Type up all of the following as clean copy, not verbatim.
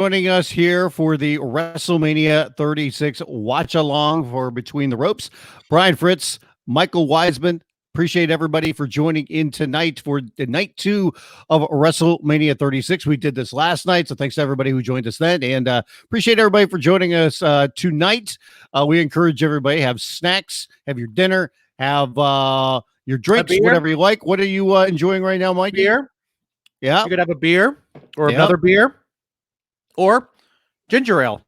Joining us here for the WrestleMania 36 watch along for Between the Ropes, Brian Fritz, Michael Wiseman. Appreciate everybody for joining in tonight for the night 2 of WrestleMania 36. We did this last night, so thanks to everybody who joined us then, and appreciate everybody for joining us tonight. We encourage everybody, have snacks, have your dinner, have your drinks, whatever you like. What are you enjoying right now, Mike? Beer. Yeah. You could have a beer or another beer or ginger ale.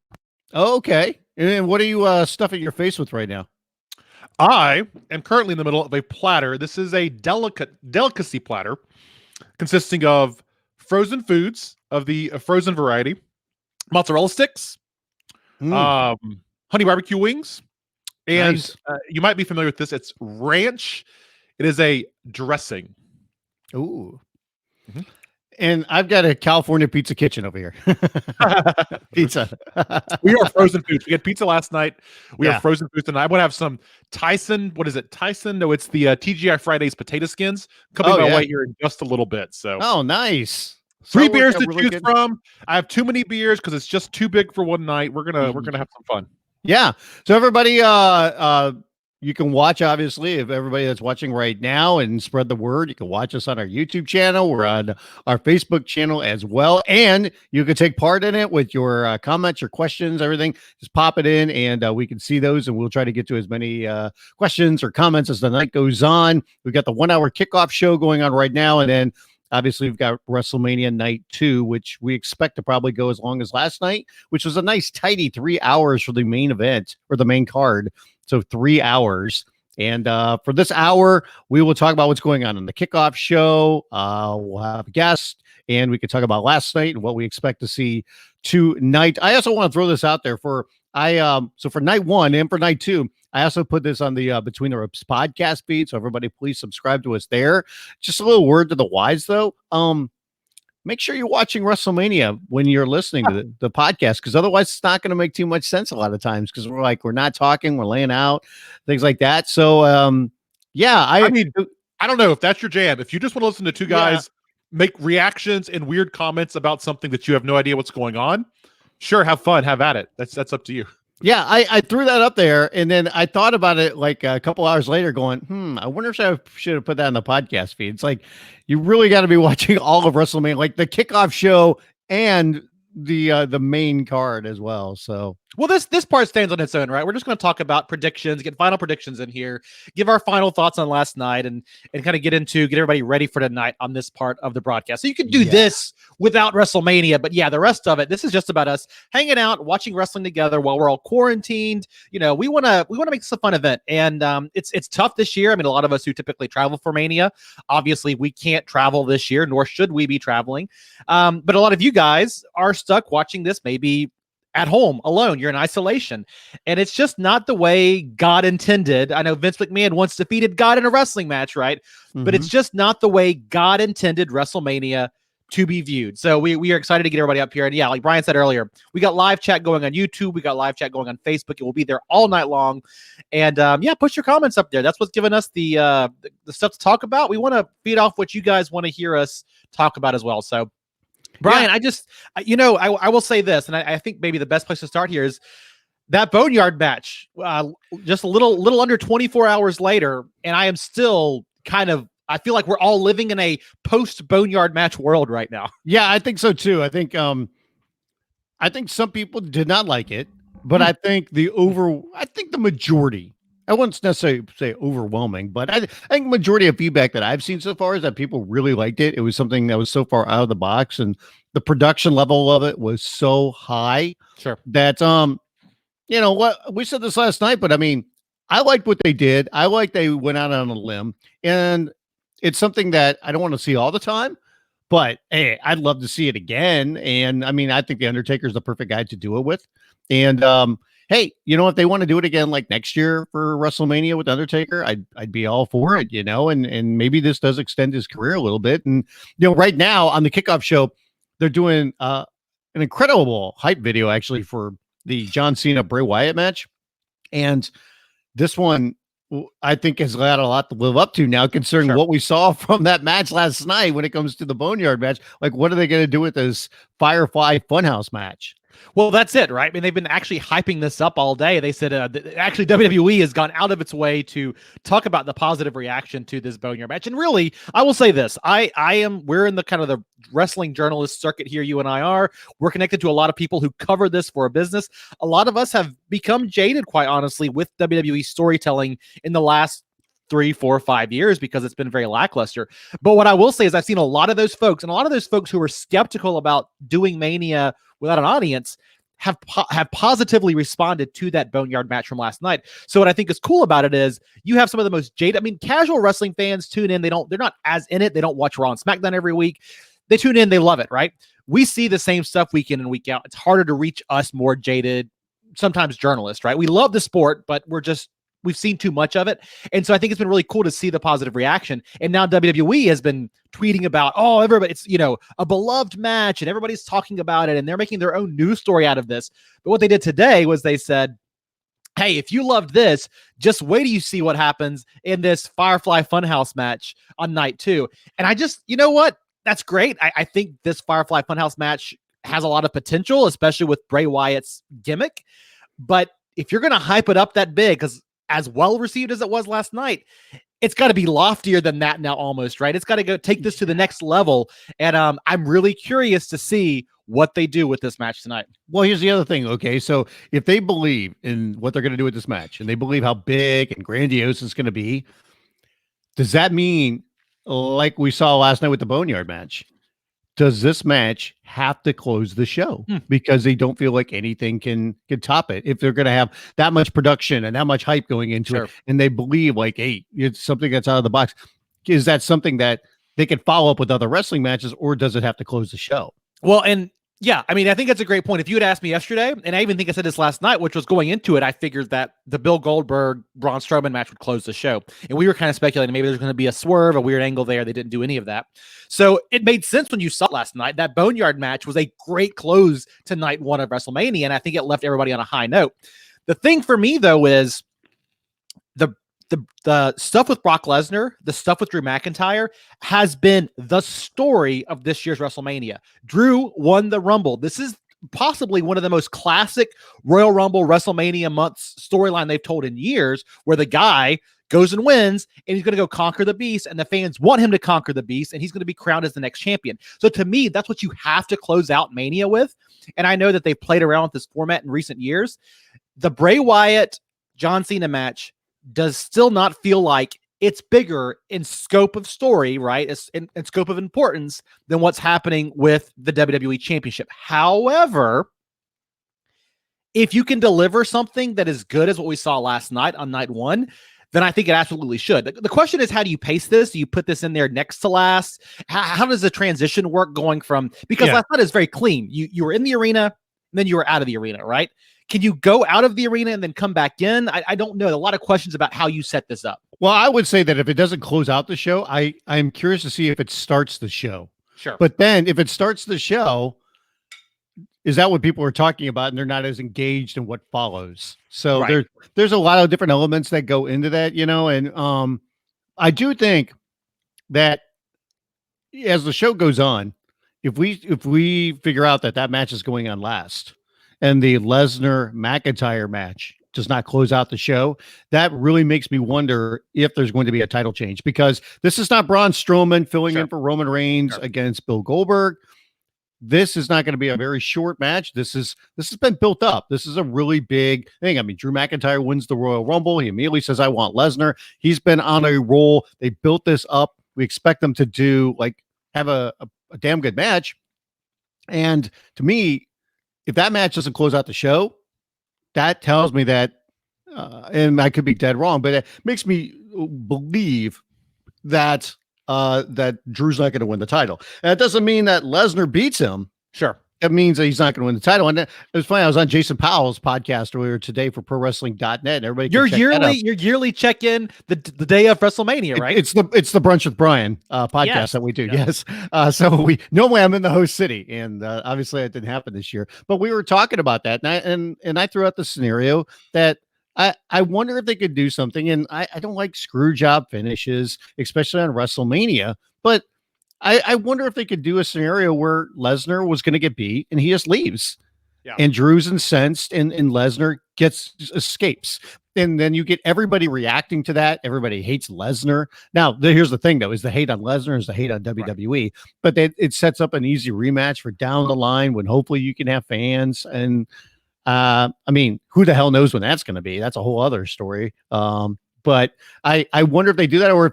Oh, okay. And what are you stuffing your face with right now? I am currently in the middle of a platter. This is a delicacy platter consisting of frozen foods of the frozen variety, mozzarella sticks, honey barbecue wings, and nice. You might be familiar with this. It's ranch. It is a dressing. Ooh. Mm-hmm. And I've got a California pizza kitchen over here. Pizza. We are frozen foods. We had pizza last night. We have frozen foods tonight. I'm going to have some Tyson. What is it? Tyson? No, it's the TGI Fridays potato skins coming my way here in just a little bit. So, nice. 3 beers to choose from. I have too many beers because it's just too big for one night. We're gonna have some fun. Yeah. So everybody, you can watch, obviously, if everybody that's watching right now, and spread the word. You can watch us on our YouTube channel. We're on our Facebook channel as well. And you can take part in it with your comments, your questions, everything. Just pop it in and we can see those, and we'll try to get to as many questions or comments as the night goes on. We've got the 1 hour kickoff show going on right now. And then obviously we've got WrestleMania night 2, which we expect to probably go as long as last night, which was a nice tidy 3 hours for the main event or the main card. So 3 hours. And for this hour, we will talk about what's going on in the kickoff show. We'll have a guest, and we can talk about last night and what we expect to see tonight. I also want to throw this out there so for night 1 and for night 2, I also put this on the Between the Ropes podcast feed. So everybody, please subscribe to us there. Just a little word to the wise, though. Make sure you're watching WrestleMania when you're listening to the podcast, because otherwise it's not going to make too much sense a lot of times, because we're not talking, we're laying out, things like that. So, I mean, I don't know if that's your jam. If you just want to listen to two guys make reactions and weird comments about something that you have no idea what's going on, sure, have fun, have at it. That's up to you. Yeah, I threw that up there, and then I thought about it like a couple hours later going, I wonder if I should have put that on the podcast feed. It's like, you really got to be watching all of WrestleMania, like the kickoff show and the main card as well. So, well, this part stands on its own, right? We're just going to talk about predictions, get final predictions in here, give our final thoughts on last night, and kind of get everybody ready for tonight on this part of the broadcast. So you can do this without WrestleMania, but the rest of it, this is just about us hanging out, watching wrestling together while we're all quarantined. You know, we want to make this a fun event, and it's tough this year. I mean, a lot of us who typically travel for Mania, obviously we can't travel this year, nor should we be traveling. But a lot of you guys are stuck watching this maybe at home alone. You're in isolation, and it's just not the way God intended. I know Vince McMahon once defeated God in a wrestling match, right? But it's just not the way God intended WrestleMania to be viewed. So we are excited to get everybody up here. And like Brian said earlier, we got live chat going on YouTube. We got live chat going on Facebook. It will be there all night long. And push your comments up there. That's what's given us the stuff to talk about. We want to feed off what you guys want to hear us talk about as well. So Brian, I will say this, and I think maybe the best place to start here is that Boneyard match, just a little under 24 hours later, and I am still I feel like we're all living in a post-Boneyard match world right now. Yeah, I think so too. I think some people did not like it, but I think the majority, I wouldn't necessarily say overwhelming, but I think majority of feedback that I've seen so far is that people really liked it. It was something that was so far out of the box, and the production level of it was so high that, what we said this last night, but I mean, I liked what they did. I like they went out on a limb, and it's something that I don't want to see all the time, but hey, I'd love to see it again. And I mean, I think the Undertaker is the perfect guy to do it with. And, hey, if they want to do it again, like next year for WrestleMania with Undertaker, I'd be all for it, and maybe this does extend his career a little bit. And, right now on the kickoff show, they're doing an incredible hype video actually for the John Cena Bray Wyatt match. And this one I think has got a lot to live up to now, considering Sure. what we saw from that match last night when it comes to the Boneyard match. Like, what are they going to do with this Firefly Funhouse match? Well, that's it, right? I mean, they've been actually hyping this up all day. They said actually WWE has gone out of its way to talk about the positive reaction to this Boneyard match. And really, I will say this: we're in the kind of the wrestling journalist circuit here. You and I are. We're connected to a lot of people who cover this for a business. A lot of us have become jaded, quite honestly, with WWE storytelling in the last 3, 4, 5 years because it's been very lackluster. But what I will say is I've seen a lot of those folks, and a lot of those folks who were skeptical about doing Mania without an audience have positively responded to that Boneyard match from last night. So what I think is cool about it is you have some of the most jaded. I mean, casual wrestling fans tune in. They're not as in it. They don't watch Raw and SmackDown every week. They tune in. They love it, right? We see the same stuff week in and week out. It's harder to reach us more jaded, sometimes journalists, right? We love the sport, but we've seen too much of it. And so I think it's been really cool to see the positive reaction. And now WWE has been tweeting about, oh, everybody, it's, a beloved match and everybody's talking about it and they're making their own news story out of this. But what they did today was they said, hey, if you loved this, just wait till you see what happens in this Firefly Funhouse match on night 2. And I just, you know what? That's great. I think this Firefly Funhouse match has a lot of potential, especially with Bray Wyatt's gimmick. But if you're going to hype it up that big, because as well received as it was last night, it's got to be loftier than that now almost, right? It's got to go take this to the next level. And I'm really curious to see what they do with this match tonight. Well, here's the other thing. Okay. So if they believe in what they're going to do with this match and they believe how big and grandiose it's going to be, does that mean, like we saw last night with the Boneyard match, does this match have to close the show because they don't feel like anything can top it if they're going to have that much production and that much hype going into it, and they believe like, hey, it's something that's out of the box? Is that something that they can follow up with other wrestling matches, or does it have to close the show? Well, and yeah, I mean, I think that's a great point. If you had asked me yesterday, and I even think I said this last night, which was going into it, I figured that the Bill Goldberg Braun Strowman match would close the show. And we were kind of speculating maybe there's going to be a swerve, a weird angle there. They didn't do any of that. So it made sense when you saw it last night. That Boneyard match was a great close to night 1 of WrestleMania, and I think it left everybody on a high note. The thing for me, though, is the stuff with Brock Lesnar, the stuff with Drew McIntyre has been the story of this year's WrestleMania. Drew won the Rumble. This is possibly one of the most classic Royal Rumble WrestleMania months storyline they've told in years, where the guy goes and wins and he's going to go conquer the beast, and the fans want him to conquer the beast, and he's going to be crowned as the next champion. So to me, that's what you have to close out Mania with. And I know that they've played around with this format in recent years. The Bray Wyatt John Cena match does still not feel like it's bigger in scope of story, right? It's in scope of importance than what's happening with the WWE Championship. However, if you can deliver something that is good as what we saw last night on night 1, then I think it absolutely should. The question is, how do you pace this? Do you put this in there next to last? How does the transition work going from, because last night is very clean. You were in the arena, and then you were out of the arena, right? Can you go out of the arena and then come back in? I don't know. A lot of questions about how you set this up. Well, I would say that if it doesn't close out the show, I'm curious to see if it starts the show. Sure. But then if it starts the show, is that what people are talking about, and they're not as engaged in what follows? So there's a lot of different elements that go into that, and I do think that as the show goes on, if we figure out that match is going on last, and the Lesnar McIntyre match does not close out the show, that really makes me wonder if there's going to be a title change, because this is not Braun Strowman filling in for Roman Reigns against Bill Goldberg. This is not going to be a very short match. This has been built up. This is a really big thing. I mean, Drew McIntyre wins the Royal Rumble. He immediately says, I want Lesnar. He's been on a roll. They built this up. We expect them to have a damn good match. And to me, if that match doesn't close out the show, that tells me that, and I could be dead wrong, but it makes me believe that that Drew's not going to win the title. And it doesn't mean that Lesnar beats him. Sure. It means that he's not going to win the title. And it was funny. I was on Jason Powell's podcast earlier today for ProWrestling.net. And everybody, your yearly check-in the day of WrestleMania, right? It's the Brunch with Brian podcast that we do. Yes. So normally I'm in the host city, and obviously that didn't happen this year. But we were talking about that, and I threw out the scenario that I wonder if they could do something. And I don't like screw job finishes, especially on WrestleMania. But I wonder if they could do a scenario where Lesnar was going to get beat and he just leaves. Yeah. And Drew's incensed and Lesnar escapes. And then you get everybody reacting to that. Everybody hates Lesnar. Now, here's the thing, though, is the hate on Lesnar is the hate on WWE. Right. But it sets up an easy rematch for down the line when hopefully you can have fans. And I mean, who the hell knows when that's going to be? That's a whole other story. But I wonder if they do that, or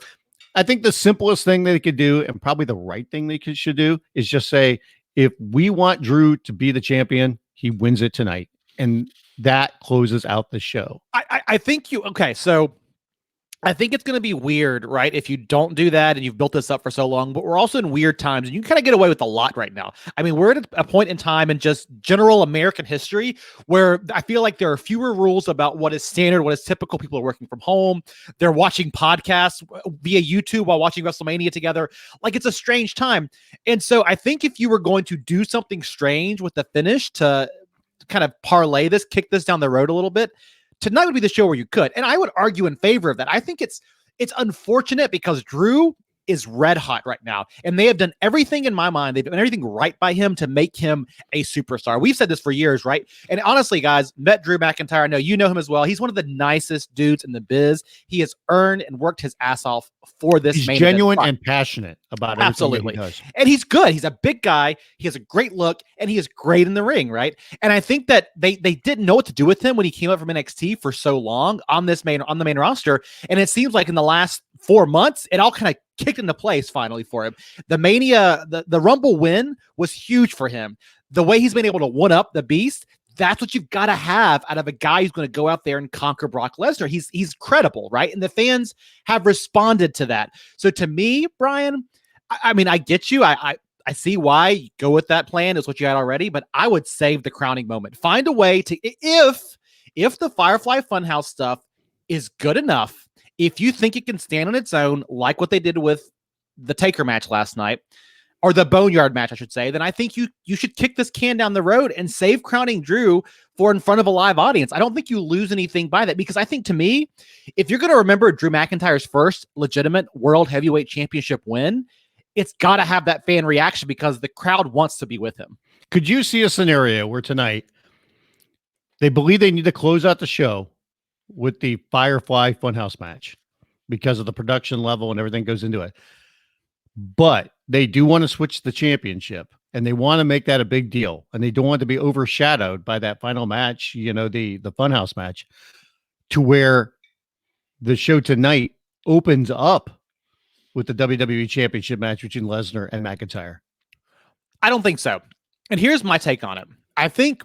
I think the simplest thing they could do, and probably the right thing they should do, is just say, if we want Drew to be the champion, he wins it tonight. And that closes out the show. I think so I think it's going to be weird, right? If you don't do that and you've built this up for so long, but we're also in weird times and you kind of get away with a lot right now. I mean, we're at a point in time in just general American history where I feel like there are fewer rules about what is standard, what is typical. People are working from home. They're watching podcasts via YouTube while watching WrestleMania together. Like, it's a strange time. And so I think if you were going to do something strange with the finish to kind of parlay this, kick this down the road a little bit, tonight would be the show where you could. And I would argue in favor of that. I think it's unfortunate because Drew is red hot right now. And they have done everything in my mind. They've done everything right by him to make him a superstar. We've said this for years, right? And honestly, guys, met Drew McEntyre. I know you know him as well. He's one of the nicest dudes in the biz. He has earned and worked his ass off for this. He's genuine and passionate about everything absolutely. He does. And he's good. He's a big guy. He has a great look and he is great in the ring, right? And I think that they didn't know what to do with him when he came up from NXT for so long on the main roster. And it seems like in the last 4 months, it all kind of kicked into place finally for him. The Mania, the Rumble win was huge for him. The way he's been able to one up the Beast, that's what you've got to have out of a guy who's going to go out there and conquer Brock Lesnar. He's credible, right? And the fans have responded to that. So to me, Brian, I mean, I get you. I see why you go with that plan is what you had already, but I would save the crowning moment. Find a way to, if the Firefly Funhouse stuff is good enough, if you think it can stand on its own, like what they did with the Taker match last night, or the Boneyard match, I should say, then I think you should kick this can down the road and save crowning Drew for in front of a live audience. I don't think you lose anything by that, because I think, to me, if you're going to remember Drew McIntyre's first legitimate World Heavyweight Championship win, it's got to have that fan reaction because the crowd wants to be with him. Could you see a scenario where tonight they believe they need to close out the show with the Firefly Funhouse match because of the production level and everything goes into it, but they do want to switch the championship and they want to make that a big deal and they don't want to be overshadowed by that final match, the Funhouse match, to where the show tonight opens up with the WWE Championship match between Lesnar and McIntyre? I don't think so. And here's my take on it. I think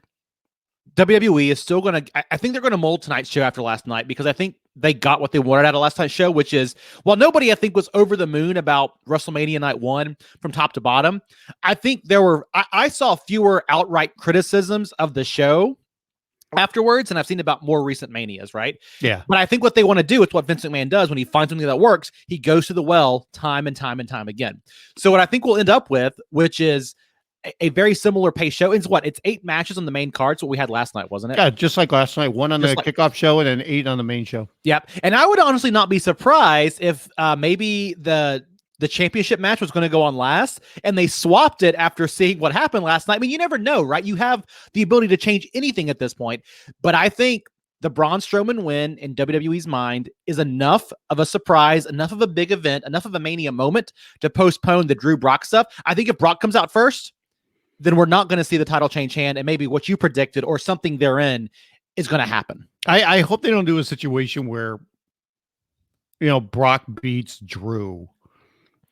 WWE is still going to, I think they're going to mold tonight's show after last night, because I think they got what they wanted out of last night's show, which is, while nobody, I think, was over the moon about WrestleMania Night 1 from top to bottom, I think I saw fewer outright criticisms of the show afterwards, and I've seen about more recent Manias, right? Yeah. But I think what they want to do is what Vince McMahon does when he finds something that works. He goes to the well time and time and time again. So what I think we'll end up with, which is a very similar pace show. It's 8 matches on the main card. So what we had last night, wasn't it? Yeah, just like last night. 1 on the kickoff show and then 8 on the main show. Yep. And I would honestly not be surprised if maybe the championship match was going to go on last and they swapped it after seeing what happened last night. I mean, you never know, right? You have the ability to change anything at this point. But I think the Braun Strowman win in WWE's mind is enough of a surprise, enough of a big event, enough of a Mania moment to postpone the Drew Brock stuff. I think if Brock comes out first, then we're not going to see the title change hand, and maybe what you predicted or something therein is going to happen. I hope they don't do a situation where, Brock beats Drew.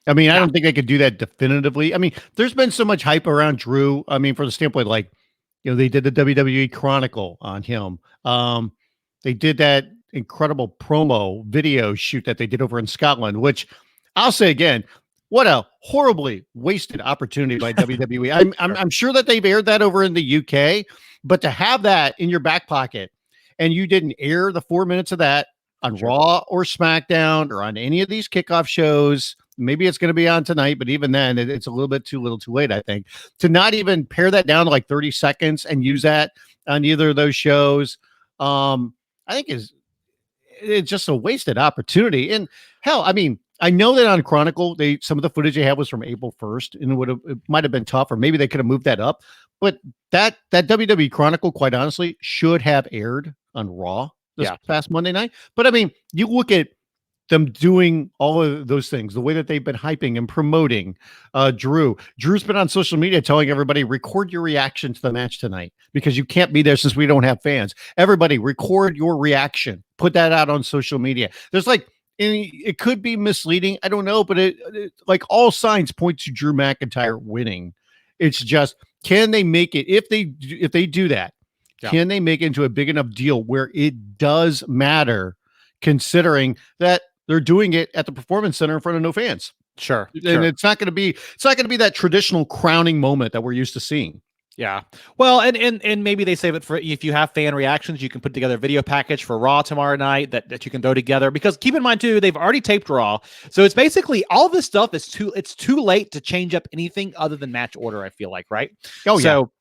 I mean, I don't think they could do that definitively. I mean, there's been so much hype around Drew. I mean, for the standpoint, they did the WWE Chronicle on him. They did that incredible promo video shoot that they did over in Scotland, which I'll say again, what a horribly wasted opportunity by WWE. I'm sure that they've aired that over in the UK, but to have that in your back pocket and you didn't air the 4 minutes of that on Raw or SmackDown or on any of these kickoff shows, maybe it's going to be on tonight, but even then it's a little bit too late, I think, to not even pare that down to like 30 seconds and use that on either of those shows. I think it's just a wasted opportunity. And hell, I mean, I know that on Chronicle, some of the footage they had was from April 1st, and it might have been tough, or maybe they could have moved that up. But that WWE Chronicle, quite honestly, should have aired on Raw this past Monday night. But I mean, you look at them doing all of those things, the way that they've been hyping and promoting Drew's been on social media telling everybody, record your reaction to the match tonight, because you can't be there since we don't have fans. Everybody record your reaction, put that out on social media. There's like, it could be misleading, I don't know, but it like all signs point to Drew McIntyre winning. It's just, can they make it, if they do that, can they make it into a big enough deal where it does matter, considering that they're doing it at the Performance Center in front of no fans? Sure. And it's not going to be that traditional crowning moment that we're used to seeing. Yeah. Well, and maybe they save it for, if you have fan reactions, you can put together a video package for Raw tomorrow night that you can throw together, because keep in mind too, they've already taped Raw. So it's basically all this stuff is it's too late to change up anything other than match order, I feel like, right? Oh, yeah. So,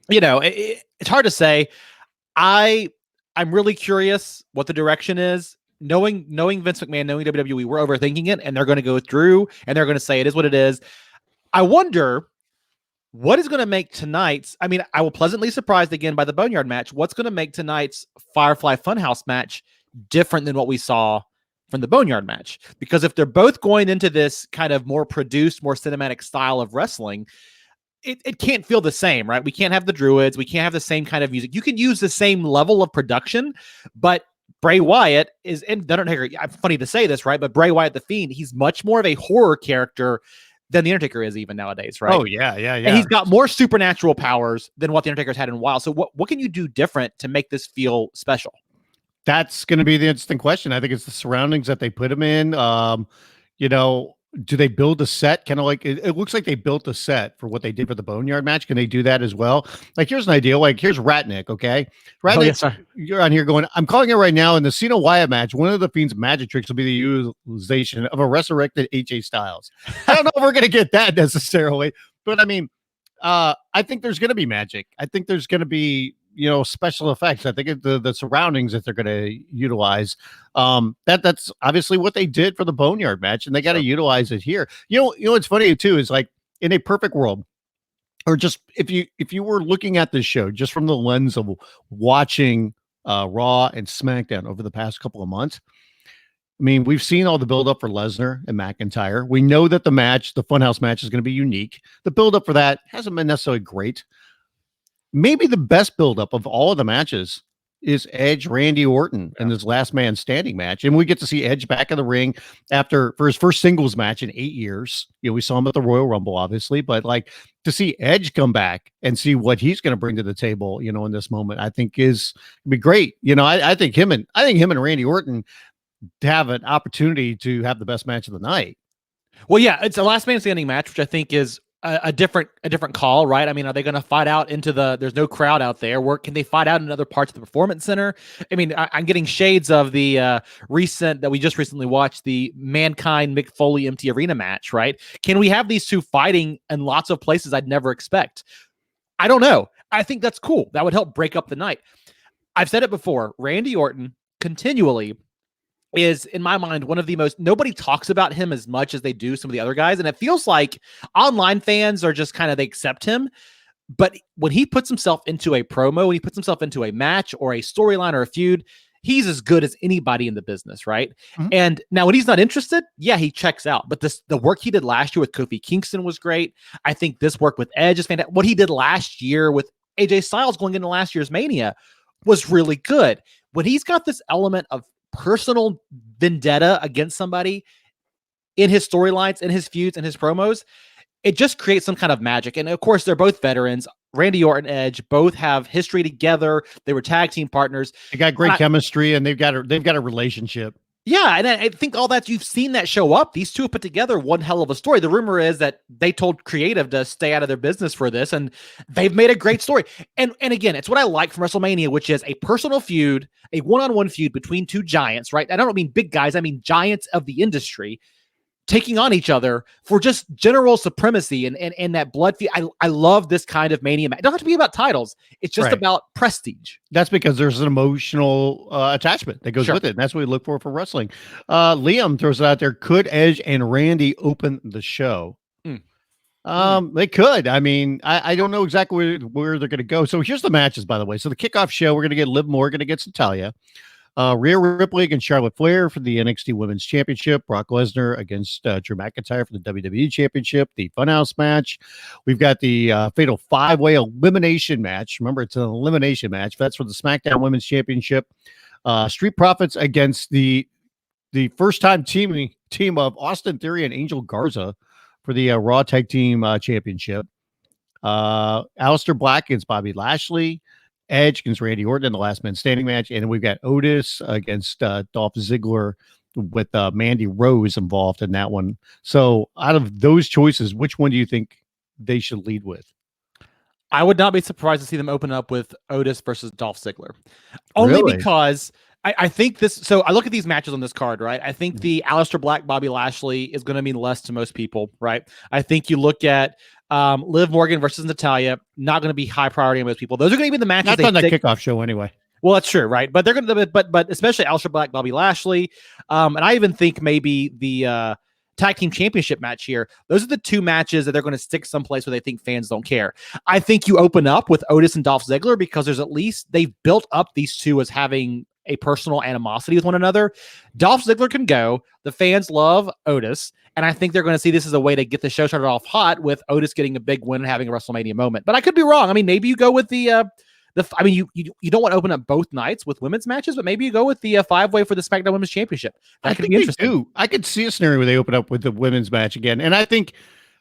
you know, it's hard to say. I'm really curious what the direction is. Knowing Vince McMahon, knowing WWE, we're overthinking it, and they're going to go through and they're going to say it is what it is. I wonder what is going to make tonight's, I mean, I will pleasantly surprised again by the Boneyard match. What's going to make tonight's Firefly Funhouse match different than what we saw from the Boneyard match? Because if they're both going into this kind of more produced, more cinematic style of wrestling, it can't feel the same, right? We can't have the Druids. We can't have the same kind of music. You can use the same level of production, but Bray Wyatt is, and Undertaker, funny to say this, right? But Bray Wyatt, the Fiend, he's much more of a horror character than the Undertaker is even nowadays, right? Oh, yeah. And he's got more supernatural powers than what the Undertaker's had in a while. So what can you do different to make this feel special? That's going to be the interesting question. I think it's the surroundings that they put him in. You know, do they build a set? Kind of like, it looks like they built a set for what they did for the Boneyard match. Can they do that as well? Like, here's an idea. Like, here's Ratnick, okay? Ratnick, you're on here going, I'm calling it right now. In the Cena Wyatt match, one of the Fiend's magic tricks will be the utilization of a resurrected AJ Styles. I don't know if we're going to get that necessarily, but I mean, I think there's going to be magic. I think there's going to be, you know, special effects. I think the surroundings that they're going to utilize, that's obviously what they did for the Boneyard match, and they got to utilize it here. You know what's funny too is, like, in a perfect world, or just if you were looking at this show just from the lens of watching Raw and SmackDown over the past couple of months, I mean, we've seen all the buildup for Lesnar and McIntyre. We know that the Funhouse match, is going to be unique. The buildup for that hasn't been necessarily great. Maybe the best buildup of all of the matches is Edge, Randy Orton, in this last man standing match. And we get to see Edge back in the ring for his first singles match in 8 years. You know, we saw him at the Royal Rumble, obviously, but like, to see Edge come back and see what he's going to bring to the table, you know, in this moment, I think is be great. You know, I think him and Randy Orton have an opportunity to have the best match of the night. Well, yeah, it's a last man standing match, which I think is a different call, right? I mean, are they going to fight out into there's no crowd out there? Where can they fight out in other parts of the Performance Center? I mean, I'm getting shades of the recent that we just recently watched, the Mankind Mick Foley Empty Arena match, right? Can we have these two fighting in lots of places I'd never expect? I don't know. I think that's cool. That would help break up the night. I've said it before. Randy Orton continually is, in my mind, one of the most, nobody talks about him as much as they do some of the other guys. And it feels like online fans are just kind of, they accept him. But when he puts himself into a promo, when he puts himself into a match or a storyline or a feud, he's as good as anybody in the business, right? Mm-hmm. And now when he's not interested, yeah, he checks out. But the work he did last year with Kofi Kingston was great. I think this work with Edge is fantastic. What he did last year with AJ Styles going into last year's Mania was really good. When he's got this element of personal vendetta against somebody in his storylines, in his feuds, and his promos, it just creates some kind of magic. And of course, they're both veterans. Randy Orton, Edge, both have history together. They were tag team partners. They got great chemistry, and they've got a relationship. Yeah, and I think all that, you've seen that show up. These two put together one hell of a story. The rumor is that they told creative to stay out of their business for this, and they've made a great story. And again, it's what I like from WrestleMania, which is a personal feud, a one-on-one feud between two giants, right? And I don't mean big guys, I mean giants of the industry. taking on each other for just general supremacy and that blood feud. I love this kind of Mania match. It don't have to be about titles. It's just about prestige. That's because there's an emotional attachment that goes with it. And that's what we look for wrestling. Liam throws it out there. Could Edge and Randy open the show? They could. I mean, I don't know exactly where they're going to go. So here's the matches, by the way. So the kickoff show, we're going to get Liv Morgan against Natalya. Rhea Ripley against Charlotte Flair for the NXT Women's Championship. Brock Lesnar against Drew McIntyre for the WWE Championship. The Funhouse match. We've got the Fatal 5-Way Elimination match. Remember, it's an elimination match. That's for the SmackDown Women's Championship. Street Profits against the first-time team of Austin Theory and Angel Garza for the Raw Tag Team Championship. Aleister Black against Bobby Lashley. Edge against Randy Orton in the last man standing match. And we've got Otis against Dolph Ziggler with Mandy Rose involved in that one. So out of those choices, which one do you think they should lead with? I would not be surprised to see them open up with Otis versus Dolph Ziggler. Only because I think this, so I look at these matches on this card, right? I think the Aleister Black, Bobby Lashley is going to mean less to most people, right? I think you look at Liv Morgan versus Natalya, not going to be high priority on most people. Those are going to be the matches. That's on the kickoff show anyway. Well, that's true, right? But they're going to, but especially Aleister Black, Bobby Lashley, and I even think maybe the tag team championship match here. Those are the two matches that they're going to stick someplace where they think fans don't care. I think you open up with Otis and Dolph Ziggler because there's at least they've built up these two as having a personal animosity with one another. Dolph Ziggler can go. The fans love Otis. And I think they're going to see this as a way to get the show started off hot with Otis getting a big win and having a WrestleMania moment. But I could be wrong. I mean, maybe you go with I mean, you don't want to open up both nights with women's matches, but maybe you go with the 5-way for the SmackDown Women's Championship. That could be interesting. I could see a scenario where they open up with the women's match again. And I think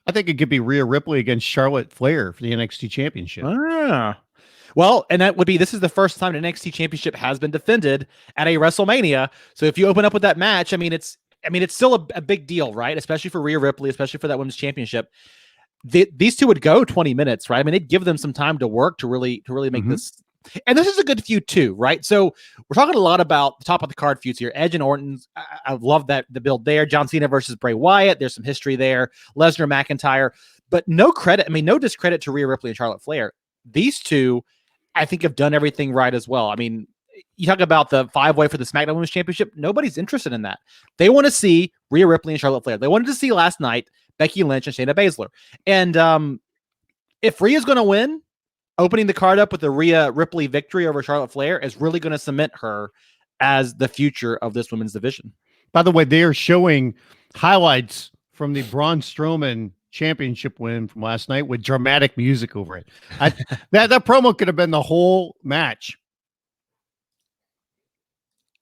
it could be Rhea Ripley against Charlotte Flair for the NXT Championship. Well, and that would be, this is the first time an NXT Championship has been defended at a WrestleMania. So if you open up with that match, I mean, it's still a big deal, right? Especially for Rhea Ripley, especially for that Women's Championship. These two would go 20 minutes, right? I mean, it'd give them some time to work to really make this. And this is a good feud too, right? So we're talking a lot about the top of the card feuds here. Edge and Orton. I love the build there. John Cena versus Bray Wyatt. There's some history there. Lesnar, McIntyre, but no discredit to Rhea Ripley and Charlotte Flair. These two, I think, have done everything right as well. I mean, you talk about the 5-way for the SmackDown Women's Championship. Nobody's interested in that. They want to see Rhea Ripley and Charlotte Flair. They wanted to see last night Becky Lynch and Shayna Baszler. And if Rhea's going to win, opening the card up with the Rhea Ripley victory over Charlotte Flair is really going to cement her as the future of this women's division. By the way, they are showing highlights from the Braun Strowman championship win from last night with dramatic music over it. That promo could have been the whole match.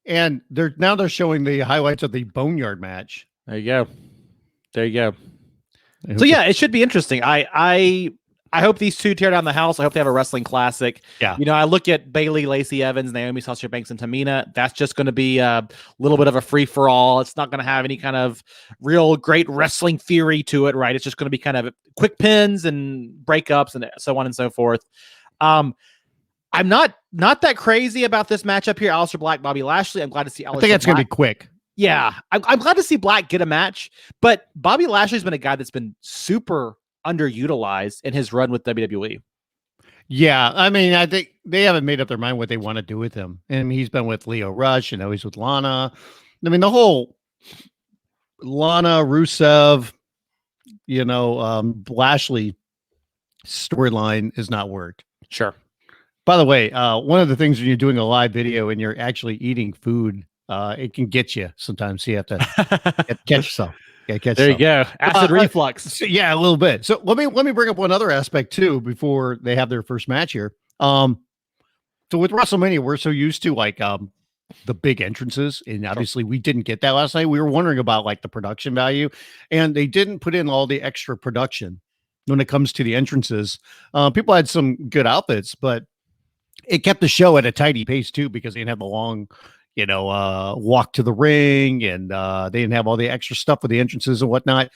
And they're showing the highlights of the Boneyard match. There you go. So yeah, it should be interesting. I hope these two tear down the house. I hope they have a wrestling classic. Yeah. You know, I look at Bayley, Lacey Evans, Naomi, Sasha Banks, and Tamina. That's just going to be a little bit of a free for all. It's not going to have any kind of real great wrestling theory to it, right? It's just going to be kind of quick pins and breakups and so on and so forth. I'm not that crazy about this matchup here. Aleister Black, Bobby Lashley. I'm glad to see Aleister. I think it's going to be quick. Yeah, I'm glad to see Black get a match, but Bobby Lashley's been a guy that's been super underutilized in his run with WWE. Yeah, I mean, I think they haven't made up their mind what they want to do with him. And he's been with Leo Rush, and now he's with Lana. I mean, the whole Lana, Rusev, Lashley storyline has not worked. Sure. By the way, one of the things when you're doing a live video and you're actually eating food, it can get you sometimes. So you have to catch yourself. Yeah, there you go. Acid reflux. So, yeah, a little bit. So let me bring up one other aspect too before they have their first match here. So with WrestleMania, we're so used to the big entrances, and obviously we didn't get that last night. We were wondering about the production value, and they didn't put in all the extra production when it comes to the entrances. People had some good outfits, but it kept the show at a tidy pace too because they didn't have the long walk to the ring, and they didn't have all the extra stuff with the entrances and whatnot.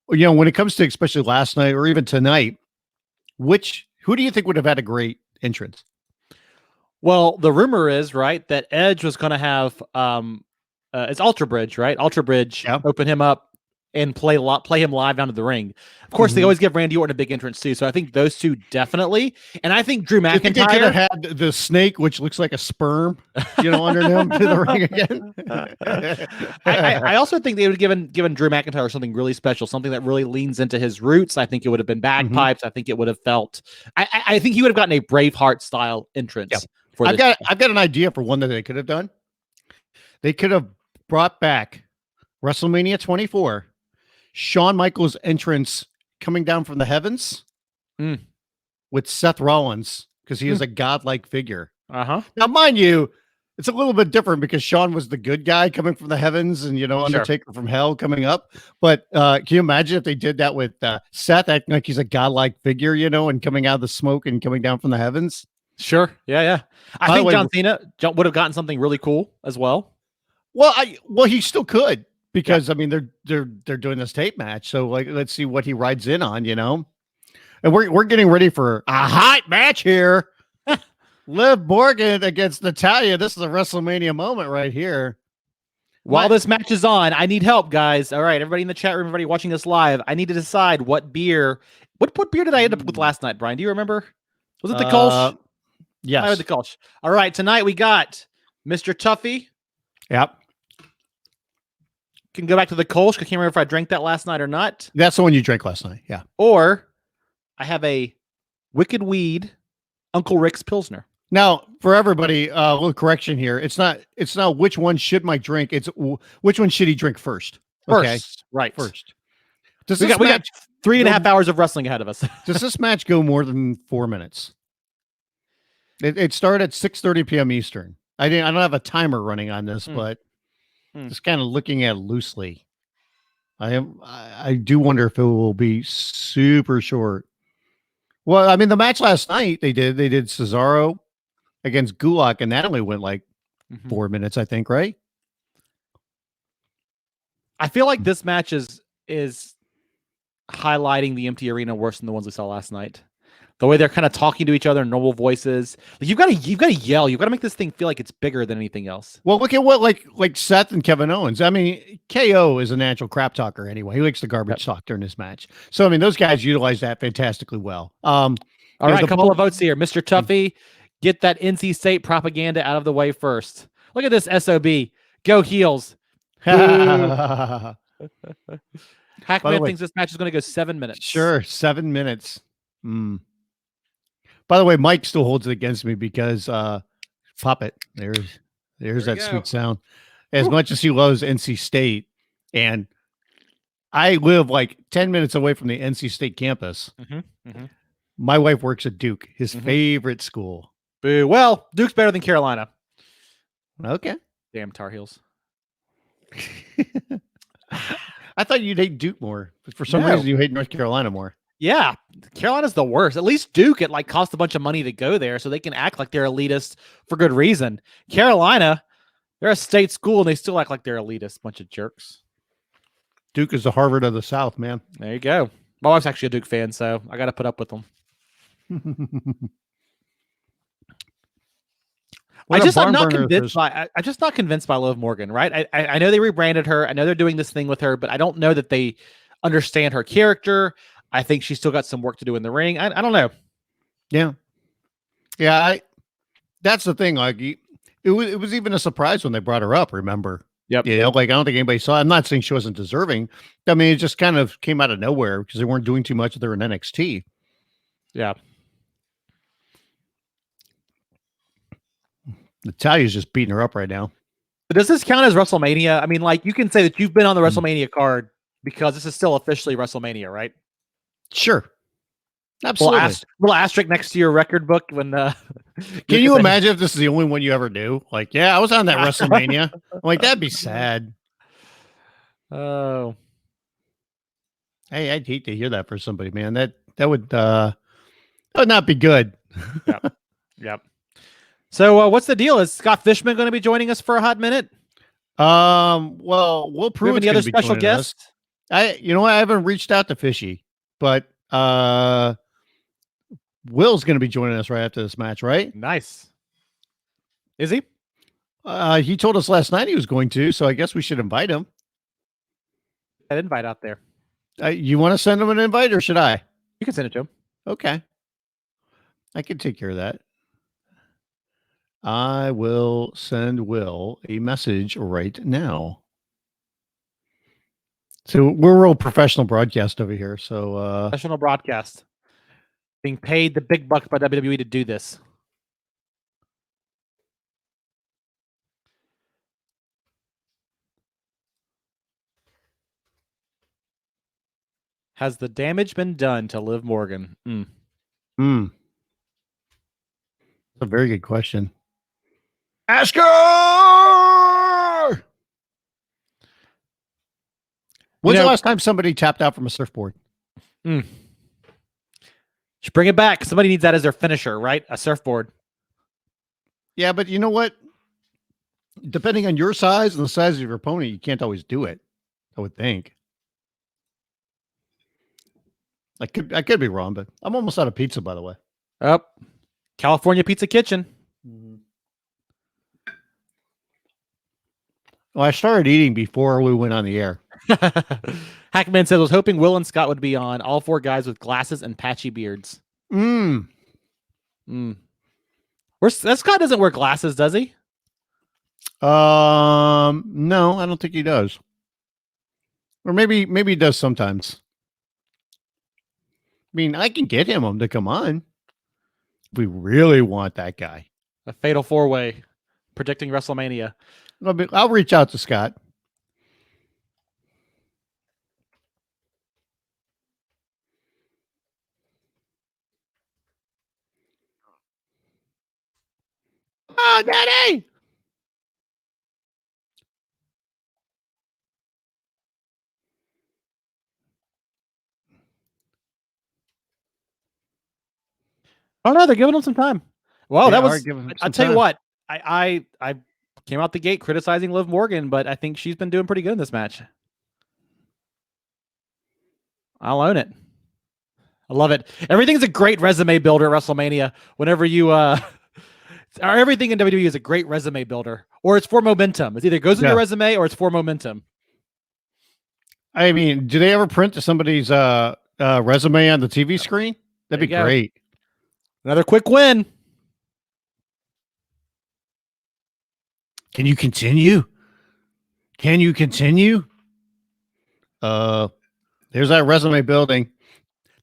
When it comes to especially last night or even tonight, who do you think would have had a great entrance? Well, the rumor is, right, that Edge was going to have it's Ultra Bridge, right? Ultra Bridge, Yeah. open him up and play him live down to the ring. Of course, they always give Randy Orton a big entrance too. So I think those two definitely. And I think Drew I think they could McIntyre. have had the snake, which looks like a sperm, under him to the ring again. I also think they would have given Drew McIntyre something really special, something that really leans into his roots. I think it would have been bagpipes. I think it would have felt. I think he would have gotten a Braveheart style entrance. For I've got an idea for one that they could have done. They could have brought back WrestleMania 24, Shawn Michaels' entrance coming down from the heavens with Seth Rollins, because he is a godlike figure. Now, mind you, it's a little bit different because Shawn was the good guy coming from the heavens and, Undertaker from hell coming up. But can you imagine if they did that with Seth acting like he's a godlike figure, and coming out of the smoke and coming down from the heavens? Sure. Yeah. I think John Cena would have gotten something really cool as well. Well, he still could. Because I mean they're doing this tape match, so let's see what he rides in on, And we're getting ready for a hot match here. Liv Morgan against Natalya. This is a WrestleMania moment right here. While this match is on, I need help, guys. All right, everybody in the chat room, everybody watching this live, I need to decide what beer did I end up with last night, Brian? Do you remember? Was it the Kolsch? Yes. I had the Kolsch. All right, tonight we got Mr. Tuffy. Yep. Can go back to the Kolsch. I can't remember if I drank that last night or not. That's the one you drank last night. Yeah. Or I have a Wicked Weed Uncle Rick's Pilsner. Now, for everybody, a little correction here. It's not which one should Mike drink. It's which one should he drink first. Okay. Right. First. We got 3.5 hours of wrestling ahead of us. Does this match go more than 4 minutes? It started at 6:30 p.m. Eastern. I don't have a timer running on this, but just kind of looking at it loosely. I do wonder if it will be super short. Well, I mean, the match last night they did Cesaro against Gulak, and that only went like 4 minutes, I think, right? I feel like this match is highlighting the empty arena worse than the ones we saw last night. The way they're kind of talking to each other in normal voices. Like you've got to yell. You've got to make this thing feel like it's bigger than anything else. Well, look at what like Seth and Kevin Owens. I mean, KO is a natural crap talker anyway. He likes the garbage talk during this match. So I mean, those guys utilize that fantastically well. All right, a couple of votes here. Mr. Tuffy, get that NC State propaganda out of the way first. Look at this SOB. Go heels. Hackman thinks this match is going to go 7 minutes. Sure, 7 minutes. By the way, Mike still holds it against me because pop it. There's that sweet sound. As much as he loves NC State, and I live like 10 minutes away from the NC State campus. My wife works at Duke, his favorite school. Boo. Well, Duke's better than Carolina. Okay. Damn Tar Heels. I thought you'd hate Duke more, but for some reason you hate North Carolina more. Yeah, Carolina's the worst. At least Duke, it like cost a bunch of money to go there, so they can act like they're elitist for good reason. Carolina, they're a state school, and they still act like they're elitist. Bunch of jerks. Duke is the Harvard of the South, man. There you go. My wife's actually a Duke fan, so I got to put up with them. I'm just not convinced by Liv Morgan, right? I know they rebranded her. I know they're doing this thing with her, but I don't know that they understand her character. I think she's still got some work to do in the ring. I don't know. Yeah. That's the thing. Like it was even a surprise when they brought her up. Remember? Yep. Like I don't think anybody saw. I'm not saying she wasn't deserving. I mean, it just kind of came out of nowhere because they weren't doing too much with her in NXT. Yeah. Natalya's just beating her up right now. Does this count as WrestleMania? I mean, like you can say that you've been on the WrestleMania card because this is still officially WrestleMania, right? Sure. Absolutely. Little asterisk next to your record book when can you imagine if this is the only one you ever do? Like, yeah, I was on that WrestleMania. I'm like, that'd be sad. Oh. Hey, I'd hate to hear that for somebody, man. That would not be good. Yep. So what's the deal? Is Scott Fishman going to be joining us for a hot minute? Well, Will Pruitt's any other special guests? I haven't reached out to Fishy, but Will's going to be joining us right after this match, right? Nice. Is he? He told us last night he was going to, so I guess we should invite him. That invite out there. You want to send him an invite, or should I? You can send it to him. Okay. I can take care of that. I will send Will a message right now. So we're a real professional broadcast over here. So Professional broadcast. Being paid the big bucks by WWE to do this. Has the damage been done to Liv Morgan? That's a very good question. Ask her! When's the last time somebody tapped out from a surfboard? Should bring it back. Somebody needs that as their finisher, right? A surfboard. Yeah, but you know what? Depending on your size and the size of your opponent, you can't always do it, I would think. I could be wrong, but I'm almost out of pizza, by the way. California Pizza Kitchen. Well, I started eating before we went on the air. Hackman says, I was hoping Will and Scott would be on. All four guys with glasses and patchy beards. Scott doesn't wear glasses, does he? No, I don't think he does. Or maybe he does sometimes. I mean, I can get him to come on if we really want that guy. A fatal four-way predicting WrestleMania. I'll reach out to Scott. Oh, Daddy! Oh no, they're giving him some time. Well, that was. I'll tell you what. I came out the gate criticizing Liv Morgan, but I think she's been doing pretty good in this match. I'll own it. I love it. Everything's a great resume builder at WrestleMania. Whenever you everything in WWE is a great resume builder, or it's for momentum. It either goes in your resume or it's for momentum. I mean, do they ever print somebody's resume on the TV screen? That'd be great. Another quick win. Can you continue? Can you continue? There's that resume building.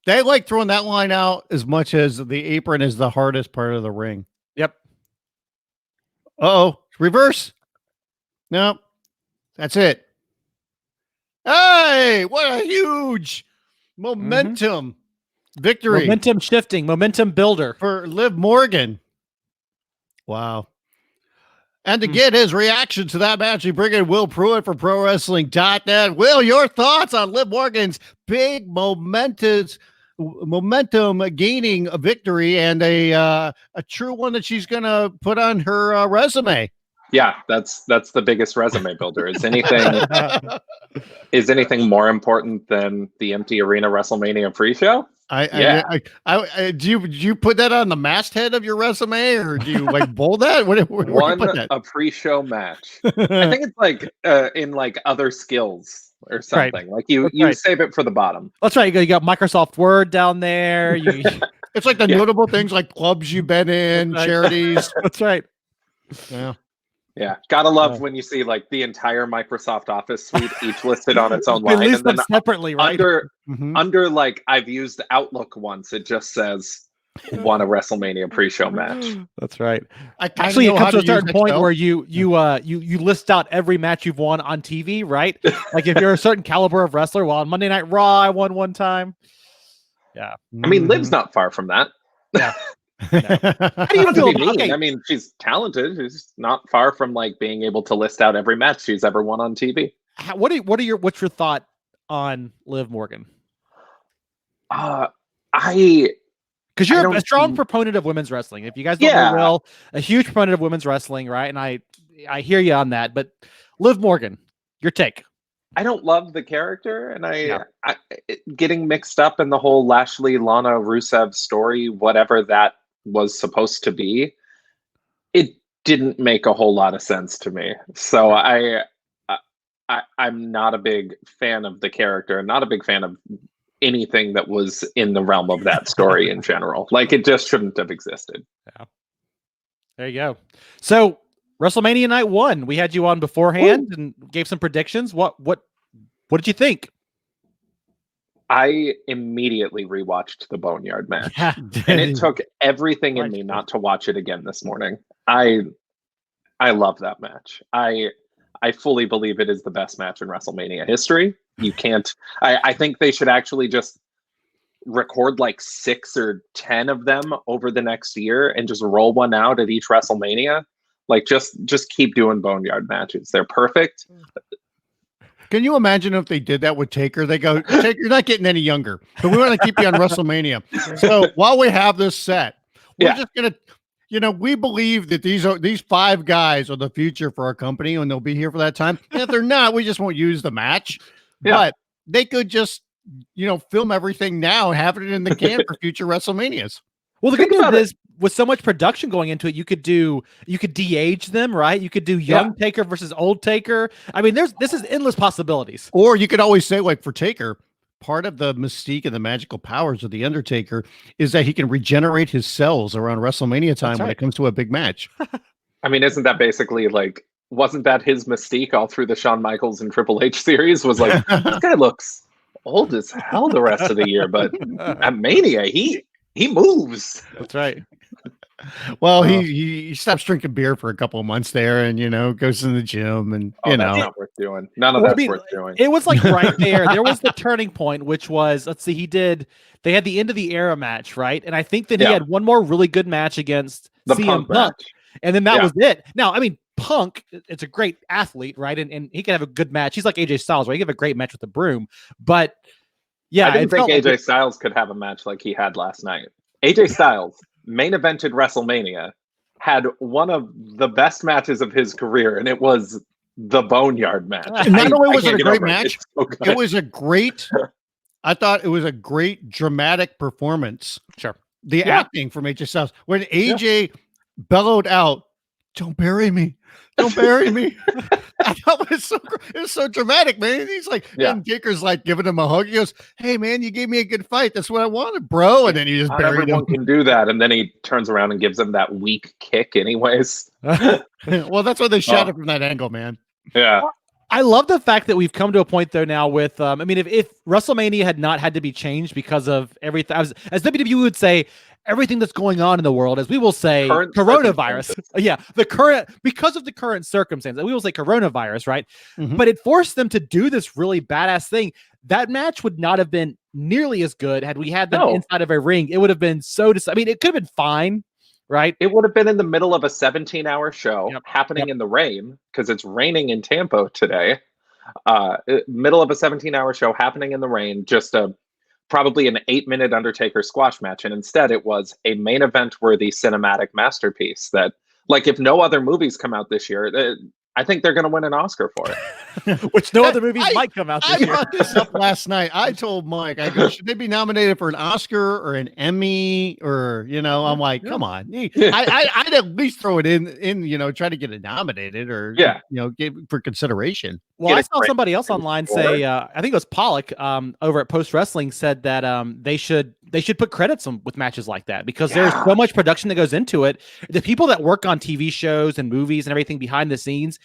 They like throwing that line out as much as the apron is the hardest part of the ring. Yep. Uh-oh. Reverse. No. That's it. Hey, what a huge momentum victory. Momentum shifting, momentum builder. For Liv Morgan. Wow. And to get his reaction to that match, we bring in Will Pruitt from ProWrestling.net. Will, your thoughts on Liv Morgan's big momentum gaining a victory and a true one that she's going to put on her resume? Yeah, that's the biggest resume builder. Is anything more important than the empty arena WrestleMania pre-show? Do you put that on the masthead of your resume, or do you like bold that? Where Won a pre-show match. I think it's like in like other skills or something. Right. Like you save it for the bottom. That's right. You got Microsoft Word down there. It's like the notable things like clubs you've been in, charities. That's right. Yeah. Yeah, gotta love when you see like the entire Microsoft Office suite each listed on its own line, and then separately, right? Under like I've used Outlook once, it just says won a WrestleMania pre-show match. That's right. Actually, it comes to a certain point where you list out every match you've won on TV, right? Like if you're a certain caliber of wrestler. Well, on Monday Night Raw, I won one time. Yeah, I mean, Liv's not far from that. Yeah. No. How do you feel about it? I mean, she's talented. She's not far from like being able to list out every match she's ever won on TV. What's your thought on Liv Morgan? Because you're a strong proponent of women's wrestling. If you guys don't know, Will, a huge proponent of women's wrestling, right? And I hear you on that. But Liv Morgan, your take. I don't love the character, and I getting mixed up in the whole Lashley Lana Rusev story, whatever that was supposed to be. didn't make a whole lot of sense to me. So I'm not a big fan of the character, and not a big fan of anything that was in the realm of that story in general. Like, it just shouldn't have existed. Yeah. There you go. So WrestleMania night 1, we had you on beforehand and gave some predictions. What did you think? I immediately rewatched the Boneyard match, Yeah. and it took everything in me not to watch it again this morning. I love that match. I fully believe it is the best match in WrestleMania history. You can't. I think they should actually just record like 6 or 10 of them over the next year and just roll one out at each WrestleMania. Like, just keep doing Boneyard matches. They're perfect. Can you imagine if they did that with Taker? They go, Taker, you're not getting any younger, but we want to keep you on WrestleMania. So while we have this set, we're just going to, we believe that these 5 guys are the future for our company, and they'll be here for that time. And if they're not, we just won't use the match. Yeah. But they could just, film everything now and have it in the can for future WrestleManias. Well, the good news is, with so much production going into it, you could de-age them, right? You could do young Taker versus old Taker. I mean, this is endless possibilities. Or you could always say, like, for Taker, part of the mystique and the magical powers of the Undertaker is that he can regenerate his cells around WrestleMania time when it comes to a big match. I mean, isn't that basically like, wasn't that his mystique all through the Shawn Michaels and Triple H series? Was like, this guy looks old as hell the rest of the year, but at Mania, he moves. That's right. Well, he stops drinking beer for a couple of months there, and goes in the gym, and that's not worth doing. None of that's worth doing. It was like right there. There was the turning point, which was, let's see, they had the end of the era match, right? And I think that he had one more really good match against the CM Punk, and then that was it. Now, I mean, Punk, it's a great athlete, right? And he can have a good match. He's like AJ Styles, right? He can have a great match with the broom, but I didn't think AJ Styles could have a match like he had last night. AJ Styles, main evented WrestleMania, had one of the best matches of his career, and it was the Boneyard match. And not only was it a great match, it was a great, I thought it was a great dramatic performance. Sure. The acting from AJ Styles, when AJ bellowed out, "Don't bury me. Don't bury me." I thought it was so dramatic, man. He's like, and Taker's like giving him a hug. He goes, "Hey, man, you gave me a good fight. That's what I wanted, bro." And then he just buried him. Everyone can do that. And then he turns around and gives him that weak kick anyways. Well, that's why they shot it from that angle, man. Yeah. I love the fact that we've come to a point, though, now with, I mean, if WrestleMania had not had to be changed because of everything, as WWE would say, everything that's going on in the world, as we will say, coronavirus. Because of the current circumstances, we will say coronavirus, right? Mm-hmm. But it forced them to do this really badass thing. That match would not have been nearly as good had we had them inside of a ring. It would have been I mean, it could have been fine, right? It would have been in the middle of a 17-hour show happening in the rain, because it's raining in Tampa today. Middle of a 17-hour show happening in the rain, just probably an 8-minute Undertaker squash match. And instead it was a main event worthy cinematic masterpiece that, like, if no other movies come out this year, I think they're going to win an Oscar for it. Which no other movies might come out this year. I brought this up last night. I told Mike, I go, should they be nominated for an Oscar or an Emmy? Or, I'm like, come on. I'd at least throw it in, try to get it nominated or, give for consideration. Well, I saw somebody else online say, I think it was Pollock over at Post Wrestling said that they should put credits with matches like that, because there's so much production that goes into it. The people that work on TV shows and movies and everything behind the scenes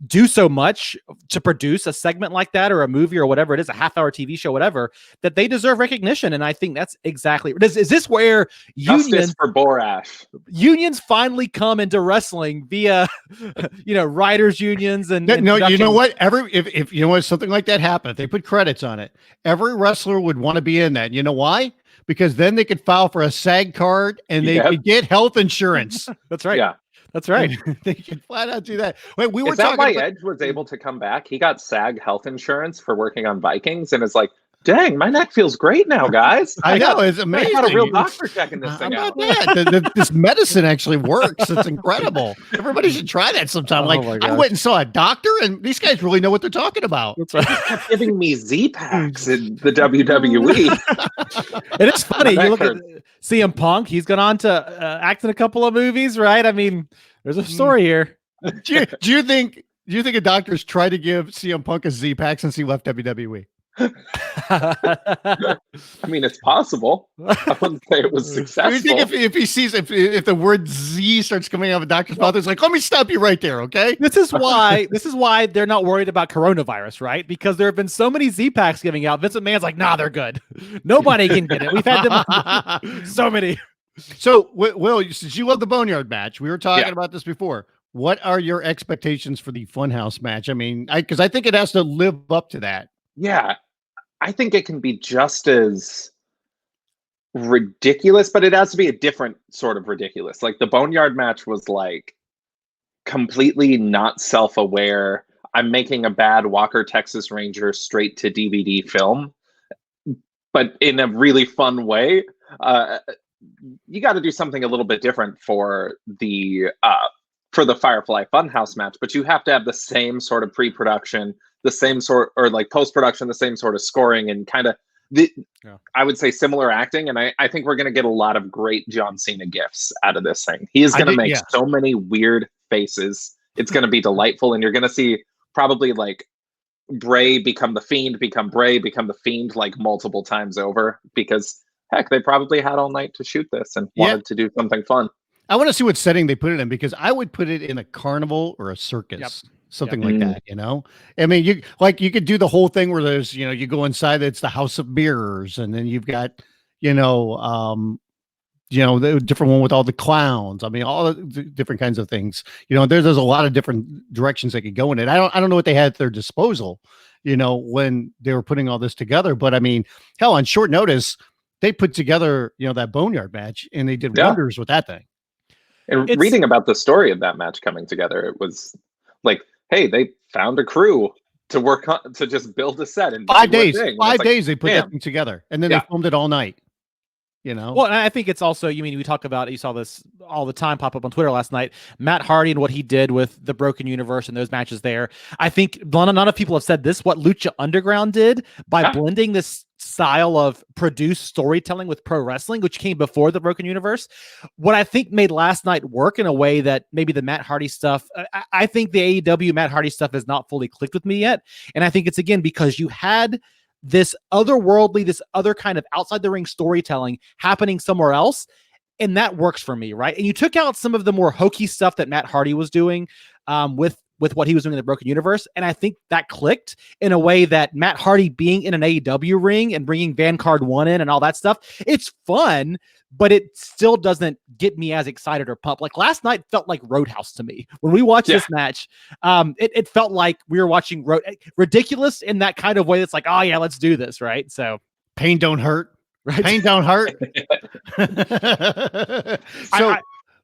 do so much to produce a segment like that, or a movie, or whatever it is, a half-hour TV show, whatever, that they deserve recognition. And I think that's exactly is this where justice for Borash unions finally come into wrestling via writers unions and no, you know what, if something like that happened, if they put credits on it, every wrestler would want to be in that. You know why? Because then they could file for a SAG card and they could get health insurance. That's right. Yeah. That's right. They can flat out do that. Wait, we were talking talking about Edge was able to come back. He got SAG health insurance for working on Vikings, and it's like, Dang, my neck feels great now, guys. I know, it's amazing. I got a real doctor checking this thing out. This medicine actually works. It's incredible. Everybody should try that sometime. I went and saw a doctor, and these guys really know what they're talking about. That's right. They kept giving me Z-Packs in the WWE. It is funny. You look at CM Punk. He's gone on to act in a couple of movies, right? I mean, there's a story here. Do you think a doctor's tried to give CM Punk a Z-Pack since he left WWE? I mean, it's possible. I wouldn't say it was successful. Do you think if he sees if the word Z starts coming out of a doctor's mouth, it's like, let me stop you right there, okay? This is why they're not worried about coronavirus, right? Because there have been so many Z-Packs giving out. Vince McMahon's like, nah, they're good. Nobody can get it. We've had them so many. So, Will, since you love the Boneyard match, we were talking about this before. What are your expectations for the Funhouse match? I mean, because I think it has to live up to that. Yeah, I think it can be just as ridiculous, but it has to be a different sort of ridiculous. Like the Boneyard match was like completely not self-aware. I'm making a bad Walker Texas Ranger straight to DVD film, but in a really fun way. You got to do something a little bit different for the Firefly Funhouse match, but you have to have the same sort of pre-production, the same sort, or like post-production, the same sort of scoring, and kind of I would say similar acting. And I think we're going to get a lot of great John Cena gifts out of this thing. He is going to make so many weird faces. It's going to be delightful. And you're going to see probably like Bray become the Fiend, become Bray, become the Fiend like multiple times over, because heck, they probably had all night to shoot this and wanted to do something fun. I want to see what setting they put it in, because I would put it in a carnival or a circus, something like that. You know, I mean, you could do the whole thing where there's, you go inside, it's the House of Mirrors, and then you've got, the different one with all the clowns. I mean, all the different kinds of things. There's a lot of different directions they could go in it. I don't know what they had at their disposal, when they were putting all this together. But I mean, hell, on short notice, they put together, that Boneyard match, and they did wonders with that thing. And reading about the story of that match coming together, it was like, hey, they found a crew to work on, to just build a set in 5 days. 5 days they put that thing together, and then they filmed it all night. Well, and I think it's also, we talk about, you saw this all the time pop up on Twitter last night, Matt Hardy and what he did with the Broken Universe and those matches there. I think not enough people have said this, what Lucha Underground did by blending this style of produced storytelling with pro wrestling, which came before the Broken Universe. What I think made last night work in a way that maybe the Matt Hardy stuff, I think the AEW Matt Hardy stuff has not fully clicked with me yet. And I think it's, again, because you had this otherworldly, this other kind of outside the ring storytelling happening somewhere else. And that works for me, right? And you took out some of the more hokey stuff that Matt Hardy was doing with what he was doing in the Broken Universe. And I think that clicked in a way that Matt Hardy being in an AEW ring and bringing Vanguard 1 in and all that stuff, it's fun, but it still doesn't get me as excited or pumped. Like last night felt like Roadhouse to me. When we watched this match, it felt like we were watching ridiculous in that kind of way. It's like, oh yeah, let's do this, right? So pain don't hurt. Right? Pain don't hurt. So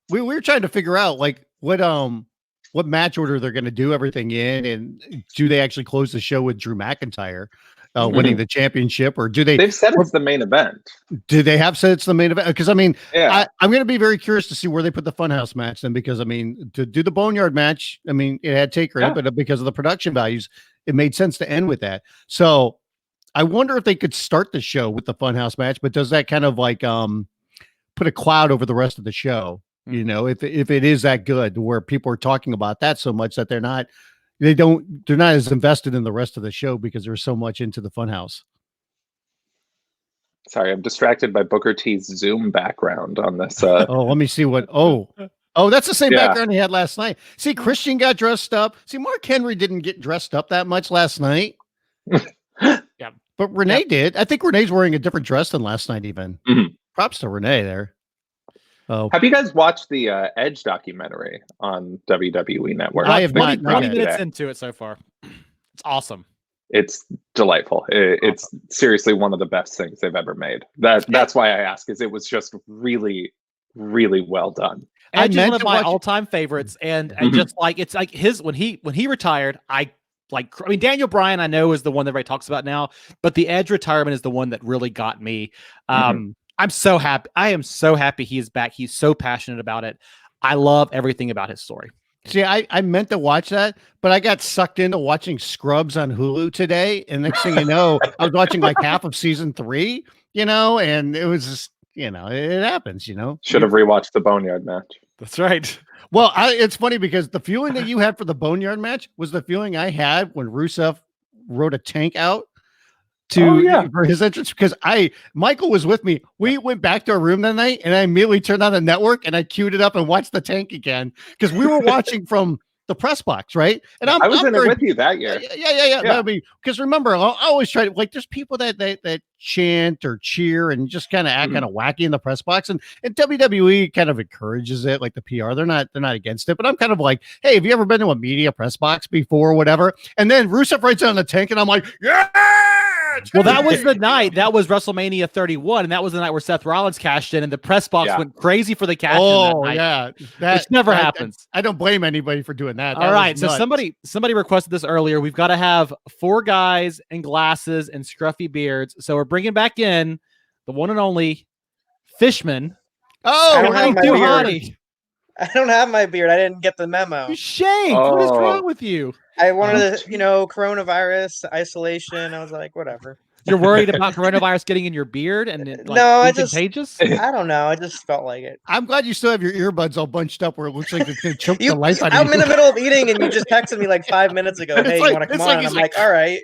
we were trying to figure out like what match order they're going to do everything in, and do they actually close the show with Drew McIntyre winning the championship, or do they? They've said it's the main event. Do they have said it's the main event? Because I mean, I'm going to be very curious to see where they put the Funhouse match then, because I mean, to do the Boneyard match, I mean, it had Taker in it, but because of the production values, it made sense to end with that. So I wonder if they could start the show with the Funhouse match, but does that kind of like put a cloud over the rest of the show? If it is that good, where people are talking about that so much that they're not as invested in the rest of the show because there's so much into the Funhouse. Sorry, I'm distracted by Booker T's Zoom background on this. Let me see what. Oh, that's the same background he had last night. See, Christian got dressed up. See, Mark Henry didn't get dressed up that much last night. But Renee did. I think Renee's wearing a different dress than last night. Even props to Renee there. Oh, have you guys watched the Edge documentary on WWE Network? I have not. 20 minutes into it so far. It's awesome. It's delightful. It's seriously one of the best things they've ever made. That's why I ask, is it was just really, really well done. Edge is one of my all-time favorites, and just like it's like his when he retired, I Daniel Bryan, I know, is the one that everybody talks about now, but the Edge retirement is the one that really got me. I'm so happy. I am so happy he is back. He's so passionate about it. I love everything about his story. See, I meant to watch that, but I got sucked into watching Scrubs on Hulu today. And next thing you know, I was watching like half of season 3, and it was just, it happens, Should have rewatched the Boneyard match. That's right. Well, it's funny because the feeling that you had for the Boneyard match was the feeling I had when Rusev rode a tank out for his entrance, because Michael was with me. We went back to our room that night and I immediately turned on the network and I queued it up and watched the tank again because we were watching from the press box, right? And I was in it with you that year. Yeah. Because remember, I always try to there's people that chant or cheer and just kind of act kind of wacky in the press box, and WWE kind of encourages it, like the PR. They're not against it, but I'm kind of like, hey, have you ever been to a media press box before or whatever? And then Rusev writes on the tank, and I'm like, yeah. Well, that was the night. That was WrestleMania 31, and that was the night where Seth Rollins cashed in, and the press box went crazy for the cash in that night. Which never happens. I don't blame anybody for doing that. All right, so somebody requested this earlier. We've got to have 4 guys and glasses and scruffy beards. So we're bringing back in the one and only Fishman. I don't have my beard. I didn't get the memo. Shame. What is wrong with you? I wanted to, coronavirus isolation. I was like, whatever. You're worried about coronavirus getting in your beard and contagious? I don't know. I just felt like it. I'm glad you still have your earbuds all bunched up where it looks like it's going to choke the life out of you. I'm in the middle of eating and you just texted me like 5 minutes ago. Hey, you want to come on? And I'm like, all right.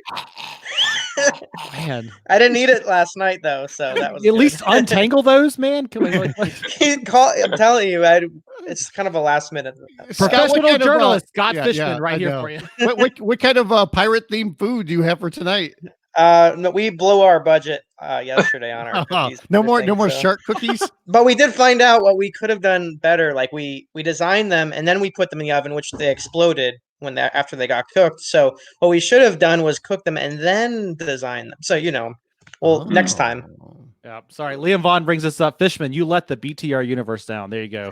Man, I didn't eat it last night though, so that was at least untangle those, man. Can we I'm telling you, it's kind of a last minute. Professional journalist Scott Fishman right here for you. What kind of pirate themed food do you have for tonight? No, we blew our budget yesterday on our cookies. No more shark cookies. But we did find out what we could have done better. Like we designed them and then we put them in the oven, which they exploded after they got cooked. So what we should have done was cook them and then design them. So next time. Yeah, sorry. Liam Vaughn brings us up. Fishman, you let the BTR universe down. There you go.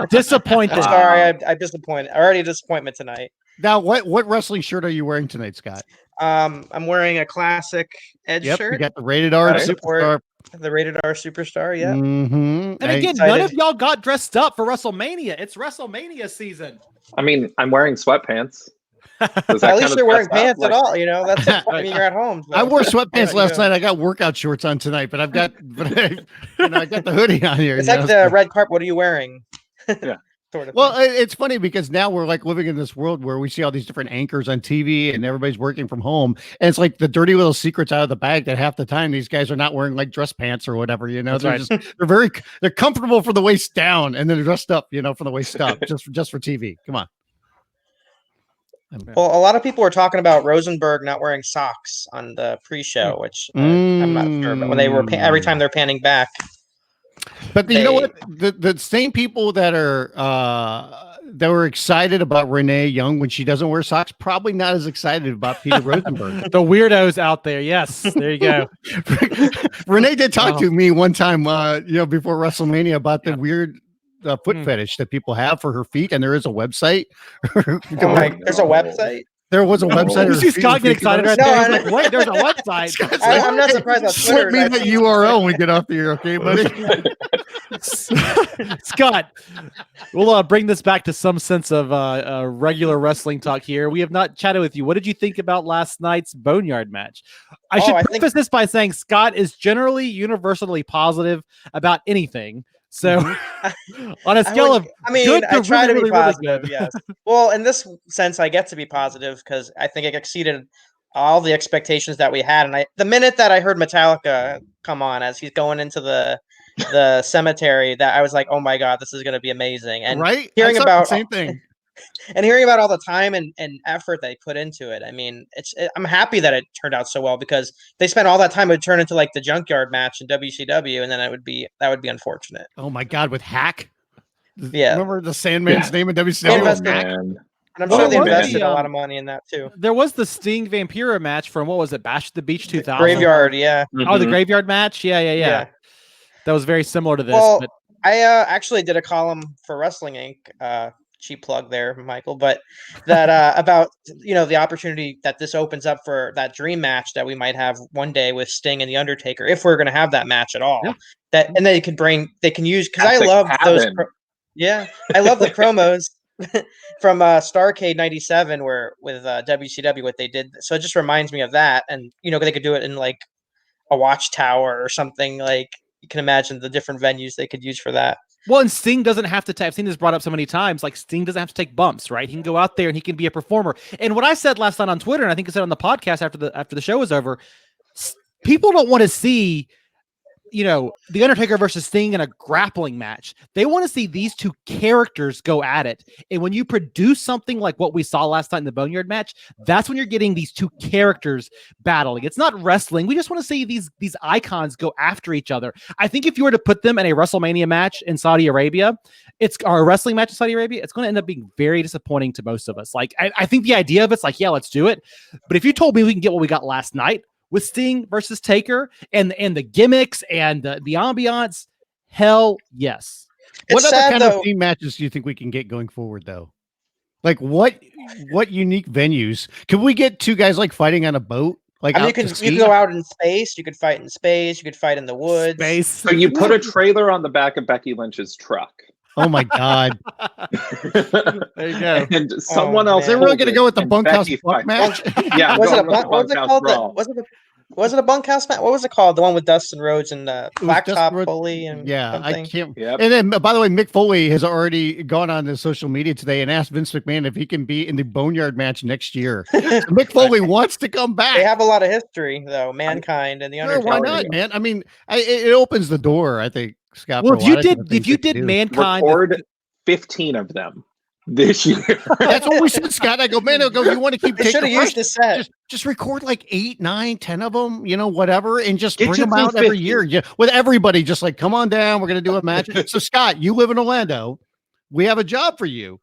Disappointed. Sorry, I'm disappointed. Already a disappointment tonight. Now, what wrestling shirt are you wearing tonight, Scott? I'm wearing a classic Edge shirt. You got the Rated R Superstar. The Rated R Superstar, yeah. Mm-hmm. And again, none of y'all got dressed up for WrestleMania. It's WrestleMania season. I mean, I'm wearing sweatpants. At least you're wearing pants at all, that's you're at home. So. I wore sweatpants last night. I got workout shorts on tonight, but I got the hoodie on here. Is that the red carpet? What are you wearing? Yeah. Sort of well, it's funny because now we're like living in this world where we see all these different anchors on TV and everybody's working from home. And it's like the dirty little secrets out of the bag that half the time these guys are not wearing like dress pants or whatever, they're comfortable for the waist down and then they're dressed up, for the waist up just for TV. Come on. Well, a lot of people were talking about Rosenberg not wearing socks on the pre-show, which I'm not sure. But when they were every time they're panning back, but you know what? The same people that were excited about Renee Young when she doesn't wear socks probably not as excited about Peter Rosenberg. The weirdos out there, yes, there you go. Renee did talk to me one time, before WrestleMania about the weird foot fetish that people have for her feet, and there is a website. There's a website. There was a website. You see Scott get excited right there. He's like, wait, there's a website. I'm not surprised about Twitter. Slip me that URL when we get off the air, okay, buddy? Scott, we'll bring this back to some sense of regular wrestling talk here. We have not chatted with you. What did you think about last night's Boneyard match? I should preface this by saying Scott is generally universally positive about anything. So on a scale of I try to be positive, yes. Well, in this sense, I get to be positive because I think it exceeded all the expectations that we had. And the minute that I heard Metallica come on as he's going into the cemetery, that I was like, oh my God, this is going to be amazing. And hearing about the same thing. And hearing about all the time and effort they put into it, I mean, I'm happy that it turned out so well because they spent all that time. It would turn into like the junkyard match in WCW, and then that would be unfortunate. Oh my God, with Hack. Yeah, remember the Sandman's name in WCW? And I'm sure they invested a lot of money in that too. There was the Sting Vampira match from what was it, Bash at the Beach 2000? Graveyard, yeah. Mm-hmm. Oh, the Graveyard match, yeah. That was very similar to this. Well, I actually did a column for Wrestling Inc. cheap plug there, Michael, but that about the opportunity that this opens up for that dream match that we might have one day with Sting and the Undertaker, if we're going to have that match at all. Yeah. That and they can use, because I At the love those. cabin. I love the promos from Starrcade '97 where with WCW what they did. So it just reminds me of that, and they could do it in like a watchtower or something. Like you can imagine the different venues they could use for that. Well, and Sting doesn't have to. I've seen this brought up so many times. Like Sting doesn't have to take bumps, right? He can go out there and he can be a performer. And what I said last night on Twitter, and I think I said on the podcast after the show was over, people don't want to see, the Undertaker versus Sting in a grappling match. They want to see these two characters go at it. And when you produce something like what we saw last night in the Boneyard match, that's when you're getting these two characters battling. It's not wrestling. We just want to see these icons go after each other. I think if you were to put them in a WrestleMania match in Saudi Arabia, or a wrestling match in Saudi Arabia, it's going to end up being very disappointing to most of us. Like, I think the idea of it's like, yeah, let's do it. But if you told me we can get what we got last night with Sting versus Taker and the gimmicks and the ambiance, hell yes. What other kind of team matches do you think we can get going forward, though? Like what unique venues? Could we get two guys like fighting on a boat? Like you could go out in space. You could fight in space. You could fight in the woods. Space. So you put a trailer on the back of Becky Lynch's truck. Oh my God! There you go. And someone else. They're really going to go with the bunkhouse fuck match. Yeah. Was it called? Was it a bunkhouse match? What was it called? The one with Dustin Rhodes and Blacktop Foley and something? I can't. Yep. And then, by the way, Mick Foley has already gone on his social media today and asked Vince McMahon if he can be in the Boneyard match next year. So Mick Foley wants to come back. They have a lot of history, though. Mankind and the Undertaker. Why not, man? I mean, it opens the door. I think, Scott. Well, if you did Mankind, record 15 of them this year. That's what we said, Scott. I go, man, you want to keep taking. Should have used the set. Just record like 8, 9, 10 of them, whatever, and just bring them out every year. Yeah, with everybody, just like, come on down. We're gonna do a match. So, Scott, you live in Orlando. We have a job for you.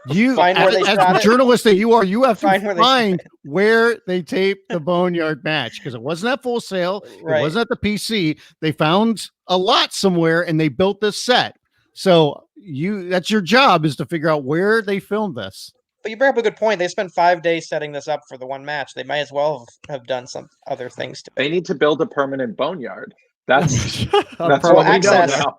You, as a journalist that you are, you have to find where they taped the Boneyard match, because it wasn't at Full Sail. Right. It wasn't at the PC. They found a lot somewhere and they built this set. So that's your job, is to figure out where they filmed this. But you bring up a good point. They spent 5 days setting this up for the one match. They might as well have done some other things to it. They need to build a permanent boneyard. That's what we know now.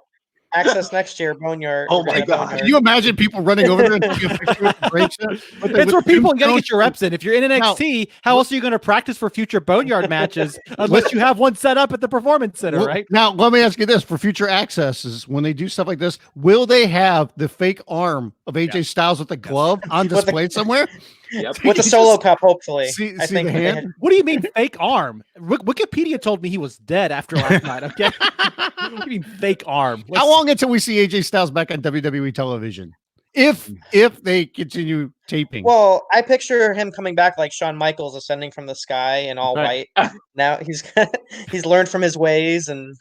Access next year, Boneyard. Oh my God. Can you imagine people running over there and taking a picture with the breaks? It's where people got to get your reps in. If you're in NXT, how else are you going to practice for future Boneyard matches unless you have one set up at the Performance Center, right? Now, let me ask you this. For future accesses, when they do stuff like this, will they have the fake arm of AJ Styles with the glove on display somewhere? Yep. With the solo cup, hopefully. I think the hand? What do you mean fake arm? Wikipedia told me he was dead after last night. Okay, what do you mean fake arm? How long until we see AJ Styles back on WWE television? If they continue taping. Well, I picture him coming back like Shawn Michaels ascending from the sky in all white. Now he's learned from his ways and.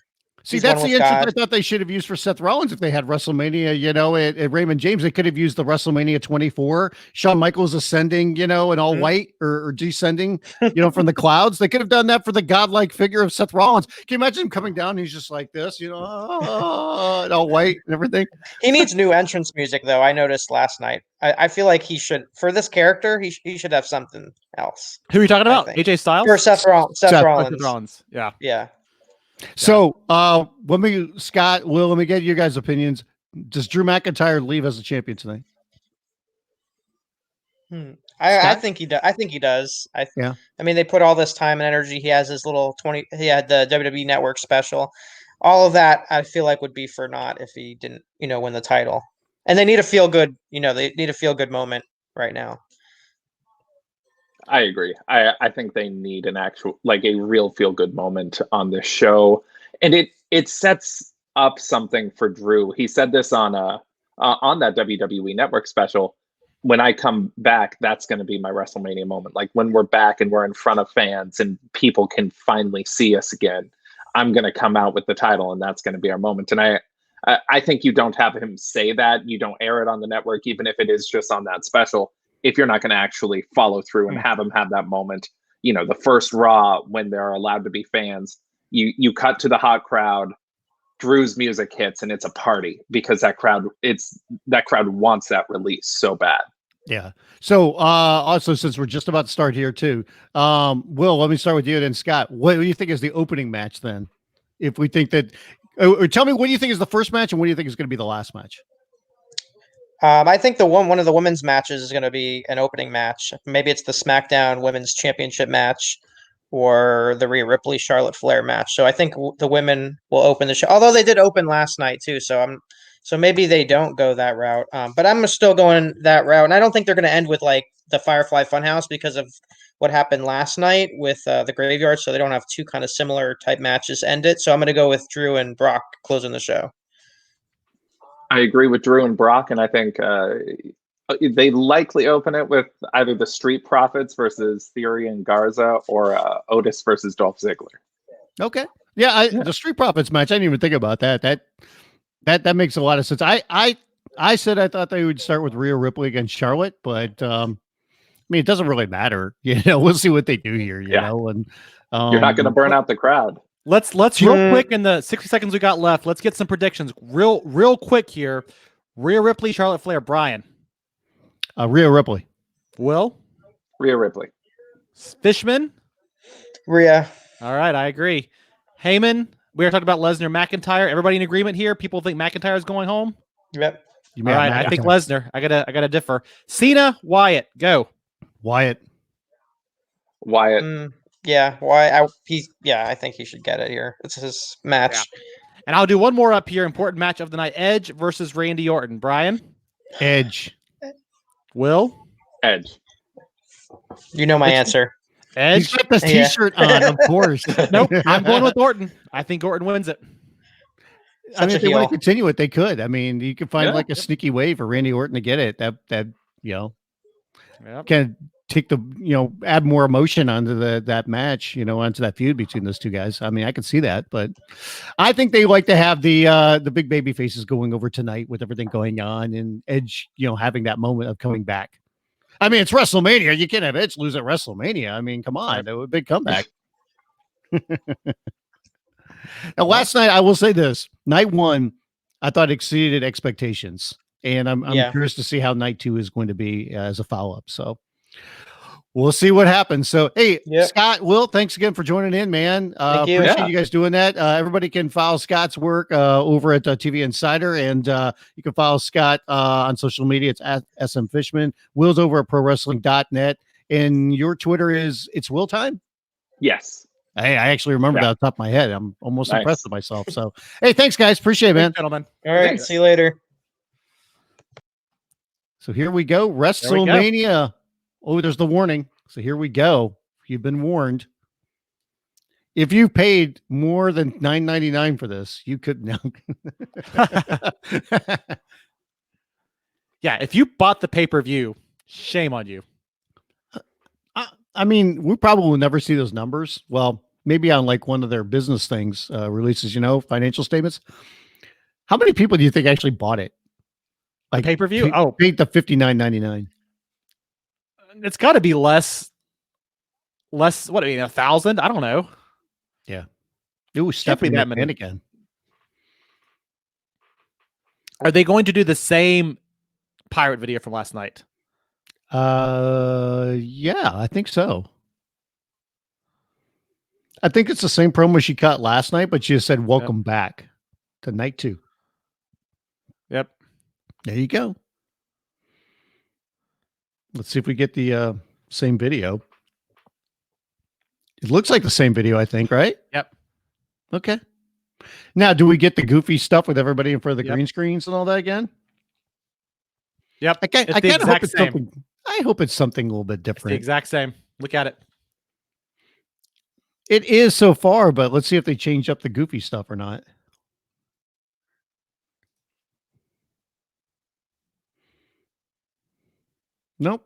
See, that's the entrance I thought they should have used for Seth Rollins if they had WrestleMania, at Raymond James. They could have used the WrestleMania 24. Shawn Michaels ascending, in all white or descending, from the clouds. They could have done that for the godlike figure of Seth Rollins. Can you imagine him coming down? He's just like this, and all white and everything. He needs new entrance music, though. I noticed last night. I feel like he should, for this character, he should have something else. Who are you talking about? AJ Styles? Or Seth Rollins. Seth Rollins. Yeah. Yeah. So let me get you guys' opinions. Does Drew McIntyre leave as a champion tonight? I think he does. I think he does. I mean, they put all this time and energy. He has his little he had the WWE Network special. All of that, I feel like, would be for naught if he didn't, win the title. And they need a feel good, they need a feel good moment right now. I agree. I think they need an actual, like, a real feel good moment on this show, and it sets up something for Drew. He said this on that WWE Network special. When I come back, that's going to be my WrestleMania moment. Like, when we're back and we're in front of fans and people can finally see us again, I'm going to come out with the title, and that's going to be our moment. And I think you don't have him say that. You don't air it on the network, even if it is just on that special, if you're not going to actually follow through and have them have that moment. The first Raw, when there are allowed to be fans, you cut to the hot crowd Drew's music hits and it's a party because that crowd wants that release so bad. Yeah. So also, since we're just about to start here too, Will, let me start with you then, Scott. What do you think is the opening match then? If we think that, or tell me, what do you think is the first match and what do you think is going to be the last match? I think one of the women's matches is going to be an opening match. Maybe it's the SmackDown Women's Championship match or the Rhea Ripley Charlotte Flair match. So I think the women will open the show. Although they did open last night too, so maybe they don't go that route. But I'm still going that route, and I don't think they're going to end with like the Firefly Funhouse because of what happened last night with the Graveyard. So they don't have two kind of similar type matches end it. So I'm going to go with Drew and Brock closing the show. I agree with Drew and Brock, and I think they likely open it with either the Street Profits versus Theory and Garza or Otis versus Dolph Ziggler. Okay. Yeah, the Street Profits match, I didn't even think about that. That makes a lot of sense. I said I thought they would start with Rhea Ripley against Charlotte, but I mean, it doesn't really matter. You know, we'll see what they do here, you know, and you're not going to burn out the crowd. Let's real quick in the 60 seconds we got left. Let's get some predictions real quick here. Rhea Ripley, Charlotte Flair, Brian. Rhea Ripley. Will? Rhea Ripley. Fishman? Rhea. All right, I agree. Heyman, we were talking about Lesnar, McIntyre. Everybody in agreement here? People think McIntyre is going home? Yep. All right, I think Lesnar. I gotta differ. Cena, Wyatt, go. Wyatt. Yeah, I think he should get it here. It's his match. Yeah. And I'll do one more up here. Important match of the night. Edge versus Randy Orton. Brian? Edge. Will? Edge. You know my answer. Edge? He's got this t-shirt on, of course. Nope, I'm going with Orton. I think Orton wins it. I mean, if they want to continue it, they could. I mean, you could find like a sneaky way for Randy Orton to get it. That you know, can take the, you know, add more emotion onto that match, you know, onto that feud between those two guys. I mean, I could see that, but I think they like to have the big baby faces going over tonight with everything going on, and Edge, you know, having that moment of coming back. I mean, it's WrestleMania. You can't have Edge lose at WrestleMania. I mean, come on, it was a big comeback. Now, last night, I will say this: night one, I thought exceeded expectations, and I'm curious to see how night two is going to be as a follow up. So we'll see what happens. So, hey, Scott, Will, thanks again for joining in, man. Thank you. Appreciate you guys doing that. Everybody can follow Scott's work over at TV Insider, and you can follow Scott on social media. It's at SM Fishman. Will's over at ProWrestling.net, and your Twitter is Will Time. Yes. Hey, I actually remember that off the top of my head. I'm almost impressed with myself. So, hey, thanks, guys. Appreciate it, man. Thanks, gentlemen. All right. See you later. So here we go. WrestleMania. Oh, there's the warning. So here we go. You've been warned. If you paid more than $9.99 for this, you could now. Yeah, if you bought the pay-per-view, shame on you. I mean, we probably will never see those numbers. Well, maybe on like one of their business things releases, you know, financial statements. How many people do you think actually bought it? Like pay-per-view? Paid the $59.99. It's got to be less. What, I mean, 1,000? I don't know. Yeah. It was Stephanie McMahon again. Are they going to do the same pirate video from last night? Yeah, I think so. I think it's the same promo she cut last night, but she just said, welcome back to night 2. Yep. There you go. Let's see if we get the same video. It looks like the same video, I think, right? Yep. Okay. Now, do we get the goofy stuff with everybody in front of the green screens and all that again? Yep. I kind of hope it's something. I hope it's something a little bit different. It's the exact same. Look at it. It is so far, but let's see if they change up the goofy stuff or not. Nope.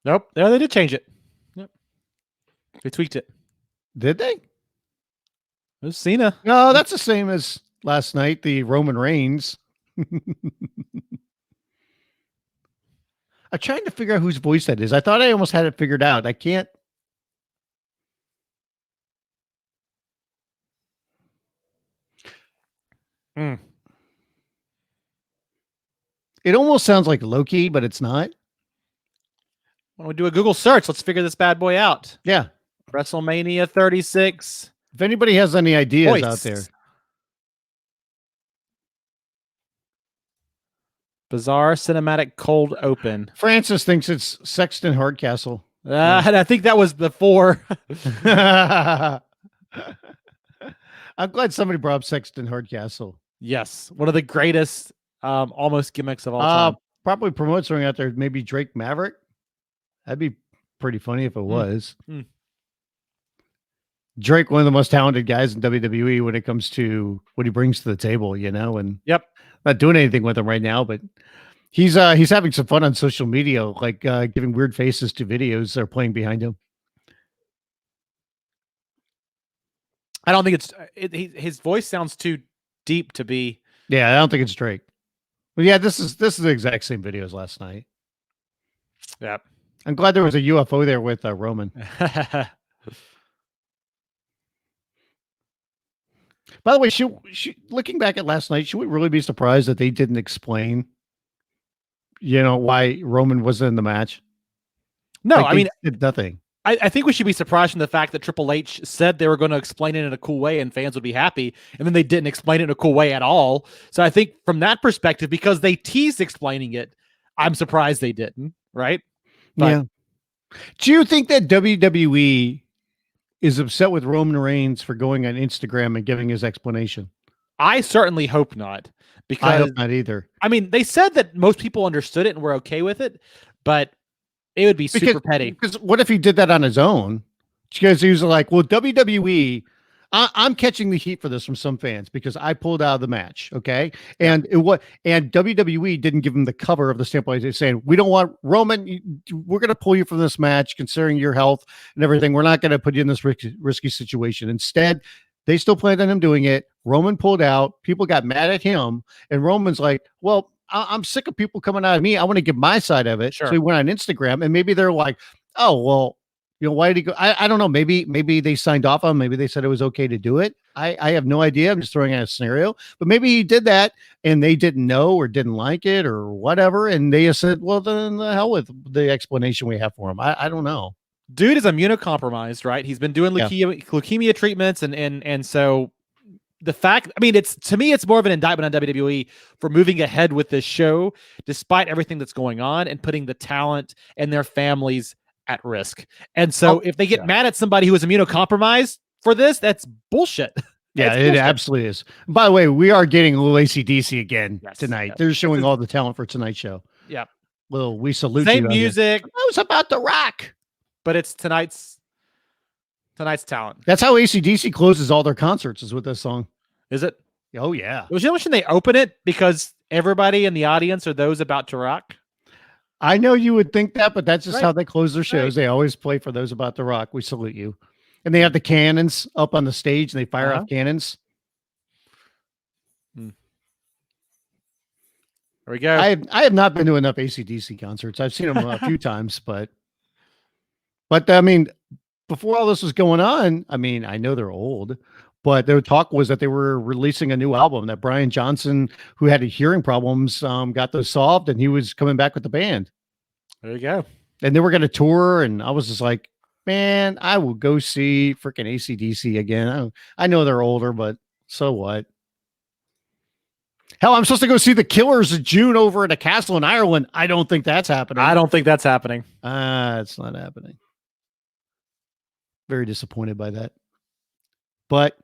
Nope. No, they did change it. Yep. They tweaked it. Did they? It was Cena. No, that's the same as last night, the Roman Reigns. I'm trying to figure out whose voice that is. I thought I almost had it figured out. I can't. Mm. It almost sounds like Loki, but it's not. When we do a Google search, let's figure this bad boy out. Yeah. WrestleMania 36. If anybody has any ideas Voice. out there. Bizarre cinematic cold open. Francis thinks it's Sexton Hardcastle. And I think that was before. I'm glad somebody brought up Sexton Hardcastle. Yes. One of the greatest almost gimmicks of all time. Probably promote something out there. Maybe Drake Maverick. That'd be pretty funny if it was. Drake, one of the most talented guys in WWE when it comes to what he brings to the table, and Yep. Not doing anything with him right now, but he's having some fun on social media, like giving weird faces to videos that are playing behind him. I don't think his voice sounds too deep to be. Yeah, I don't think it's Drake. Well, yeah, this is the exact same video as last night. Yeah. I'm glad there was a UFO there with Roman. By the way, looking back at last night, should we really be surprised that they didn't explain, why Roman wasn't in the match? No, like I mean, did nothing. I think we should be surprised from the fact that Triple H said they were going to explain it in a cool way and fans would be happy, and then they didn't explain it in a cool way at all. So I think from that perspective, because they teased explaining it, I'm surprised they didn't, right? But, yeah. Do you think that WWE is upset with Roman Reigns for going on Instagram and giving his explanation? I certainly hope not. Because I hope not either. I mean, they said that most people understood it and were okay with it, but it would be super petty. Because what if he did that on his own? Because he was like, well, WWE, I'm catching the heat for this from some fans because I pulled out of the match. Okay. And WWE didn't give him the cover of the standpoint. They're saying, we don't want Roman. We're going to pull you from this match, considering your health and everything. We're not going to put you in this risky situation. Instead, they still planned on him doing it. Roman pulled out. People got mad at him. And Roman's like, well, I'm sick of people coming out of me. I want to give my side of it. Sure. So he went on Instagram, and maybe they're like, oh, well, why did he go? I don't know. Maybe they signed off on him. Maybe they said it was okay to do it. I have no idea. I'm just throwing out a scenario, but maybe he did that and they didn't know or didn't like it or whatever. And they said, well, then the hell with the explanation we have for him. I don't know. Dude is immunocompromised, right? He's been doing leukemia treatments. And so the fact, I mean, to me, it's more of an indictment on WWE for moving ahead with this show, despite everything that's going on and putting the talent and their families at risk. And so if they get mad at somebody who is immunocompromised for this, that's bullshit. Yeah, it absolutely is. By the way, we are getting a little AC/DC again tonight. Yes. They're showing all the talent for tonight's show. Yeah. Well, we salute Same you. music. I was about to rock. But it's tonight's talent. That's how AC/DC closes all their concerts, is with this song. Is it? Oh, yeah. Was you mention they open it because everybody in the audience are those about to rock? I know you would think that, but that's just Right. how they close their shows. Right. They always play for those about to rock. We salute you. And they have the cannons up on the stage and they fire off cannons. There we go. I have not been to enough AC/DC concerts. I've seen them a few times, but I mean, before all this was going on, I mean, I know they're old, but their talk was that they were releasing a new album, that Brian Johnson, who had hearing problems, got those solved, and he was coming back with the band. There you go. And they were going to tour, and I was just like, man, I will go see freaking AC/DC again. I know they're older, but so what? Hell, I'm supposed to go see the Killers in June over at a castle in Ireland. I don't think that's happening. I don't think that's happening. It's not happening. Very disappointed by that. But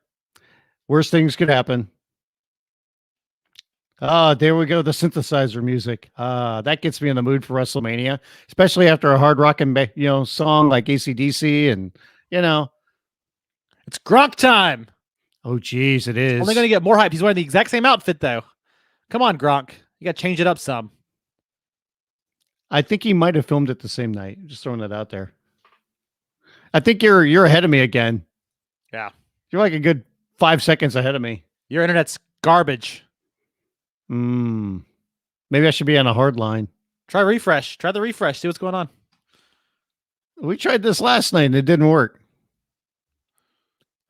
worst things could happen. There we go. The synthesizer music. That gets me in the mood for WrestleMania, especially after a hard rocking, song like AC/DC, and it's Gronk time. Oh, geez, it is. Only going to get more hype. He's wearing the exact same outfit, though. Come on, Gronk. You got to change it up some. I think he might have filmed it the same night. Just throwing that out there. I think you're ahead of me again. Yeah. You're like a good 5 seconds ahead of me. Your internet's garbage. Maybe I should be on a hard line. Try refresh. Try the refresh. See what's going on. We tried this last night and it didn't work.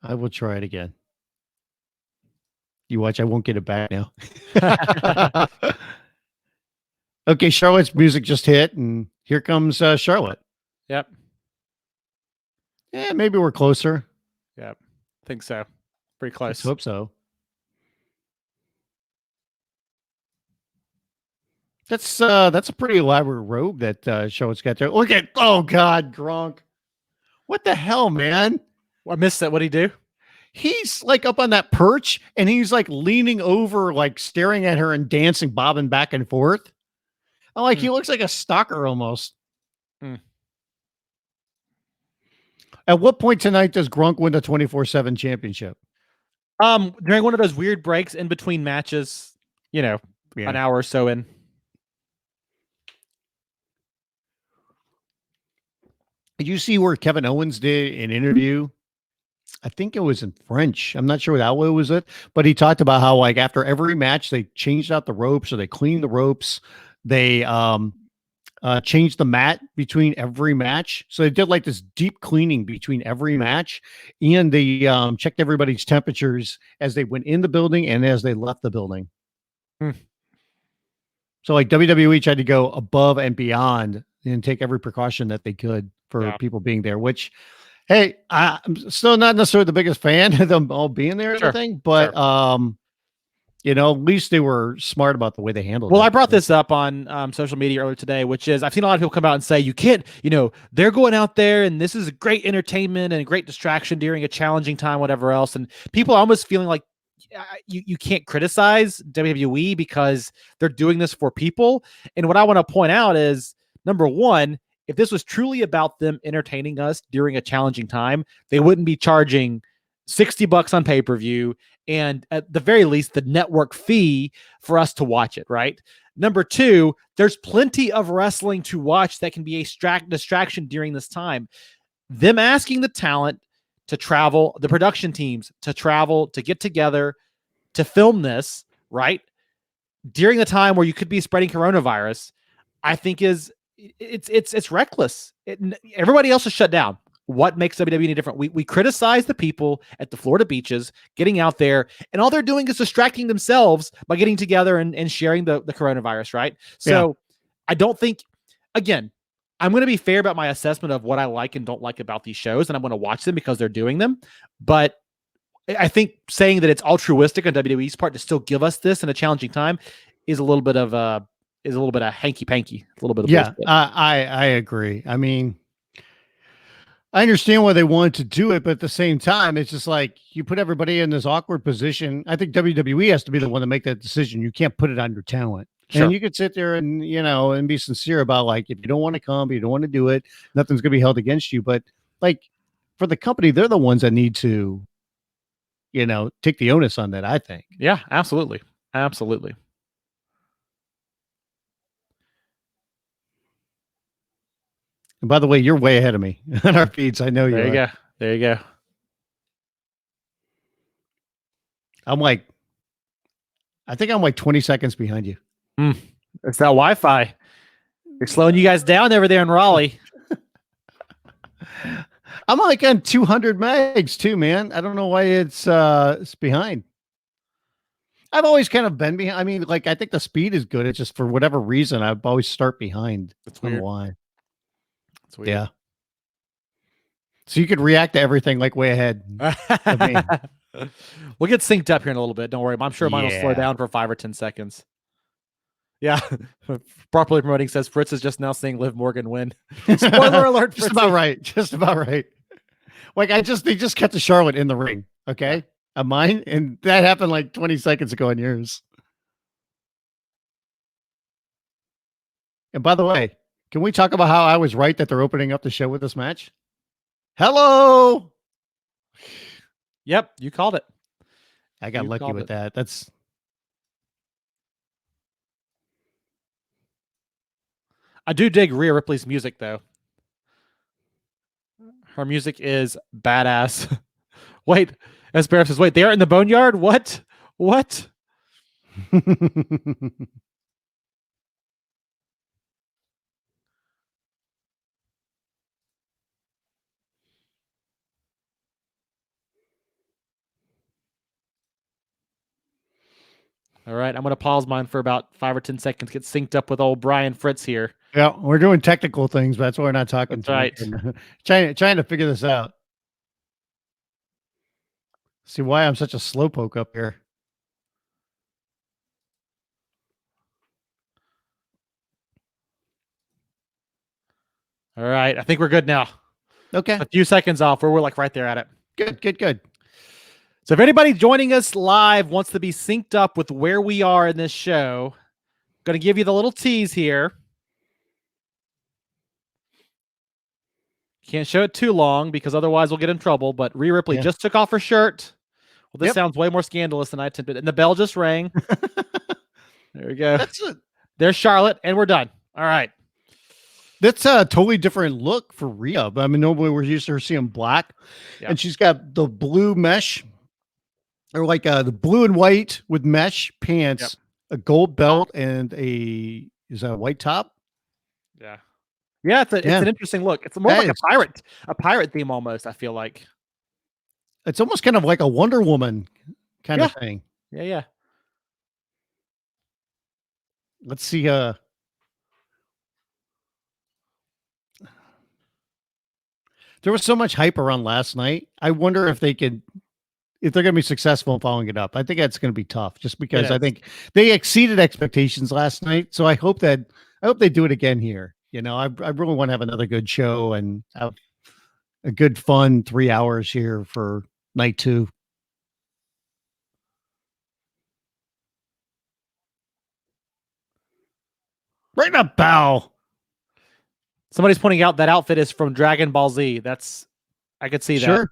I will try it again. You watch, I won't get it back now. Okay, Charlotte's music just hit, and here comes Charlotte. Yep. Yeah, maybe we're closer. Yep. Think so. Pretty Let's close. hope so. That's a pretty elaborate robe that Charlotte's got there. Look at, oh God, Gronk. What the hell, man? I missed that. What'd he do? He's like up on that perch and he's like leaning over, like staring at her and dancing, bobbing back and forth. I'm like, he looks like a stalker almost. At what point tonight does Gronk win the 24/7 championship? During one of those weird breaks in between matches, an hour or so in. Did you see where Kevin Owens did an interview? I think it was in French. I'm not sure what outlet was it, but he talked about how like after every match they changed out the ropes or they cleaned the ropes. They changed the mat between every match. So they did like this deep cleaning between every match, and they checked everybody's temperatures as they went in the building and as they left the building. So like WWE tried to go above and beyond and take every precaution that they could for people being there, which, hey, I'm still not necessarily the biggest fan of them all being there and everything, but at least they were smart about the way they handled it. Well, I brought this up on social media earlier today, which is I've seen a lot of people come out and say, you can't, they're going out there and this is a great entertainment and a great distraction during a challenging time, whatever else. And people are almost feeling like you can't criticize WWE because they're doing this for people. And what I want to point out is, number one, if this was truly about them entertaining us during a challenging time, they wouldn't be charging $60 on pay-per-view and at the very least the network fee for us to watch it, right? Number two, there's plenty of wrestling to watch that can be a distraction during this time. Them asking the talent to travel, the production teams to travel, to get together, to film this, right? During the time where you could be spreading coronavirus, I think it's reckless. Everybody else is shut down. What makes WWE any different? We criticize the people at the Florida beaches getting out there, and all they're doing is distracting themselves by getting together and sharing the coronavirus, right? So I don't think, again, I'm going to be fair about my assessment of what I like and don't like about these shows, and I'm going to watch them because they're doing them. But I think saying that it's altruistic on WWE's part to still give us this in a challenging time is a little bit of hanky panky, a little bit of bullshit. I agree. I mean, I understand why they wanted to do it, but at the same time, it's just like you put everybody in this awkward position. I think WWE has to be the one to make that decision. You can't put it on your talent. Sure. And you could sit there and, and be sincere about like, if you don't want to come, you don't want to do it, nothing's going to be held against you. But like for the company, they're the ones that need to, take the onus on that, I think. Yeah, absolutely. Absolutely. And by the way, you're way ahead of me on our feeds. I know you. There you go. There you go. I think I'm like 20 seconds behind you. It's that Wi-Fi. You're slowing you guys down over there in Raleigh. I'm like on 200 megs too, man. I don't know why it's behind. I've always kind of been behind. I mean, like I think the speed is good. It's just for whatever reason I've always start behind. That's weird. Why? That's weird. Yeah. So you could react to everything like way ahead of me. We'll get synced up here in a little bit. Don't worry. I'm sure mine will slow down for 5 or 10 seconds. Yeah. Properly promoting says Fritz is just now seeing Liv Morgan win. Spoiler alert. Just about right. Just about right. Like they just kept the Charlotte in the ring. Okay. On mine. And that happened like 20 seconds ago on yours. And by the way, can we talk about how I was right that they're opening up the show with this match? Hello. Yep. You called it. I got lucky with that. I do dig Rhea Ripley's music, though. Her music is badass. Wait, as Barrett says, wait, they are in the boneyard? What? All right, I'm going to pause mine for about 5 or 10 seconds. Get synced up with old Brian Fritz here. Yeah, we're doing technical things, but that's why we're not talking. That's right. Trying to figure this out. See why I'm such a slowpoke up here. All right, I think we're good now. Okay. A few seconds off. We're like right there at it. Good. So if anybody joining us live wants to be synced up with where we are in this show, I'm going to give you the little tease here. Can't show it too long because otherwise we'll get in trouble. But Rhea Ripley just took off her shirt. Well, this sounds way more scandalous than I intended. And the bell just rang. There we go. That's it. There's Charlotte, and we're done. All right. That's a totally different look for Rhea. I mean, normally we're used to her seeing black, and she's got the blue mesh, or like the blue and white with mesh pants, a gold belt, and is that a white top? Yeah, it's an interesting look. It's more like a pirate theme almost, I feel like. It's almost kind of like a Wonder Woman kind of thing. Yeah. Let's see. There was so much hype around last night. I wonder if they're going to be successful in following it up. I think that's going to be tough just because I think they exceeded expectations last night. So I hope they do it again here. You know, I really want to have another good show and have a good fun 3 hours here for night 2. Right in a bow. Somebody's pointing out that outfit is from Dragon Ball Z. I could see that. Sure.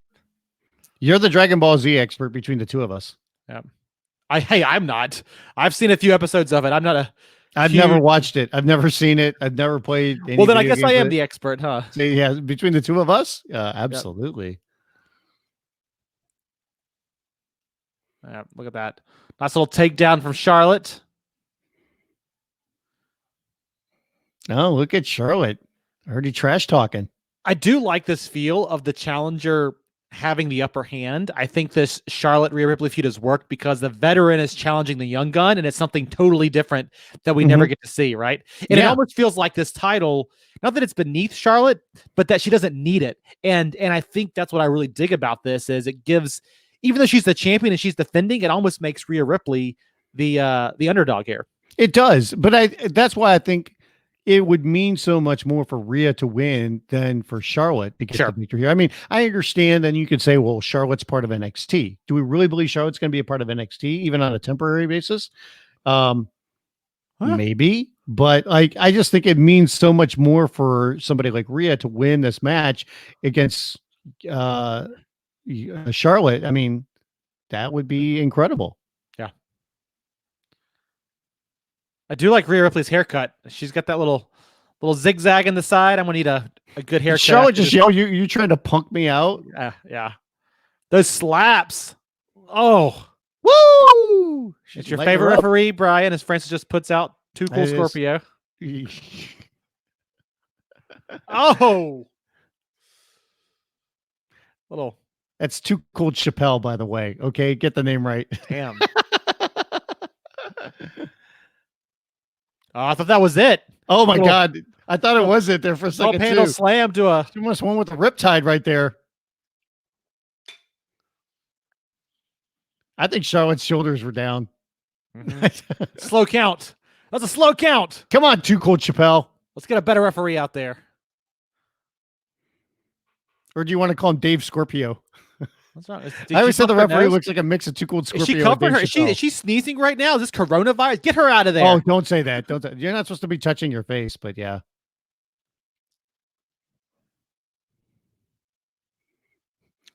You're the Dragon Ball Z expert between the two of us. Yeah. I'm not. I've seen a few episodes of it. I'm not I've never watched it. I've never seen it. I've never played any. Well, then I guess I am the expert, huh? So, yeah, between the two of us? Absolutely. Yeah, look at that. Nice little takedown from Charlotte. Oh, look at Charlotte. Already trash talking. I do like this feel of the challenger having the upper hand. I think this Charlotte Rhea Ripley feud has worked because the veteran is challenging the young gun, and it's something totally different that we never get to see, right? And it almost feels like this title, not that it's beneath Charlotte, but that she doesn't need it. And I think that's what I really dig about this is it gives, even though she's the champion and she's defending, it almost makes Rhea Ripley the underdog here. It does, but that's why I think it would mean so much more for Rhea to win than for Charlotte to get the victory here. I mean, I understand, and you could say, well, Charlotte's part of NXT. Do we really believe Charlotte's going to be a part of NXT, even on a temporary basis? Maybe, but I just think it means so much more for somebody like Rhea to win this match against Charlotte. I mean, that would be incredible. I do like Rhea Ripley's haircut. She's got that little zigzag in the side. I'm gonna need a good haircut. Charlotte just yelled, "You trying to punk me out?" Yeah. Those slaps. Oh, woo! It's your favorite referee, Brian, as Francis just puts out Too Cool Scorpio. Oh, That's Too Cool Chappelle, by the way. Okay, get the name right. Damn. I thought that was it. Oh my God. I thought it was it there for a second handle slam to a... She almost won with the riptide right there. I think Charlotte's shoulders were down. Mm-hmm. Slow count. That's a slow count. Come on, Too Cold Chappelle. Let's get a better referee out there. Or do you want to call him Dave Scorpio? What's wrong? I always said the referee looks like a mix of Too Cold Scorpio. Is she covering her? Is she sneezing right now? Is this coronavirus? Get her out of there. Oh, don't say that. You're not supposed to be touching your face, but yeah.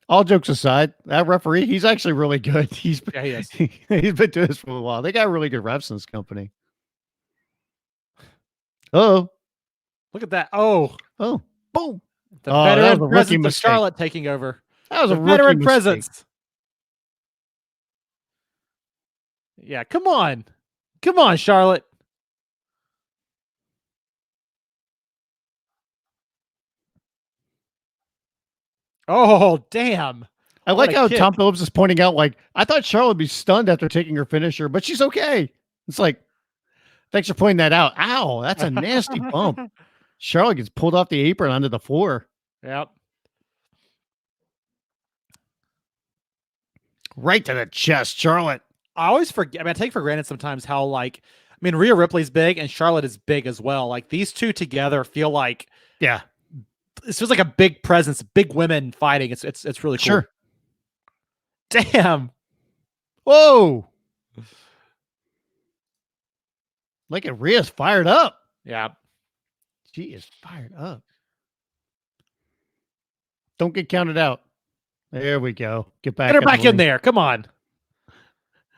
All jokes aside, that referee, he's actually really good. He is. He's been doing this for a while. They got really good refs in this company. Oh. Look at that. Oh. Boom. The veteran presence of Charlotte taking over. That was a veteran mistake. presence. Yeah, come on. Come on, Charlotte. Oh, damn. I like how Tom Phillips is pointing out, like, I thought Charlotte would be stunned after taking her finisher, but she's okay. It's like, thanks for pointing that out. Ow, that's a nasty bump. Charlotte gets pulled off the apron onto the floor. Yep. Right to the chest, Charlotte. I always forget. I mean, I take for granted sometimes how, like, I mean, Rhea Ripley's big and Charlotte is big as well. Like, these two together feel like, yeah, this feels like a big presence, big women fighting. It's really cool. Sure. Damn. Whoa. Look at Rhea's fired up. Yeah. She is fired up. Don't get counted out. There we go. Get back. Get her back in there. Come on.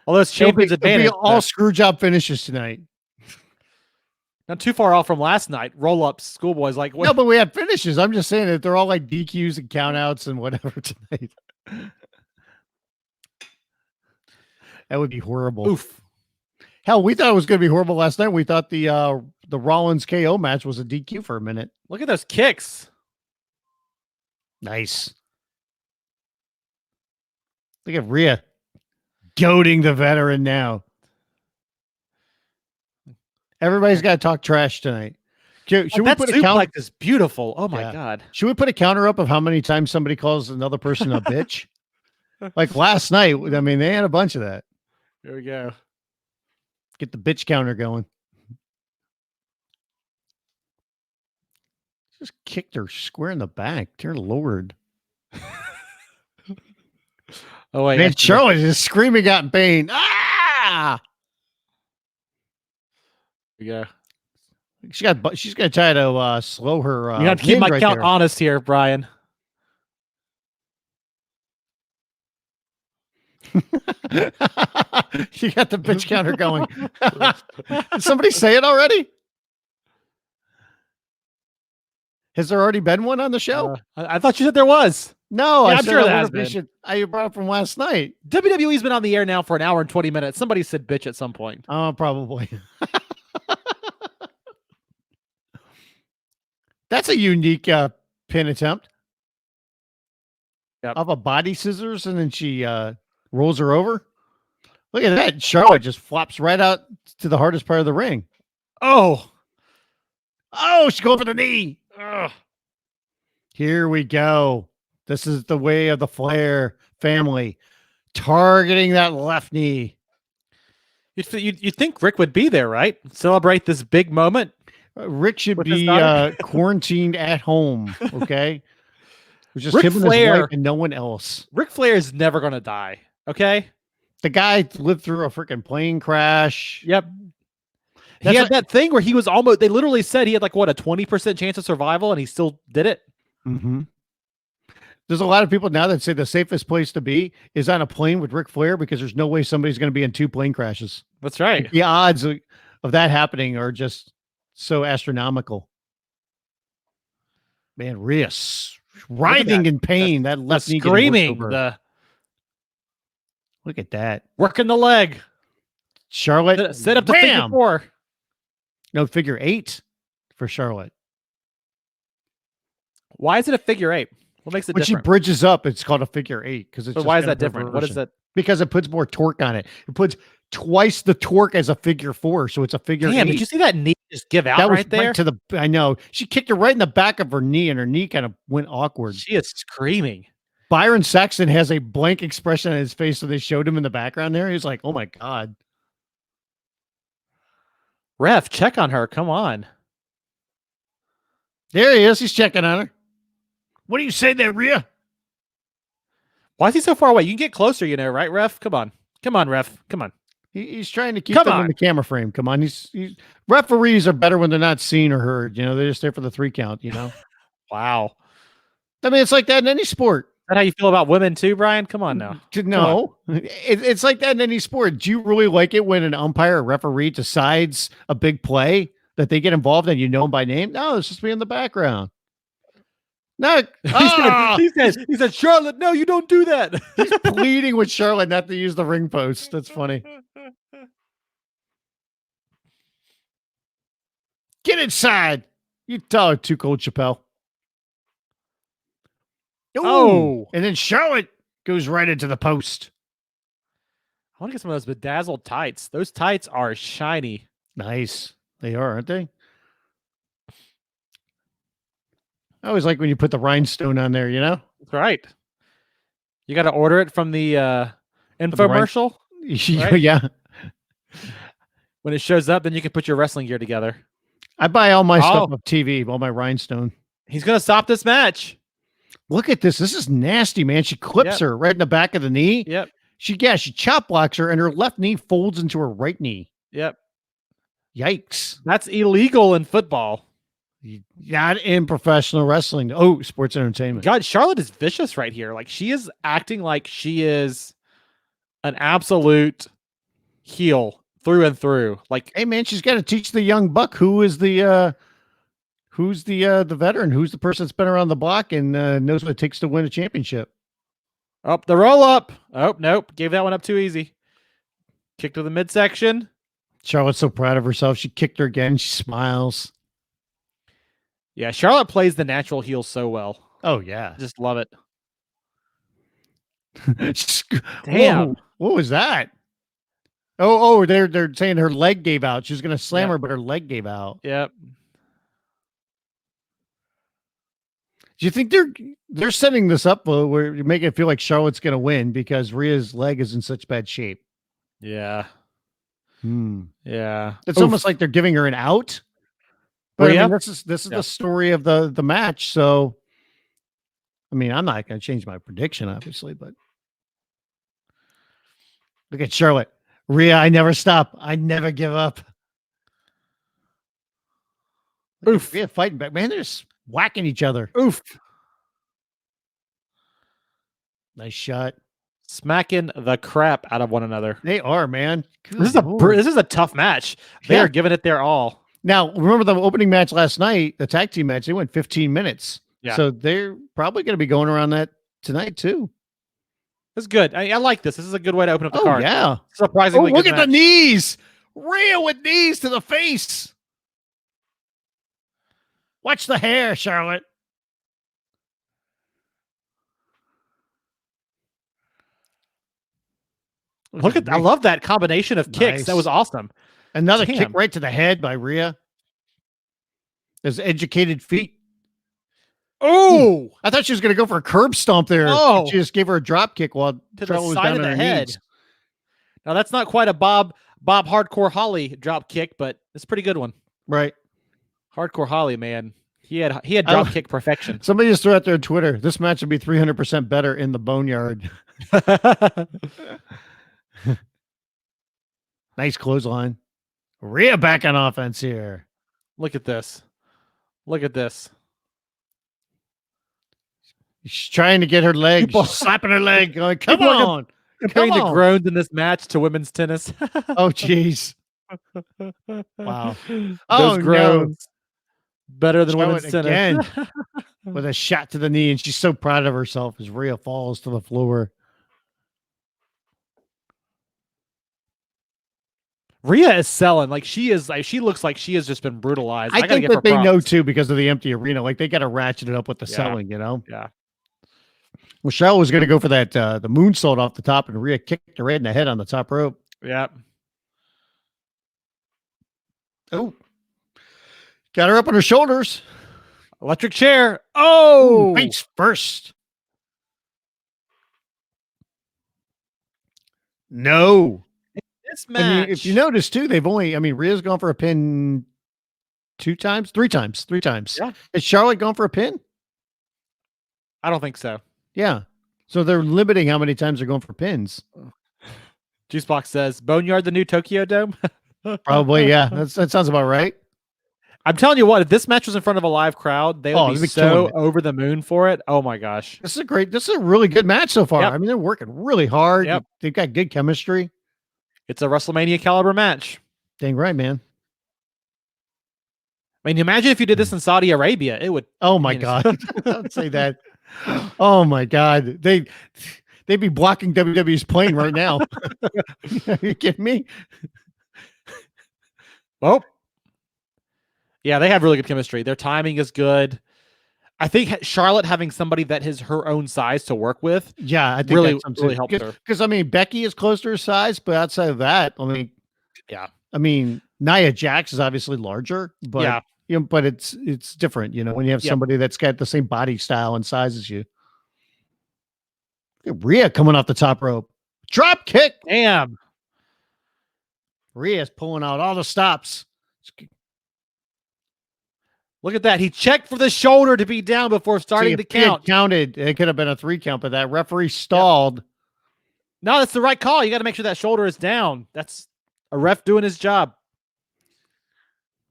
Although it's champion's advantage. It'll be all screw job finishes tonight. Not too far off from last night. Roll ups, schoolboys. Like, what? No, but we had finishes. I'm just saying that they're all like DQs and countouts and whatever tonight. That would be horrible. Oof. Hell, we thought it was going to be horrible last night. We thought the Rollins KO match was a DQ for a minute. Look at those kicks. Nice. Look at Rhea goading the veteran now. Everybody's got to talk trash tonight. Should we put a counter? Like this beautiful. Oh my God. Should we put a counter up of how many times somebody calls another person a bitch? Like last night, I mean, they had a bunch of that. Here we go. Get the bitch counter going. Just kicked her square in the back. Dear Lord. Oh, wait. Man, Charlotte is screaming out in pain. Ah! Yeah. She's going to try to slow her. You have to keep my count honest here, Brian. You got the bitch counter going. Did somebody say it already? Has there already been one on the show? I thought you said there was. No, yeah, I'm sure there has been. I brought it from last night. WWE's been on the air now for an hour and 20 minutes. Somebody said bitch at some point. Oh, probably. That's a unique pin attempt. Yep. Of a body scissors, and then she rolls her over. Look at that. Charlotte just flops right out to the hardest part of the ring. Oh, she's going for the knee. Ugh. Here we go. This is the way of the Flair family, targeting that left knee. You'd think Rick would be there, right? Celebrate this big moment. Rick should be quarantined at home, okay? It was just Ric him Flair, and his wife and no one else. Ric Flair is never going to die, okay? The guy lived through a freaking plane crash. Yep. He had that thing where he was almost, they literally said he had like, what, a 20% chance of survival, and he still did it. Mm-hmm. There's a lot of people now that say the safest place to be is on a plane with Ric Flair because there's no way somebody's going to be in 2 plane crashes. That's right. The odds of that happening are just so astronomical. Man, Rhea writhing in pain. That left knee screaming. Look at that. Working the leg. Charlotte. Set up the figure 4. No, figure 8 for Charlotte. Why is it a figure 8? What makes it different? When she bridges up, it's called a figure 8 because it's. But why is that different? What is that? Because it puts more torque on it. It puts twice the torque as a figure 4, so it's a figure 8. Did you see that knee just give out right there? Right to the. I know she kicked her right in the back of her knee, and her knee kind of went awkward. She is screaming. Byron Saxton has a blank expression on his face, so they showed him in the background there. He's like, "Oh my god." Ref, check on her. Come on. There he is. He's checking on her. What do you say there, Rhea? Why is he so far away? You can get closer, right, ref? Come on. Come on, ref. Come on. He's trying to keep them in the camera frame. Come on. Referees are better when they're not seen or heard. They're just there for the 3 count, Wow. I mean, it's like that in any sport. Is that how you feel about women too, Brian? Come on now. No. It's like that in any sport. Do you really like it when an umpire or referee decides a big play that they get involved in? You know them by name? No, it's just be in the background. No, he said, Charlotte, no, you don't do that. He's pleading with Charlotte not to use the ring post. That's funny. Get inside. You tell her too cold, Chappelle. Ooh. And then Charlotte Goes right into the post. I want to get some of those bedazzled tights. Those tights are shiny. Nice. They are, aren't they? I always like when you put the rhinestone on there, you know? That's right. You got to order it from the infomercial. Right? Yeah. When it shows up, then you can put your wrestling gear together. I buy all my stuff off TV, all my rhinestone. He's going to stop this match. Look at this. This is nasty, man. She clips her right in the back of the knee. Yep. She chop blocks her, and her left knee folds into her right knee. Yep. Yikes. That's illegal in football. Not in professional wrestling. Oh, sports entertainment. God, Charlotte is vicious right here. Like, she is acting like she is an absolute heel through and through. Like, hey, man, she's got to teach the young buck who is the veteran, who's the person that's been around the block and knows what it takes to win a championship. Oh, the roll up. Oh, nope. Gave that one up too easy. Kick to the midsection. Charlotte's so proud of herself. She kicked her again. She smiles. Yeah, Charlotte plays the natural heel so well. Oh, yeah. Just love it. Damn. Whoa, what was that? Oh, they're saying her leg gave out. She was going to slam her, but her leg gave out. Yep. Do you think they're setting this up where you're making it feel like Charlotte's going to win because Rhea's leg is in such bad shape? Yeah. Yeah. It's almost like they're giving her an out. But I mean, this is the story of the match. So, I mean, I'm not going to change my prediction, obviously, but look at Charlotte. Rhea, I never stop. I never give up. Oof. Rhea fighting back. Man, they're just whacking each other. Oof. Nice shot. Smacking the crap out of one another. They are, man. This is a tough match. They are giving it their all. Now, remember the opening match last night, the tag team match, they went 15 minutes. Yeah. So they're probably going to be going around that tonight, too. That's good. I like this. This is a good way to open up the card. Yeah. Surprisingly look good at the knees. Rhea with knees to the face. Watch the hair, Charlotte. I love that combination of kicks. That was awesome. Another kick right to the head by Rhea. There's educated feet. Oh, I thought she was going to go for a curb stomp there. Oh, she just gave her a drop kick while to the side of the head. Knees. Now that's not quite a Bob Hardcore Holly drop kick, but it's a pretty good one. Right. Hardcore Holly, man. He had drop kick perfection. Somebody just threw out there on Twitter. This match would be 300% better in the boneyard. Nice clothesline. Rhea back on offense here. Look at this. Look at this. She's trying to get her leg. She's slapping her leg. Going, come on. Comparing the groans in this match to women's tennis. Oh, jeez. Wow. Those groans. Better than women's tennis. Again, with a shot to the knee, and she's so proud of herself as Rhea falls to the floor. Rhea is selling like she is. Like she looks like she has just been brutalized. I think that they know too because of the empty arena. Like they got to ratchet it up with the selling, you know. Yeah. Well, Charlotte was going to go for that the moonsault off the top, and Rhea kicked her right in the head on the top rope. Yeah. Oh, got her up on her shoulders. Electric chair. Oh, face first. No. This match. If you notice too, they've only, Rhea's gone for a pin three times. Yeah. Has Charlotte gone for a pin? I don't think so. Yeah. So they're limiting how many times they're going for pins. Juicebox says, Boneyard the new Tokyo Dome? Probably, yeah. That sounds about right. I'm telling you what, if this match was in front of a live crowd, they would be so over the moon for it. Oh my gosh. This is a really good match so far. Yep. I mean, they're working really hard. Yep. They've got good chemistry. It's a WrestleMania caliber match. Dang right, man. I mean, imagine if you did this in Saudi Arabia. It would. Oh my God. Don't say that. Oh my God. They'd be blocking WWE's plane right now. Are you kidding me? Well, yeah, they have really good chemistry. Their timing is good. I think Charlotte having somebody that is her own size to work with, Yeah, I think really, that's really helps her. because I mean Becky is close to her size, but outside of that, I mean Nia Jax is obviously larger, but but it's different, when you have somebody that's got the same body style and size as you. Look at Rhea coming off the top rope, drop kick. Damn, Rhea's pulling out all the stops. look at that! He checked for the shoulder to be down before starting to count. Counted. It could have been a 3 count, but that referee stalled. No, that's the right call. You got to make sure that shoulder is down. That's a ref doing his job.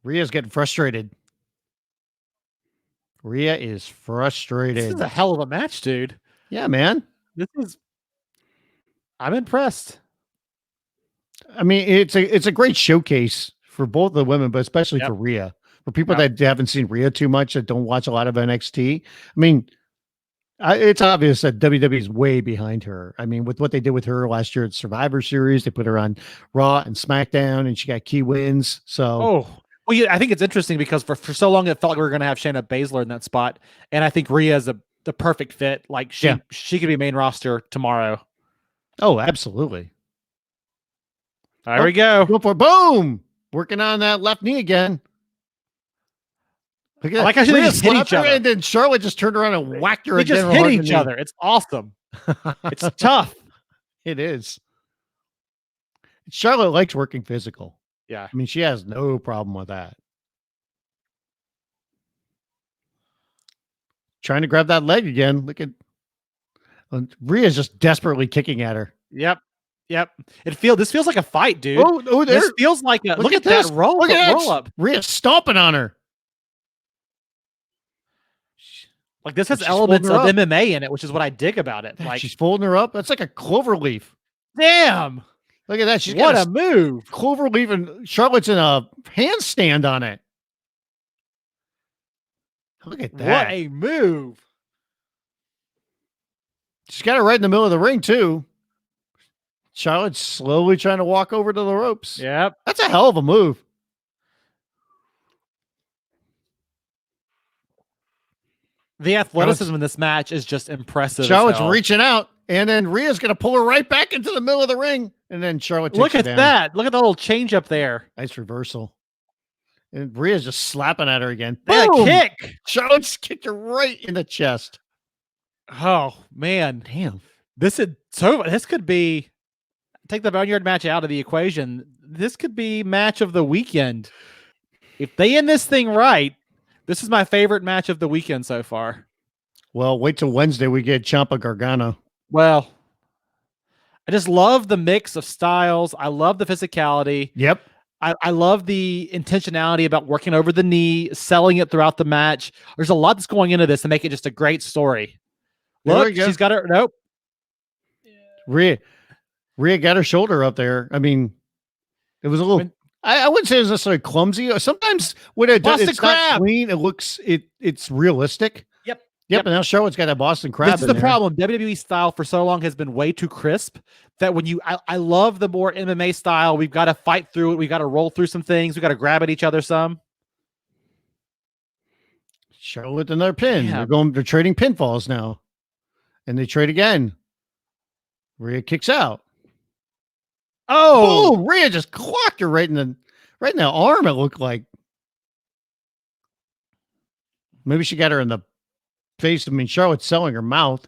Rhea's getting frustrated. Rhea is frustrated. This is a hell of a match, dude. Yeah, man. I'm impressed. I mean, it's a great showcase for both the women, but especially for Rhea. For people that haven't seen Rhea too much, that don't watch a lot of NXT. I mean, it's obvious that WWE is way behind her. I mean, with what they did with her last year at Survivor Series, they put her on Raw and SmackDown, and she got key wins. So, well, yeah, I think it's interesting because for so long it felt like we were going to have Shayna Baszler in that spot, and I think Rhea is the perfect fit. Like she could be main roster tomorrow. Oh, absolutely. There we go. Go for boom. Working on that left knee again. Look at that. Like I should just hit each other. And then Charlotte just turned around and whacked her again. They just hit each other. It's awesome. It's tough. It is. Charlotte likes working physical. Yeah. I mean, she has no problem with that. Trying to grab that leg again. Look at Rhea's just desperately kicking at her. Yep. This feels like a fight, dude. This feels like a look at that roll up. Rhea's stomping on her. Like this has elements of MMA in it, which is what I dig about it. Like she's folding her up. That's like a clover leaf. Damn. Look at that. She's what a move. Clover leaf, and Charlotte's in a handstand on it. Look at that. What a move. She's got her right in the middle of the ring, too. Charlotte's slowly trying to walk over to the ropes. Yep. That's a hell of a move. The athleticism in this match is just impressive. Charlotte's reaching out, and then Rhea's going to pull her right back into the middle of the ring. And then Charlotte takes her down. That. Look at the little change up there. Nice reversal. And Rhea's just slapping at her again. That kick. Charlotte's kicked her right in the chest. Oh, man. Damn. This could be, take the Boneyard match out of the equation. This could be match of the weekend. If they end this thing right, this is my favorite match of the weekend so far. Well, wait till Wednesday. We get Ciampa Gargano. Well, I just love the mix of styles. I love the physicality. Yep. I love the intentionality about working over the knee, selling it throughout the match. There's a lot that's going into this to make it just a great story. Look, she's got her. Nope. Rhea got her shoulder up there. I mean, it was a little. I wouldn't say it was necessarily clumsy. Sometimes when it's not clean, it looks it's realistic. Yep. And now Charlotte's got that Boston Crab. This is the problem. WWE style for so long has been way too crisp that when I love the more MMA style. We've got to fight through it. We've got to roll through some things. We've got to grab at each other some. Charlotte another pin. Yeah. They're trading pinfalls now. And they trade again. Rhea kicks out. Oh, Rhea just clocked her right in the arm, it looked like. Maybe she got her in the face. I mean, Charlotte's selling her mouth.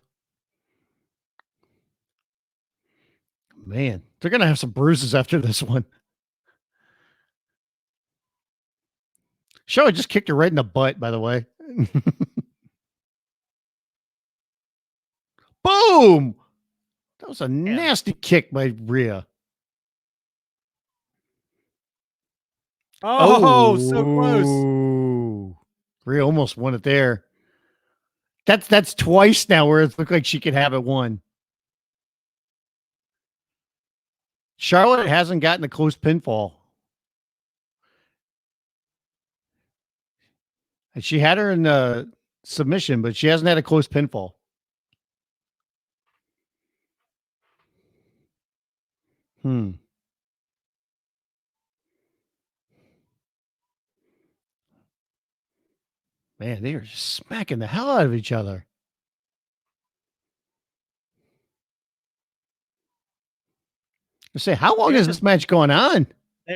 Man, they're going to have some bruises after this one. Charlotte just kicked her right in the butt, by the way. Boom! That was a nasty kick by Rhea. Oh, so close. Rhea almost won it there. That's twice now where it looked like she could have it won. Charlotte hasn't gotten a close pinfall. And she had her in the submission, but she hasn't had a close pinfall. man, they are just smacking the hell out of each other. I say, how long is this match going on?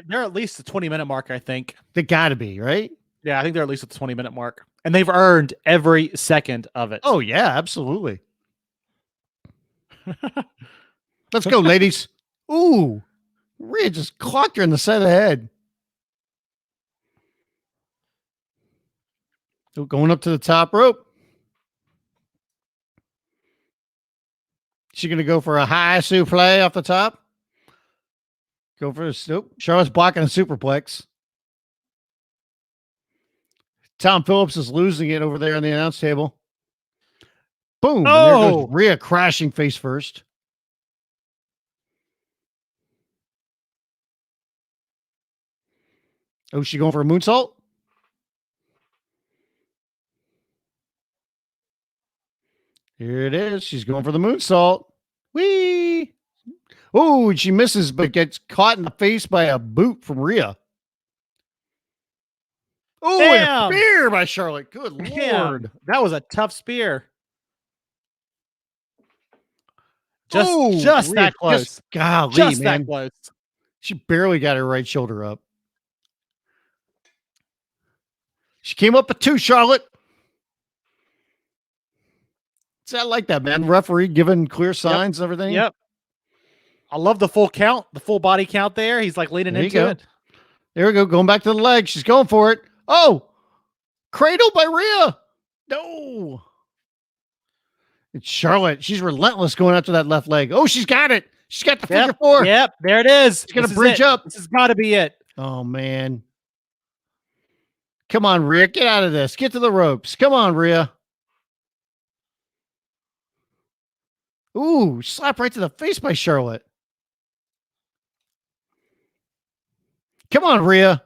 They're at least the 20-minute mark, I think. They got to be, right? Yeah, I think they're at least at the 20-minute mark. And they've earned every second of it. Oh, yeah, absolutely. Let's go, ladies. Ooh, Rhea just clocked her in the side of the head. So going up to the top rope. She going to go for a high suplex off the top. Go for a nope. Charlotte's blocking a superplex. Tom Phillips is losing it over there on the announce table. Boom. Oh! And there goes Rhea crashing face first. Oh, she going for a moonsault? Here it is. She's going for the moonsault. Whee! Oh, and she misses, but gets caught in the face by a boot from Rhea. Oh, and a spear by Charlotte. Good Lord. That was a tough spear. Just that close. Golly, just man. that close. She barely got her right shoulder up. She came up at 2, Charlotte. See, I like that, man. Referee giving clear signs and everything. Yep. I love the full count, the full body count there. He's like leaning into it. There we go. Going back to the leg. She's going for it. Oh, cradle by Rhea. No. It's Charlotte. She's relentless going after that left leg. Oh, she's got it. She's got the figure 4. Yep. There it is. She's going to bridge up. This has got to be it. Oh, man. Come on, Rhea. Get out of this. Get to the ropes. Come on, Rhea. Ooh, slap right to the face by Charlotte. Come on, Rhea.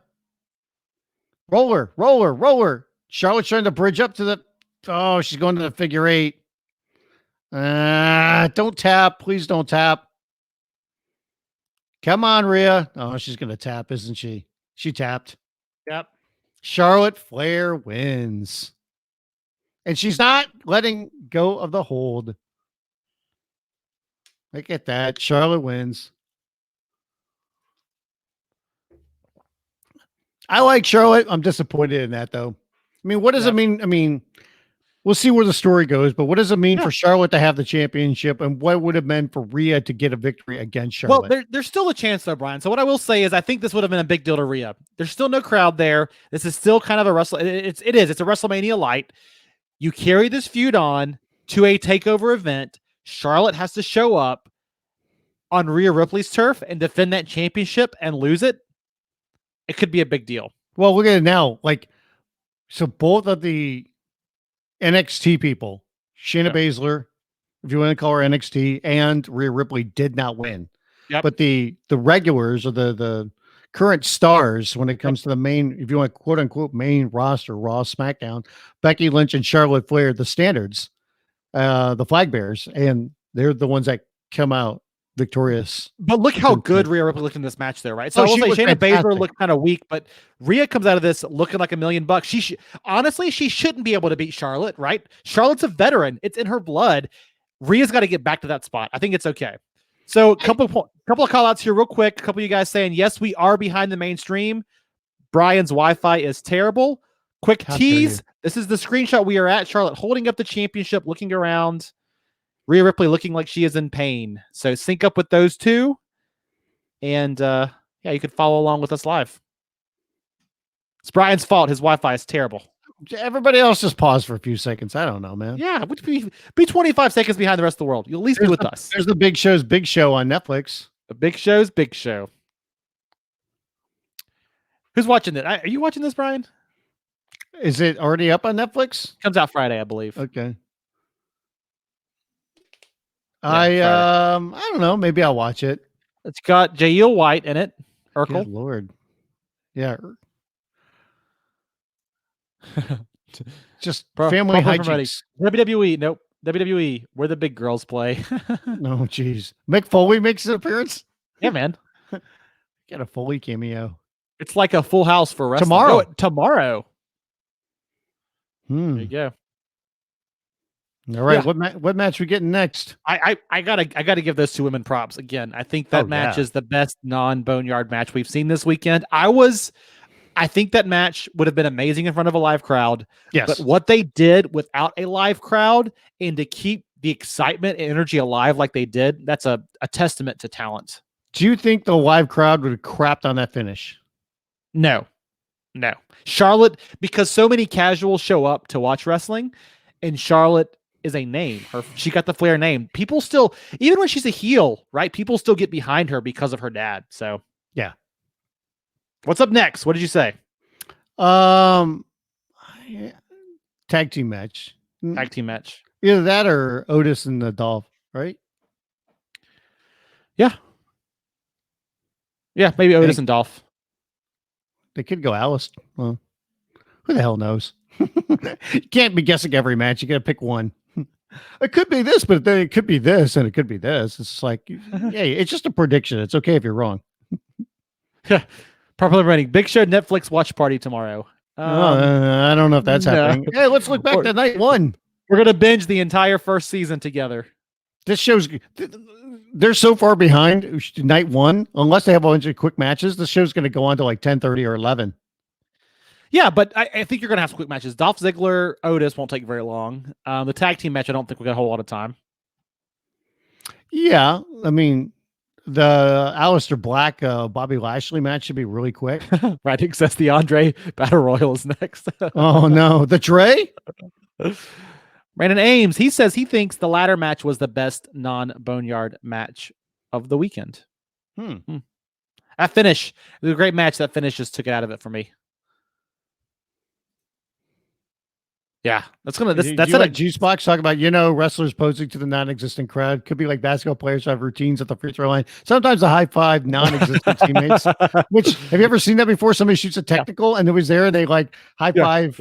Roller, roller, roller. Charlotte's trying to bridge up to the... Oh, she's going to the figure 8. Don't tap. Please don't tap. Come on, Rhea. Oh, she's going to tap, isn't she? She tapped. Yep. Charlotte Flair wins. And she's not letting go of the hold. Look at that. Charlotte wins. I like Charlotte. I'm disappointed in that, though. I mean, what does it mean? I mean, we'll see where the story goes, but what does it mean for Charlotte to have the championship, and what would it have meant for Rhea to get a victory against Charlotte? Well, there's still a chance, though, Brian. So what I will say is I think this would have been a big deal to Rhea. There's still no crowd there. This is still kind of a It's a WrestleMania light. You carry this feud on to a takeover event. Charlotte has to show up on Rhea Ripley's turf and defend that championship and lose it. It could be a big deal. Well, look at it now. Like, so both of the NXT people, Shayna Baszler, if you want to call her NXT, and Rhea Ripley did not win. Yep. But the regulars or the current stars when it comes to the main, if you want to quote unquote main roster, Raw, SmackDown, Becky Lynch and Charlotte Flair, the standards, the flag bearers, and they're the ones that come out victorious. But look how good Rhea Ripley looked in this match there, right? So I will say Shayna Baszler looked kind of weak, but Rhea comes out of this looking like $1 million. Honestly, she shouldn't be able to beat Charlotte, right? Charlotte's a veteran. It's in her blood. Rhea's got to get back to that spot. I think it's okay. So a couple of call outs here real quick. A couple of you guys saying, yes, we are behind the mainstream. Brian's Wi-Fi is terrible. Quick tease. This is the screenshot we are at. Charlotte holding up the championship, looking around. Rhea Ripley looking like she is in pain. So sync up with those two. And you could follow along with us live. It's Brian's fault. His Wi-Fi is terrible. Everybody else just pause for a few seconds. I don't know, man. Yeah, would be 25 seconds behind the rest of the world. You'll at least be with us. There's the Big Show's Big Show on Netflix. The Big Show's Big Show. Who's watching it? Are you watching this, Brian? Is it already up on Netflix? Comes out Friday, I believe. Okay. Yeah, I don't know. Maybe I'll watch it. It's got Jael White in it. Urkel. Good Lord. Yeah. Just family hijinks. WWE. Nope. WWE. Where the big girls play. No, geez. Mick Foley makes an appearance? Yeah, man. Get a Foley cameo. It's like a full house for wrestling. Tomorrow. Tomorrow. There you go. All right, Yeah. what match we getting next? I gotta give those two women props again. I think that match is the best non-boneyard match we've seen this weekend. I think that match would have been amazing in front of a live crowd. Yes, but what they did without a live crowd and to keep the excitement and energy alive like they did, that's a testament to talent. Do you think the live crowd would have crapped on that finish? No. Charlotte, because so many casuals show up to watch wrestling, and Charlotte is a name. She got the Flair name. People still, even when she's a heel, right? People still get behind her because of her dad. So yeah. What's up next? What did you say? Tag team match. Tag team match. Either that or Otis and the Dolph, right? Yeah. Yeah, maybe Otis and Dolph. They could go Alice. Well, who the hell knows? You can't be guessing every match. You got to pick one. It could be this, but then it could be this, and it could be this. It's like, hey, it's just a prediction. It's okay if you're wrong. Properly running. Big Show Netflix watch party tomorrow. I don't know if that's happening. Hey, let's look back to night one. We're going to binge the entire first season together. This show's, they're so far behind night one, unless they have a bunch of quick matches, the show's going to go on to like 10:30 or 11. Yeah, but I think you're going to have some quick matches. Dolph Ziggler, Otis won't take very long. The tag team match, I don't think we got a whole lot of time. Yeah, I mean, the Aleister Black, Bobby Lashley match should be really quick. Right, except the Andre Battle Royal is next. Oh, no. The Dre? Brandon Ames, he says he thinks the ladder match was the best non-boneyard match of the weekend. That finish, it was a great match. That finish just took it out of it for me. Yeah, that's like Juice Box talk about, wrestlers posing to the non-existent crowd. Could be like basketball players who have routines at the free throw line. Sometimes a high five non-existent teammates. Which, have you ever seen that before? Somebody shoots a technical and it was there and they like high five,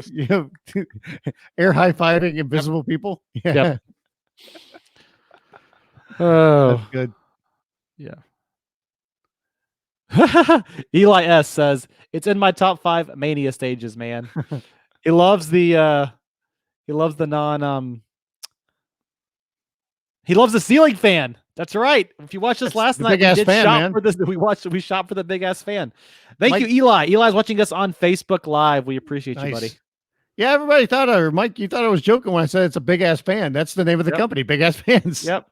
air high fiving invisible people. Yeah. Oh, that's good. Yeah. Eli S says it's in my top 5 Mania stages, man. He loves the he loves the ceiling fan. That's right. If you watched this last night, we shot for the big ass fan. Thank you, Eli. Eli's watching us on Facebook Live. We appreciate you, buddy. Yeah, everybody thought Mike, you thought I was joking when I said it's a big ass fan. That's the name of the company, Big Ass Fans. Yep.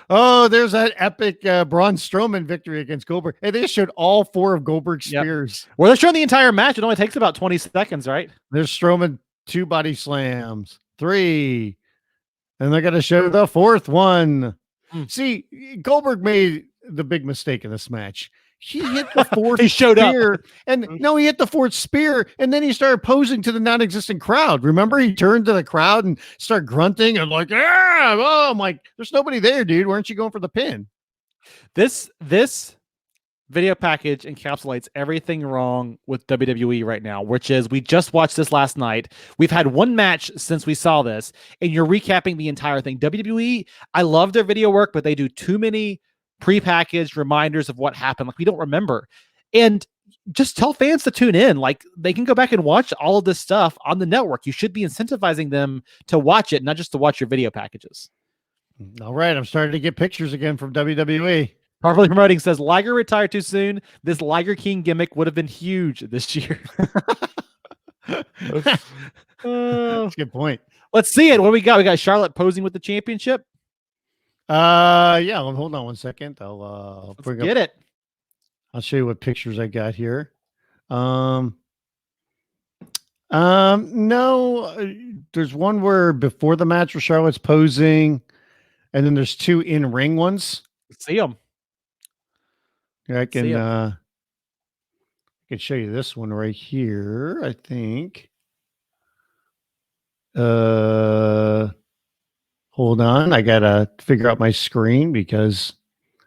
Oh, there's that epic Braun Strowman victory against Goldberg. Hey, they just showed all 4 of Goldberg's spears. Well, they're showing the entire match. It only takes about 20 seconds, right? There's Strowman 2 body slams, 3, and they're going to show the 4th one. See, Goldberg made the big mistake in this match. He hit the 4th he showed spear, up. And no, he hit the 4th spear, and then he started posing to the non-existent crowd. Remember, he turned to the crowd and started grunting and like, oh, I'm like, there's nobody there, dude. Weren't you going for the pin? This video package encapsulates everything wrong with WWE right now, which is we just watched this last night. We've had one match since we saw this, and you're recapping the entire thing. WWE, I love their video work, but they do too many prepackaged reminders of what happened. Like we don't remember. And just tell fans to tune in. Like they can go back and watch all of this stuff on the network. You should be incentivizing them to watch it, not just to watch your video packages. All right. I'm starting to get pictures again from WWE. Properly Promoting says Liger retired too soon. This Liger King gimmick would have been huge this year. That's a good point. Let's see it. What do we got? We got Charlotte posing with the championship. Yeah, hold on one second. I'll get it. I'll show you what pictures I got here. No, there's one where before the match where Charlotte's posing, and then there's 2 in-ring ones. Let's see them. I can show you this one right here, I think. Hold on, I gotta figure out my screen because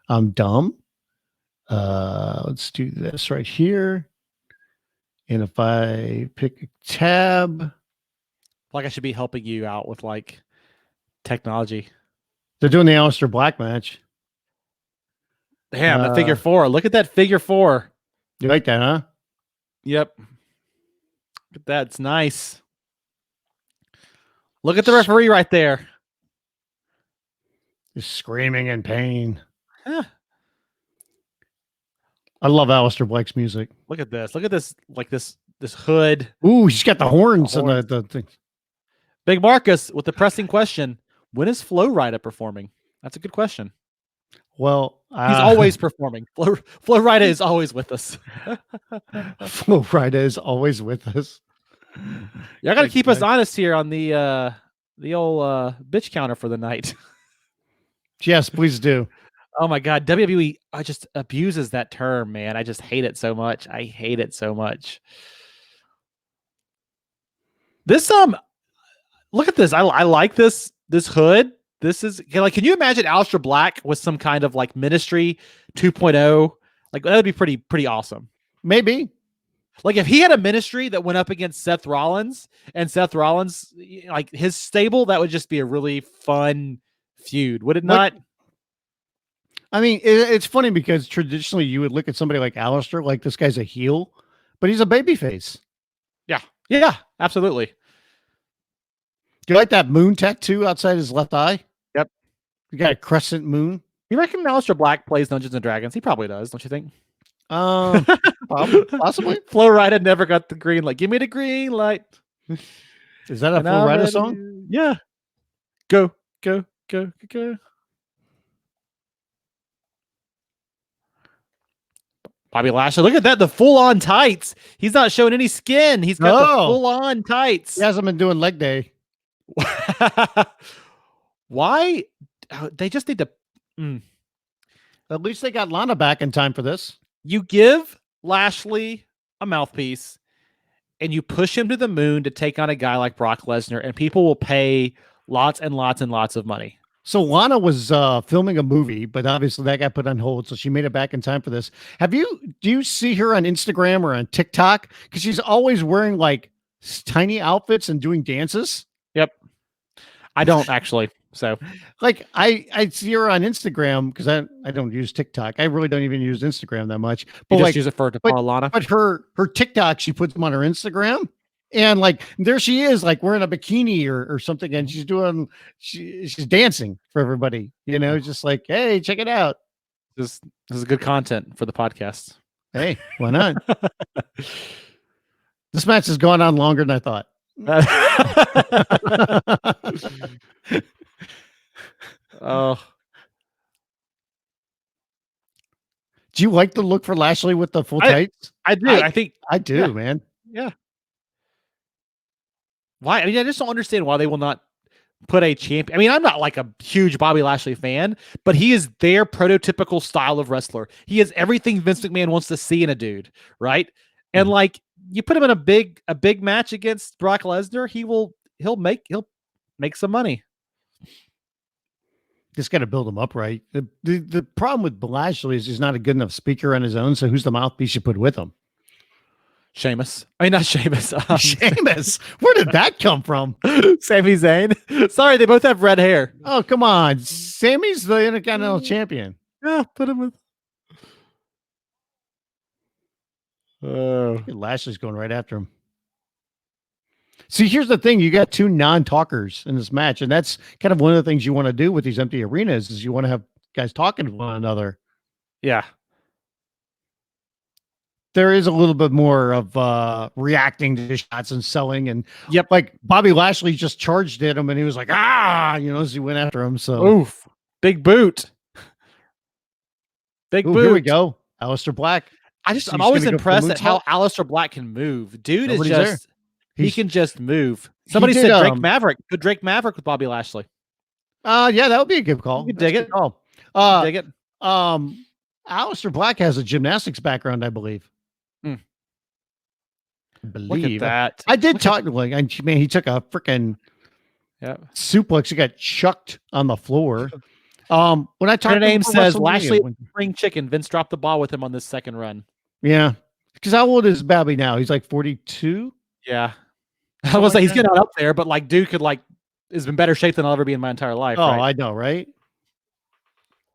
I'm dumb. Let's do this right here. And if I pick a tab, like I should be helping you out with like technology. They're doing the Aleister Black match. Damn, the figure 4. Look at that figure 4. You like that, huh? Yep. Look at that. It's nice. Look at the referee right there. He's screaming in pain. Huh. I love Aleister Black's music. Look at this. Look at this. Like this hood. Ooh, he's got the horns and the thing. Big Marcus with the pressing question: when is Flo Rida performing? That's a good question. Well, he's always performing. Flo Rida is always with us. Flo Rida is always with us. Y'all got to keep us honest here on the old bitch counter for the night. Yes, please do. Oh my God, WWE just abuses that term, man. I just hate it so much. I hate it so much. This look at this. I like this hood. This is like, can you imagine Aleister Black with some kind of like ministry 2.0? Like that would be pretty awesome. Maybe. Like if he had a ministry that went up against Seth Rollins and Seth Rollins, like his stable, that would just be a really fun feud, would it not? I mean, it's funny because traditionally you would look at somebody like Aleister, like this guy's a heel, but he's a babyface. Yeah, absolutely. Do you like that moon tattoo outside his left eye? Yep. You got a crescent moon. You reckon Aleister Black plays Dungeons and Dragons? He probably does, don't you think? Possibly. Flo Rida never got the green light. Give me the green light. Is that a Flo Rida song? Yeah. Go. Bobby Lashley, look at that, the full-on tights. He's not showing any skin. He's got the full-on tights. He hasn't been doing leg day. Why? They just need to... At least they got Lana back in time for this. You give Lashley a mouthpiece and you push him to the moon to take on a guy like Brock Lesnar, and people will pay lots and lots and lots of money. So Lana was filming a movie, but obviously that got put on hold. So she made it back in time for this. Do you see her on Instagram or on TikTok? Because she's always wearing like tiny outfits and doing dances. Yep. I don't actually. So like I see her on Instagram because I don't use TikTok. I really don't even use Instagram that much. But you just like, use it for to follow Lana. But her TikTok, she puts them on her Instagram. And like there she is, like wearing a bikini or something, and she's dancing for everybody. You know, just like, hey, check it out. This is good content for the podcast. Hey, why not? This match has gone on longer than I thought. Oh, do you like the look for Lashley with the full tights? I do. I think I do, man. Yeah. Why? I mean, I just don't understand why they will not put a champion. I mean, I'm not like a huge Bobby Lashley fan, but he is their prototypical style of wrestler. He is everything Vince McMahon wants to see in a dude, right? And like you put him in a big match against Brock Lesnar, he'll make some money. Just got to build him up right. The problem with Lashley is he's not a good enough speaker on his own. So who's the mouthpiece you put with him? Sheamus. I mean, not Sheamus. Sheamus. Where did that come from? Sami Zayn. Sorry, they both have red hair. Oh, come on. Sami's the Intercontinental Champion. Yeah, put him with. Lashley's going right after him. See, here's the thing. You got two non-talkers in this match, and that's kind of one of the things you want to do with these empty arenas is you want to have guys talking to one another. Yeah. There is a little bit more of reacting to shots and selling. And yep, like Bobby Lashley just charged at him and he was like, as he went after him. So oof, big boot. Big boot. Here we go. Aleister Black. I'm always impressed at how Aleister Black can move. Dude is just he can just move. Somebody said Drake Maverick. Could Drake Maverick with Bobby Lashley? Yeah, that would be a good call. You dig it. Dig it. Aleister Black has a gymnastics background, I believe. Look at that. I did talk to him. Man, he took a freaking suplex. He got chucked on the floor. When I talked, her name says Lashley spring chicken. Vince dropped the ball with him on this second run. Yeah, because how old is Bobby now? He's like 42. Yeah, I was like he's getting up there, but like dude is in better shape than I'll ever be in my entire life. Oh, right? I know, right?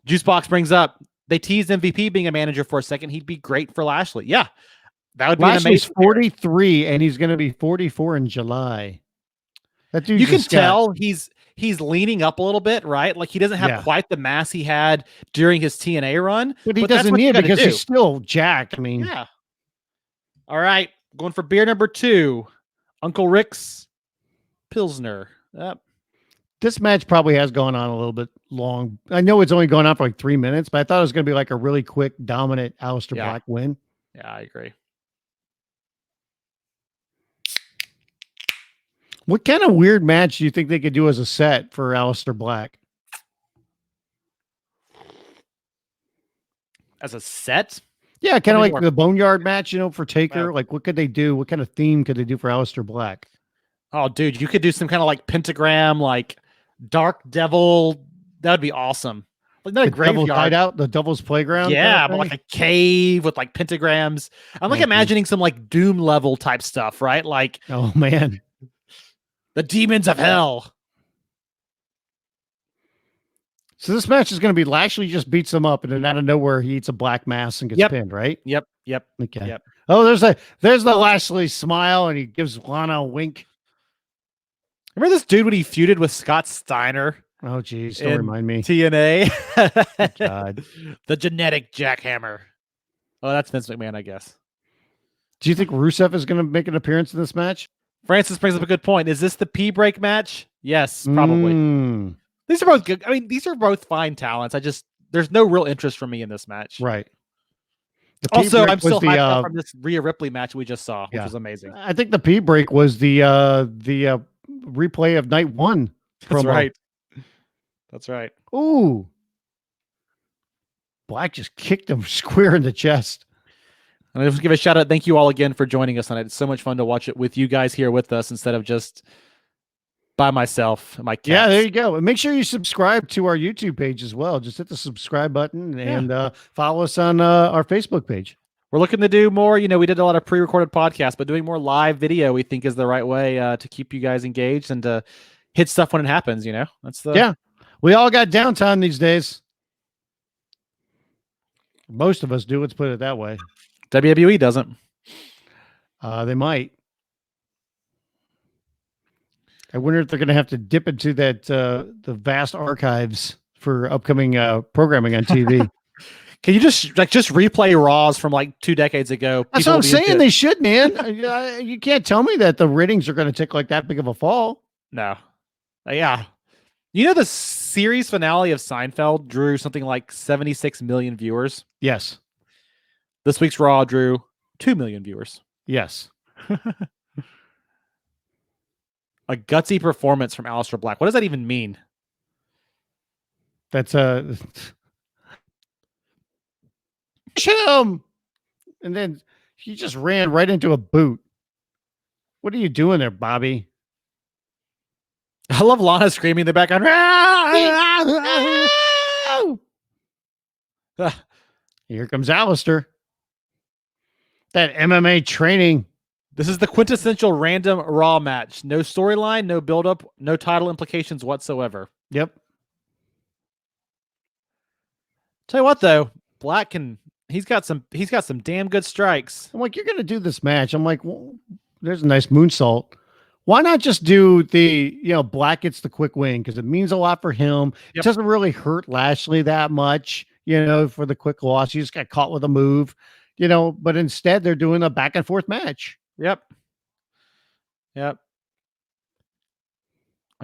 Juicebox brings up they teased MVP being a manager for a second. He'd be great for Lashley. Yeah. That would be Lashley's amazing. 43 and he's going to be 44 in July. That dude, you can tell he's leaning up a little bit, right? Like he doesn't have quite the mass he had during his TNA run, but he doesn't need it because he's still jacked. I mean, yeah. All right, going for beer number 2, Uncle Rick's Pilsner. Yep. This match probably has gone on a little bit long. I know it's only going on for like 3 minutes, but I thought it was going to be like a really quick, dominant Aleister Black win. Yeah, I agree. What kind of weird match do you think they could do as a set for Aleister Black? As a set? Yeah, kind of like the Boneyard match, for Taker. Like, what could they do? What kind of theme could they do for Aleister Black? Oh, dude, you could do some kind of like pentagram, like Dark Devil. That would be awesome. Like not a graveyard hideout, the Devil's Playground. Yeah, but like a cave with like pentagrams. I'm like imagining some like Doom level type stuff, right? Like, oh man, the demons of hell. So this match is going to be Lashley just beats him up, and then out of nowhere he eats a black mass and gets pinned, right? Yep. Okay. Yep. Oh, there's the Lashley smile, and he gives Lana a wink. Remember this dude when he feuded with Scott Steiner? Oh, geez, don't remind me. TNA. God. The genetic jackhammer. Oh, that's Vince McMahon, I guess. Do you think Rusev is going to make an appearance in this match? Francis brings up a good point. Is this the P-break match? Yes, probably. These are both good. I mean, these are both fine talents. There's no real interest from me in this match. Right. Also, I'm still hyped up from this Rhea Ripley match we just saw, which was amazing. I think the P-break was the replay of night 1. That's right. That's right. Ooh. Black just kicked him square in the chest. And I just give a shout out. Thank you all again for joining us tonight. It's so much fun to watch it with you guys here with us instead of just by myself and my cats. Yeah, there you go. And make sure you subscribe to our YouTube page as well. Just hit the subscribe button and follow us on our Facebook page. We're looking to do more. We did a lot of pre-recorded podcasts, but doing more live video we think is the right way to keep you guys engaged and to hit stuff when it happens. That's the We all got downtime these days. Most of us do. Let's put it that way. WWE doesn't. They might. I wonder if they're going to have to dip into that the vast archives for upcoming programming on TV. Can you just replay Raws from like 2 decades ago? That's what I'm saying. They should, man. You can't tell me that the ratings are going to take like that big of a fall. No. Yeah. The series finale of Seinfeld drew something like 76 million viewers. Yes. This week's Raw drew 2 million viewers. Yes. A gutsy performance from Aleister Black. What does that even mean? That's him. And then he just ran right into a boot. What are you doing there, Bobby? I love Lana screaming in the background. Here comes Aleister. That MMA training. This is the quintessential random Raw match. No storyline, no build-up, no title implications whatsoever. Yep. Tell you what, though, Black he's got some damn good strikes. I'm like, you're gonna do this match. I'm like, well, there's a nice moonsault. Why not just do the, Black gets the quick win because it means a lot for him. It doesn't really hurt Lashley that much, for the quick loss. He just got caught with a move, but instead they're doing a back and forth match. Yep. I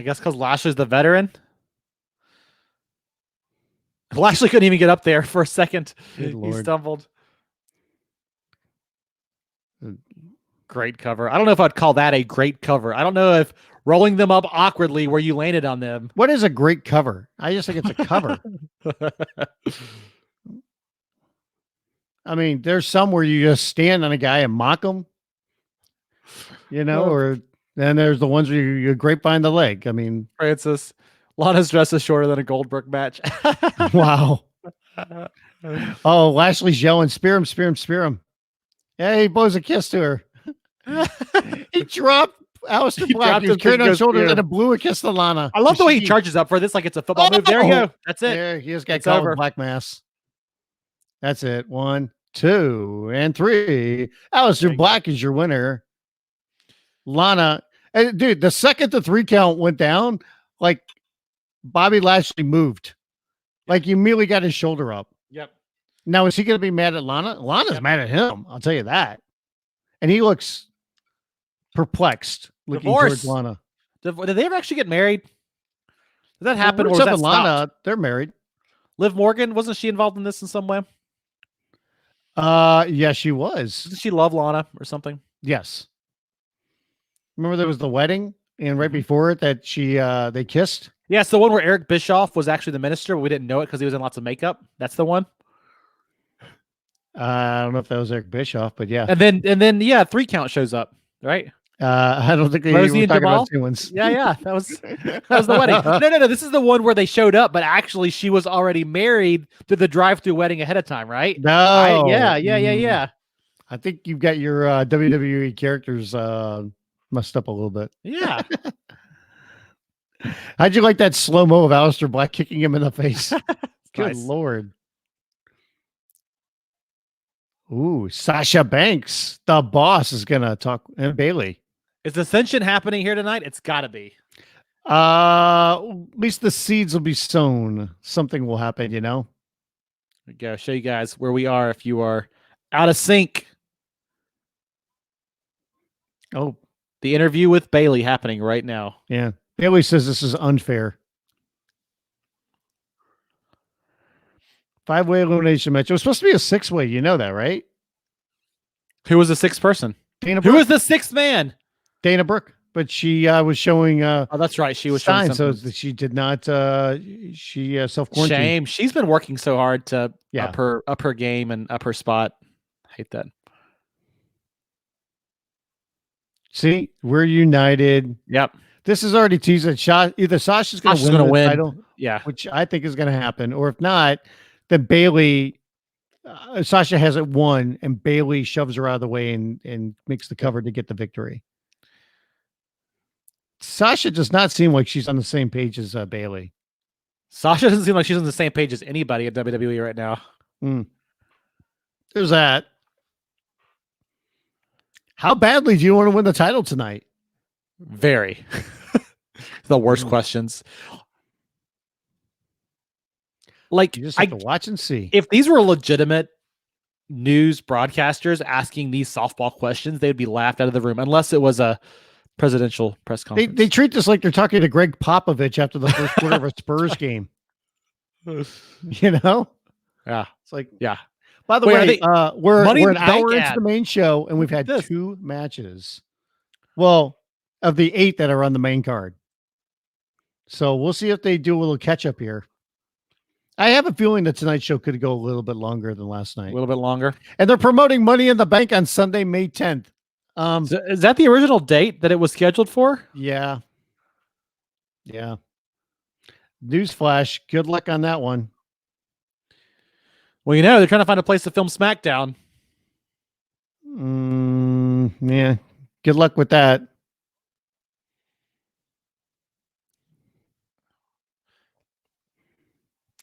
guess because Lashley's the veteran. Lashley couldn't even get up there for a second. He stumbled. Great cover. I don't know if I'd call that a great cover. I don't know if rolling them up awkwardly where you landed on them. What is a great cover? I just think it's a cover. I mean, there's some where you just stand on a guy and mock him, or then there's the ones where you grapevine the leg. I mean, Francis, Lana's dress is shorter than a Goldberg match. Wow. Oh, Lashley's yelling, spear him, spear him, spear him. Yeah, he blows a kiss to her. He dropped Aleister Black. He was carried on his shoulder and then blew a kiss to Lana. I love the way he charges up for this like it's a football move. There you go. That's it. There, he just got caught with Black Mass. That's it. 1, 2, and 3. Aleister Black is your winner. Lana. And dude, the second the 3 count went down, like Bobby Lashley moved. Like he immediately got his shoulder up. Yep. Now, is he going to be mad at Lana? Lana's mad at him. I'll tell you that. And he looks perplexed looking towards Lana. Did they ever actually get married? Did that happen? Or was that Lana? They're married. Liv Morgan, wasn't she involved in this in some way? Yeah, she was. Didn't she love Lana or something? Yes. Remember there was the wedding, and right before it that they kissed. Yeah, it's the one where Eric Bischoff was actually the minister, but we didn't know it because he was in lots of makeup. That's the one. I don't know if that was Eric Bischoff, but yeah. And then 3 count shows up, right? I don't think they were talking about two ones. Yeah, that was the wedding. No. This is the one where they showed up, but actually she was already married to the drive-through wedding ahead of time, right? No. Yeah. I think you've got your WWE characters messed up a little bit. Yeah. How'd you like that slow-mo of Aleister Black kicking him in the face? Good nice. Lord. Ooh, Sasha Banks, the boss, is going to talk. And Bailey. Is Ascension happening here tonight? It's got to be. At least the seeds will be sown. Something will happen, you know? There we go. Show you guys where we are if you are out of sync. Oh. The interview with Bailey happening right now. Yeah. Bailey says this is unfair. 5-way elimination match. It was supposed to be a 6-way. You know that, right? Who was the 6th person? Dana Brooke. Who was the 6th man? Dana Brooke. But she was showing. Oh, that's right. She was showing showing so she did not. She self-quarantined. Shame. She's been working so hard to up her game and up her spot. Hate that. See, we're united. Yep. This is already teased that either Sasha's going to win the title, which I think is going to happen, or if not, then Bailey, Sasha has it won, and Bailey shoves her out of the way and makes the cover to get the victory. Sasha does not seem like she's on the same page as Bailey. Sasha doesn't seem like she's on the same page as anybody at WWE right now. There's that. How badly do you want to win the title tonight? Very. The worst questions. Like, you just have to watch and see. If these were legitimate news broadcasters asking these softball questions, they'd be laughed out of the room, unless it was a presidential press conference. They treat this like they're talking to Greg Popovich after the first quarter of a Spurs game. You know? Yeah. It's like, yeah. By the way, we're an hour into the main show, and we've had 2 matches. Well, of the 8 that are on the main card. So we'll see if they do a little catch up here. I have a feeling that tonight's show could go a little bit longer than last night. A little bit longer. And they're promoting Money in the Bank on Sunday, May 10th. Is that the original date that it was scheduled for? Yeah. Yeah. Newsflash. Good luck on that one. Well, you know, they're trying to find a place to film SmackDown. Yeah. Good luck with that.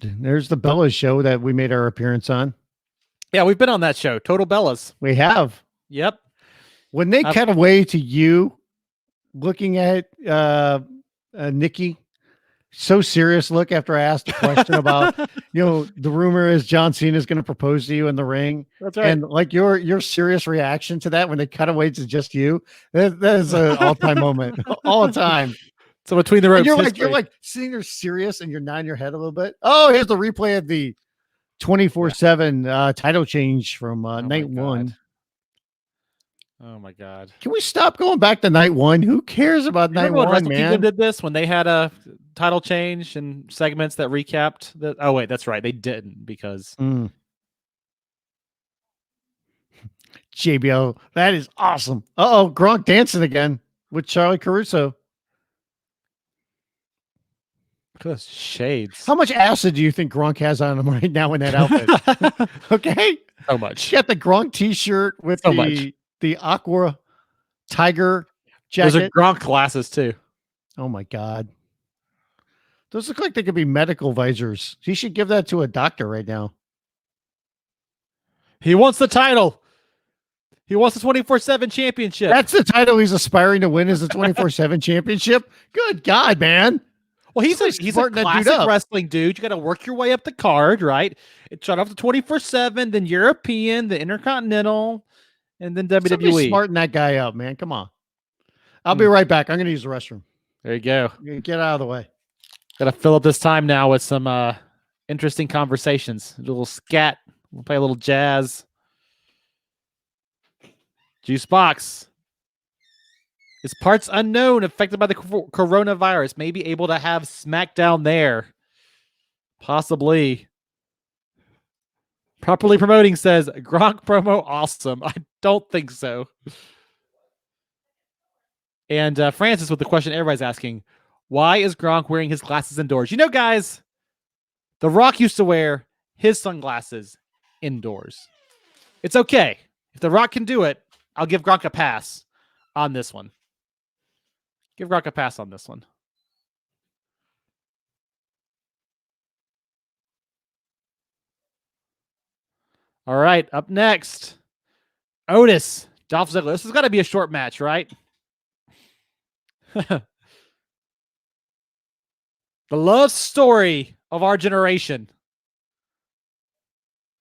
There's the Bellas show that we made our appearance on. Yeah, we've been on that show. Total Bellas. We have. Yep. When they cut away to you looking at Nikki, so serious look after I asked a question about, the rumor is John Cena is going to propose to you in the ring. That's right. And like your serious reaction to that when they cut away to just you, that is an all-time moment. All the time. So between the ropes, you're like sitting there serious and you're nodding your head a little bit. Oh, here's the replay of the 24/7 title change from night 1. Oh my God! Can we stop going back to night 1? Who cares about night 1, man? Did this when they had a title change and segments that recapped that? Oh wait, that's right, they didn't because JBL, that is awesome. Gronk dancing again with Charlie Caruso. Look at those shades. How much acid do you think Gronk has on him right now in that outfit? Okay. So much. You got the Gronk t-shirt with the aqua tiger jacket. Those are Gronk glasses too. Oh my God. Those look like they could be medical visors. He should give that to a doctor right now. He wants the title. He wants the 24/7 championship. That's the title he's aspiring to win, is the 24/7 championship. Good God, man. Well, he's a classic wrestling dude. You got to work your way up the card, right? It shot off the 24/7, then European, the Intercontinental, and then WWE. Somebody smarten that guy up, man. Come on. I'll be right back. I'm going to use the restroom. There you go. Get out of the way. Got to fill up this time now with some interesting conversations. A little scat. We'll play a little jazz. Juice box. Is parts unknown affected by the coronavirus? May be able to have SmackDown there. Possibly. Properly promoting says Gronk promo awesome. I don't think so. And Francis with the question everybody's asking. Why is Gronk wearing his glasses indoors? You know, guys, The Rock used to wear his sunglasses indoors. It's okay. If The Rock can do it, I'll give Gronk a pass on this one. Give Gronk a pass on this one. All right, up next, Otis, Dolph Ziggler. This has got to be a short match, right? The love story of our generation.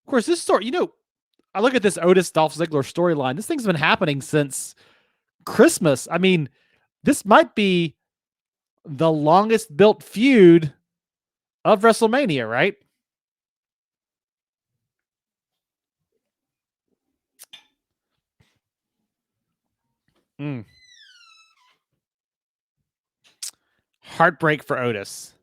Of course, this story, you know, I look at this Otis Dolph Ziggler storyline. This thing's been happening since Christmas. I mean, this might be the longest built feud of WrestleMania, right? Heartbreak for Otis.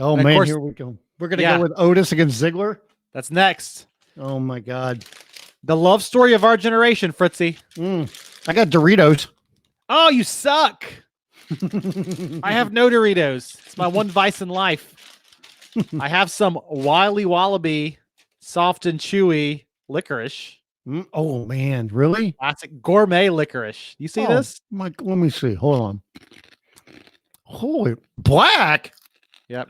Oh, and man, course, here we go. We're going to go with Otis against Ziggler. That's next. Oh, my God. The love story of our generation, Fritzy. I got Doritos. Oh, you suck. I have no Doritos. It's my one vice in life. I have some Wily Wallaby soft and chewy licorice. Oh, man. Really? Classic gourmet licorice. You see this? Let me see. Hold on. Holy black. Yep.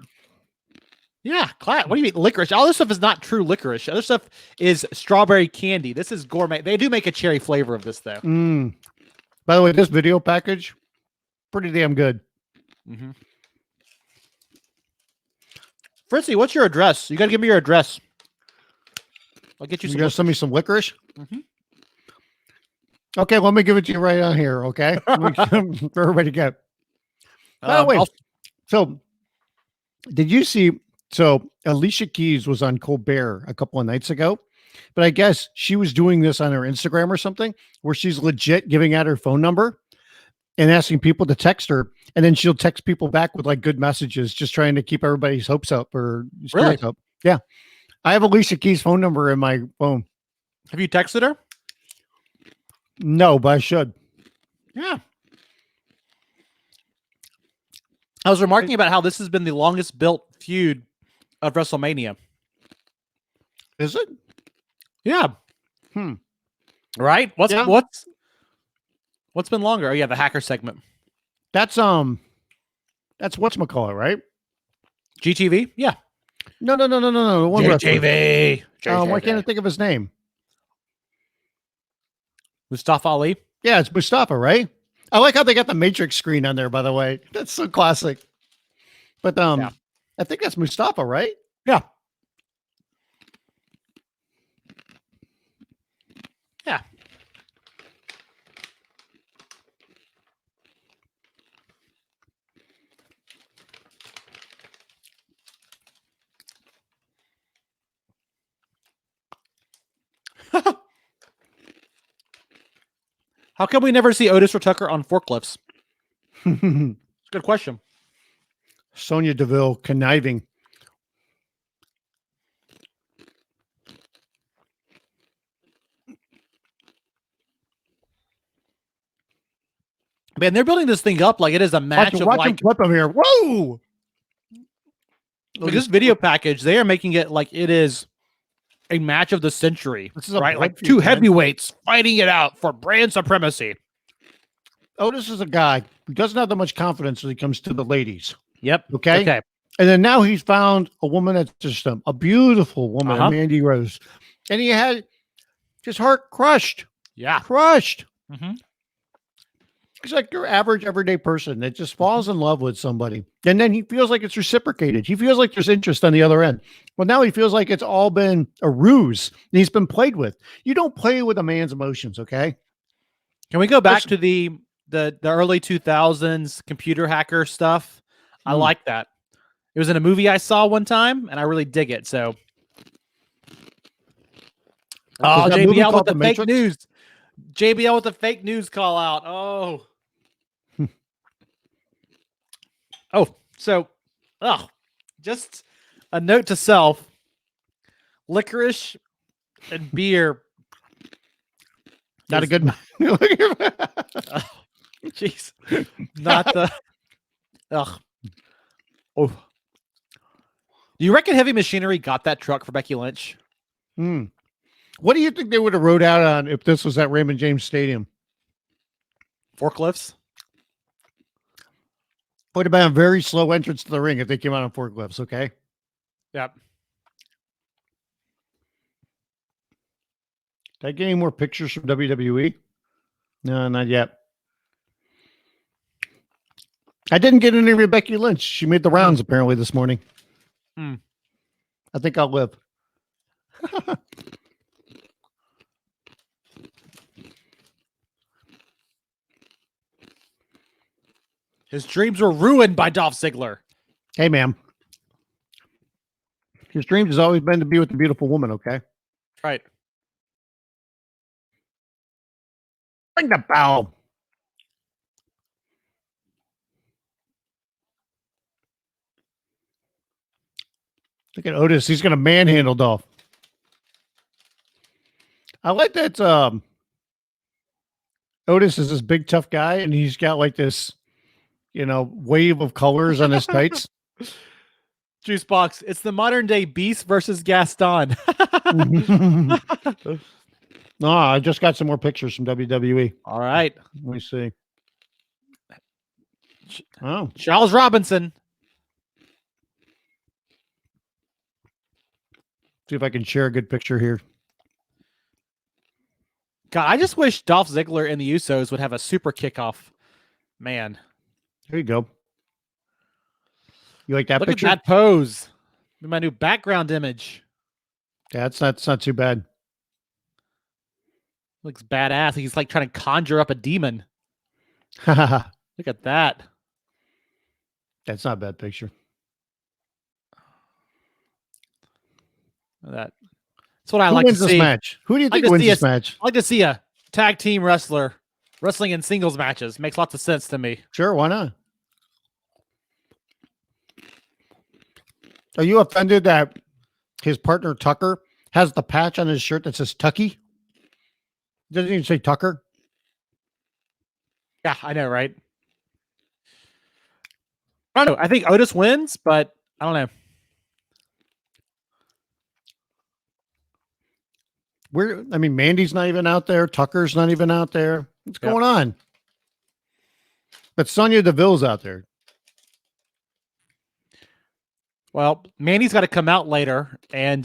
Yeah, what do you mean licorice? All this stuff is not true licorice. Other stuff is strawberry candy. This is gourmet. They do make a cherry flavor of this, though. By the way, this video package, pretty damn good. Fritzy, what's your address? You got to give me your address. I'll get you some. You got to send me some licorice? Okay, let me give it to you right on here, okay? For everybody to get. By the way, so did you see... So Alicia Keys was on Colbert a couple of nights ago, but I guess she was doing this on her Instagram or something where she's legit giving out her phone number and asking people to text her. And then she'll text people back with like good messages, just trying to keep everybody's hopes up or spirits up. Yeah. I have Alicia Keys' phone number in my phone. Have you texted her? No, but I should. Yeah. I was remarking about how this has been the longest built feud of WrestleMania. Is it? Yeah. Right? What's been longer? Oh yeah, the hacker segment. That's whatchamacallit, right? GTV? Yeah. No. One GTV. Why can't I think of his name? Mustafa Ali? Yeah, it's Mustafa, right? I like how they got the Matrix screen on there, by the way. That's so classic. But I think that's Mustafa, right? Yeah. Yeah. How come we never see Otis or Tucker on forklifts? Good question. Sonya Deville conniving. Man, they're building this thing up like it is a match Watch him flip him here. Whoa! With this video package, they are making it like it is a match of the century. This is right, like two heavyweights fighting it out for brand supremacy. Otis is a guy who doesn't have that much confidence when he comes to the ladies. Yep. Okay. And then now he's found a woman that's just a beautiful woman, Mandy Rose. And he had his heart crushed. Yeah. Crushed. Mm-hmm. He's like your average everyday person that just falls in love with somebody. And then he feels like it's reciprocated. He feels like there's interest on the other end. Well, now he feels like it's all been a ruse and he's been played with. You don't play with a man's emotions, okay? Can we go back to the early 2000s computer hacker stuff? I like that. It was in a movie I saw one time, and I really dig it. So, JBL with the fake news. JBL with the fake news call out. Oh. Just a note to self. Licorice and beer. Not a good. Jeez. Not the. Ugh. Oh. Do you reckon Heavy Machinery got that truck for Becky Lynch? What do you think they would have rode out on if this was at Raymond James Stadium? Forklifts? Would have been a very slow entrance to the ring if they came out on forklifts, okay? Yep. Did I get any more pictures from WWE? No, not yet. I didn't get any of Becky Lynch. She made the rounds apparently this morning. I think I'll live. His dreams were ruined by Dolph Ziggler. Hey, ma'am. His dreams has always been to be with a beautiful woman, okay? Right. Ring the bell. Look at Otis. He's going to manhandle Dolph. I like that Otis is this big, tough guy, and he's got like this, wave of colors on his tights. Juice Box, it's the modern day Beast versus Gaston. No, I just got some more pictures from WWE. All right. Let me see. Oh, Charles Robinson. See if I can share a good picture here. God, I just wish Dolph Ziggler and the Usos would have a super kickoff. Man. Here you go. You like that Look picture? At that pose. My new background image. Yeah, it's not too bad. Looks badass. He's like trying to conjure up a demon. That's Look at that. not a bad picture. That's what I Who like to wins see. This match? Who do you think wins this match? I like to see a tag team wrestler wrestling in singles matches. Makes lots of sense to me. Sure, why not? Are you offended that his partner Tucker has the patch on his shirt that says Tucky? Doesn't even say Tucker. Yeah, I know, right? I don't know. I think Otis wins, but I don't know. Mandy's not even out there. Tucker's not even out there. What's going on? But Sonya Deville's out there. Well, Mandy's got to come out later and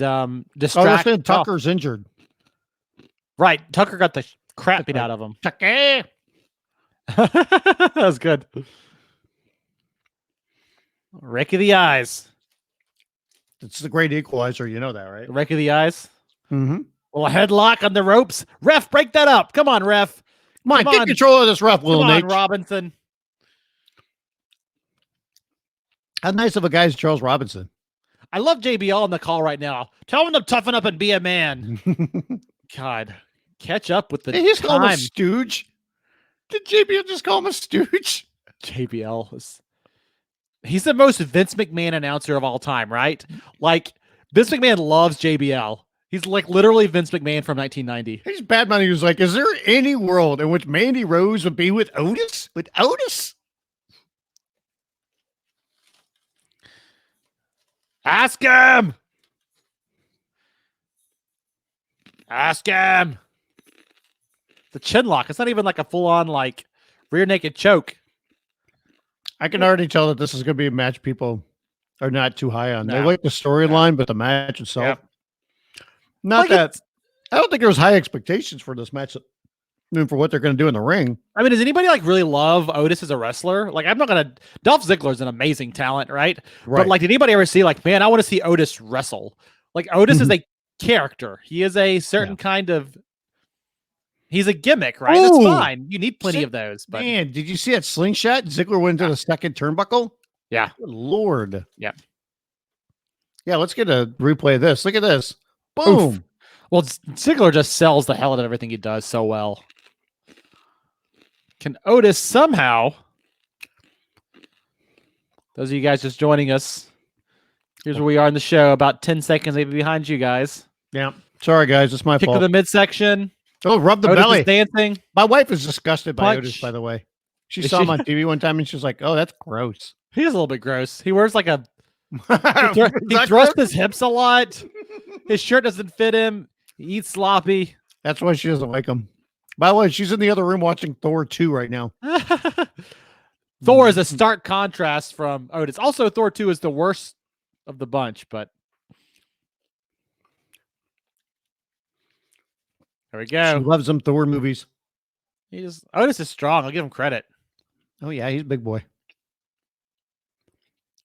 distract. Tucker's injured. Right. Tucker got the crap beat out of him. Tucker. That was good. Rake of the eyes. It's the great equalizer. You know that, right? Rake of the eyes. Mm-hmm. Well, a headlock on the ropes. Ref, break that up. Come on, ref. Come on, get control of this ref, little Nate. Robinson. How nice of a guy is Charles Robinson? I love JBL on the call right now. Tell him to toughen up and be a man. God, catch up with the Did he just call him a stooge? Did JBL just call him a stooge? JBL he's the most Vince McMahon announcer of all time, right? Like, Vince McMahon loves JBL. He's like literally Vince McMahon from 1990. He's bad money. He was like, is there any world in which Mandy Rose would be with Otis? With Otis? Ask him. Ask him. The chin lock. It's not even like a full-on like rear naked choke. I can already tell that this is going to be a match people are not too high on. They No. like the storyline, but the match itself, not Like, that. I don't think there was high expectations for this match. I mean, for what they're going to do in the ring. I mean, does anybody like really love Otis as a wrestler? Like, I'm not gonna. Dolph Ziggler's an amazing talent, right? But like, did anybody ever see like, man, I want to see Otis wrestle? Like, Otis is a character. He is a certain kind of. He's a gimmick, right? That's fine. You need plenty of those. But man, did you see that slingshot? Ziggler went into the second turnbuckle. Yeah. Good Lord. Yeah. Yeah. Let's get a replay of this. Look at this. Boom. Oof. Well, Ziggler just sells the hell out of everything he does so well. Can Otis somehow? Those of you guys just joining us, here's where we are in the show. About 10 seconds maybe behind you guys. Yeah. Sorry, guys. It's my Kick fault. to the midsection. Oh, rub the Otis belly. is dancing. My wife is disgusted by Punch. Otis, by the way. She Is saw she? him on TV one time and she's like, oh, that's gross. He is a little bit gross. He wears like a. He That thrusts gross? his hips a lot. His shirt doesn't fit him. He eats sloppy. That's why she doesn't like him. By the way, she's in the other room watching Thor 2 right now. Thor is a stark contrast from Otis. Also, Thor 2 is the worst of the bunch, but there we She go. loves them Thor movies. Otis is strong. I'll give him credit. Oh, yeah, he's a big boy.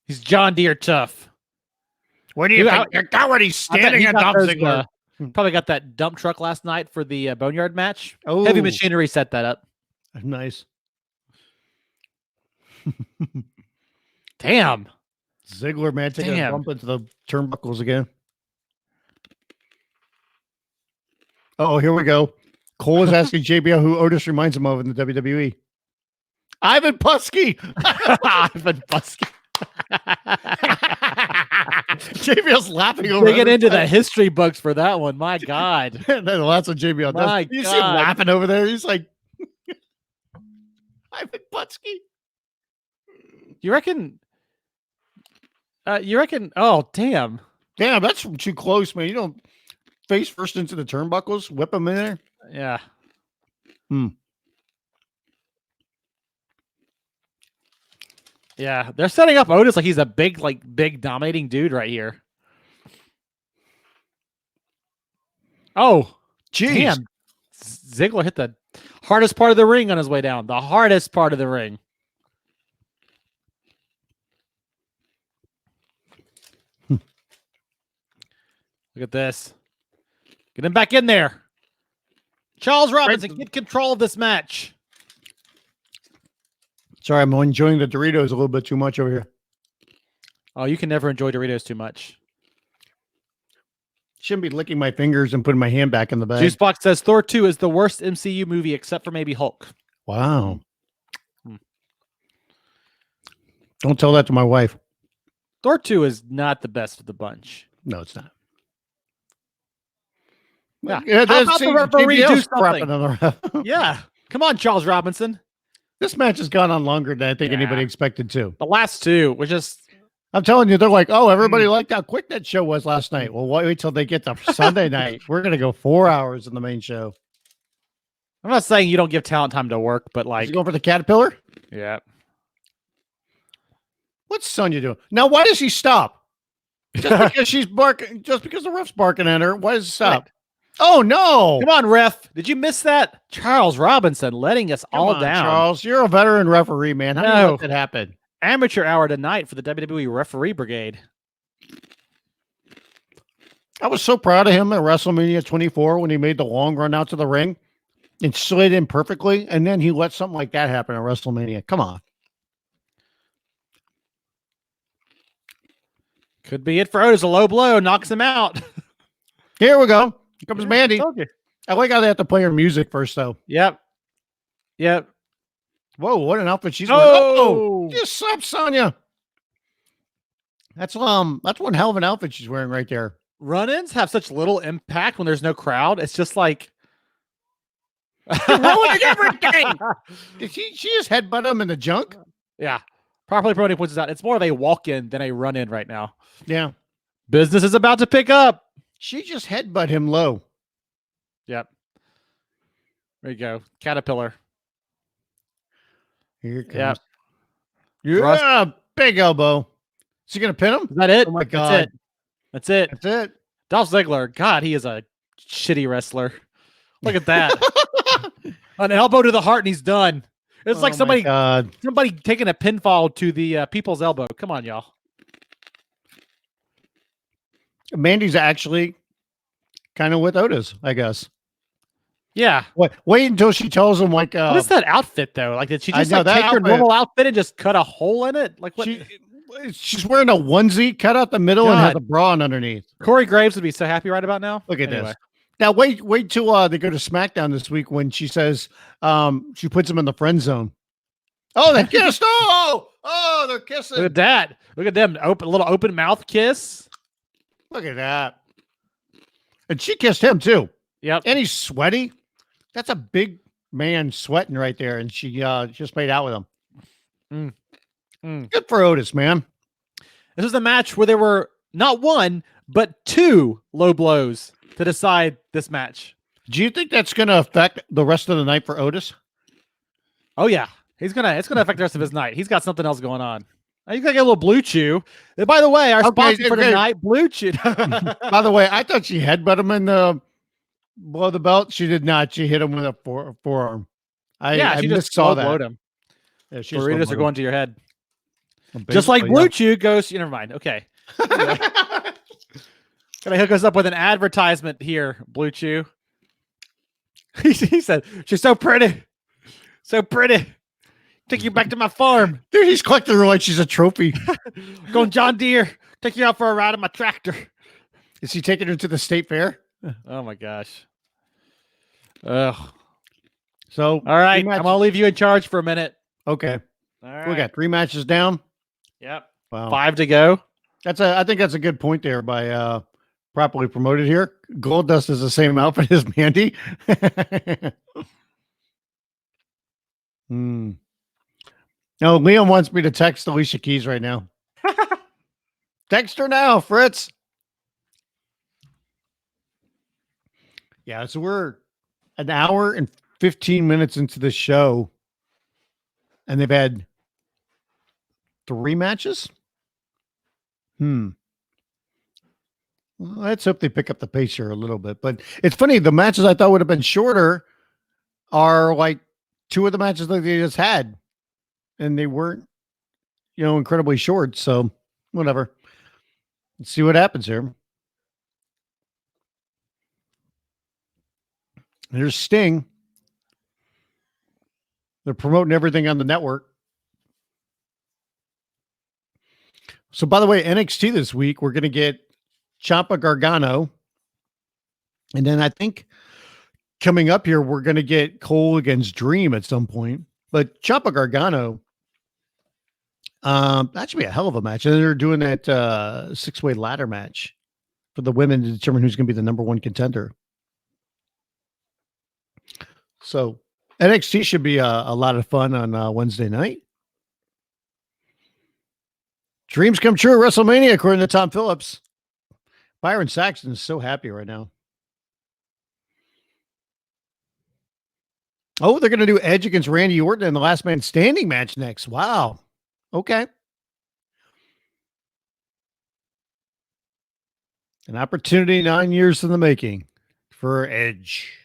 He's John Deere tough. What do you think? You're already standing at Dolph Ziggler. Probably got that dump truck last night for the Boneyard match. Oh, Heavy Machinery set that up. nice. Damn. Ziggler, man, taking a bump into the turnbuckles again. Oh, here we go. Cole is asking JBL who Otis reminds him of in the WWE. Ivan Putski. Ivan Putski. JBL's laughing over Digging into the history books for that one. My God. That's what JBL does. My You see him God. laughing over there. He's like, Ivan Putski. You reckon? Oh, damn. Damn, that's too close, man. You don't face first into the turnbuckles, whip them in there. Yeah. Yeah, they're setting up Otis like he's a big dominating dude right here. Oh, Jeez. damn. Ziggler hit the hardest part of the ring on his way down. The hardest part of the ring. Look at this. Get him back in there. Charles Robinson, get control of this match. Sorry, I'm enjoying the Doritos a little bit too much over here. Oh, you can never enjoy Doritos too much. Shouldn't be licking my fingers and putting my hand back in the bag. Juicebox says Thor 2 is the worst MCU movie except for maybe Hulk. Wow. Don't tell that to my wife. Thor 2 is not the best of the bunch. No, it's not. Yeah. How about the referee do something? The Yeah. Come on, Charles Robinson. This match has gone on longer than I think anybody expected to. The last two were just... I'm telling you, they're like, oh, everybody liked how quick that show was last night. Well, wait till they get to Sunday night. We're going to go 4 hours in the main show. I'm not saying you don't give talent time to work, but Is like... he going for the caterpillar? Yeah. What's Sonya doing? Now, why does he stop? Just because she's barking, just because the ref's barking at her, why does he stop? Oh, no. Come on, ref. Did you miss that? Charles Robinson letting us all down. Charles, you're a veteran referee, man. How do you let that happen? Amateur hour tonight for the WWE referee brigade. I was so proud of him at WrestleMania 24 when he made the long run out to the ring and slid in perfectly, and then he let something like that happen at WrestleMania. Come on. Could be it for Otis. A low blow knocks him out. Here we go. Here comes Mandy. Okay. I like how they have to play her music first, though. Yep. Whoa, what an outfit she's wearing. Oh, just slapped Sonya. That's one hell of an outfit she's wearing right there. Run-ins have such little impact when there's no crowd. It's just like ruining everything. Did she just headbutt him in the junk? Yeah. Properly promoting points out. It's more of a walk-in than a run-in right now. Yeah. Business is about to pick up. She just headbutt him low. Yep. There you go. Caterpillar. Here it comes. Yep. Yeah, big elbow. Is he gonna pin him? Is that it? Oh my God. That's it. That's it. Dolph Ziggler. God, he is a shitty wrestler. Look at that. An elbow to the heart and he's done. It's like somebody taking a pinfall to the people's elbow. Come on, y'all. Mandy's actually kind of with Otis, I guess. Yeah. Wait until she tells him like what is that outfit though? Like did she just like, take her outfit. normal outfit and just cut a hole in it? Like what? She's wearing a onesie cut out the middle and has a bra on underneath. Corey Graves would be so happy right about now. Look at this. Now wait till they go to SmackDown this week when she says she puts him in the friend zone. Oh, they kissed. Oh, they're kissing. Look at that. Look at them. Little open mouth kiss. Look at that. And she kissed him too. Yep. And he's sweaty. That's a big man sweating right there. And she just made out with him. Good for Otis, man. This is a match where there were not one, but two low blows to decide this match. Do you think that's going to affect the rest of the night for Otis? Oh yeah, it's gonna affect the rest of his night. He's got something else going on. He's gonna get a little Blue Chew. And by the way, our sponsor for tonight, Blue Chew. By the way, I thought she headbutt him in the below the belt. She did not. She hit him with a forearm. I just saw that. Him. Yeah, Burritos are going to your head. Just like Blue Chew goes. Never mind. Okay. Gonna hook us up with an advertisement here, Blue Chew. He said, "She's so pretty, so pretty. Take you back to my farm, dude." He's collecting her like she's a trophy. Going John Deere. Take you out for a ride on my tractor. Is he taking her to the state fair? Oh my gosh. Ugh. So all right, I'm gonna leave you in charge for a minute. Okay. All right. We got 3 matches down. Yep. Wow. 5 to go. I think that's a good point there by properly promoted here. Goldust is the same outfit as Mandy. No, Liam wants me to text Alicia Keys right now. Text her now, Fritz. Yeah, so we're an hour and 15 minutes into the show, and they've had 3 matches. Well, let's hope they pick up the pace here a little bit. But it's funny, the matches I thought would have been shorter are like 2 of the matches that they just had, and they weren't, incredibly short. So whatever. Let's see what happens here. There's Sting. They're promoting everything on the network. So, by the way, NXT this week, we're going to get Ciampa Gargano. And then I think coming up here, we're going to get Cole against Dream at some point. But Ciampa Gargano, that should be a hell of a match. And they're doing that 6-way ladder match for the women to determine who's going to be the number 1 contender. So NXT should be a lot of fun on Wednesday night. Dreams come true at WrestleMania, according to Tom Phillips. Byron Saxton is so happy right now. Oh, they're going to do Edge against Randy Orton in the Last Man Standing match next. Wow. Okay. An opportunity 9 years in the making for Edge.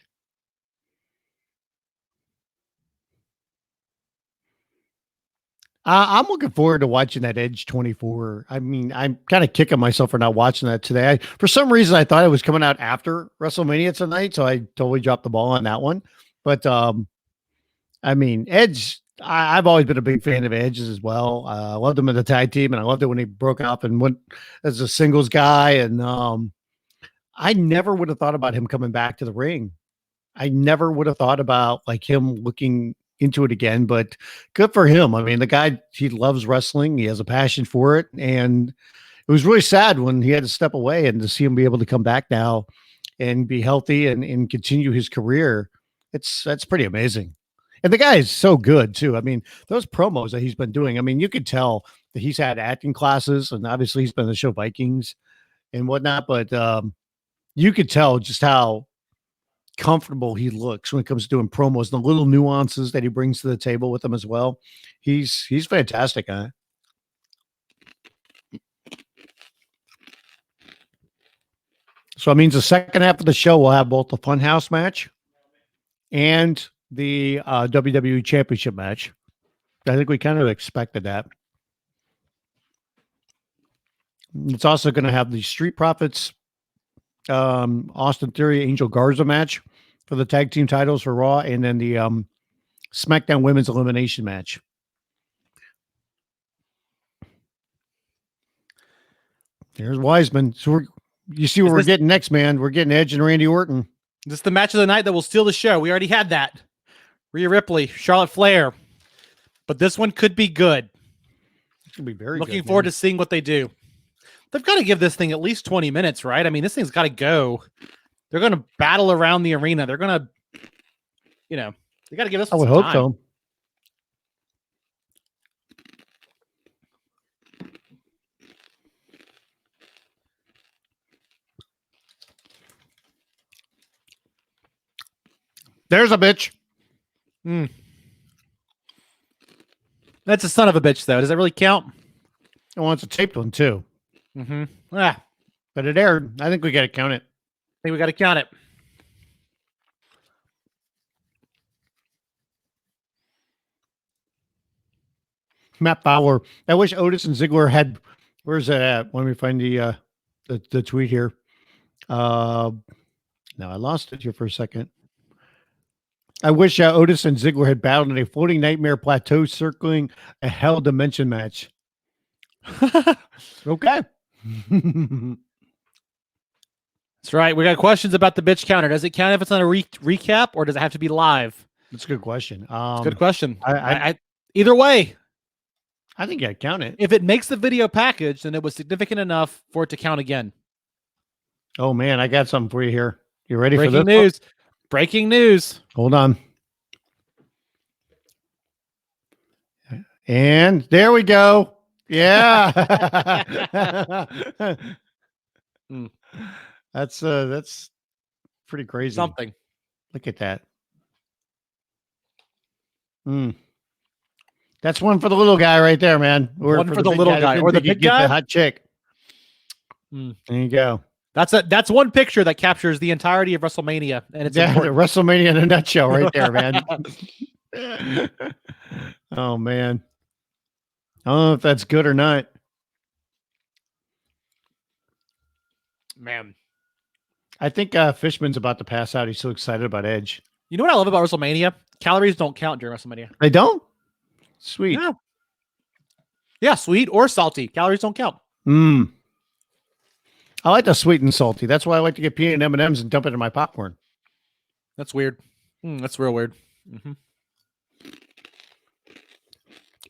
I'm looking forward to watching that Edge 24. I mean, I'm kind of kicking myself for not watching that today. For some reason, I thought it was coming out after WrestleMania tonight, so I totally dropped the ball on that one. But, I mean, Edge, I've always been a big fan of Edge's as well. I loved him in the tag team, and I loved it when he broke up and went as a singles guy. And I never would have thought about him coming back to the ring. I never would have thought about like him looking into it again, but good for him. I mean, the guy, he loves wrestling. He has a passion for it. And it was really sad when he had to step away, and to see him be able to come back now and be healthy and continue his career. That's pretty amazing. And the guy is so good too. I mean, those promos that he's been doing, I mean, you could tell that he's had acting classes, and obviously he's been on the show Vikings and whatnot, but you could tell just how comfortable he looks when it comes to doing promos, and the little nuances that he brings to the table with them as well. He's fantastic, huh? So it means the second half of the show will have both the Funhouse match and the WWE Championship match. I think we kind of expected that. It's also going to have the Street Profits, Austin Theory, Angel Garza match for the tag team titles for Raw, and then the SmackDown Women's Elimination match. There's Wiseman. So you see what we're getting next, man. We're getting Edge and Randy Orton. This is the match of the night that will steal the show. We already had that. Rhea Ripley, Charlotte Flair. But this one could be good. It's going to be very Looking forward to seeing what they do. They've got to give this thing at least 20 minutes, right? I mean, this thing's got to go. They're going to battle around the arena. They're going to, they got to give us some time. I would hope so. There's a bitch. That's a son of a bitch, though. Does that really count? Oh, it's a taped one, too. But it aired. I think we got to count it. I think we got to count it. Matt Fowler. I wish Otis and Ziggler had. Where's that at? Let me find the tweet here. Now I lost it here for a second. I wish Otis and Ziggler had battled in a floating nightmare plateau circling a hell dimension match. Okay. That's right. We got questions about the bitch counter. Does it count if it's on a recap, or does it have to be live? That's a good question. It's a good question. I either way, I think I'd count it. If it makes the video package, then it was significant enough for it to count again. Oh man, I got something for you here. You ready for this? Breaking news. Breaking news. Hold on. And there we go. Yeah. That's pretty crazy. Something. Look at that. That's one for the little guy right there, man. Or one for the little guy or the big guy. The hot chick. There you go. That's one picture that captures the entirety of WrestleMania, and it's WrestleMania in a nutshell, right there, man. Oh man, I don't know if that's good or not. Man, I think Fishman's about to pass out. He's so excited about Edge. You know what I love about WrestleMania? Calories don't count during WrestleMania. They don't? Sweet. Yeah, sweet or salty. Calories don't count. I like the sweet and salty. That's why I like to get peanut M&Ms and dump it in my popcorn. That's weird. That's real weird.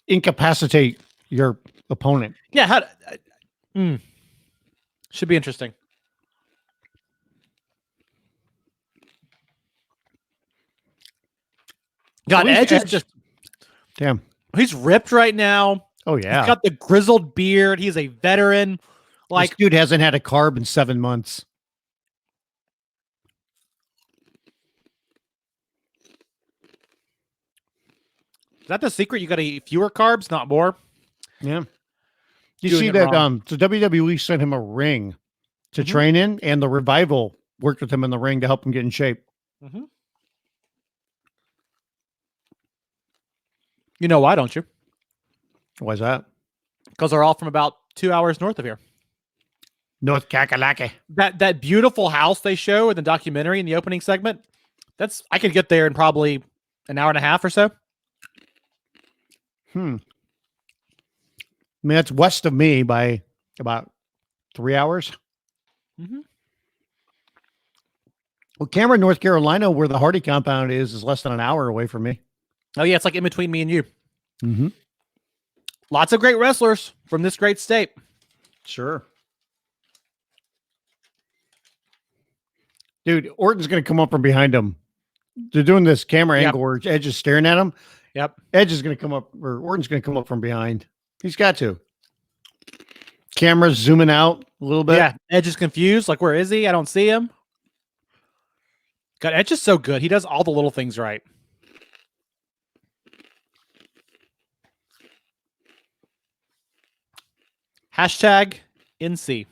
Incapacitate your opponent. Yeah. Should be interesting. God, Edge is just... Damn. He's ripped right now. Oh, yeah. He's got the grizzled beard. He's a veteran. This dude hasn't had a carb in 7 months. Is that the secret? You got to eat fewer carbs, not more? Yeah. You see that so WWE sent him a ring to train in, and the Revival worked with him in the ring to help him get in shape. You know why, don't you? Why is that? Because they're all from about 2 hours north of here. North Kakalaki. That beautiful house they show in the documentary in the opening segment, I could get there in probably an hour and a half or so. I mean, that's west of me by about 3 hours. Well, Cameron, North Carolina, where the Hardy compound is less than an hour away from me. Oh, yeah. It's like in between me and you. Lots of great wrestlers from this great state. Sure. Dude, Orton's going to come up from behind him. They're doing this camera angle where Edge is staring at him. Yep. Edge is going to come up, or Orton's going to come up from behind. He's got to. Camera's zooming out a little bit. Yeah. Edge is confused. Like, where is he? I don't see him. God, Edge is so good. He does all the little things right. Hashtag NC.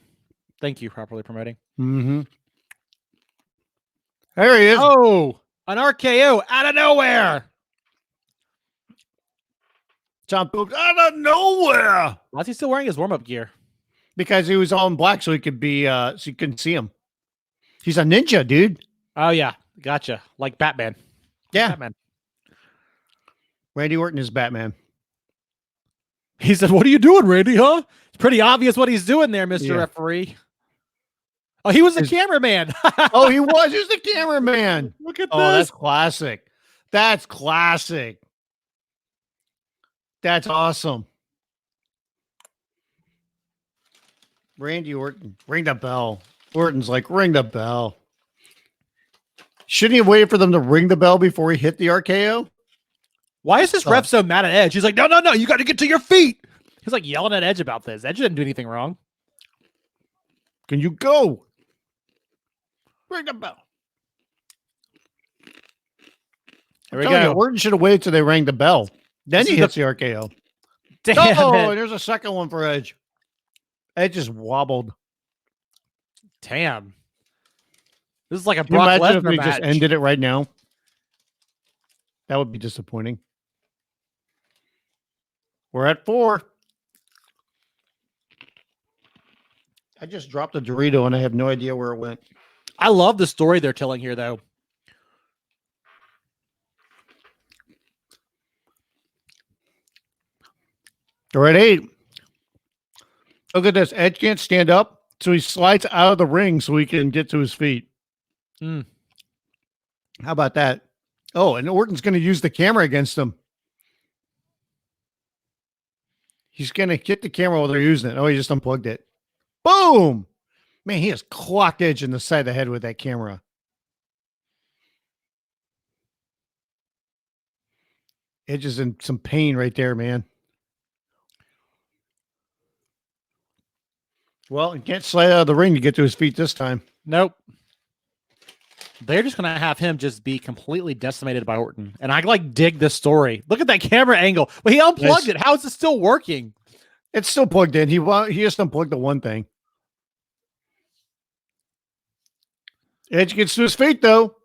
Thank you, properly promoting. There he is. Oh, an RKO out of nowhere. John Pope out of nowhere. Why is he still wearing his warm-up gear? Because he was all in black, so he could be, so you couldn't see him. He's a ninja, dude. Oh, yeah. Gotcha. Like Batman. Yeah. Batman. Randy Orton is Batman. He said, "What are you doing, Randy, huh?" It's pretty obvious what he's doing there, Mr. Referee. Oh, he was the cameraman. Oh, he was. He was the cameraman. Look at this. That's classic. That's classic. That's awesome. Randy Orton, ring the bell. Orton's like, ring the bell. Shouldn't he have waited for them to ring the bell before he hit the RKO? Why is this ref so mad at Edge? He's like, no, you got to get to your feet. He's like yelling at Edge about this. Edge didn't do anything wrong. Can you go? Ring the bell. There we go. Orton should have waited till they rang the bell. Then he hits the RKO. Damn oh, and there's a second one for Edge. Edge just wobbled. Damn. This is like a Brock Lesnar match. Just ended it right now. That would be disappointing. We're at 4. I just dropped a Dorito and I have no idea where it went. I love the story they're telling here, though. We're at 8. Look at this. Edge can't stand up, so he slides out of the ring so he can get to his feet. How about that? Oh, and Orton's going to use the camera against him. He's going to hit the camera while they're using it. Oh, he just unplugged it. Boom! Man, he has clocked Edge in the side of the head with that camera. Edge is in some pain right there, man. Well, he can't slide out of the ring to get to his feet this time. Nope. They're just going to have him just be completely decimated by Orton. And I dig this story. Look at that camera angle. Well, he unplugged it. How is it still working? It's still plugged in. He just unplugged the one thing. Edge gets to his feet, though.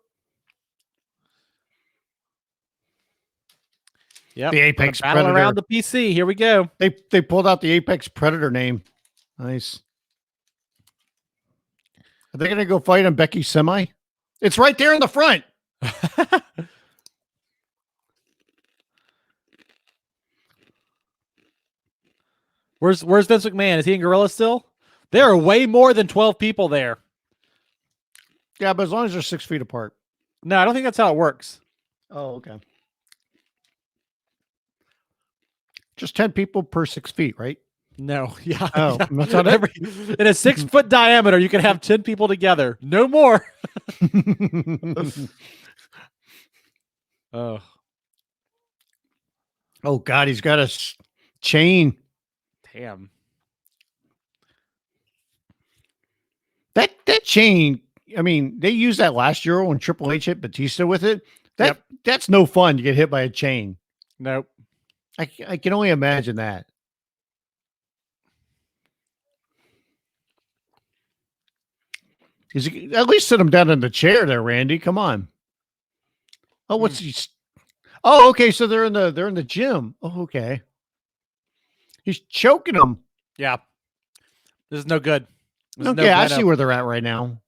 Yeah, the Apex Predator. Around the PC. Here we go. They pulled out the Apex Predator name. Nice. Are they going to go fight on Becky's semi? It's right there in the front. Where's Vince McMahon? Is he in Gorilla still? There are way more than 12 people there. Yeah, but as long as they're 6 feet apart. No, I don't think that's how it works. Oh, okay. Just 10 people per 6 feet, right? No, yeah. Oh, yeah. that's not it? In a 6-foot diameter, you can have 10 people together. No more. Oh. Oh, God, he's got a chain. Damn. That chain, I mean, they used that last year when Triple H hit Batista with it. That's no fun to get hit by a chain. Nope. I can only imagine that. At least sit him down in the chair there, Randy. Come on. Oh, what's he? Oh, okay. So they're in the gym. Oh, okay. He's choking him. Yeah. This is no good. Okay, I see where they're at right now.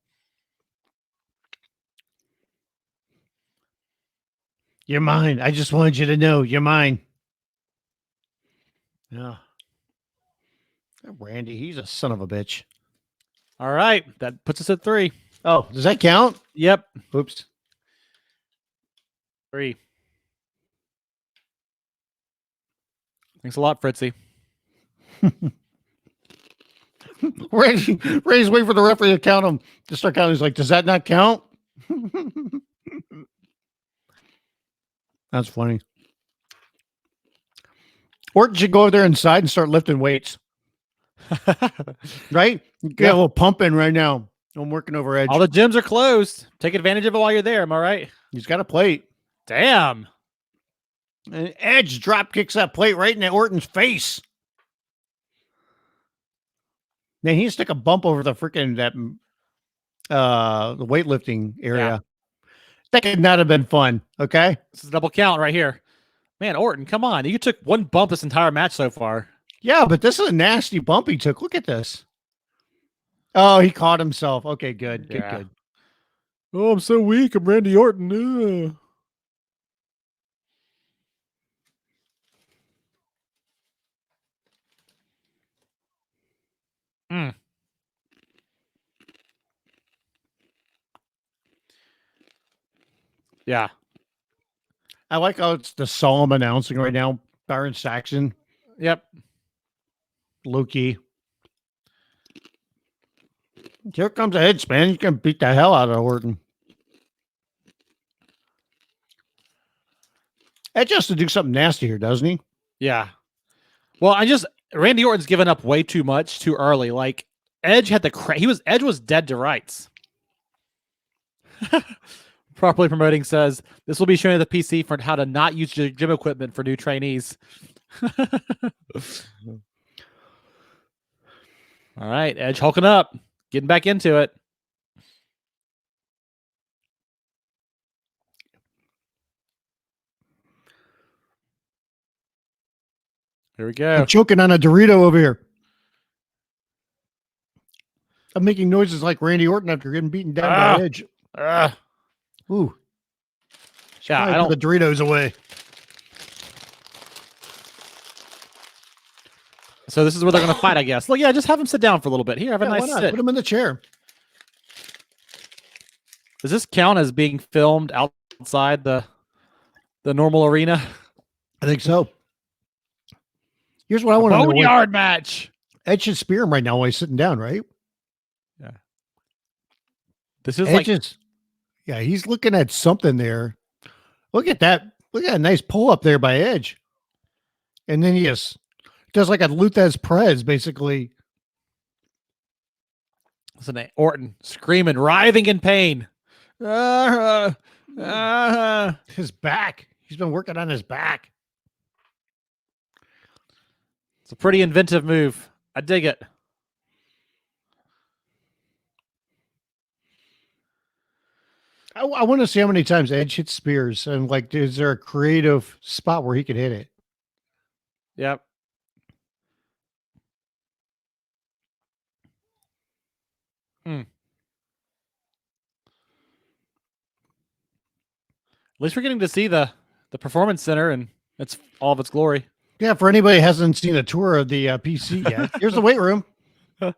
You're mine. I just wanted you to know you're mine. Yeah. Randy, he's a son of a bitch. All right. That puts us at 3. Oh, does that count? Yep. Oops. 3. Thanks a lot, Fritzy. Randy's waiting for the referee to count him. To start counting. He's like, does that not count? That's funny. Orton should go over there inside and start lifting weights. Right? Get a little pumping right now. I'm working over Edge. All the gyms are closed. Take advantage of it while you're there. Am I right? He's got a plate. Damn. And Edge drop kicks that plate right in Orton's face. Then he stick a bump over the freaking the weightlifting area. That could not have been fun. Okay. This is a double count right here. Man, Orton, come on. You took one bump this entire match so far. Yeah, but this is a nasty bump he took. Look at this. Oh, he caught himself. Okay, good. Good. Oh, I'm so weak. I'm Randy Orton. Ugh. Yeah. I like how it's the solemn announcing right now. Byron Saxon. Yep. Loki. Here comes a Edge, man. You can beat the hell out of Orton. Edge has to do something nasty here, doesn't he? Yeah. Well, Randy Orton's given up way too much too early. Like Edge had Edge was dead to rights. Properly promoting says this will be showing the PC for how to not use gym equipment for new trainees. All right, Edge hulking up, getting back into it. Here we go. I'm choking on a Dorito over here. I'm making noises like Randy Orton after getting beaten down by Edge. Ooh. Yeah, I don't put the Doritos away. So this is where they're going to fight, I guess. Look, yeah, just have him sit down for a little bit. Here, have a nice sit. Put him in the chair. Does this count as being filmed outside the normal arena? I think so. Here's what I want to know. Boneyard match. Edge should spear him right now while he's sitting down, right? Yeah. This is yeah, he's looking at something there. Look at that. Look at that nice pull up there by Edge. And then he just does like a Luthez Perez, basically. Listen to Orton screaming, writhing in pain. His back. He's been working on his back. It's a pretty inventive move. I dig it. I want to see how many times Edge hits spears, and like, is there a creative spot where he could hit it? Yep. At least we're getting to see the Performance Center and it's all of its glory. Yeah, for anybody who hasn't seen a tour of the PC yet, here's the weight room. I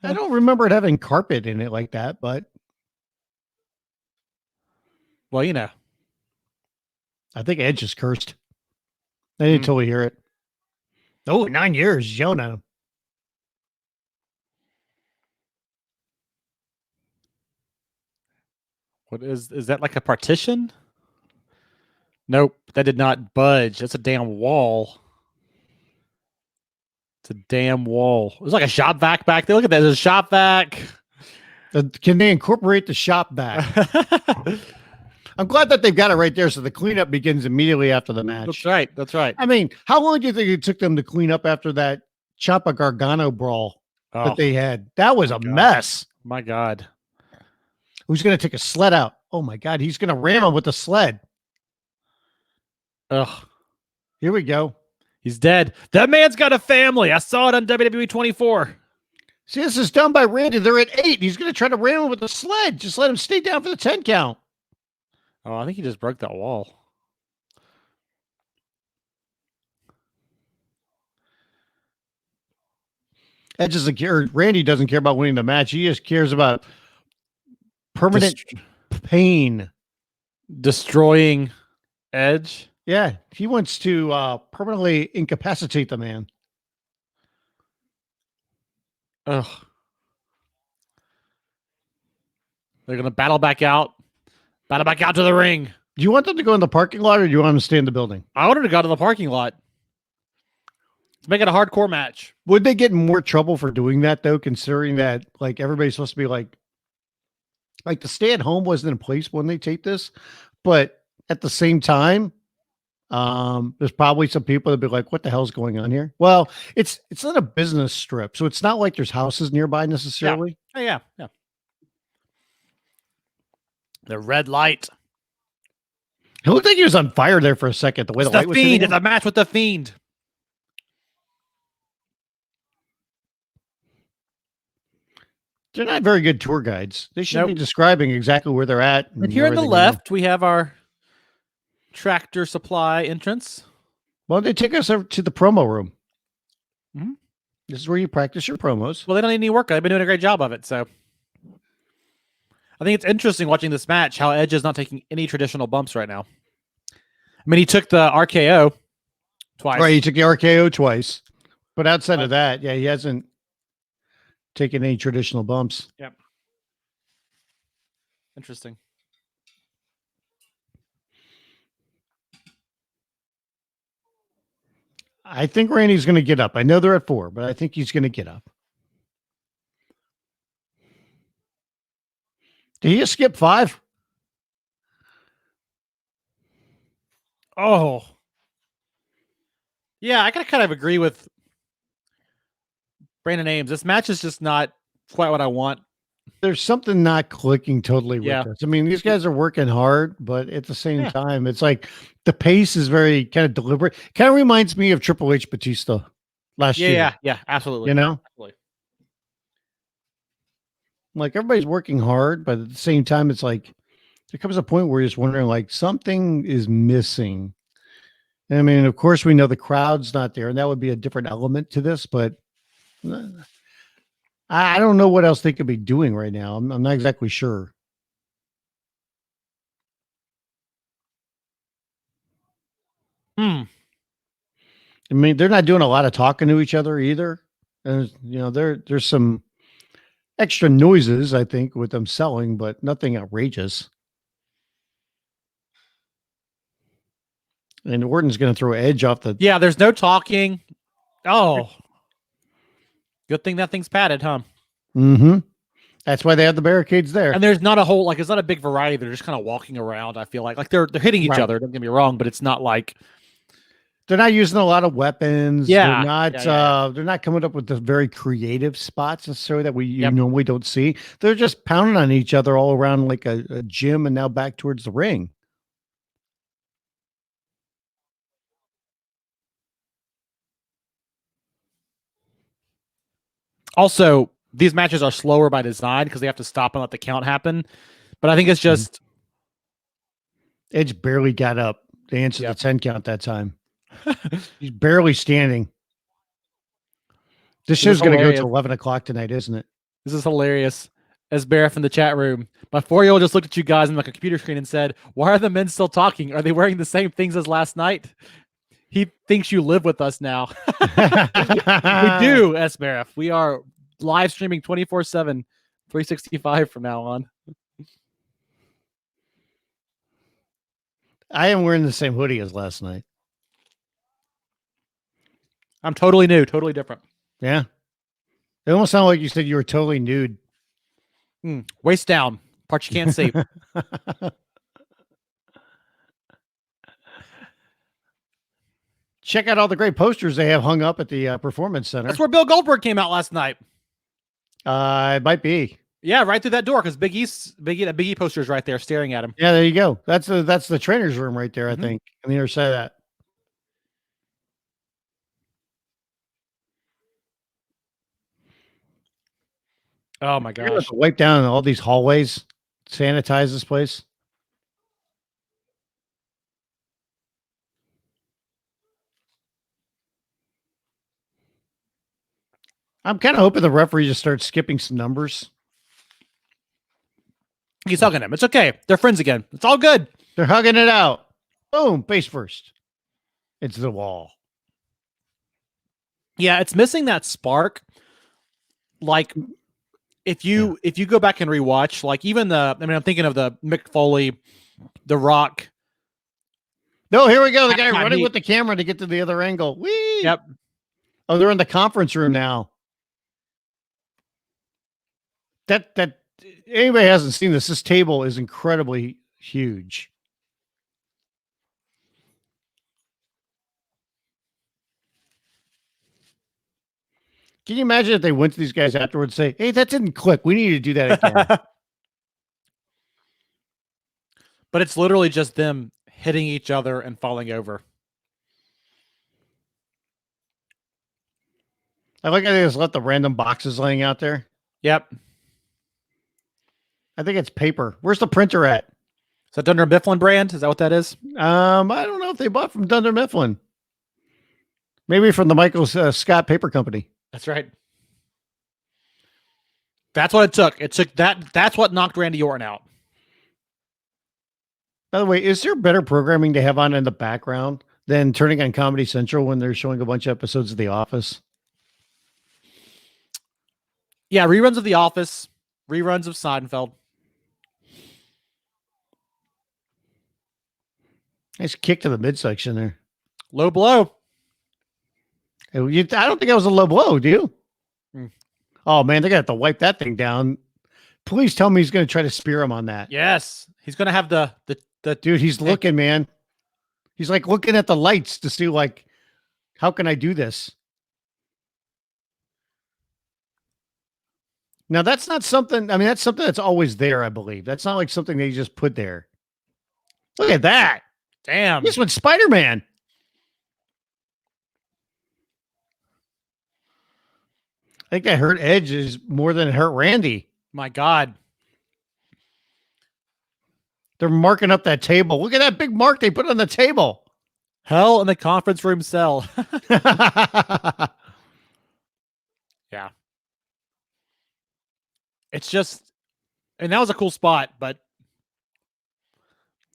don't remember it having carpet in it like that, but well, you know, I think Edge is cursed. I didn't totally hear it. Oh, 9 years, yelling at him. What is that like a partition? Nope, that did not budge. That's a damn wall. It's a damn wall. There's like a shop vac back there. Look at that. There's a shop vac. Can they incorporate the shop vac? I'm glad that they've got it right there. So the cleanup begins immediately after the match. That's right. That's right. I mean, how long do you think it took them to clean up after that Ciampa Gargano brawl that they had? That was a mess. My God. Who's going to take a sled out? Oh my God. He's going to ram him with the sled. Ugh. Here we go. He's dead. That man's got a family. I saw it on WWE 24. See, this is done by Randy. They're at 8. He's going to try to ram him with the sled. Just let him stay down for the 10 count. Oh, I think he just broke that wall. Edge doesn't care. Randy doesn't care about winning the match. He just cares about permanent pain. Destroying Edge. Yeah, he wants to permanently incapacitate the man. Ugh. They're going to battle back out. Battle back out to the ring. Do you want them to go in the parking lot or do you want them to stay in the building? I wanted to go to the parking lot. Let's make it a hardcore match. Would they get in more trouble for doing that, though, considering that like everybody's supposed to be like the stay at home wasn't in place when they taped this, but at the same time, there's probably some people that be like, what the hell's going on here? Well, it's not a business strip, so it's not like there's houses nearby necessarily. Yeah. The red light. It looked like he was on fire there for a second. The way It's the light the was Fiend. hitting It's him. a match with the Fiend. They're not very good tour guides. They should be Nope. describing exactly where they're at. And here on the everything, you know. left, we have our Tractor Supply entrance. Well, they take us over to the promo room. Mhm. This is where you practice your promos. Well, they don't need any work. They've been doing a great job of it. So I think it's interesting watching this match how Edge is not taking any traditional bumps right now. I mean, he took the RKO twice. Right, he took the RKO twice. But outside of that, yeah, he hasn't taken any traditional bumps. Yep. Interesting. I think Randy's going to get up. I know they're at 4, but I think he's going to get up. Did he just skip 5? Oh. Yeah, I gotta kind of agree with Brandon Ames. This match is just not quite what I want. There's something not clicking totally with Yeah. us. I mean, these guys are working hard, but at the same time, it's like the pace is very kind of deliberate. Kind of reminds me of Triple H Batista last year. Yeah, absolutely. You know? Absolutely. Like everybody's working hard, but at the same time, it's like there comes a point where you're just wondering, like, something is missing. And I mean, of course, we know the crowd's not there, and that would be a different element to this, but I don't know what else they could be doing right now. I'm not exactly sure. I mean, they're not doing a lot of talking to each other either. And you know, there's some extra noises, I think, with them selling, but nothing outrageous. And Orton's going to throw Edge off the. Yeah, there's no talking. Oh. Good thing that thing's padded, huh? Mm-hmm. That's why they have the barricades there. And there's not a whole, like, it's not a big variety. They're just kind of walking around, I feel like they're hitting each other. Don't get me wrong, but it's not like they're not using a lot of weapons. Yeah. They're not coming up with the very creative spots necessarily that you normally don't see. They're just pounding on each other all around like a gym and now back towards the ring. Also, these matches are slower by design because they have to stop and let the count happen. But I think it's just Edge barely got up to answer the 10 count that time. He's barely standing. This show's going to go to 11 o'clock tonight, isn't it? This is hilarious. As Barrett in the chat room, my 4-year-old just looked at you guys on like a computer screen and said, "Why are the men still talking? Are they wearing the same things as last night?" He thinks you live with us now. We do, S. Barrett. We are live streaming 24/7, 365 from now on. I am wearing the same hoodie as last night. I'm totally new, totally different. Yeah. It almost sounded like you said you were totally nude. Waist down, parts you can't see. Check out all the great posters they have hung up at the Performance Center. That's where Bill Goldberg came out last night. It might be. Yeah, right through that door because Big E poster is right there staring at him. Yeah, there you go. That's the trainer's room right there, I think, on the other side of that. Oh my You're gonna have gosh. to wipe down all these hallways, sanitize this place. I'm kind of hoping the referee just starts skipping some numbers. He's hugging him. It's okay. They're friends again. It's all good. They're hugging it out. Boom, face first. It's the wall. Yeah, it's missing that spark. Like if you go back and rewatch, like even I'm thinking of the Mick Foley, The Rock. No, here we go. The guy running with the camera to get to the other angle. Whee! Yep. Oh, they're in the conference room now. That anybody hasn't seen this table is incredibly huge. Can you imagine if they went to these guys afterwards and say, "Hey, that didn't click. We need to do that again." But it's literally just them hitting each other and falling over. I like how they just let the random boxes laying out there. Yep. I think it's paper. Where's the printer at? Is that Dunder Mifflin brand? Is that what that is? I don't know if they bought from Dunder Mifflin. Maybe from the Michael Scott Paper Company. That's right. That's what it took. It took that. That's what knocked Randy Orton out. By the way, is there better programming to have on in the background than turning on Comedy Central when they're showing a bunch of episodes of The Office? Yeah, reruns of The Office, reruns of Seinfeld. Nice kick to the midsection there. Low blow. I don't think that was a low blow, do you? Oh, man, they're going to have to wipe that thing down. Please tell me he's going to try to spear him on that. Yes. He's going to have the Dude, he's looking, man. He's like looking at the lights to see, like, how can I do this? Now, that's not something, I mean, that's something that's always there, I believe. That's not like something they just put there. Look at that. Damn. This one's Spider-Man. I think that hurt Edge is more than it hurt Randy. My God. They're marking up that table. Look at that big mark they put on the table. Hell in the conference room cell. Yeah. It's just, and that was a cool spot, but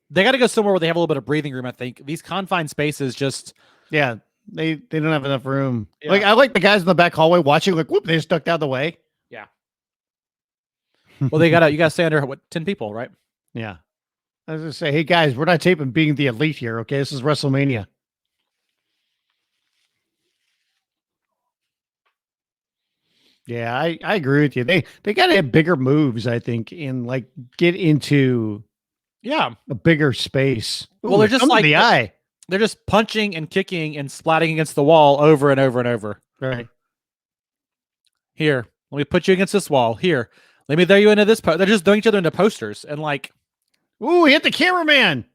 they got to go somewhere where they have a little bit of breathing room, I think. These confined spaces just... Yeah, they don't have enough room. Yeah. Like, I like the guys in the back hallway watching, like, whoop, they just ducked out of the way. Yeah. Well, you got to stay under, 10 people, right? Yeah. I was going to say, hey, guys, we're not taping Being the Elite here, okay? This is WrestleMania. Yeah, I agree with you. They got to have bigger moves, I think, and, like, get into a bigger space. Ooh, well, they're just like... the eye. They're just punching and kicking and splatting against the wall over and over and over. Right. Here, let me put you against this wall. Here, let me throw you into this post. They're just throwing each other into posters. And like, ooh, he hit the cameraman.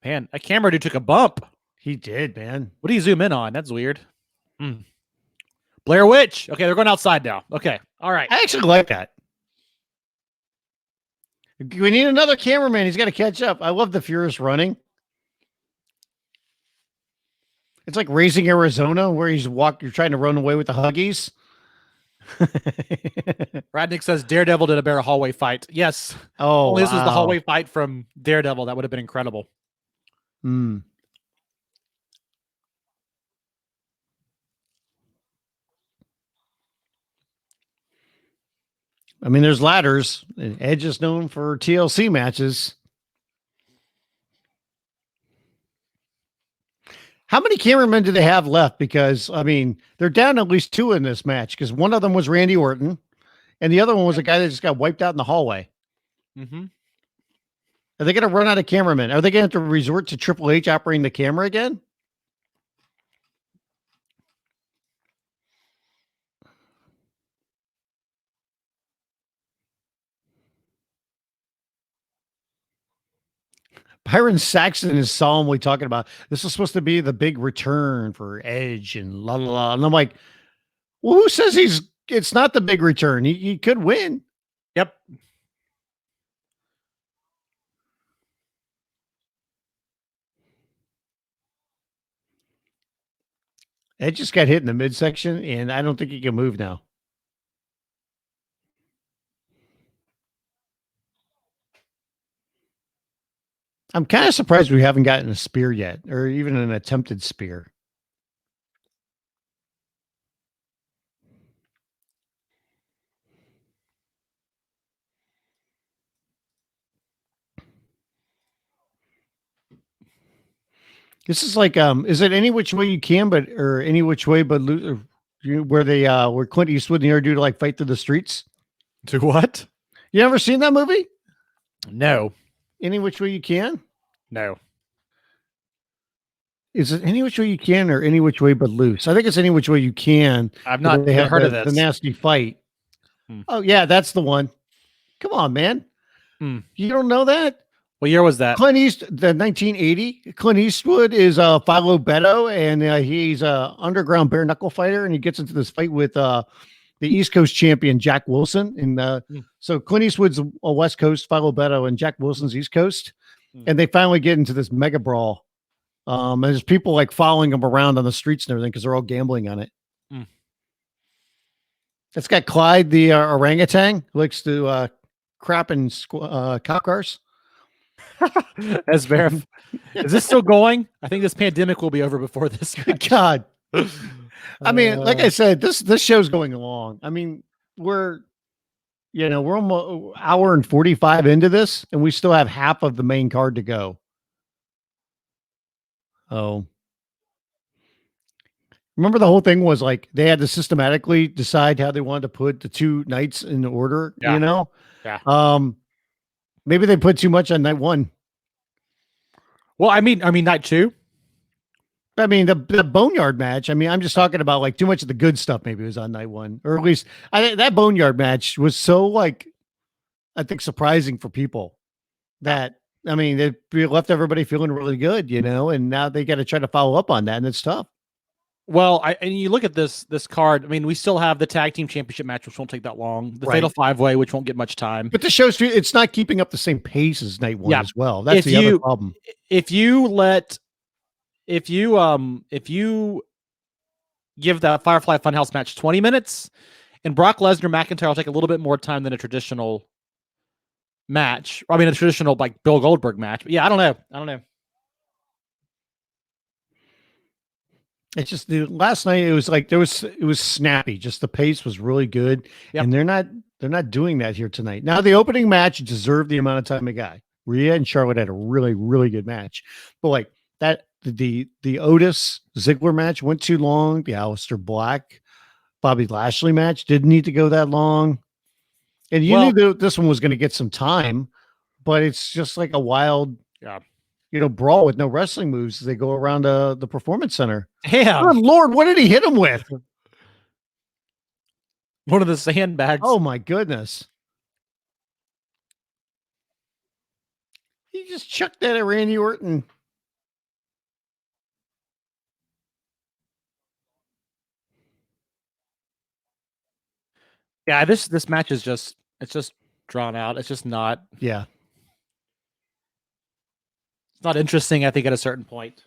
Man, a camera dude took a bump. He did, man. What do you zoom in on? That's weird. Blair Witch. Okay, they're going outside now. Okay, all right. I actually like that. We need another cameraman. He's got to catch up. I love the Furious running. It's like Raising Arizona, where you're trying to run away with the Huggies. Radnick says Daredevil did a better hallway fight. Yes. Oh, this was the hallway fight from Daredevil. That would have been incredible. I mean, there's ladders. Edge is known for TLC matches. How many cameramen do they have left? Because, I mean, they're down at least 2 in this match because one of them was Randy Orton and the other one was a guy that just got wiped out in the hallway. Mm-hmm. Are they going to run out of cameramen? Are they going to have to resort to Triple H operating the camera again? Byron Saxton is solemnly talking about this is supposed to be the big return for Edge and la la la. And I'm like, well, who says it's not the big return? He could win. Yep. Edge just got hit in the midsection, and I don't think he can move now. I'm kind of surprised we haven't gotten a spear yet, or even an attempted spear. This is like, is it Any Which Way You Can, or Any Which Way But Lose, where Clint Eastwood and the other dude like fight through the streets? To what? You ever seen that movie? No. Any Which Way You Can? No. Is it Any Which Way You Can or Any Which Way But Loose? I think it's Any Which Way You Can. I've not heard of this. The nasty fight. Oh, yeah, that's the one. Come on, man. You don't know that? What year was that? Clint East, the 1980. Clint Eastwood is Philo Beto, and he's a underground bare knuckle fighter, and he gets into this fight with the East Coast champion Jack Wilson. And so Clint Eastwood's a West Coast, Philo Beto, and Jack Wilson's East Coast, and they finally get into this mega brawl. And there's people like following them around on the streets and everything because they're all gambling on it. It's got Clyde, the orangutan, who likes to crap in cop cars. As Is this still going? I think this pandemic will be over before this. Good God. I mean, like I said, this show's going along. I mean, we're almost an hour and 45 into this, and we still have half of the main card to go. Oh. Remember the whole thing was like they had to systematically decide how they wanted to put the two nights in order, Yeah. Yeah. Maybe they put too much on night one. Well, I mean night two. I mean the Boneyard match. I mean, I'm just talking about like too much of the good stuff. Maybe was on night one, or at least I think that Boneyard match was so like, I think surprising for people that, I mean, it left everybody feeling really good, and now they got to try to follow up on that, and it's tough. Well, and you look at this card. I mean, we still have the tag team championship match, which won't take that long. The Fatal 5-Way, which won't get much time. But the show's it's not keeping up the same pace as night one as well. That's the other problem. If you give that Firefly Funhouse match 20 minutes, and Brock Lesnar McIntyre will take a little bit more time than a traditional match. I mean, a traditional like Bill Goldberg match. But yeah, I don't know. It's just last night. It was like it was snappy. Just the pace was really good, and they're not doing that here tonight. Now the opening match deserved the amount of time it got. Rhea and Charlotte had a really, really good match, but like that, the Otis Ziggler match went too long. The Aleister Black Bobby Lashley match didn't need to go that long, and you knew this one was going to get some time, but it's just like a wild, brawl with no wrestling moves as they go around the Performance Center. Yeah. Oh, Lord, what did he hit him with? One of the sandbags. Oh, my goodness. He just chucked that at Randy Orton. Yeah, this match is just drawn out. It's just not. Yeah. It's not interesting, I think, at a certain point.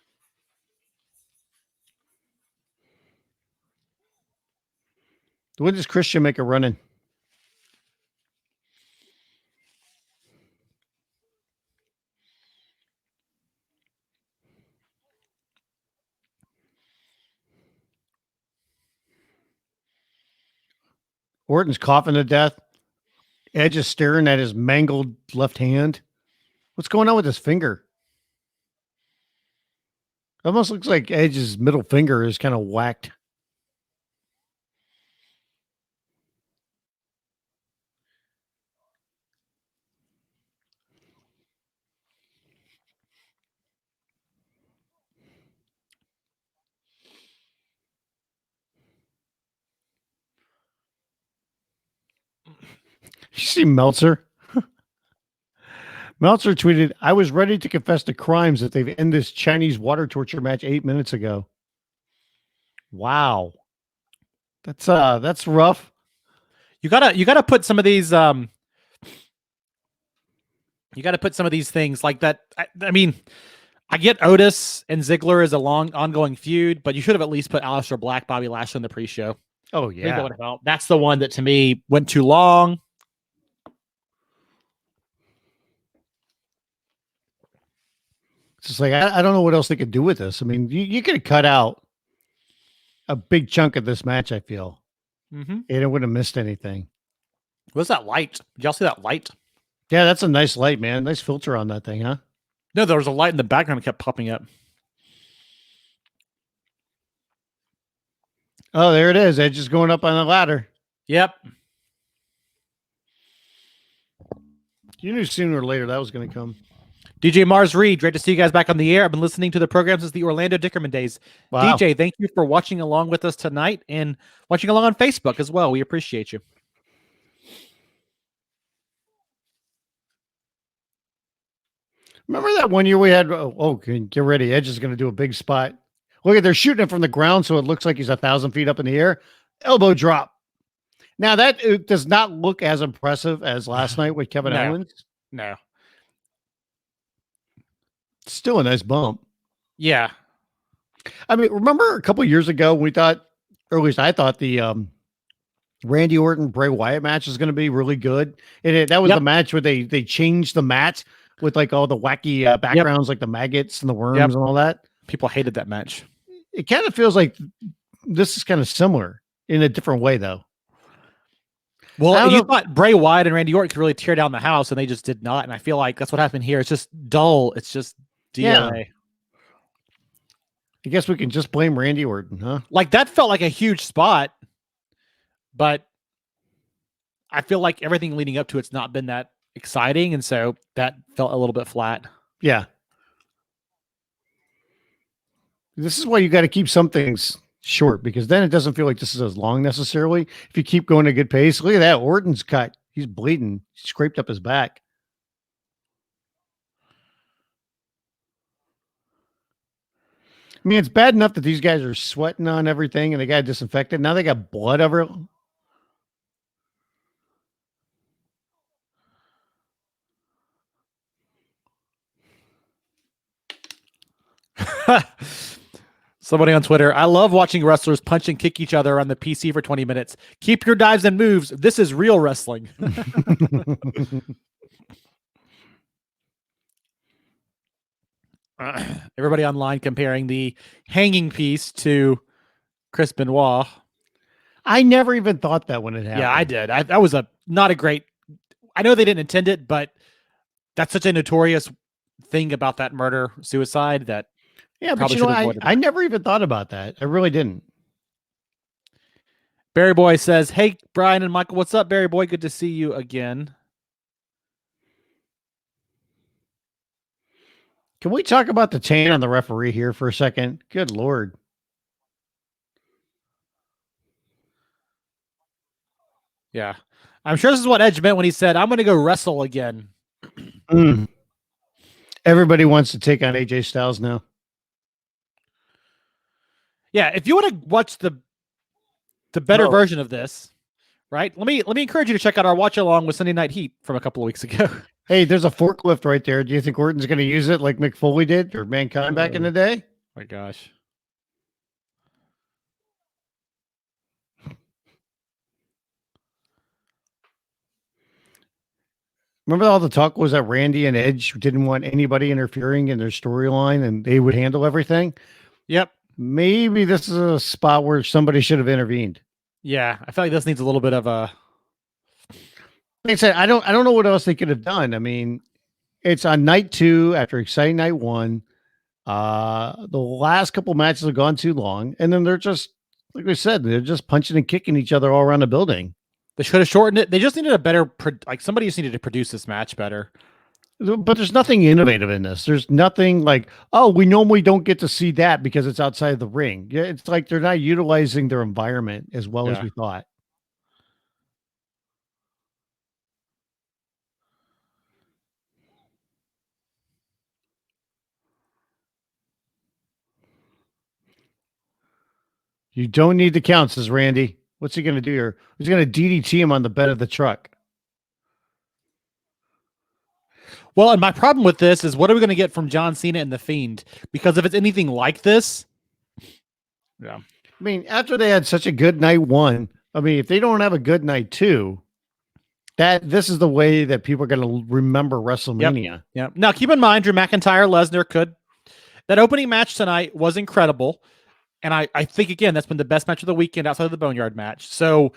When does Christian make a run in? Orton's coughing to death. Edge is staring at his mangled left hand. What's going on with his finger? Almost looks like Edge's middle finger is kind of whacked. You see Meltzer? Meltzer tweeted, "I was ready to confess to crimes that they've ended this Chinese water torture match 8 minutes ago." Wow. That's rough. You gotta put some of these things like that. I mean, I get Otis and Ziggler as a long ongoing feud, but you should have at least put Aleister Black, Bobby Lashley in the pre-show. Oh I think that yeah. would have helped. That's the one that to me went too long. It's just like I don't know what else they could do with this. I mean, you could have cut out a big chunk of this match, I feel. Mm-hmm. And it wouldn't have missed anything. What's that light? Did y'all see that light? Yeah, that's a nice light, man. Nice filter on that thing, huh? No, there was a light in the background that kept popping up. Oh, there it is. Edge is going up on the ladder. Yep. You knew sooner or later that was going to come. DJ Mars Reed, great to see you guys back on the air. I've been listening to the program since the Orlando Dickerman days. Wow. DJ, thank you for watching along with us tonight and watching along on Facebook as well. We appreciate you. Remember that one year we had? Get ready. Edge is going to do a big spot. Look at they're shooting it from the ground, so it looks like he's 1,000 feet up in the air. Elbow drop. Now that it does not look as impressive as last night with Kevin Owens. No. Still a nice bump. Yeah. I mean, remember a couple years ago we thought, or at least I thought the Randy Orton Bray Wyatt match was going to be really good. That was the match where they changed the mat with like all the wacky backgrounds, like the maggots and the worms and all that. People hated that match. It kind of feels like this is kind of similar in a different way, though. Well, you thought Bray Wyatt and Randy Orton could really tear down the house, and they just did not. And I feel like that's what happened here. It's just dull. It's just DLA. Yeah. I guess we can just blame Randy Orton, huh? Like that felt like a huge spot, but I feel like everything leading up to it's not been that exciting, and so that felt a little bit flat. Yeah. This is why you got to keep some things short, because then it doesn't feel like this is as long necessarily. If you keep going at a good pace, look at that. Orton's cut. He's bleeding. He scraped up his back. I mean, it's bad enough that these guys are sweating on everything and they got disinfected. Now they got blood over. Somebody on Twitter, I love watching wrestlers punch and kick each other on the PC for 20 minutes. Keep your dives and moves. This is real wrestling. Everybody online comparing the hanging piece to Chris Benoit. I never even thought that when it happened. Yeah, I did. That was not a great. I know they didn't intend it, but that's such a notorious thing about that murder suicide that. Yeah, but you know, I never even thought about that. I really didn't. Barry Boy says, "Hey, Brian and Michael, what's up, Barry Boy? Good to see you again." Can we talk about the tan on the referee here for a second? Good Lord. Yeah. I'm sure this is what Edge meant when he said, I'm going to go wrestle again. Everybody wants to take on AJ Styles now. Yeah, if you want to watch the better version of this, right? Let me encourage you to check out our watch along with Sunday Night Heat from a couple of weeks ago. Hey, there's a forklift right there. Do you think Orton's going to use it like Mick Foley did or Mankind back in the day? My gosh. Remember all the talk was that Randy and Edge didn't want anybody interfering in their storyline and they would handle everything? Yep. Maybe this is a spot where somebody should have intervened. Yeah, I feel like this needs a little bit of a. Like I said, I don't know what else they could have done. I mean, it's on night 2 after exciting night 1. The last couple matches have gone too long, and then they're just like we said, they're just punching and kicking each other all around the building. They should have shortened it. They just needed a better, somebody just needed to produce this match better. But there's nothing innovative in this. There's nothing like, oh, we normally don't get to see that because it's outside the ring. Yeah, it's like they're not utilizing their environment as well as we thought. You don't need the count, says Randy. What's he going to do here? He's going to DDT him on the bed of the truck. Well, and my problem with this is what are we going to get from John Cena and The Fiend? Because if it's anything like this, I mean, after they had such a good night 1, I mean, if they don't have a good night 2, this is the way that people are going to remember WrestleMania. Yep. Now, keep in mind, Drew McIntyre, Lesnar that opening match tonight was incredible. And I think, again, that's been the best match of the weekend outside of the Boneyard match. So,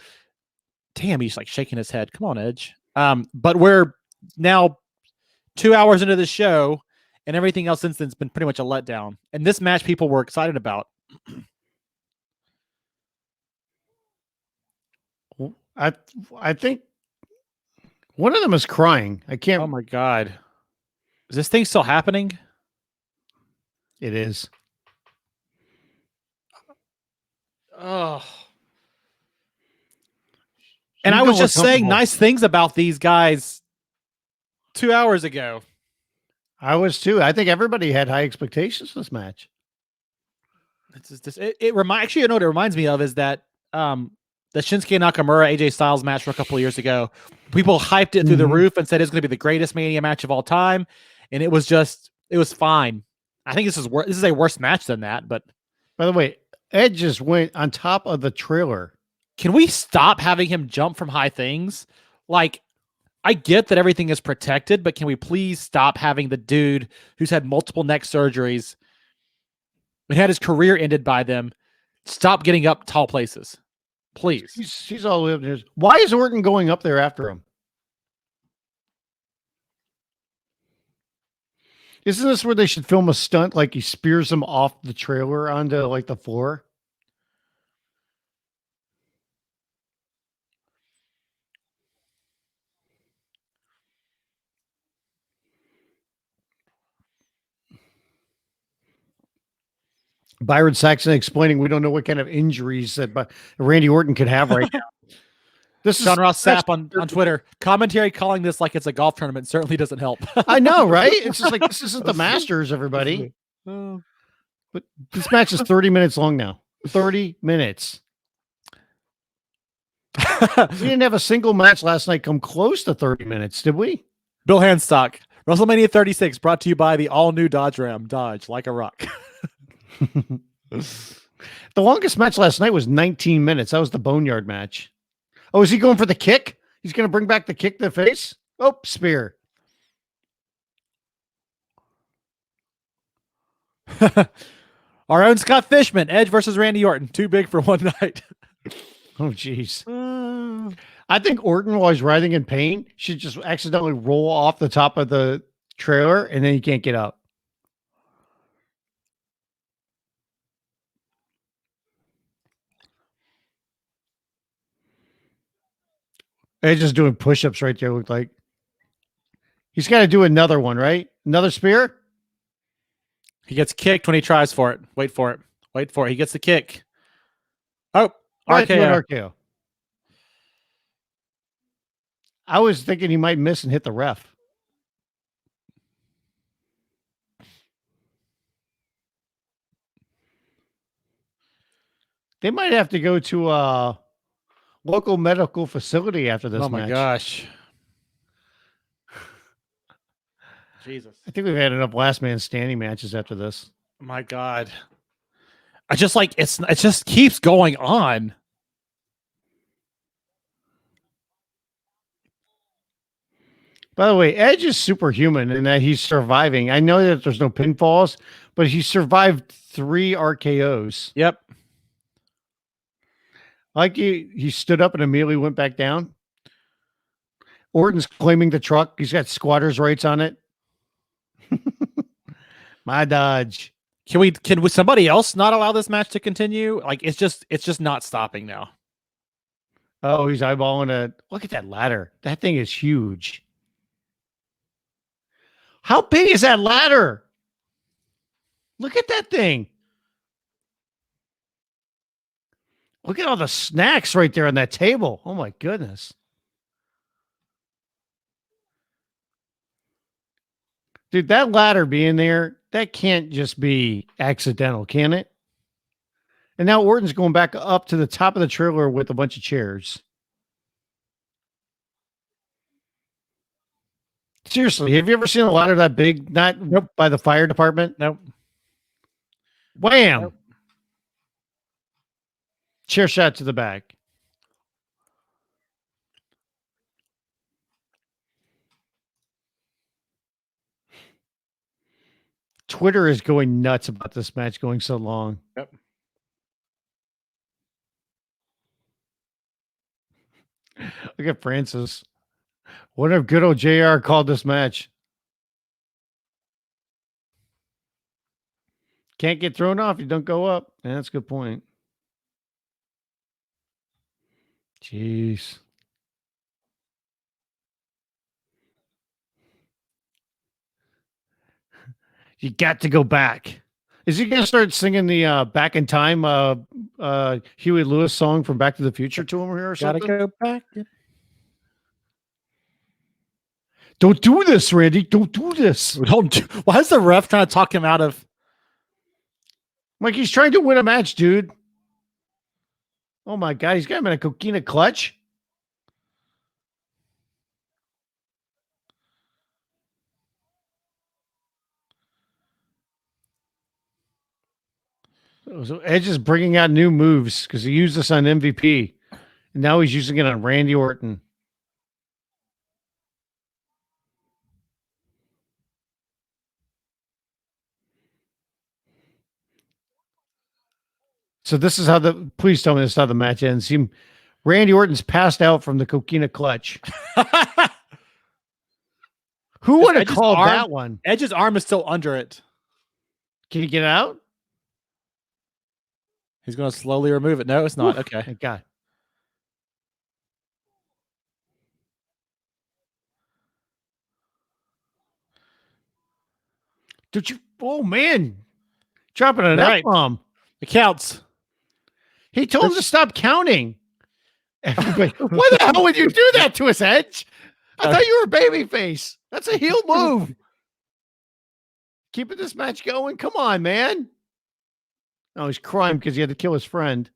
damn, he's like shaking his head. Come on, Edge. But we're now 2 hours into the show, and everything else since then has been pretty much a letdown. And this match people were excited about. I think one of them is crying. I can't. Oh, my God. Is this thing still happening? It is. Oh. And I was just saying nice things about these guys 2 hours ago. I was too. I think everybody had high expectations for this match. It reminds you know what it reminds me of is that the Shinsuke Nakamura AJ Styles match from a couple of years ago. People hyped it through the roof and said it's going to be the greatest Mania match of all time, and it was fine. I think this is a worse match than that. But by the way, Edge just went on top of the trailer. Can we stop having him jump from high things? Like, I get that everything is protected, but can we please stop having the dude who's had multiple neck surgeries and had his career ended by them stop getting up tall places? Please. He's all the way up there. Why is Orton going up there after him? Isn't this where they should film a stunt like he spears him off the trailer onto like the floor? Byron Saxon explaining we don't know what kind of injuries that Randy Orton could have right now. This is John Ross Sapp on Twitter. Commentary calling this like it's a golf tournament certainly doesn't help. I know, right? It's just like this isn't the Masters, everybody. But this match is 30 minutes long now. 30 minutes. We didn't have a single match last night come close to 30 minutes, did we? Bill Handstock, WrestleMania 36, brought to you by the all-new Dodge Ram. Dodge like a rock. The longest match last night was 19 minutes. That was the Boneyard match. Oh, is he going for the kick? He's going to bring back the kick to the face? Oh, spear. Our own Scott Fishman, Edge versus Randy Orton. Too big for one night. Oh, jeez. I think Orton, while he's writhing in pain, should just accidentally roll off the top of the trailer, and then he can't get up. Edge just doing push-ups right there, looked like. He's got to do another one, right? Another spear? He gets kicked when he tries for it. Wait for it. Wait for it. He gets the kick. Oh, RKO. RKO. I was thinking he might miss and hit the ref. They might have to go to a local medical facility after this match. Oh my gosh. Jesus. I think we've had enough last man standing matches after this. Oh my God. I just like it just keeps going on. By the way, Edge is superhuman in that he's surviving. I know that there's no pinfalls, but he survived 3 RKOs. Yep. Like he stood up and immediately went back down. Orton's claiming the truck. He's got squatter's rights on it. My Dodge. Can somebody else not allow this match to continue? Like it's just not stopping now. Oh, he's eyeballing it. Look at that ladder. That thing is huge. How big is that ladder? Look at that thing. Look at all the snacks right there on that table. Oh my goodness. Dude, that ladder being there, that can't just be accidental, can it? And now Orton's going back up to the top of the trailer with a bunch of chairs. Seriously, have you ever seen a ladder that big? Not by the fire department? Nope. Wham! Nope. Chair shot to the back. Twitter is going nuts about this match going so long. Yep. Look at Francis. What if good old JR called this match? Can't get thrown off. You don't go up. Yeah, that's a good point. Jeez. You got to go back. Is he going to start singing the Back in Time Huey Lewis song from Back to the Future to him here or something? Gotta go back. Don't do this, Randy. Don't do this. Why is the ref trying to talk him out of? Like he's trying to win a match, dude. Oh my God, he's got him in a coquina clutch. So Edge is bringing out new moves because he used this on MVP. And now he's using it on Randy Orton. So this is how please tell me this is how the match ends. Randy Orton's passed out from the coquina clutch. Who would have called that one? Edge's arm is still under it. Can you get out? He's going to slowly remove it. No, it's not. Okay. Thank God. Did you? Oh, man. Dropping an F-bomb. It counts. He told him to stop counting. Everybody, why the hell would you do that to us, Edge? I thought you were a babyface. That's a heel move. Keeping this match going? Come on, man. Oh, he's crying because he had to kill his friend.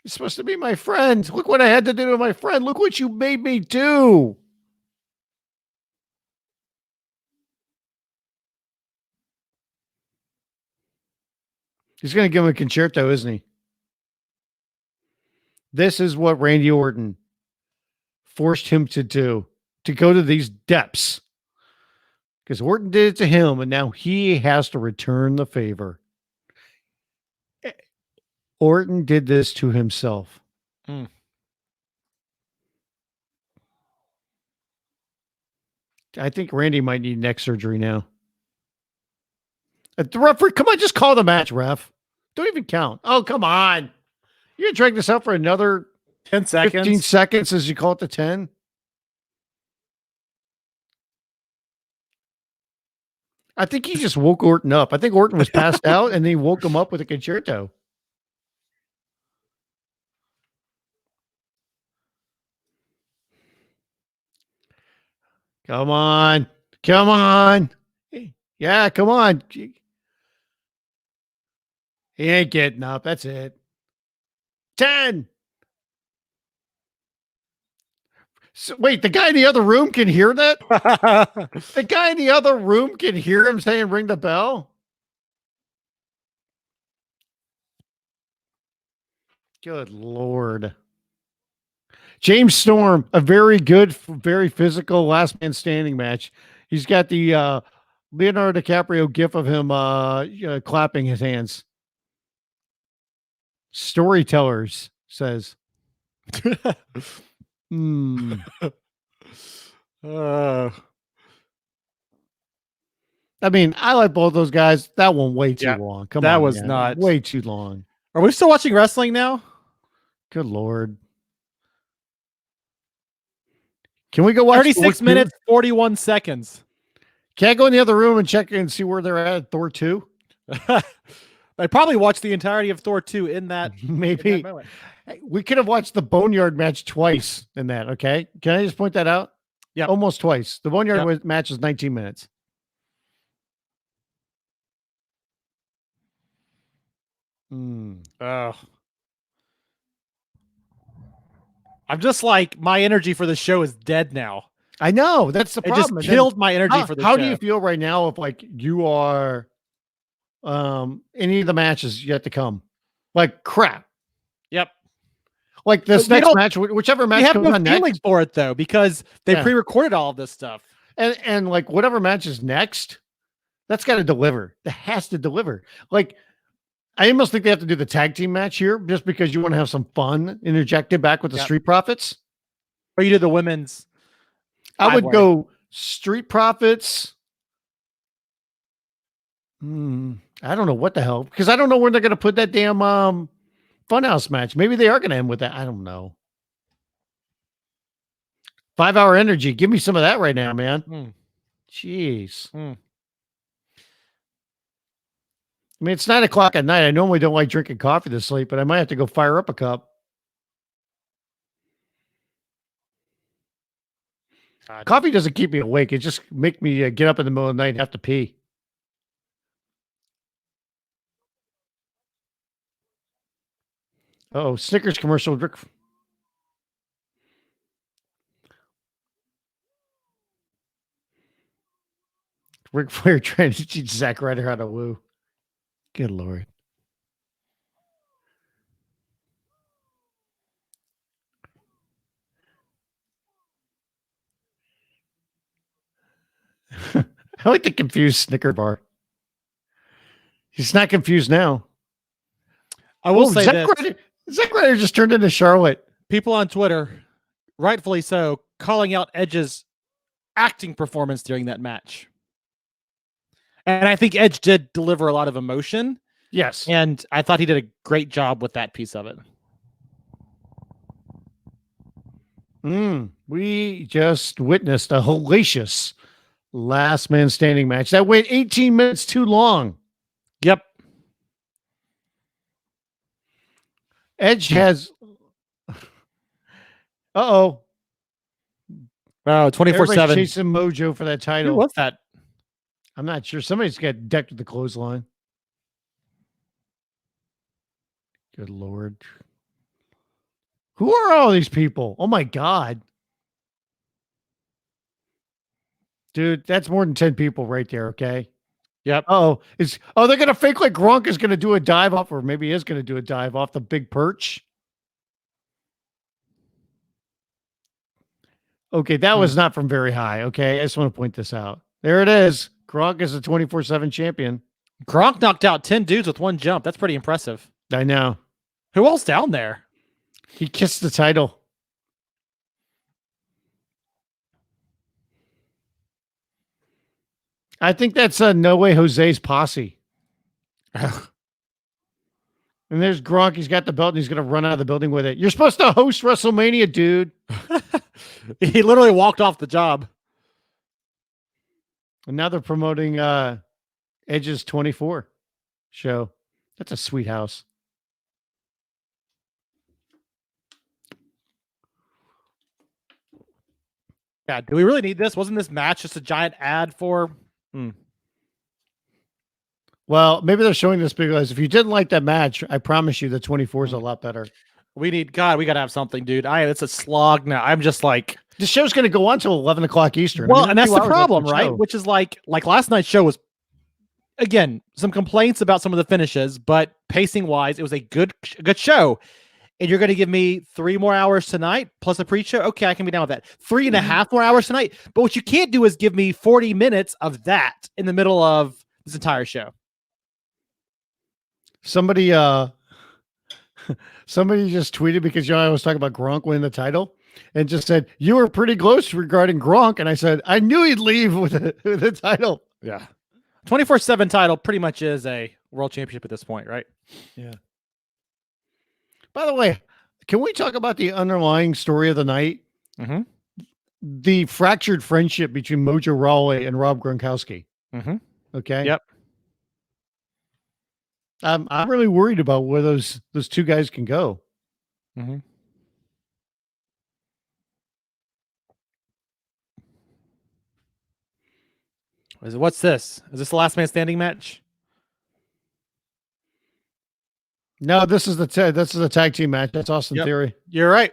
He's supposed to be my friend. Look what I had to do to my friend. Look what you made me do. He's going to give him a concerto, isn't he? This is what Randy Orton forced him to do, to go to these depths. Because Orton did it to him, and now he has to return the favor. Orton did this to himself. Mm. I think Randy might need neck surgery now. The referee, come on, just call the match, ref. Don't even count. Oh, come on. You're going to drag this out for another 10 seconds. 15 seconds as you call it to 10? I think he just woke Orton up. I think Orton was passed out, and he woke him up with a concerto. Come on. Come on. Yeah, come on. He ain't getting up. That's it. 10. So, wait, the guy in the other room can hear that? The guy in the other room can hear him saying, ring the bell? Good Lord. James Storm, a very good, very physical last man standing match. He's got the Leonardo DiCaprio gif of him clapping his hands. Storytellers says. I mean, I like both those guys. That one way too long. Come on. That was not way too long. Are we still watching wrestling now? Good Lord. Can we go watch 36 minutes, 41 seconds? Can I go in the other room and check and see where they're at Thor 2? I probably watched the entirety of Thor 2 in that. Maybe. In that moment. We could have watched the Boneyard match twice in that, okay? Can I just point that out? Yeah. Almost twice. The Boneyard match is 19 minutes. Oh. I'm just like, my energy for the show is dead now. I know. That's the problem. It just killed my energy for the show. How do you feel right now if like you are any of the matches yet to come? Like crap. Yep. Like this next match, whichever match comes on next. Feeling for it though, because they pre-recorded all of this stuff. And like whatever match is next, that's got to deliver. That has to deliver. Like I almost think they have to do the tag team match here just because you want to have some fun interjected back with the Street Profits. Or you did the women's. I would go Street Profits. I don't know what the hell, because I don't know when they're going to put that damn Funhouse match. Maybe they are going to end with that. I don't know. 5 Hour Energy. Give me some of that right now, man. Jeez. I mean, it's 9 o'clock at night. I normally don't like drinking coffee this late, but I might have to go fire up a cup. Coffee doesn't keep me awake. It just make me get up in the middle of the night and have to pee. Oh, Snickers commercial. Ric Flair trying to teach Zack Ryder how to woo. Good Lord. I like the confused Snicker bar. He's not confused now. I will say that Zack Ryder just turned into Charlotte. People on Twitter, rightfully so, calling out Edge's acting performance during that match. And I think Edge did deliver a lot of emotion. Yes. And I thought he did a great job with that piece of it. We just witnessed a hellacious last man standing match that went 18 minutes too long. Yep. Edge has... Uh-oh. Oh, 24/7. Chasing Mojo for that title. Who was that? I'm not sure. Somebody's got decked with the clothesline. Good Lord. Who are all these people? Oh my God. Dude, that's more than 10 people right there, okay? Yep. They're gonna fake like Gronk is gonna do a dive off, or maybe he is gonna do a dive off the big perch. Okay, that was not from very high. Okay, I just want to point this out. There it is. Gronk is a 24/7 champion. Gronk knocked out 10 dudes with one jump. That's pretty impressive. I know. Who else down there? He kissed the title. I think that's No Way Jose's posse. And there's Gronk. He's got the belt and he's going to run out of the building with it. You're supposed to host WrestleMania, dude. He literally walked off the job. And now they're promoting Edge's 24 show. That's a sweet house. Yeah, do we really need this? Wasn't this match just a giant ad for... Well, maybe they're showing this because if you didn't like that match, I promise you the 24 is a lot better. We got to have something, dude. It's a slog now. I'm just like... The show's going to go on till 11 o'clock Eastern. Well, and that's the problem, right? Which is like last night's show was, again, some complaints about some of the finishes, but pacing-wise, it was a good show. And you're going to give me 3 more hours tonight plus a pre-show? Okay, I can be down with that. 3.5 more hours tonight. But what you can't do is give me 40 minutes of that in the middle of this entire show. Somebody just tweeted because I was talking about Gronk winning the title and just said, you were pretty close regarding Gronk. And I said, I knew he'd leave with the title. Yeah. 24/7 title pretty much is a world championship at this point, right? Yeah. By the way, can we talk about the underlying story of the night? Mm-hmm. The fractured friendship between Mojo Rawley and Rob Gronkowski. Mm-hmm. Okay. Yep. I'm really worried about where those two guys can go. Mm-hmm. What's this? Is this the last man standing match? No, this is a tag team match. That's Austin Theory. You're right.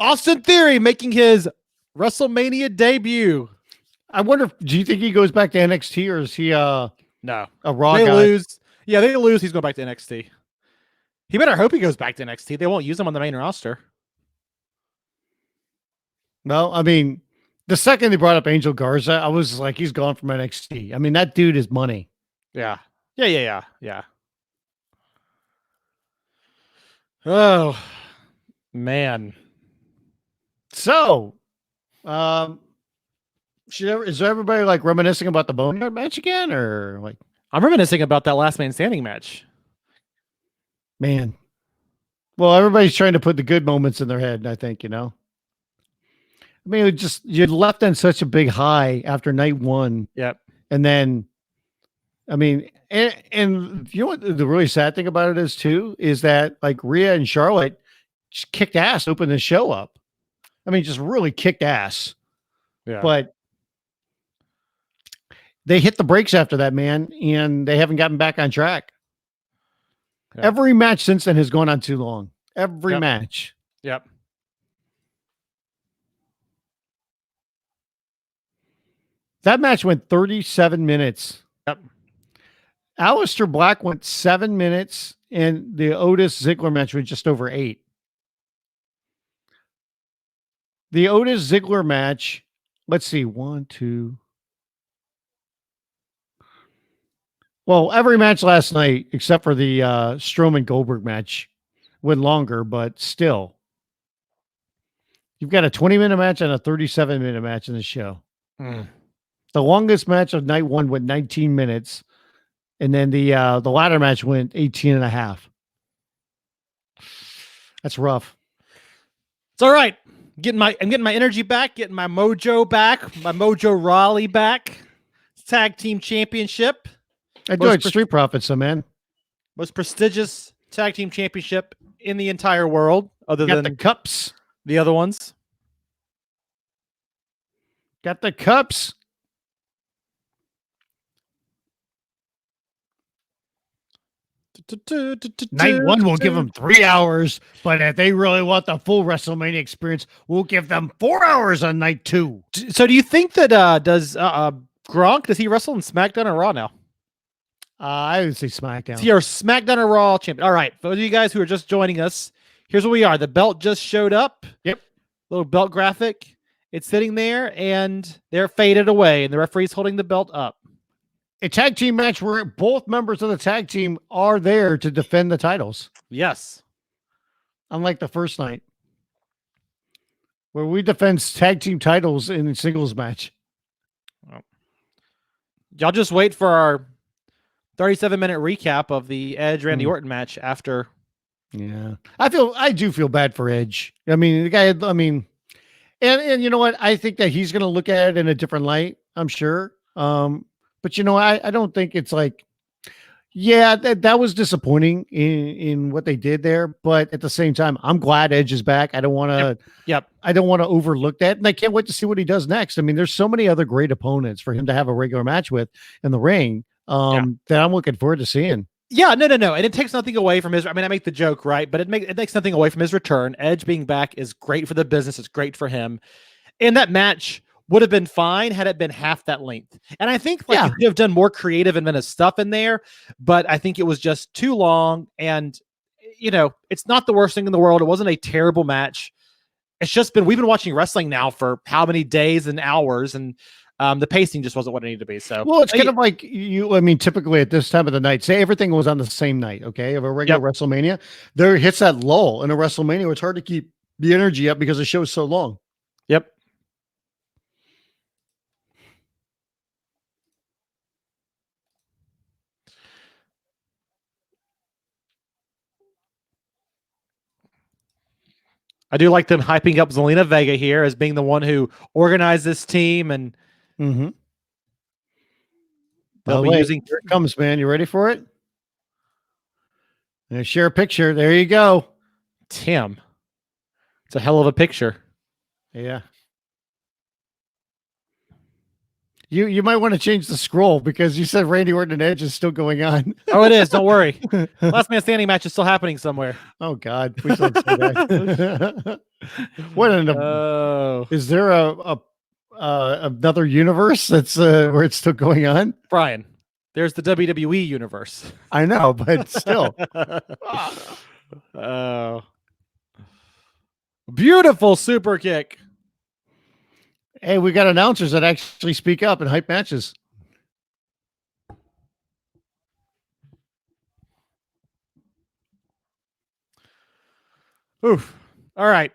Austin Theory making his WrestleMania debut. I wonder, do you think he goes back to NXT or is he no a Raw they guy? Lose. Yeah, they lose. He's going back to NXT. He better hope he goes back to NXT. They won't use him on the main roster. Well, I mean, the second they brought up Angel Garza, I was like, he's gone from NXT. I mean, that dude is money. Yeah. Oh, man. So, is everybody like reminiscing about the Boneyard match again, or like? I'm reminiscing about that last man standing match. Man. Well, everybody's trying to put the good moments in their head, I think, I mean, you left on such a big high after night one. Yep. And then, I mean, and you know what the really sad thing about it is too, is that like Rhea and Charlotte just kicked ass, opened the show up. I mean, just really kicked ass. Yeah. But they hit the brakes after that, man, and they haven't gotten back on track. Yeah. Every match since then has gone on too long. Every match. Yep. That match went 37 minutes. Yep. Aleister Black went 7 minutes, and the Otis Ziggler match went just over 8. The Otis Ziggler match, let's see, 1, 2. Well, every match last night, except for the Strowman Goldberg match, went longer, but still. You've got a 20-minute match and a 37-minute match in the show. Mm. The longest match of night one went 19 minutes. And then the ladder match went 18 and a half. That's rough. It's all right. I'm getting my energy back, getting my mojo back, my Mojo Raleigh back. Tag team championship. I do it Street Profits, so man. Most prestigious tag team championship in the entire world, other than the cups. The other ones. Got the cups. Night one, we'll give them 3 hours, but if they really want the full WrestleMania experience, we'll give them 4 hours on night 2. So do you think that does Gronk, does he wrestle in SmackDown or Raw now? I would say SmackDown. Is he our SmackDown or Raw champion? All right, for those of you guys who are just joining us, here's what we are. The belt just showed up. Yep. Little belt graphic. It's sitting there, and they're faded away, and the referee's holding the belt up. A tag team match where both members of the tag team are there to defend the titles. Yes. Unlike the first night, where we defend tag team titles in a singles match. Y'all just wait for our 37-minute recap of the Edge Randy Orton match after. Yeah. I do feel bad for Edge. I mean, the guy, and you know what? I think that he's going to look at it in a different light, I'm sure. But I don't think it's like, that was disappointing in what they did there. But at the same time, I'm glad Edge is back. I don't want to, I don't want to overlook that. And I can't wait to see what he does next. I mean, there's so many other great opponents for him to have a regular match with in the ring that I'm looking forward to seeing. Yeah, no. And it takes nothing away from his, I mean, I make the joke, right? But it makes nothing away from his return. Edge being back is great for the business. It's great for him. And that match would have been fine had it been half that length. And I think you could have done more creative inventive stuff in there, but I think it was just too long. And, it's not the worst thing in the world. It wasn't a terrible match. It's just we've been watching wrestling now for how many days and hours, and the pacing just wasn't what it needed to be. So, well, it's kind of like typically at this time of the night, say everything was on the same night, okay, of a regular WrestleMania, there hits that lull in a WrestleMania where it's hard to keep the energy up because the show is so long. Yep. I do like them hyping up Zelina Vega here as being the one who organized this team, and they'll be using. Here it comes, man. You ready for it? Share a picture. There you go, Tim. It's a hell of a picture. Yeah. You might want to change the scroll because you said Randy Orton and Edge is still going on. Oh, it is. Don't worry. Last Man Standing match is still happening somewhere. Oh God, please don't say that. What is there another universe that's where it's still going on? Brian, there's the WWE universe. I know, but still. Oh, beautiful super kick. Hey, we got announcers that actually speak up and hype matches. Oof. All right.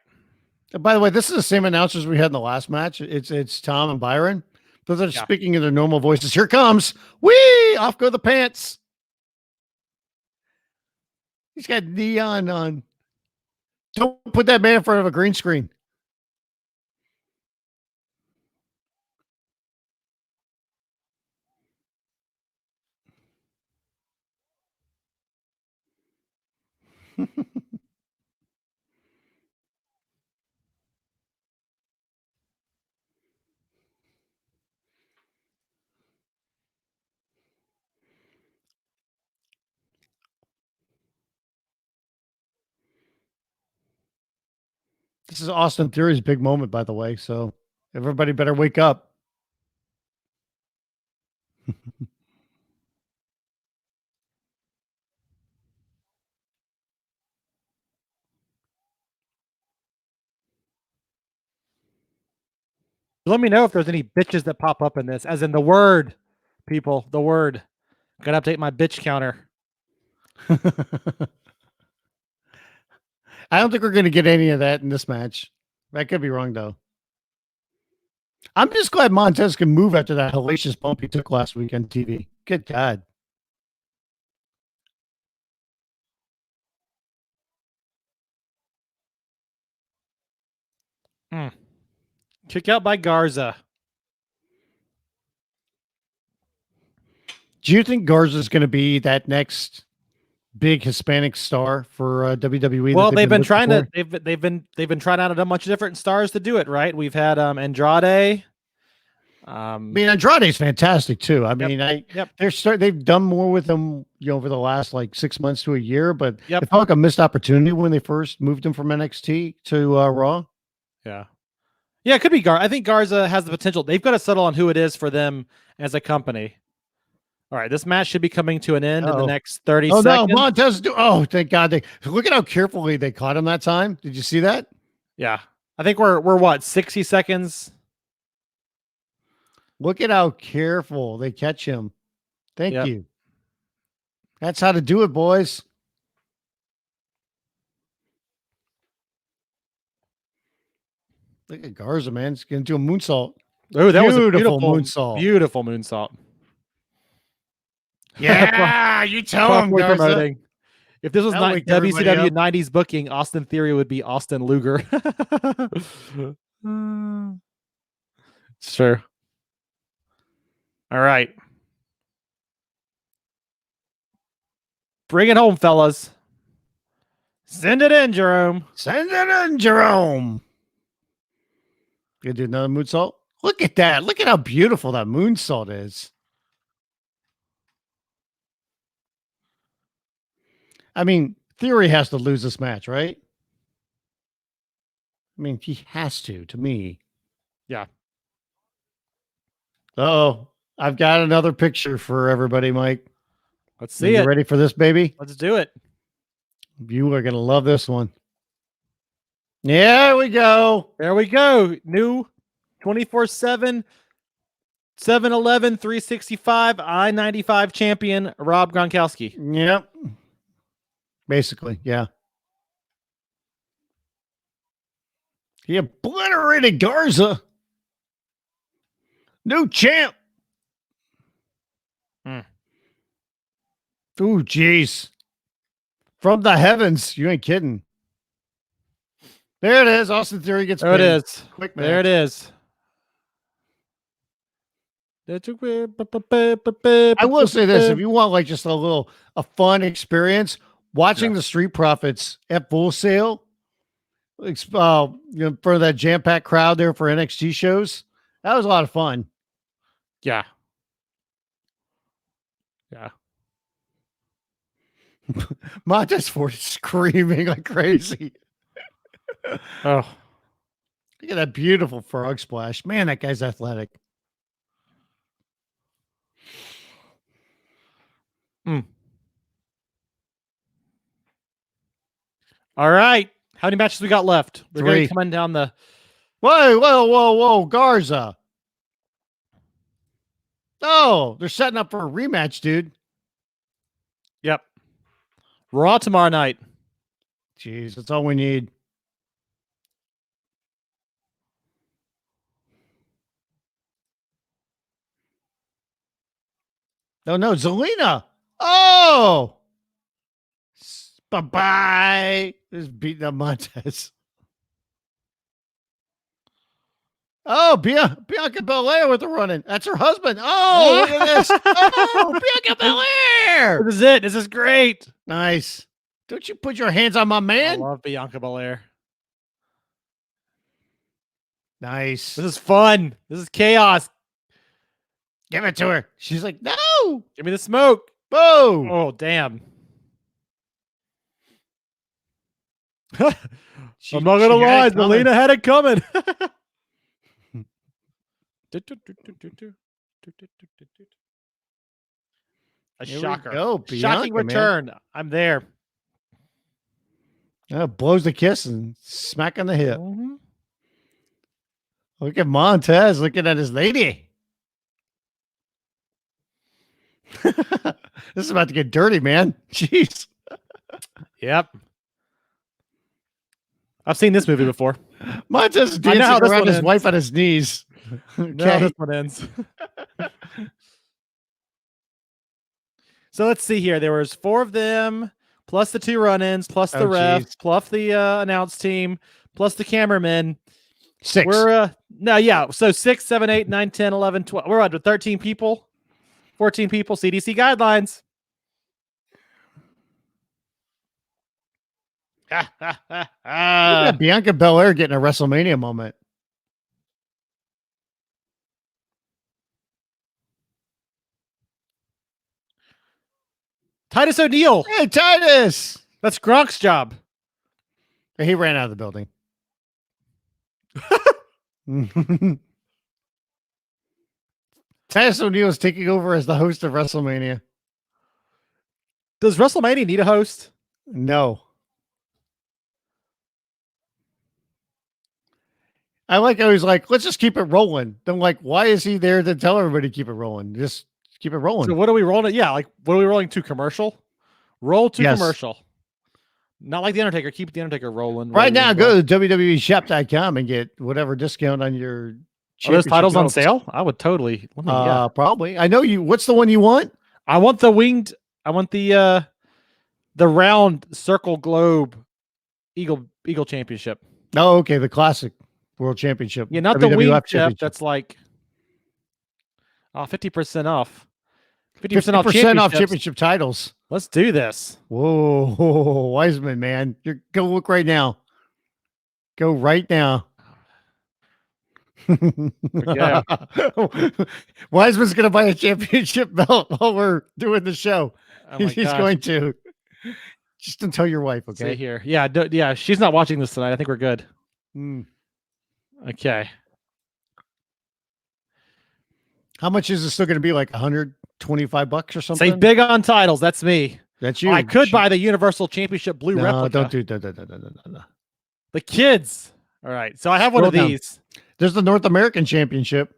By the way, this is the same announcers we had in the last match. It's Tom and Byron. But they're speaking in their normal voices. Here comes. Whee! Off go the pants. He's got neon on. Don't put that man in front of a green screen. This is Austin Theory's big moment, by the way. So everybody better wake up. Let me know if there's any bitches that pop up in this, as in the word, people, the word. Gotta update my bitch counter. I don't think we're going to get any of that in this match. I could be wrong, though. I'm just glad Montez can move after that hellacious bump he took last week on TV. Good God. Kick out by Garza. Do you think Garza's going to be that next big Hispanic star for WWE? Well, they've been trying to. They've been trying out a bunch of different stars to do it. Right? We've had Andrade. I mean, Andrade's fantastic too. I mean, they've done more with him, over the last like 6 months to a year, but it felt like a missed opportunity when they first moved him from NXT to Raw. Yeah, it could be Garza. I think Garza has the potential. They've got to settle on who it is for them as a company. All right, this match should be coming to an end in the next 30 seconds. Oh, no, Montez. Thank God. Look at how carefully they caught him that time. Did you see that? Yeah. I think we're what, 60 seconds? Look at how careful they catch him. Thank you. That's how to do it, boys. Look at Garza, man. It's going to do a moonsault. Oh, that was a beautiful moonsault. Beautiful moonsault. Yeah, you tell him, Garza. Promoting. If this was not WCW 90s booking, Austin Theory would be Austin Luger. It's true. All right. Bring it home, fellas. Send it in, Jerome. Send it in, Jerome. You do another moonsault? Look at that. Look at how beautiful that moonsault is. I mean, Theory has to lose this match, right? I mean, he has to me. Yeah. Oh, I've got another picture for everybody, Mike. Let's see it. You ready for this, baby? Let's do it. You are going to love this one. There we go. There we go. New 24/7, 7-Eleven, 365, I-95 champion, Rob Gronkowski. Yep. Basically, yeah. He obliterated Garza. New champ. Ooh, jeez. From the heavens. You ain't kidding. There it is. Austin Theory gets There it is. Quick match. There it is. I will say this. If you want like just a fun experience, watching the Street Profits at Full Sail, for that jam-packed crowd there for NXT shows, that was a lot of fun. Yeah. Montez Ford is screaming like crazy. Oh, look at that beautiful frog splash. Man, that guy's athletic. All right. How many matches we got left? We're going 3. to come down the... Whoa, Garza. Oh, they're setting up for a rematch, dude. Yep. Raw tomorrow night. Jeez, that's all we need. Oh, no, Zelina. Oh! Bye-bye. Just beating up Montez. Oh, Bianca Belair with the running. That's her husband. Oh, look at this. Oh, Bianca Belair. This is it. This is great. Nice. Don't you put your hands on my man. I love Bianca Belair. Nice. This is fun. This is chaos. Give it to her. She's like, no. Give me the smoke. Boom. Oh, damn. I'm not gonna lie, Melina had it coming. A shocker. Shocking return. Man. I'm there. Blows the kiss and smack on the hip. Mm-hmm. Look at Montez looking at his lady. This is about to get dirty, man. Jeez. Yep. I've seen this movie before. Montez dancing around his wife on his knees. Okay. No, this one ends. So let's see here. There was 4 of them, plus the 2 run-ins, plus the ref, plus the announce team, plus the cameraman. 6. We're So 6, 7, 8, 9, 10, 11, 12. We're on to 13 people, 14 people. CDC guidelines. Look at Bianca Belair getting a WrestleMania moment. Titus O'Neil. Hey, Titus. That's Gronk's job. He ran out of the building. Titus O'Neil is taking over as the host of WrestleMania. Does WrestleMania need a host? No. I like how he's like, let's just keep it rolling. Then like, why is he there to tell everybody to keep it rolling? Just keep it rolling. So what are we rolling? Yeah, like what are we rolling to? Commercial? Roll to commercial. Not like the Undertaker. Keep the Undertaker rolling. Right now, go to WWEshop.com and get whatever discount on your. Are those titles on sale? I would totally. Probably. I know you. What's the one you want? I want the winged. I want the round circle globe Eagle Championship. Oh, okay. The classic World Championship. Yeah, not WWF the winged chip. That's like 50% off. 50% off championship titles. Let's do this. Whoa, Wiseman, man. Go look right now. Go right now. Wiseman's going to buy a championship belt while we're doing the show. He's going to. Just don't tell your wife, okay? Stay here. Yeah, she's not watching this tonight. I think we're good. Okay. How much is it still going to be? Like $125 or something? Say big on titles. That's me. That's you. I could buy the Universal Championship blue replica. Don't do that. No. The kids. All right. So I have one of these. There's the North American Championship.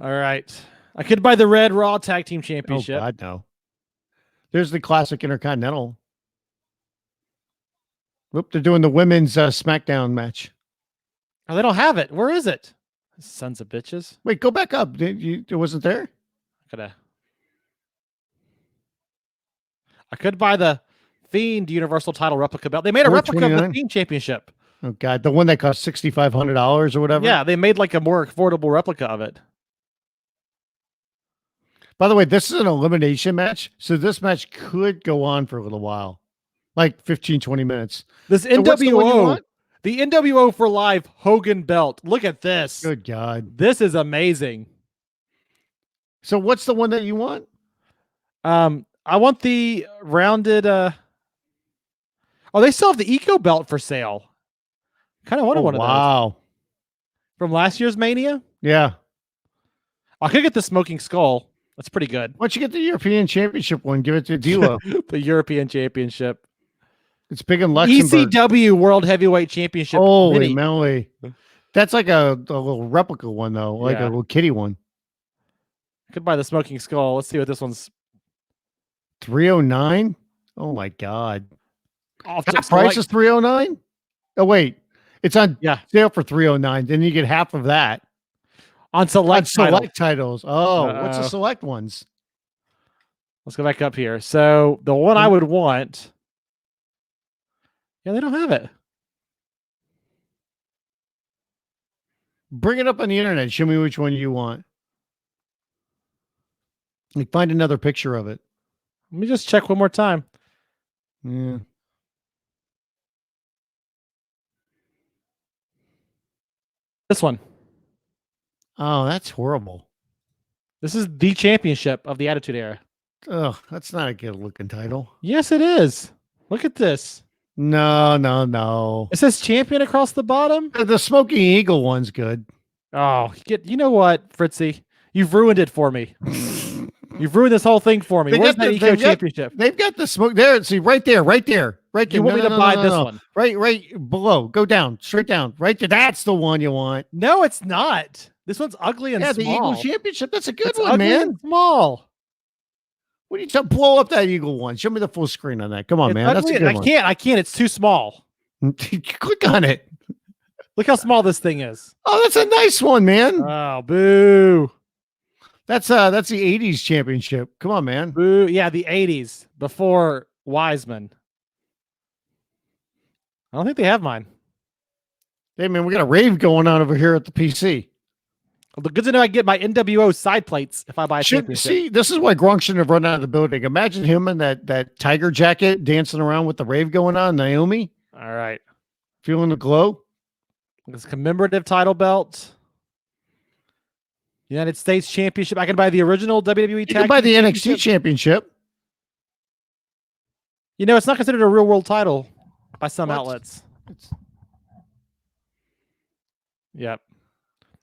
All right. I could buy the Red Raw Tag Team Championship. Oh, God, no. There's the Classic Intercontinental. Whoop, they're doing the women's SmackDown match. Oh, they don't have it. Where is it? Sons of bitches. Wait, go back up. It wasn't there? I could buy the Fiend Universal title replica belt. They made a replica of the Fiend Championship. Oh, God. The one that cost $6,500 or whatever? Yeah, they made like a more affordable replica of it. By the way, this is an elimination match, so this match could go on for a little while. Like 15, 20 minutes. This NWO, the NWO for Life Hogan belt. Look at this. Good God. This is amazing. So what's the one that you want? I want the rounded they still have the Eco belt for sale. Kind of wanted one of those. Wow. From last year's Mania? Yeah. I could get the Smoking Skull. That's pretty good. Why don't you get the European Championship one? Give it to D'Lo. The European Championship. It's big in Luxembourg. ECW World Heavyweight Championship. Holy moly. That's like a little replica one, though. Like a little kitty one. I could buy the Smoking Skull. Let's see what this one's. $309? Oh, my God. That price is $309? Oh, wait. It's on sale for $309. Then you get half of that. On select titles. Oh, what's the select ones? Let's go back up here. So the one I would want. Yeah, they don't have it. Bring it up on the internet. Show me which one you want. Like, find another picture of it. Let me just check one more time. Yeah. This one. Oh, that's horrible. This is the championship of the Attitude Era. Oh, that's not a good looking title. Yes, it is. Look at this. No. It says champion across the bottom. The Smoking Eagle one's good. Oh, you know what, Fritzy? You've ruined it for me. You've ruined this whole thing for me. Where's that Eco Championship? They've got the smoke there. See, right there. You want me to buy this one? Right below. Go down, straight down, right there. That's the one you want. No, it's not. This one's ugly and small. The Eagle Championship. That's a good It's one, ugly man. and small. What do you blow up that Eagle one? Show me the full screen on that. Come on, It's man. ugly. That's a good one. I can't. It's too small. Click on it. Look how small this thing is. Oh, that's a nice one, man. Oh, boo. That's the 80s championship. Come on, man. Boo. Yeah, the 80s before Wiseman. I don't think they have mine. Hey, man, we got a rave going on over here at the PC. Well, good to know I get my NWO side plates if I buy a championship. See, this is why Gronk shouldn't have run out of the building. Imagine him in that tiger jacket dancing around with the rave going on. Naomi. All right. Feeling the glow. This commemorative title belt. United States Championship. I can buy the original WWE You Tag can buy the Team NXT Championship. You know, it's not considered a real world title by some outlets. Yep.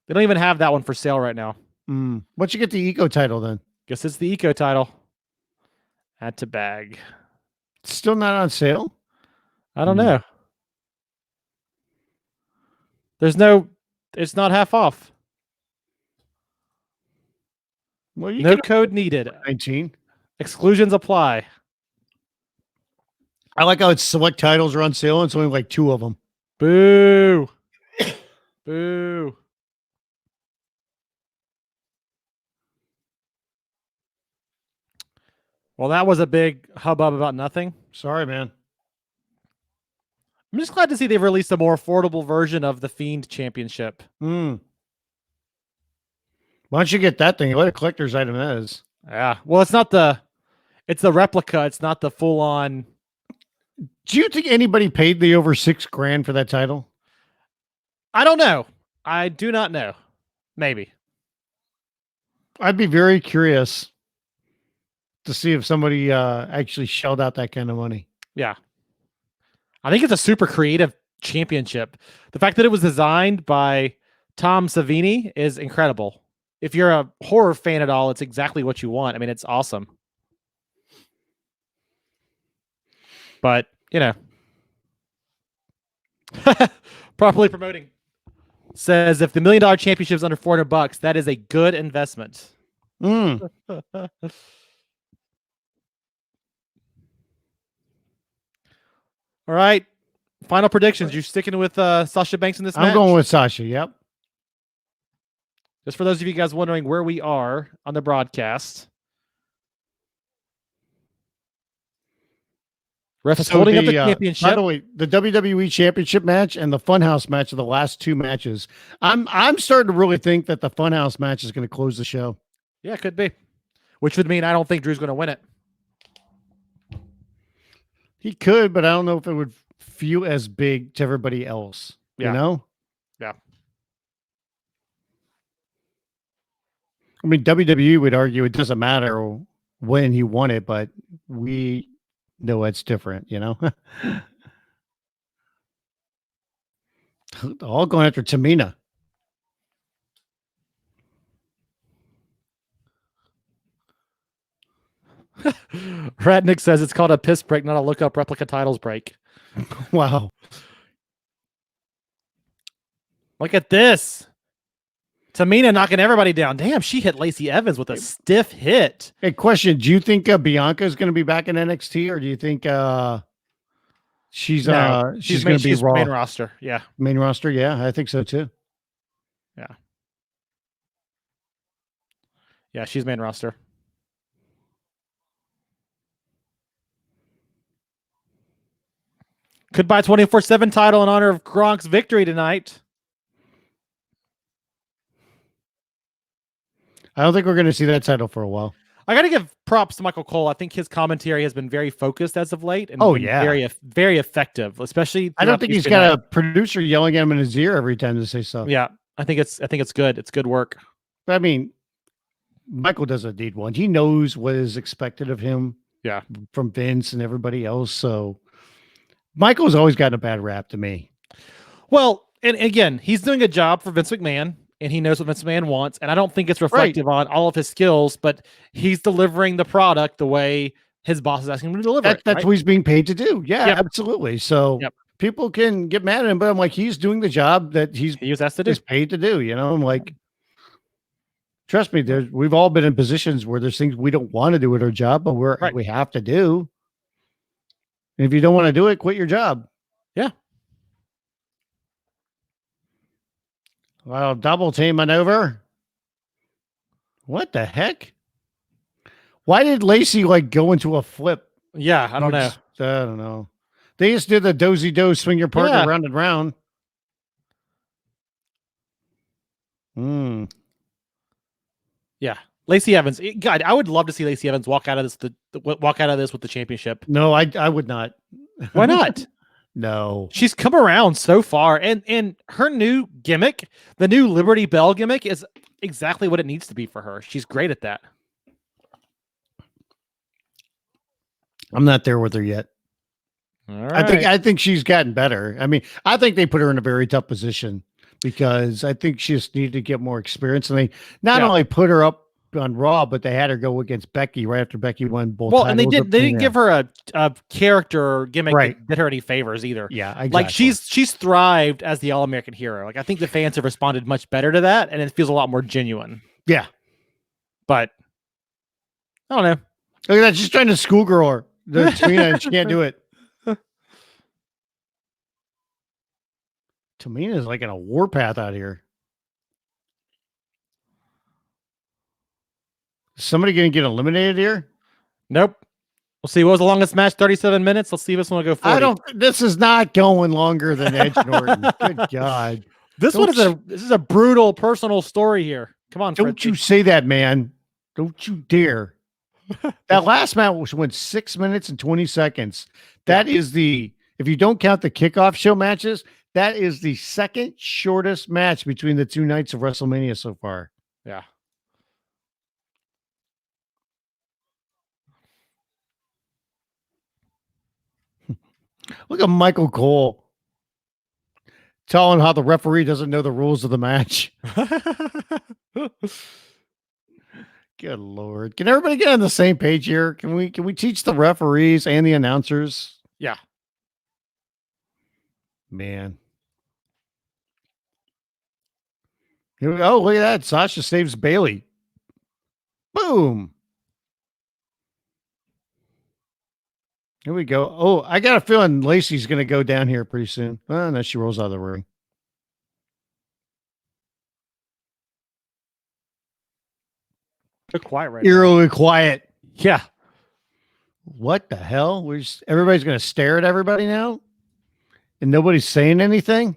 They don't even have that one for sale right now. Once you get the Eco title, then Guess it's the Eco title. Add to bag. it's still not on sale. I don't know. It's not half off. Well, you No can code needed. 19. Exclusions apply. I like how it's select titles are on sale and it's only like 2 of them. Boo. Boo. Well, that was a big hubbub about nothing. Sorry, man. I'm just glad to see they've released a more affordable version of the Fiend Championship. Why don't you get that thing? What a collector's item that is. Yeah. Well, it's the replica. It's not the full on. Do you think anybody paid the over $6,000 for that title? I don't know. I do not know. Maybe. I'd be very curious to see if somebody actually shelled out that kind of money. Yeah. I think it's a super creative championship. The fact that it was designed by Tom Savini is incredible. If you're a horror fan at all, it's exactly what you want. I mean, it's awesome. But, you know, properly promoting says if the $1 million championship is under $400, that is a good investment. All right. Final predictions. You're sticking with Sasha Banks in this match? I'm going with Sasha. Yep. Just for those of you guys wondering where we are on the broadcast. Ref is holding up the championship. By the way, the WWE Championship match and the Funhouse match are the last 2 matches. I'm starting to really think that the Funhouse match is going to close the show. Yeah, it could be. Which would mean I don't think Drew's going to win it. He could, but I don't know if it would feel as big to everybody else. Yeah. You know? Yeah. I mean, WWE would argue it doesn't matter when he won it, but we know it's different, you know? All going after Tamina. Ratnick says it's called a piss break, not a look up replica titles break. Wow. Look at this. Tamina knocking everybody down. Damn, she hit Lacey Evans with a stiff hit. Hey, question. Do you think Bianca is going to be back in NXT or do you think she's going to be Raw? Main roster. Yeah. Main roster. Yeah, I think so too. Yeah. Yeah, she's main roster. Could buy 24/7 title in honor of Gronk's victory tonight. I don't think we're going to see that title for a while. I got to give props to Michael Cole. I think his commentary has been very focused as of late, and very, very effective. Especially, I don't think he's got a producer yelling at him in his ear every time to say stuff. Yeah, I think it's good. It's good work. But I mean, Michael doesn't need one. He knows what is expected of him. Yeah, from Vince and everybody else. So Michael's always gotten a bad rap to me. Well, and again, he's doing a job for Vince McMahon, and he knows what Vince McMahon wants. And I don't think it's reflective on all of his skills, but he's delivering the product the way his boss is asking him to deliver it. That's what he's being paid to do. Yeah, Yep. absolutely. So people can get mad at him, but I'm like, he's doing the job that he was asked to do. He's paid to do. You know, I'm like, trust me, we've all been in positions where there's things we don't want to do at our job, but we have to do. And if you don't want to do it, quit your job. Yeah. Well, double team maneuver. What the heck? Why did Lacey go into a flip? Yeah, I don't know. I don't know. They just did the dozy-do, swing your partner round and round. Yeah. Lacey Evans. God, I would love to see Lacey Evans walk out of this with the championship. No, I would not. Why not? No. She's come around so far, and her new gimmick, the new Liberty Bell gimmick, is exactly what it needs to be for her. She's great at that. I'm not there with her yet. All right. I think she's gotten better. I mean, I think they put her in a very tough position because I think she just needed to get more experience, and they not only put her up on Raw, but they had her go against Becky right after Becky won both. Well, and they didn't give her a character gimmick that did her any favors either. Yeah, exactly. Like she's thrived as the All-American hero. Like I think the fans have responded much better to that, and it feels a lot more genuine. Yeah, but I don't know. Look at that, she's trying to schoolgirl her. Tamina, and she can't do it. Tamina is like in a warpath out here. Is somebody going to get eliminated here? Nope. We'll see. What was the longest match? 37 minutes. Let's see if this one will go 40. This is not going longer than Edge and Orton. Good God. This is a brutal personal story here. Come on, don't you say that, man. Don't you dare. That last match went 6 minutes and 20 seconds. That is if you don't count the kickoff show matches, that is the second shortest match between the two nights of WrestleMania so far. Yeah. Look at Michael Cole telling how the referee doesn't know the rules of the match. Good Lord. Can everybody get on the same page here? Can we teach the referees and the announcers? Yeah. Man. Here we go. Look at that. Sasha saves Bailey. Boom. Here we go. Oh, I got a feeling Lacey's going to go down here pretty soon. Oh, no, she rolls out of the ring. They're quiet right Eerily quiet. Yeah. What the hell? Everybody's going to stare at everybody now? And nobody's saying anything?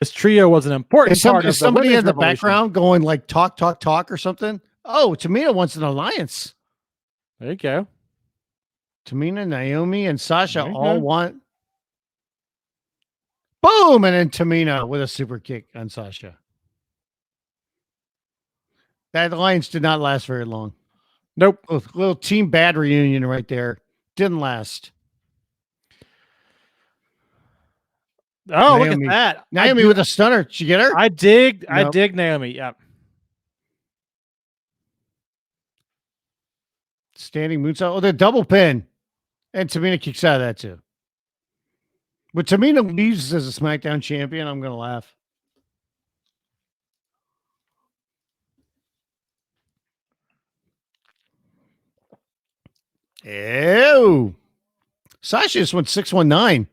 This trio was an important part of somebody in the background going like talk, talk, talk or something? Oh, Tamina wants an alliance. There you go. Tamina, Naomi, and Sasha all want. Boom! And then Tamina with a super kick on Sasha. That alliance did not last very long. Nope. Little team bad reunion right there. Didn't last. Oh, Naomi. Look at that. Naomi with a stunner. Did you get her? I dig Naomi. Yeah. Standing moonsault. Oh, the double pin. And Tamina kicks out of that too. But Tamina leaves as a SmackDown champion. I'm going to laugh. Ew. Sasha just went 619.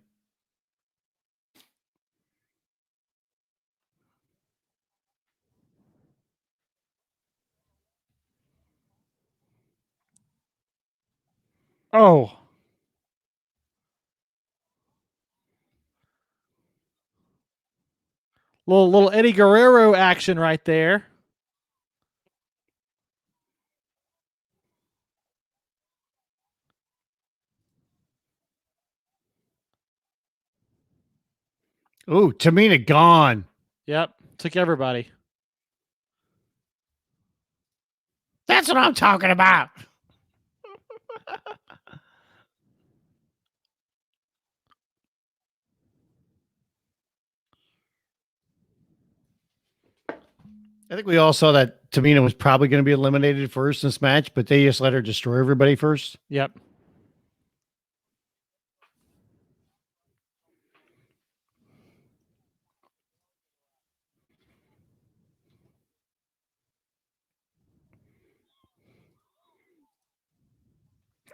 Oh. Little Eddie Guerrero action right there. Ooh, Tamina gone. Yep. Took everybody. That's what I'm talking about. I think we all saw that Tamina was probably going to be eliminated first in this match, but they just let her destroy everybody first. Yep.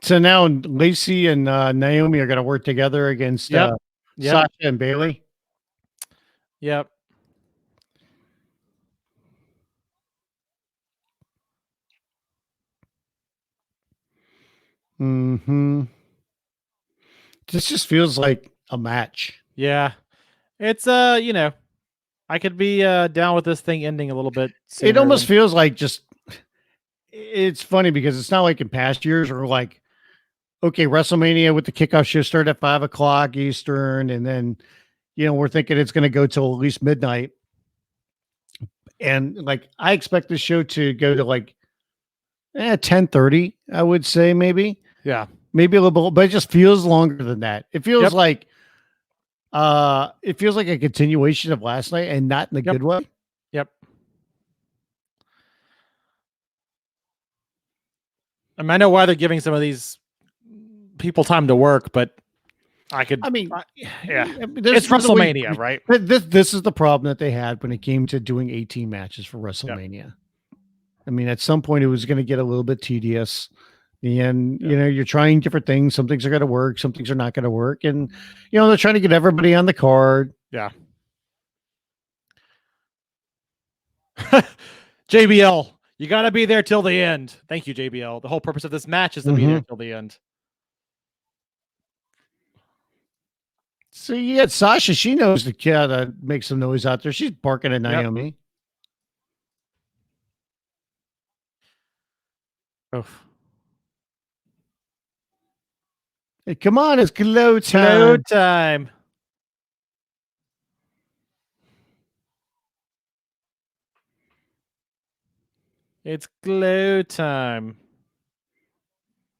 So now Lacey and Naomi are going to work together against Yep. Sasha and Bailey. Yep. Mm-hmm. This just feels like a match. Yeah. It's I could be down with this thing ending a little bit sooner. It almost feels like it's funny because it's not like in past years where like, okay, WrestleMania with the kickoff show started at 5:00 Eastern, and then we're thinking it's going to go till at least midnight. And like I expect the show to go to like 10:30, I would say maybe. Yeah. Maybe a little bit, but it just feels longer than that. It feels like a continuation of last night and not in a good way. Yep. I know why they're giving some of these people time to work, but it's WrestleMania, right? This is the problem that they had when it came to doing 18 matches for WrestleMania. Yep. I mean, at some point it was going to get a little bit tedious. And, you're trying different things. Some things are going to work. Some things are not going to work. And, they're trying to get everybody on the card. Yeah. JBL, you got to be there till the end. Thank you, JBL. The whole purpose of this match is to be there till the end. So you got Sasha. She knows to make some noise out there. She's barking at Naomi. Oof. Hey, come on, it's glow time. Glow time. It's glow time.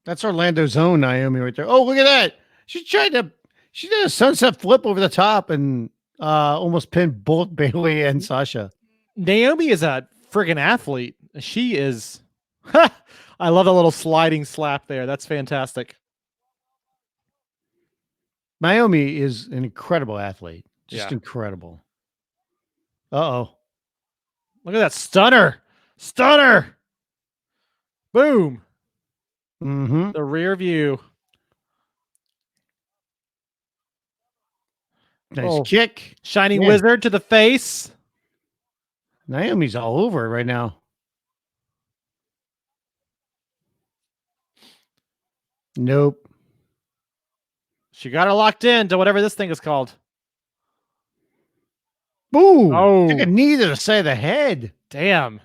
That's Orlando's own Naomi right there. Oh, look at that. She did a sunset flip over the top and almost pinned both Bailey and Sasha. Naomi is a friggin' athlete. She is. I love the little sliding slap there. That's fantastic. Naomi is an incredible athlete. Just incredible. Uh-oh. Look at that stunner. Stunner. Boom. Mm-hmm. The rear view. Nice kick. Shining Wizard to the face. Naomi's all over it right now. Nope. She got her locked in to whatever this thing is called. Boom. Oh. Took a knee to the side of the head. Damn.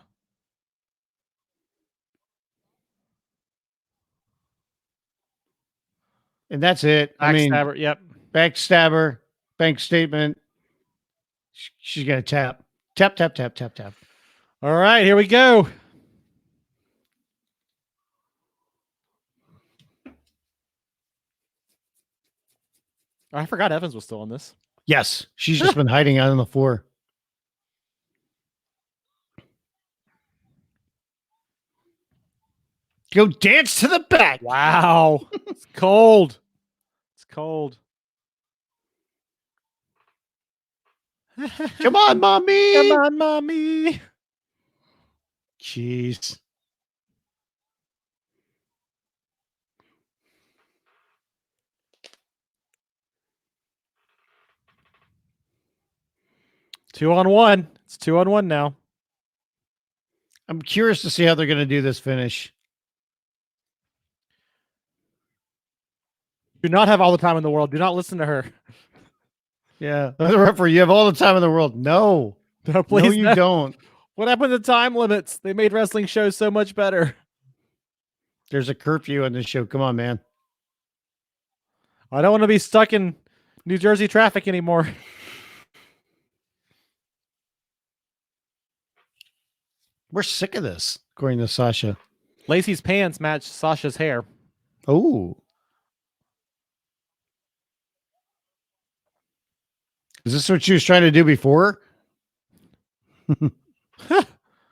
And that's it. Backstabber. Yep. Backstabber. Bank statement. She's going to tap. Tap, tap, tap, tap, tap. All right, here we go. I forgot Evans was still on this. Yes. She's just been hiding out on the floor. Go dance to the back. Wow. It's cold. It's cold. Come on, mommy. Come on, mommy. Jeez. Two on one. It's 2-on-1 now. I'm curious to see how they're going to do this finish. Do not have all the time in the world. Do not listen to her. Yeah. The referee, you have all the time in the world. No. No, please. No, you don't. What happened to time limits? They made wrestling shows so much better. There's a curfew on this show. Come on, man. I don't want to be stuck in New Jersey traffic anymore. We're sick of this, according to Sasha. Lacey's pants match Sasha's hair. Oh. Is this what she was trying to do before?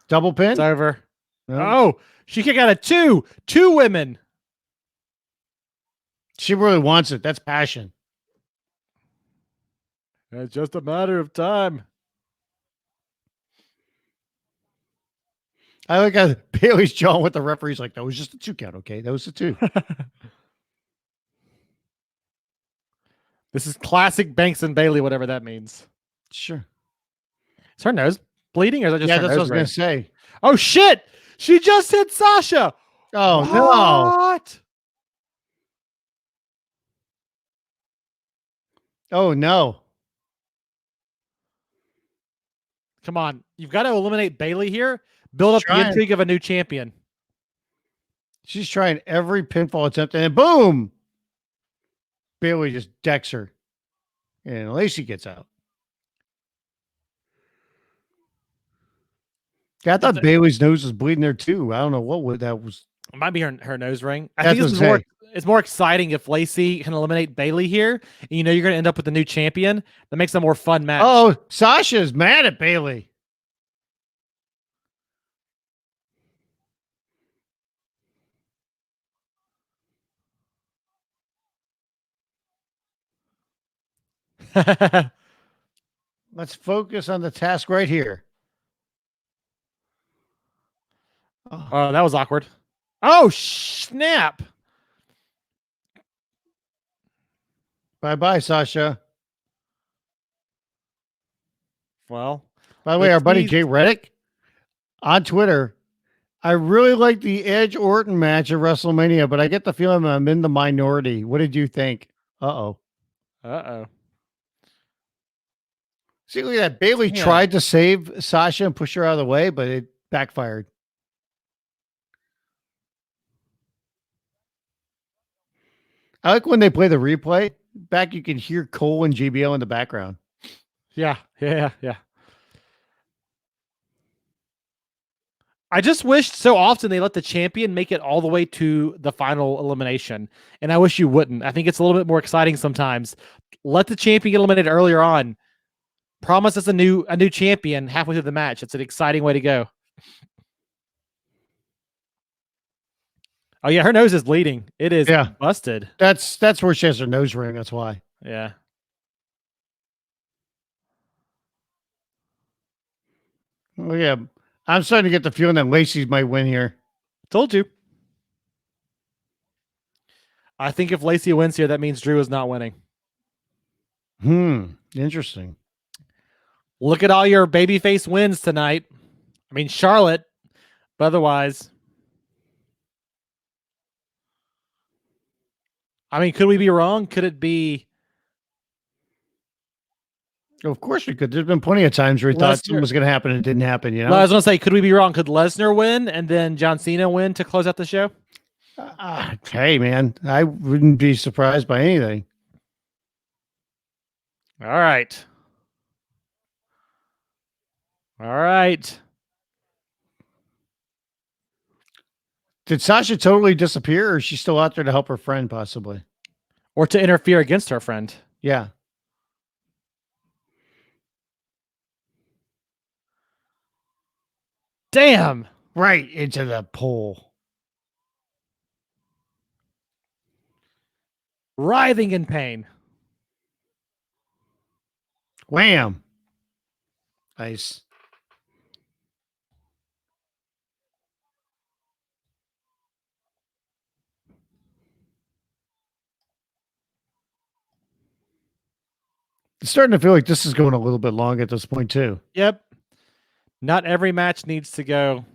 Double pin. It's over. No. Oh, she kicked out of two women. She really wants it. That's passion. It's just a matter of time. I like how Bailey's jawing with the referee's like, that was just a 2 count. Okay, that was a 2. This is classic Banks and Bailey, whatever that means. Sure. Is her nose bleeding, or is that just Yeah, her that's what I was nose going ring? to say. Oh shit! She just hit Sasha. Oh, no. What? Oh, no. Come on, you've got to eliminate Bailey here. Build up the intrigue of a new champion. She's trying every pinfall attempt, and then boom! Bailey just decks her. And Lacey gets out. Yeah, I thought Bailey's nose was bleeding there too. I don't know what that was. It might be her nose ring. I That's think this is more. It's more exciting if Lacey can eliminate Bailey here. And you know you're going to end up with a new champion. That makes a more fun match. Oh, Sasha's mad at Bailey. Let's focus on the task right here. Oh, that was awkward. Oh, snap. Bye-bye, Sasha. Well, by the way, our buddy Jay Reddick on Twitter, I really like the Edge Orton match at WrestleMania, but I get the feeling I'm in the minority. What did you think? Uh-oh. See, look at that. Bailey tried to save Sasha and push her out of the way, but it backfired. I like when they play the replay. Back, you can hear Cole and JBL in the background. Yeah. I just wish so often they let the champion make it all the way to the final elimination. And I wish you wouldn't. I think it's a little bit more exciting sometimes. Let the champion get eliminated earlier on. Promise us a new champion halfway through the match. It's an exciting way to go. Oh yeah, her nose is bleeding. It is busted. That's where she has her nose ring. That's why. Yeah. Oh yeah. I'm starting to get the feeling that Lacey might win here. Told you. I think if Lacey wins here, that means Drew is not winning. Interesting. Look at all your babyface wins tonight. I mean, Charlotte, but otherwise. I mean, could we be wrong? Could it be? Of course we could. There's been plenty of times where we thought something was going to happen and it didn't happen. You know, I was going to say, could we be wrong? Could Lesnar win and then John Cena win to close out the show? Hey, man, I wouldn't be surprised by anything. All right. Did Sasha totally disappear, or is she still out there to help her friend, possibly? Or to interfere against her friend? Yeah. Damn. Right into the pole. Writhing in pain. Wham. Nice. It's starting to feel like this is going a little bit long at this point, too. Yep. Not every match needs to go.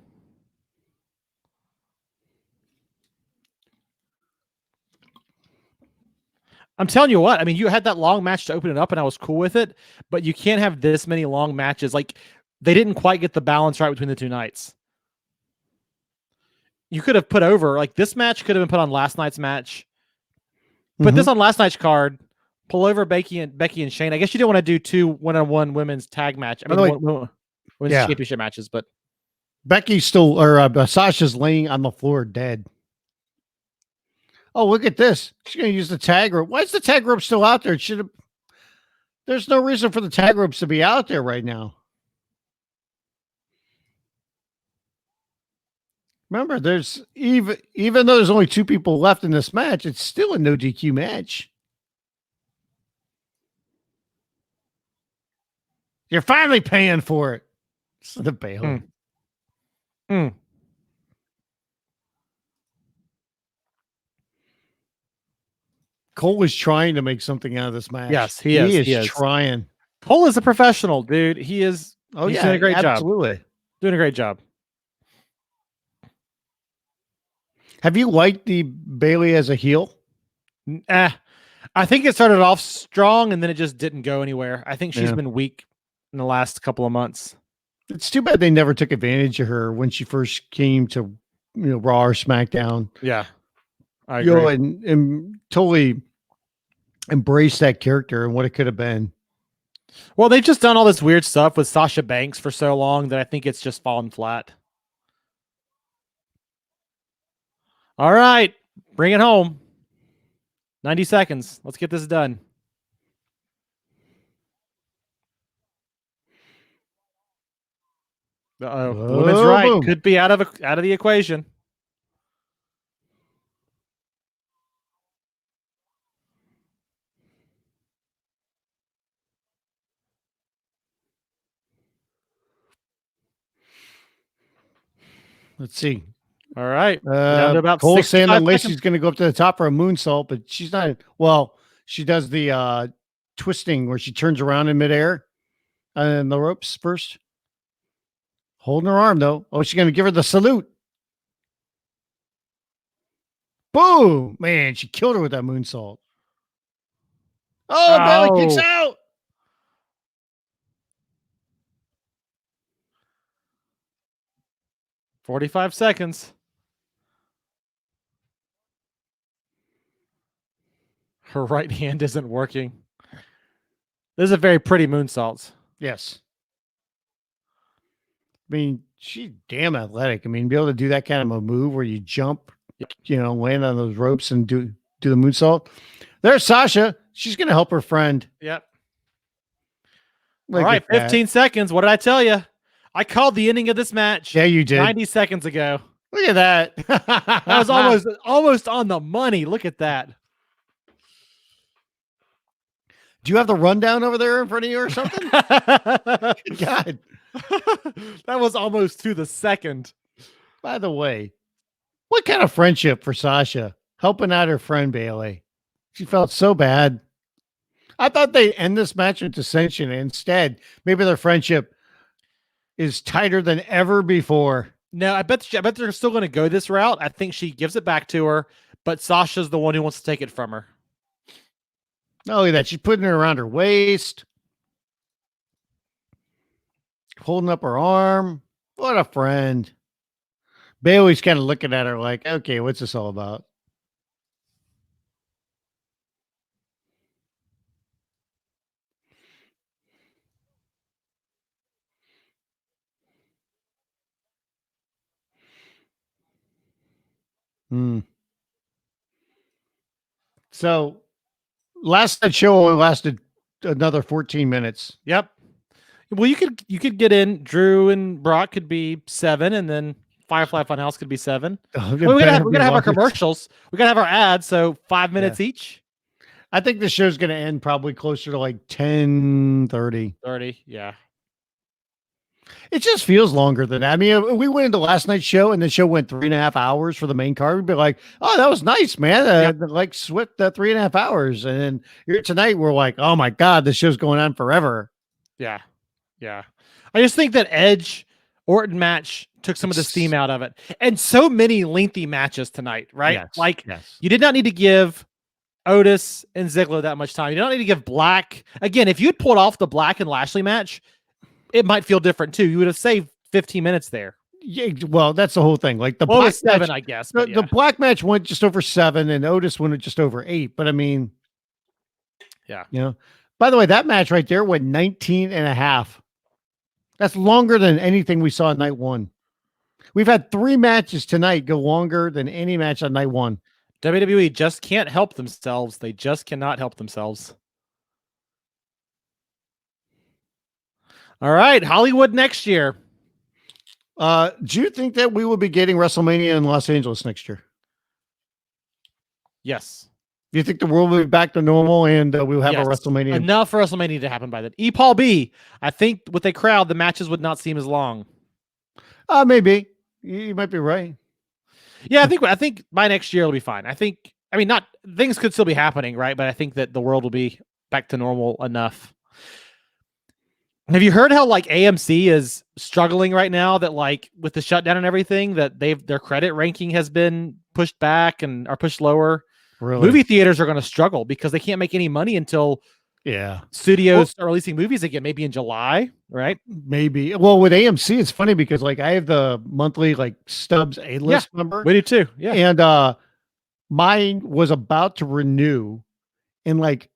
I'm telling you what, I mean, you had that long match to open it up and I was cool with it, but you can't have this many long matches. Like, they didn't quite get the balance right between the two nights. You could have put over, like, this match could have been put on last night's match. Put this on last night's card. Pull over Becky and Shane. I guess you didn't want to do 2 one-on-one women's tag match. I mean, women's championship matches, but Becky's still, or Sasha's laying on the floor dead. Oh, look at this. She's going to use the tag rope. Why is the tag rope still out there? It should have. There's no reason for the tag ropes to be out there right now. Remember, there's even though there's only 2 people left in this match, it's still a no DQ match. You're finally paying for it. It's the Bailey. Cole is trying to make something out of this match. Yes, he is trying. Cole is a professional, dude. He is. Oh, he's yeah, doing a great job. absolutely. Doing a great job. Have you liked the Bailey as a heel? I think it started off strong and then it just didn't go anywhere. I think she's been weak in the last couple of months. It's too bad they never took advantage of her when she first came to, Raw or SmackDown. Yeah, I agree. And totally embrace that character and what it could have been. Well, they've just done all this weird stuff with Sasha Banks for so long that I think it's just fallen flat. All right, bring it home. 90 seconds. Let's get this done. Women's right boom. could be out of the equation. Let's see. All right. Down to about Cole saying that 65 Lacey's seconds. going to go up to the top for a moonsault, but she's not. Well, she does the twisting where she turns around in midair and the ropes first. Holding her arm, though. Oh, she's going to give her the salute. Boom! Man, she killed her with that moonsault. Oh, Bailey kicks out. $45 seconds. Her right hand isn't working. This is a very pretty moonsault. Yes. I mean, she's damn athletic. I mean, be able to do that kind of a move where you jump, land on those ropes and do the moonsault. There's Sasha. She's going to help her friend. Yep. Look all right, 15 seconds. What did I tell you? I called the ending of this match. Yeah, you did. 90 seconds ago. Look at that. That was almost on the money. Look at that. Do you have the rundown over there in front of you or something? God. That was almost to the second. By the way, what kind of friendship for Sasha helping out her friend Bailey? She felt so bad. I thought they'd end this match with dissension. Instead, maybe their friendship is tighter than ever before. No, I bet they're still going to go this route. I think she gives it back to her, but Sasha's the one who wants to take it from her. Not only that, she's putting it around her waist, holding up her arm. What a friend. Bailey's kind of looking at her like, okay, what's this all about? So last night show only lasted another 14 minutes. Yep. Well, you could get in. Drew and Brock could be 7, and then Firefly Funhouse could be 7. Oh, we gotta have our commercials. We gotta have our ads. So 5 minutes each. I think the show's gonna end probably closer to like 10:30. 30, yeah. It just feels longer than that. I mean, we went into last night's show and the show went 3.5 hours for the main card. We'd be like, oh, that was nice, man. Like swift 3.5 hours. And then here tonight, we're like, oh my God, this show's going on forever. Yeah. Yeah. I just think that Edge Orton match took some of the steam out of it. And so many lengthy matches tonight, right? Yes. You did not need to give Otis and Ziggler that much time. You don't need to give Black. Again, if you had pulled off the Black and Lashley match, it might feel different too. You would have saved 15 minutes there. Yeah, well, that's the whole thing. Like the Black Black 7, match, I guess. The Black match went just over 7 and Otis went just over 8. But I mean, yeah. By the way, that match right there went 19.5. That's longer than anything we saw in night 1. We've had 3 matches tonight go longer than any match on night 1. WWE just can't help themselves. They just cannot help themselves. All right, Hollywood next year. Do you think that we will be getting WrestleMania in Los Angeles next year? Yes. Do you think the world will be back to normal and we'll have a WrestleMania? Enough for WrestleMania to happen by then. Paul B, I think with a crowd, the matches would not seem as long. Maybe. You might be right. Yeah, I think by next year it'll be fine. Not things could still be happening, right? But I think that the world will be back to normal enough. Have you heard how like AMC is struggling right now? That like with the shutdown and everything, that their credit ranking has been pushed back and are pushed lower. Really? Movie theaters are going to struggle because they can't make any money until studios start releasing movies again, maybe in July, right? Maybe. Well, with AMC, it's funny because like I have the monthly like Stubbs A-list member. We do too. Yeah. And mine was about to renew, and like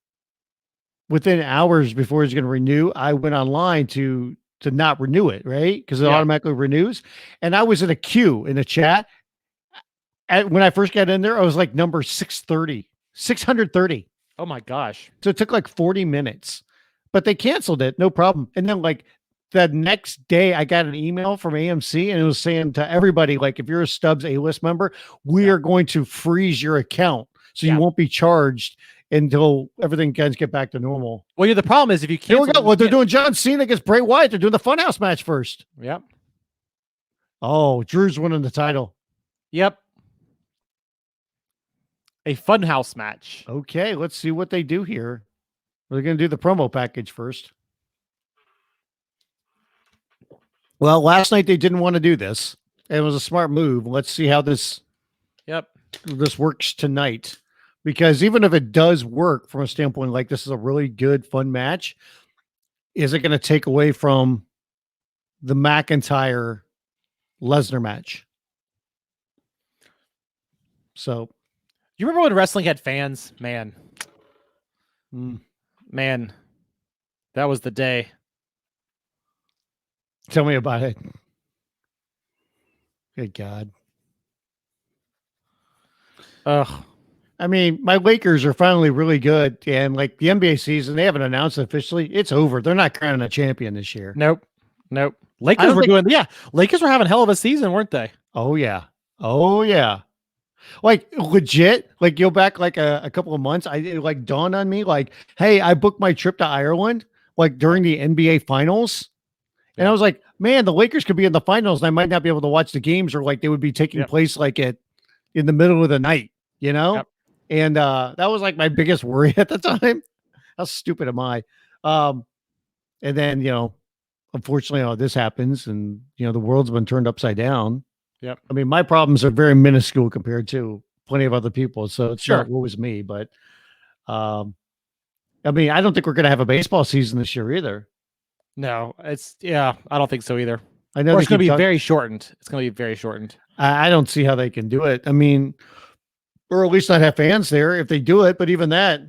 within hours before it's going to renew, I went online to not renew it, right? Because it automatically renews. And I was in a queue in the chat. When I first got in there, I was like number 630. Oh my gosh. So it took like 40 minutes, but they canceled it. No problem. And then like the next day I got an email from AMC and it was saying to everybody, like, if you're a Stubbs A-list member, we are going to freeze your account. So you won't be charged until everything can get back to normal. Well, the problem is if you cancel, they're doing John Cena against Bray Wyatt. They're doing the Funhouse match first. Yep. Oh, Drew's winning the title. Yep. A Funhouse match. Okay, let's see what they do here. We're going to do the promo package first. Well, last night they didn't want to do this. It was a smart move. Let's see how this works tonight. Because even if it does work from a standpoint like this is a really good, fun match, is it going to take away from the McEntyre Lesnar match? So, you remember when wrestling had fans? Man, that was the day. Tell me about it. Good God. Ugh. I mean, my Lakers are finally really good, and like the NBA season, they haven't announced it officially. It's over. They're not crowning a champion this year. Nope. Lakers were having hell of a season, weren't they? Oh yeah. Like legit, like go back like a couple of months, it like dawned on me like, hey, I booked my trip to Ireland like during the NBA finals. And I was like, man, the Lakers could be in the finals and I might not be able to watch the games, or like they would be taking place like in the middle of the night, you know? Yep. And that was like my biggest worry at the time. How stupid am I? And then, unfortunately, this happens and, the world's been turned upside down. Yep. I mean, my problems are very minuscule compared to plenty of other people. So it's not what was me, but I mean, I don't think we're going to have a baseball season this year either. No, I don't think so either. I know it's going to be very shortened. It's going to be very shortened. I don't see how they can do it. I mean, or at least not have fans there if they do it. But even that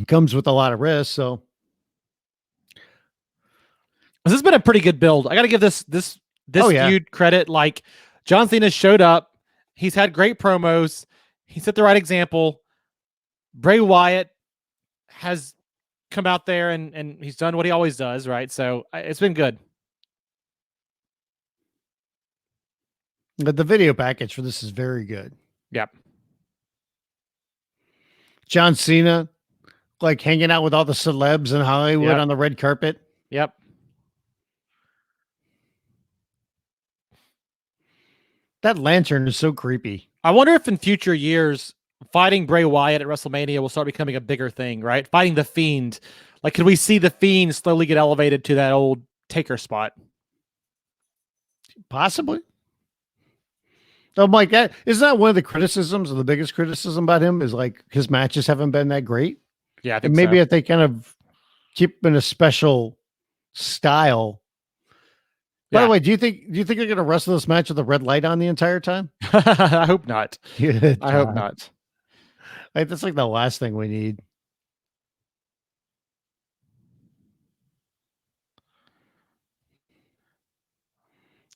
comes with a lot of risk. So this has been a pretty good build. I got to give this feud credit. Like John Cena showed up. He's had great promos. He set the right example. Bray Wyatt has come out there and he's done what he always does, right? So it's been good. But the video package for this is very good. Yep. John Cena, like hanging out with all the celebs in Hollywood on the red carpet. Yep. That lantern is so creepy. I wonder if in future years, fighting Bray Wyatt at WrestleMania will start becoming a bigger thing, right? Fighting the Fiend. Like, could we see the Fiend slowly get elevated to that old Taker spot? Possibly. Oh my God. Isn't that one of the criticisms, or the biggest criticism about him is like his matches haven't been that great? Yeah, I think maybe if they kind of keep in a special style. By the way, do you think you're going to wrestle this match with a red light on the entire time? I hope not. I hope not. That's like the last thing we need.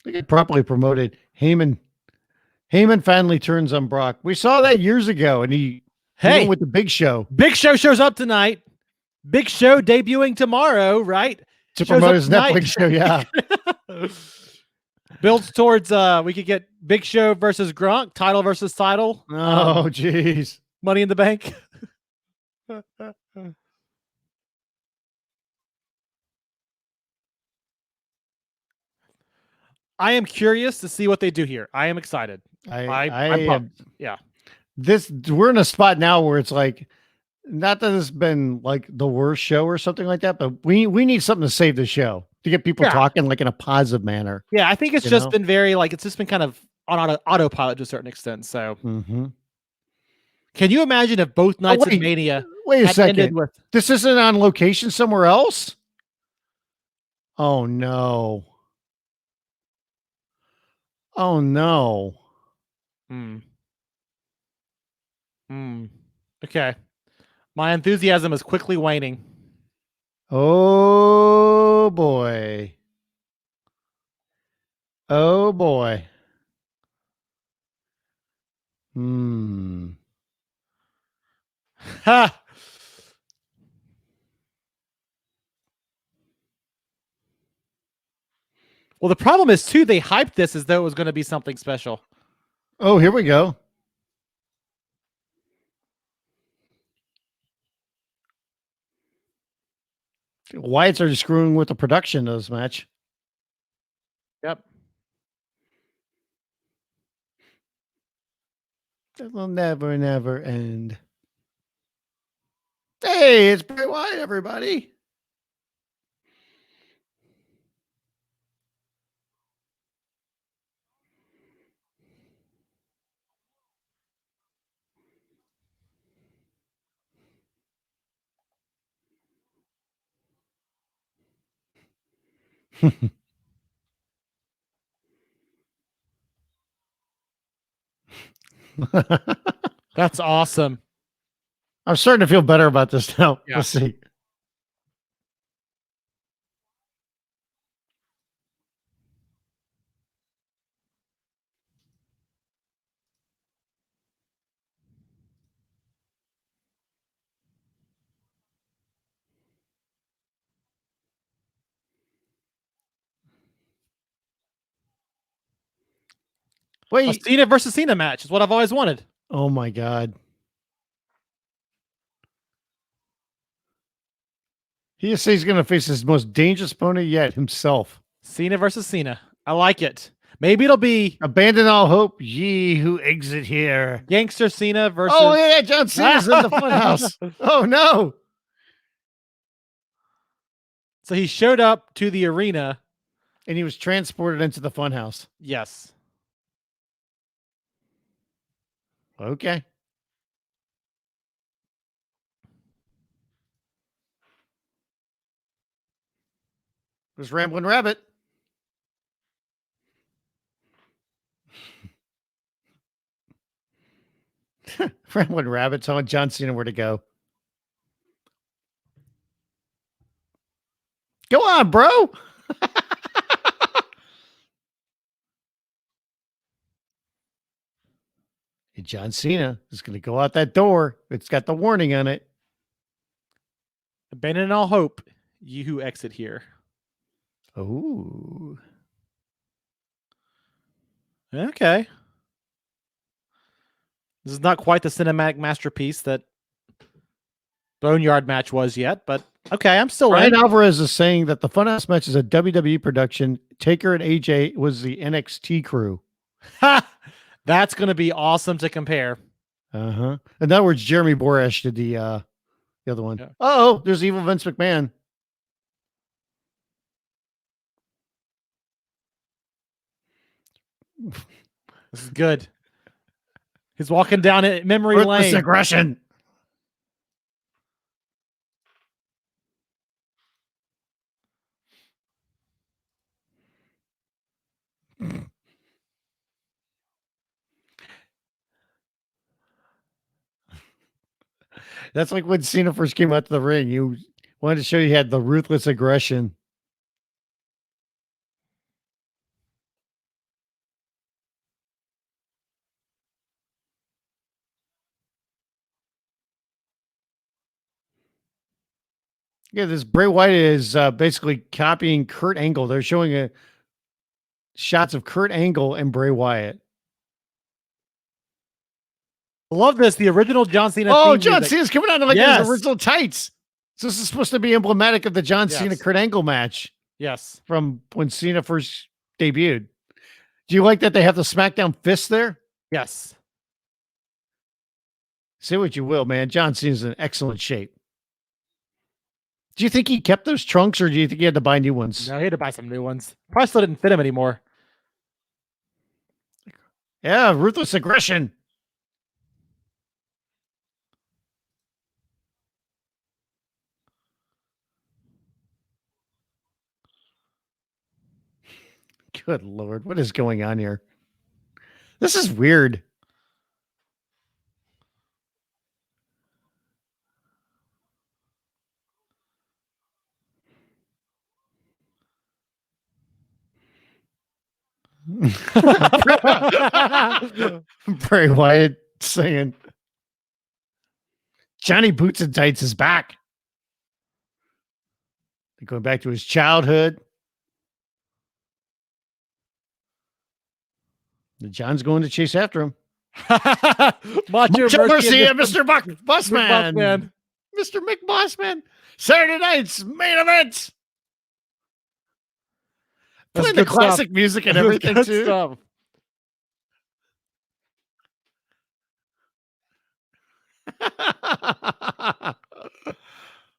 They get properly promoted. Heyman finally turns on Brock. We saw that years ago, and he went with the Big Show. Big Show shows up tonight. Big Show debuting tomorrow, right? To promote his Netflix show, yeah. Builds towards we could get Big Show versus Gronk, title versus title. Oh, jeez. Money in the Bank. I am curious to see what they do here. I am excited. I'm pumped. Yeah. We're in a spot now where it's like, not that it's been like the worst show or something like that, but we need something to save the show, to get people talking like in a positive manner. Yeah, I think it's just been very like, it's just been kind of on autopilot to a certain extent. So can you imagine if both nights of Mania wait a second, this isn't on location somewhere else? Oh no. Oh no. Okay. My enthusiasm is quickly waning. Oh boy. Oh boy. Ha. Well, the problem is too, they hyped this as though it was going to be something special. Oh, here we go. Wyatts are screwing with the production of this match. Yep. It will never, never end. Hey, it's Bray Wyatt, everybody. That's awesome. I'm starting to feel better about this now. Yeah. Let's see. Wait, a Cena versus Cena match is what I've always wanted. Oh my God. He says he's going to face his most dangerous opponent yet, himself. Cena versus Cena. I like it. Maybe it'll be abandon all hope, ye who exit here. Gangster Cena versus. Oh yeah, John Cena's in the funhouse. Oh no. So he showed up to the arena. And he was transported into the funhouse. Yes. Okay. There's Rambling Rabbit. Rambling Rabbit telling John Cena where to go. Go on, bro. And John Cena is going to go out that door. It's got the warning on it. Abandon all hope, you who exit here. Oh. Okay. This is not quite the cinematic masterpiece that Boneyard match was yet, but okay, I'm still Ryan Alvarez is saying that the Funhouse match is a WWE production. Taker and AJ was the NXT crew. Ha! That's going to be awesome to compare. In other words, Jeremy Borash did the other one. Yeah. Oh, there's evil Vince McMahon. This is good. He's walking down it memory lane. Aggression. That's like when Cena first came out to the ring. You wanted to show you had the ruthless aggression. Yeah, this Bray Wyatt is basically copying Kurt Angle. They're showing shots of Kurt Angle and Bray Wyatt. Love this. The original John Cena. Oh, theme John music. Cena's coming out in like Yes. his original tights. So this is supposed to be emblematic of the John Cena Yes. Kurt Angle match Yes. from when Cena first debuted. Do you like that they have the SmackDown fist there? Yes. Say what you will, man. John Cena's in excellent shape. Do you think he kept those trunks, or do you think he had to buy new ones? No, he had to buy some new ones. Probably still didn't fit him anymore. Yeah, ruthless aggression. Good Lord, what is going on here? This is weird. Bray Wyatt saying, Johnny Boots and Tights is back. They're going back to his childhood. John's going to chase after him. Macho Mercy and Mr. Bossman. Bossman. Mr. Mick Bossman. Saturday night's main event. That's Playing the good classic stuff. music and That's everything good too. stuff.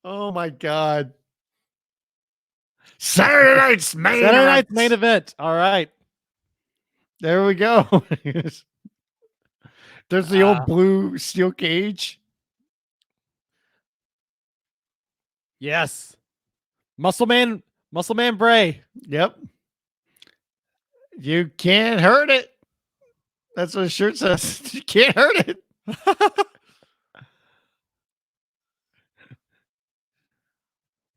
Oh my God. Saturday night's main event. All right. There we go. There's the old blue steel cage. Yes. Muscle Man Bray. Yep. You can't hurt it. That's what the shirt says. You can't hurt it.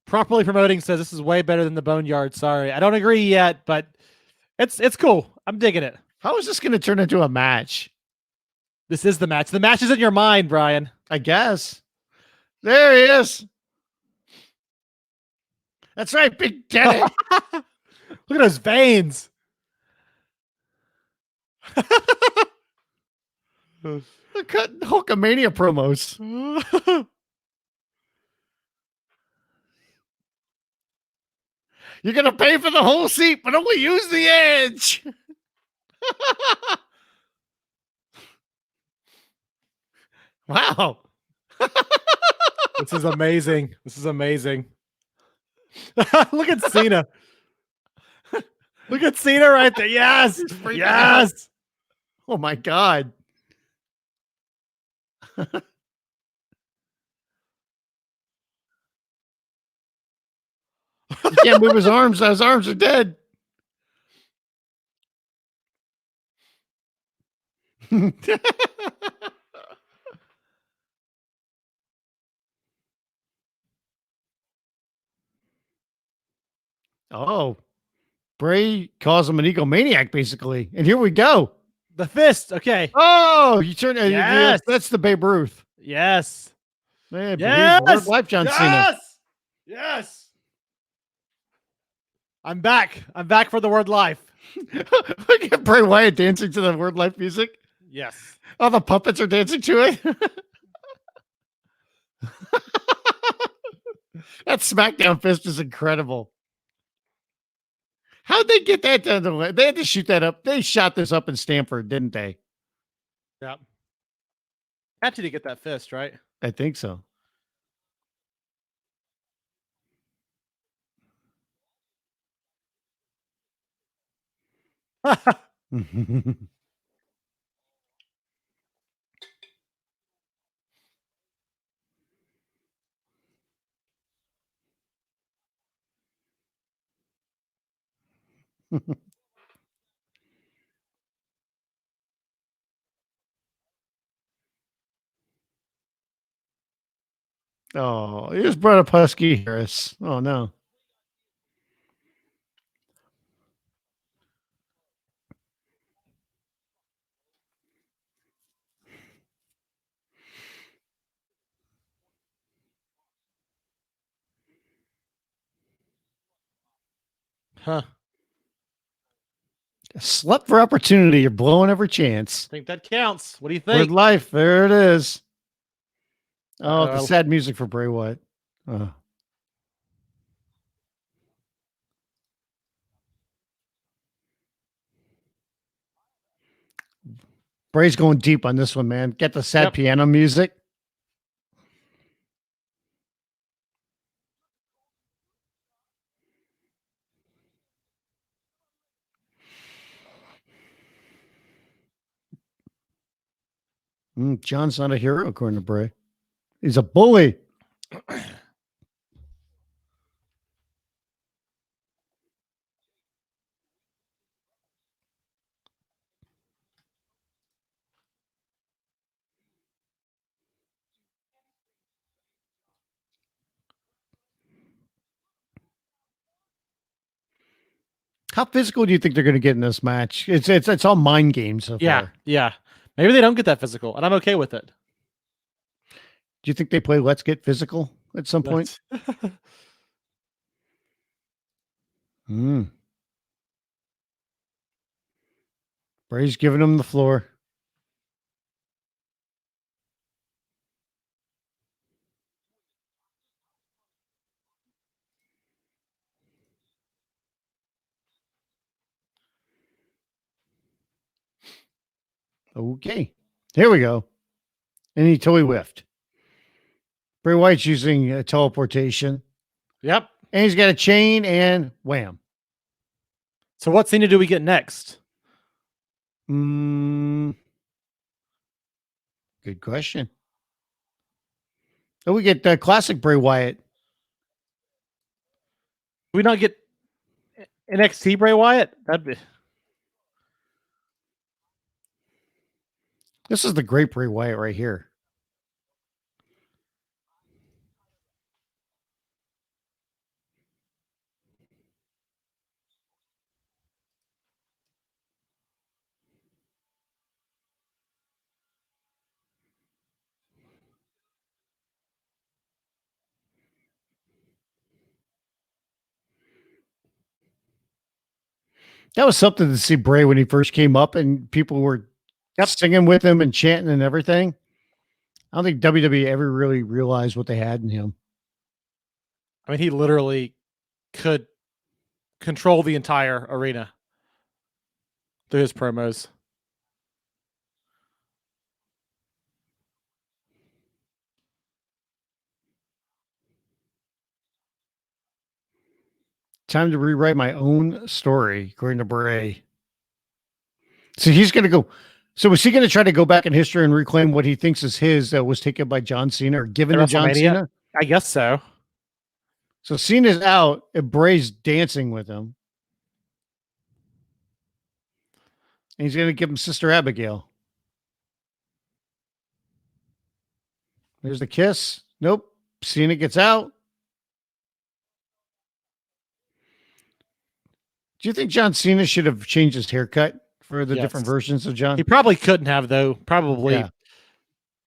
Properly Promoting says this is way better than the Boneyard. Sorry. I don't agree yet, but it's cool. I'm digging it. How is this going to turn into a match? This is the match. The match is in your mind, Brian. I guess. There he is. That's right, Big Daddy. Look at those veins. Look at Hulkamania promos. You're going to pay for the whole seat, but only use the edge. Wow. This is amazing. This is amazing. Look at Cena. Look at Cena right there. Yes. Yes. Oh my God. He can't move his arms. His arms are dead. Oh, Bray calls him an egomaniac, basically. And here we go. The fist. Okay. Oh, you turn. Yes. That's the Babe Ruth. Yes. Man, Yes. Life, John Cena. Yes. Yes. I'm back. I'm back for the word life. Look at Bray Wyatt dancing to the word life music. Yes. Oh, the puppets are dancing to it. That SmackDown fist is incredible. How'd they get that done? They had to shoot that up. They shot this up in Stanford, didn't they? Yeah. Catchy to get that fist, right? I think so. Oh, he just brought up Husky Harris. Oh no. Huh. Slept for opportunity. You're blowing every chance. I think that counts. What do you Word think? life. There it is. Oh, the Uh-oh. sad music for Bray Wyatt. Bray's going deep on this one, man. Get the sad piano music. John's not a hero, according to Bray. He's a bully. How physical do you think they're going to get in this match? It's all mind games so far. Yeah. Maybe they don't get that physical, and I'm okay with it. Do you think they play Let's Get Physical at some point? Bray's giving him the floor. Okay, here we go. And he totally whiffed. Bray Wyatt's using teleportation. Yep. And he's got a chain and wham. So what Cena do we get next? Good question. Oh, we get the classic Bray Wyatt. Do we not get NXT Bray Wyatt? That'd be... This is the great Bray Wyatt right here. That was something to see Bray when he first came up and people were singing with him and chanting and everything. I don't think WWE ever really realized what they had in him. I mean, he literally could control the entire arena through his promos. Time to rewrite my own story, according to Bray. So he's going to go. So is he going to try to go back in history and reclaim what he thinks is his that was taken by John Cena or given to John Cena? I guess so. So Cena's out and Bray's dancing with him. And he's going to give him Sister Abigail. There's the kiss. Nope. Cena gets out. Do you think John Cena should have changed his haircut for the different versions of John? He probably couldn't have, though. Probably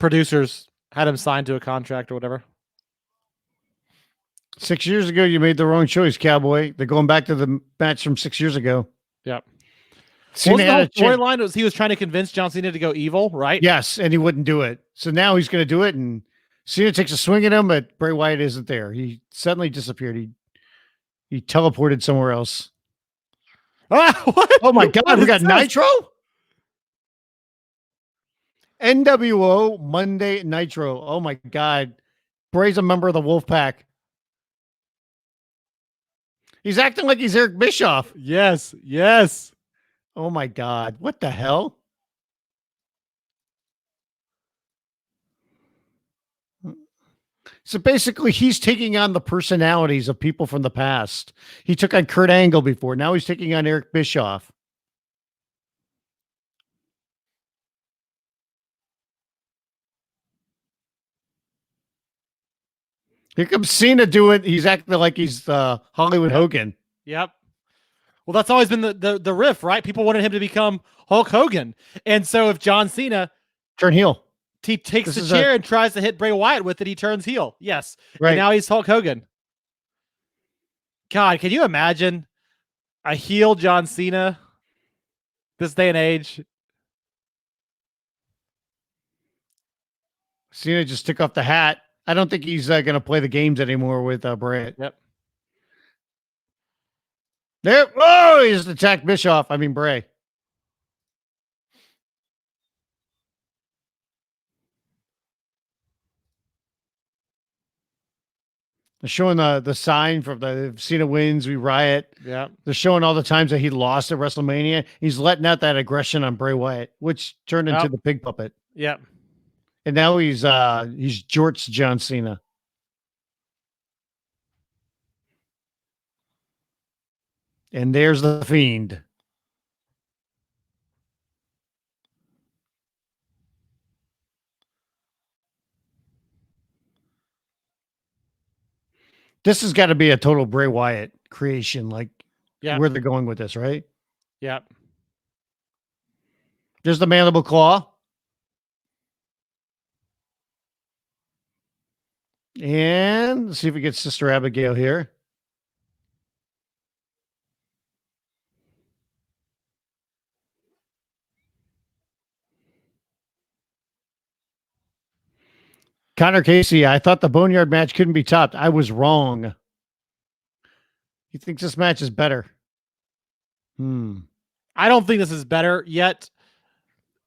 producers had him signed to a contract or whatever. 6 years ago, you made the wrong choice, Cowboy. They're going back to the match from 6 years ago. Yep. Cena the storyline was he was trying to convince John Cena to go evil, right? Yes, and he wouldn't do it. So now he's going to do it, and Cena takes a swing at him, but Bray Wyatt isn't there. He suddenly disappeared. He teleported somewhere else. Oh my God, we got Nitro? NWO Monday Nitro. Oh my God. Bray's a member of the Wolfpack. He's acting like he's Eric Bischoff. Yes. Oh my God. What the hell? So basically, he's taking on the personalities of people from the past. He took on Kurt Angle before. Now he's taking on Eric Bischoff. Here comes Cena doing. He's acting like he's Hollywood Hogan. Yep. Well, that's always been the riff, right? People wanted him to become Hulk Hogan. And so if John Cena turn heel, he takes the chair and tries to hit Bray Wyatt with it, he turns heel. Yes. Right. And now he's Hulk Hogan. God, can you imagine a heel John Cena This day and age. Cena just took off the hat. I don't think he's going to play the games anymore with Bray. Yep. There. Oh, he just attacked Bischoff. I mean, Bray. They're showing the sign from the Cena wins, we riot. Yeah. They're showing all the times that he lost at WrestleMania. He's letting out that aggression on Bray Wyatt, which turned into the pig puppet. Yeah. And now he's jorts John Cena. And there's the Fiend. This has got to be a total Bray Wyatt creation, like where they're going with this, right? Yeah. There's the mandible claw. And let's see if we get Sister Abigail here. Connor Casey, I thought the Boneyard match couldn't be topped. I was wrong. He thinks this match is better. I don't think this is better yet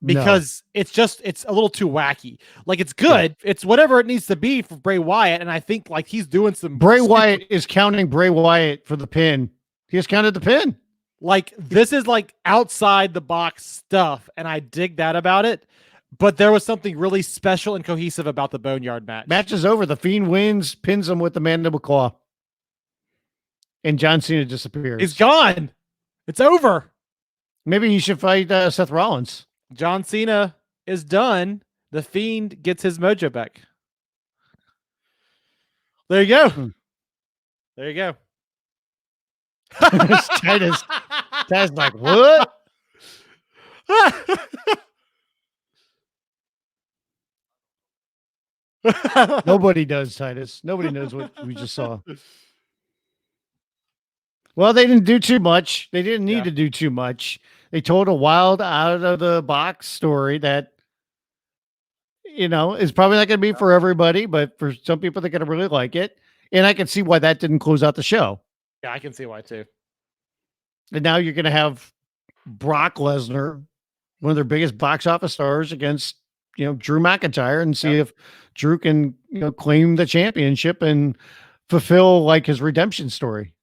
because it's a little too wacky. Like, it's good. Yeah. It's whatever it needs to be for Bray Wyatt. And I think like he's doing some. Bray Wyatt is counting Bray Wyatt for the pin. He has counted the pin. Like, this is like outside the box stuff. And I dig that about it. But there was something really special and cohesive about the Boneyard match. Match is over. The Fiend wins, pins him with the mandible claw. And John Cena disappears. He's gone. It's over. Maybe he should fight Seth Rollins. John Cena is done. The Fiend gets his mojo back. There you go. There you go. Titus like, what? Nobody does, Titus. Nobody knows what we just saw. Well, they didn't do too much. They didn't need to do too much. They told a wild out of the box story that, is probably not going to be for everybody, but for some people, they're going to really like it. And I can see why that didn't close out the show. Yeah, I can see why too. And now you're going to have Brock Lesnar, one of their biggest box office stars, against Drew McIntyre, and see if Drew can claim the championship and fulfill like his redemption story.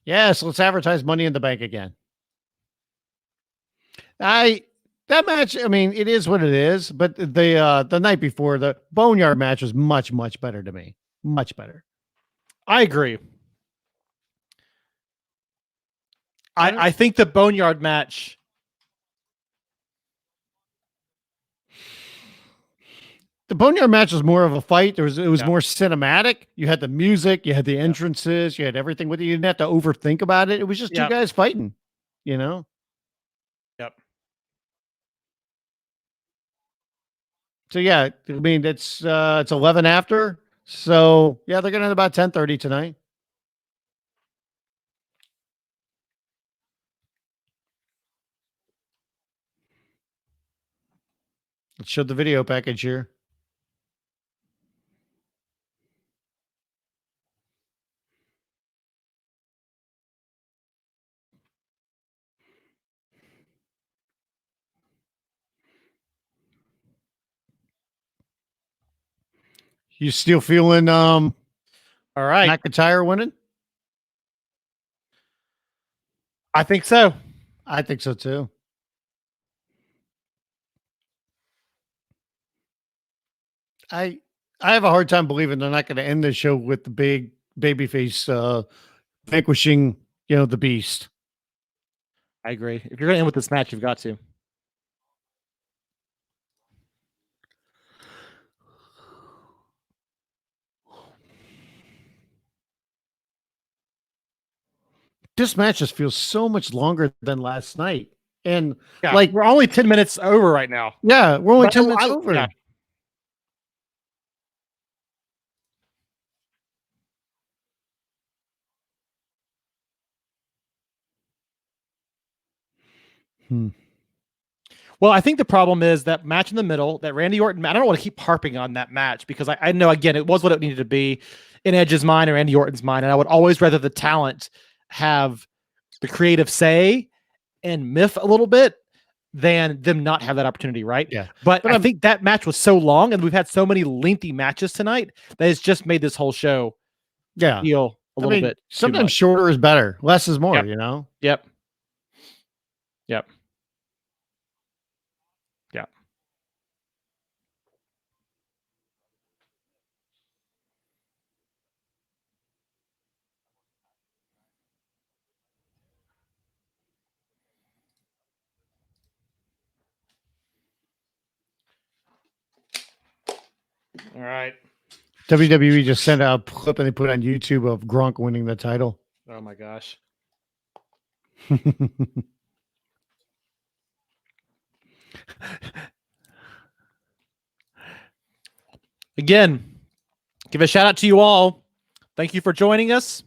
Yes, let's advertise Money in the Bank again. That match, I mean, it is what it is, but the night before, the Boneyard match was much, much better to me. Much better. I agree. I think the Boneyard match. The Boneyard match was more of a fight. It was more cinematic. You had the music, you had the entrances, you had everything with it. You didn't have to overthink about it. It was just two guys fighting, Yep. So yeah, I mean it's 11 after. So yeah, they're gonna end about 10:30 tonight. Let's show the video package here. You still feeling all right, McIntyre winning? I think so. I think so too. I have a hard time believing they're not going to end the show with the big babyface vanquishing, the Beast. I agree. If you're going to end with this match, you've got to. This match just feels so much longer than last night. And we're only 10 minutes over right now. Yeah, we're only 10 minutes over. Yeah. Well, I think the problem is that match in the middle, that Randy Orton. I don't want to keep harping on that match because I know, again, it was what it needed to be in Edge's mind or Randy Orton's mind. And I would always rather the talent have the creative say and myth a little bit than them not have that opportunity, right? Yeah. But I think that match was so long and we've had so many lengthy matches tonight that it's just made this whole show feel a little bit. Sometimes shorter is better. Less is more, Yep. you know? Yep. All right. WWE just sent out a clip and they put on YouTube of Gronk winning the title. Oh my gosh. Again, give a shout out to you all. Thank you for joining us.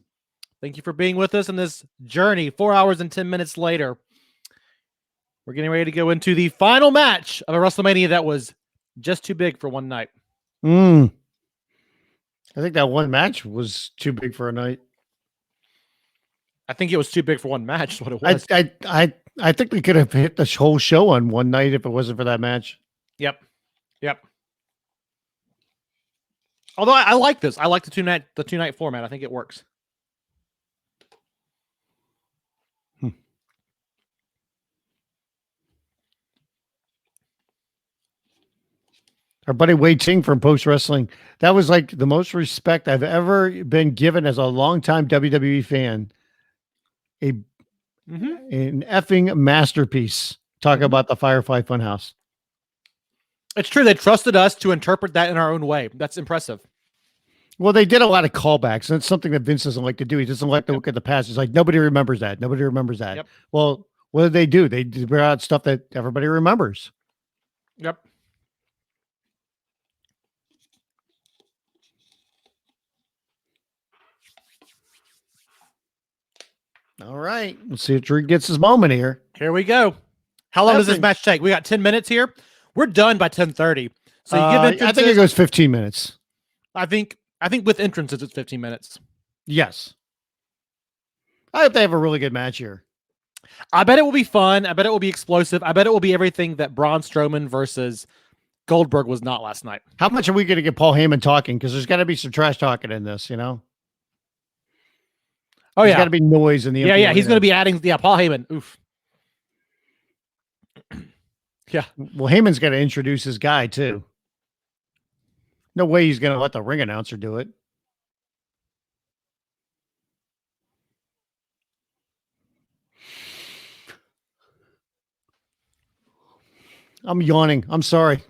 Thank you for being with us in this journey. 4 hours and 10 minutes later, we're getting ready to go into the final match of a WrestleMania that was just too big for one night. I think that one match was too big for a night. I think it was too big for one match. Is what it was. I think we could have hit the whole show on one night if it wasn't for that match. Yep. Although I like this. I like the two night format. I think it works. Our buddy Wade Ting from Post Wrestling. That was like the most respect I've ever been given as a longtime WWE fan. An effing masterpiece. Talk about the Firefly Funhouse. It's true. They trusted us to interpret that in our own way. That's impressive. Well, they did a lot of callbacks, and it's something that Vince doesn't like to do. He doesn't like to look at the past. He's like, nobody remembers that. Nobody remembers that. Yep. Well, what did they do? They brought out stuff that everybody remembers. Yep. All right. Let's see if Drew gets his moment here. Here we go. How long does this match take? We got 10 minutes here. We're done by 10:30. So you give entrances. I think it goes 15 minutes. I think with entrances it's 15 minutes. Yes. I hope they have a really good match here. I bet it will be fun. I bet it will be explosive. I bet it will be everything that Braun Strowman versus Goldberg was not last night. How much are we going to get Paul Heyman talking? Because there's got to be some trash talking in this, you know? Oh, There's got to be noise in the Yeah, he's going to be adding, Paul Heyman. Oof. Yeah. Well, Heyman's got to introduce his guy, too. No way he's going to let the ring announcer do it. I'm yawning. I'm sorry.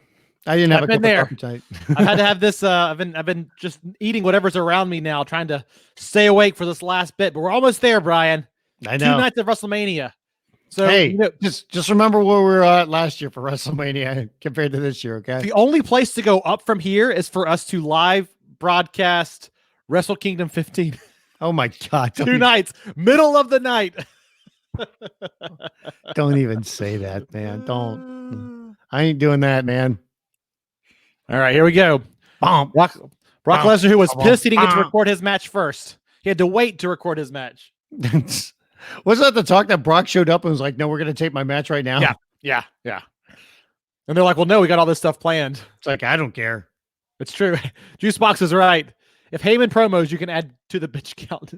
I didn't have a cup of appetite. I've had to have this. I've been just eating whatever's around me now, trying to stay awake for this last bit. But we're almost there, Brian. I know. 2 nights of WrestleMania. So hey, just remember where we were at last year for WrestleMania compared to this year. Okay. The only place to go up from here is for us to live broadcast Wrestle Kingdom 15. Oh my God! 2 nights, middle of the night. Don't even say that, man. Don't. I ain't doing that, man. All right, here we go. Brock Lesnar, who was pissed he didn't get to record his match first. He had to wait to record his match. Wasn't that the talk that Brock showed up and was like, no, we're going to tape my match right now? Yeah. And they're like, well, no, we got all this stuff planned. It's like, I don't care. It's true. Juicebox is right. If Heyman promos, you can add to the bitch count.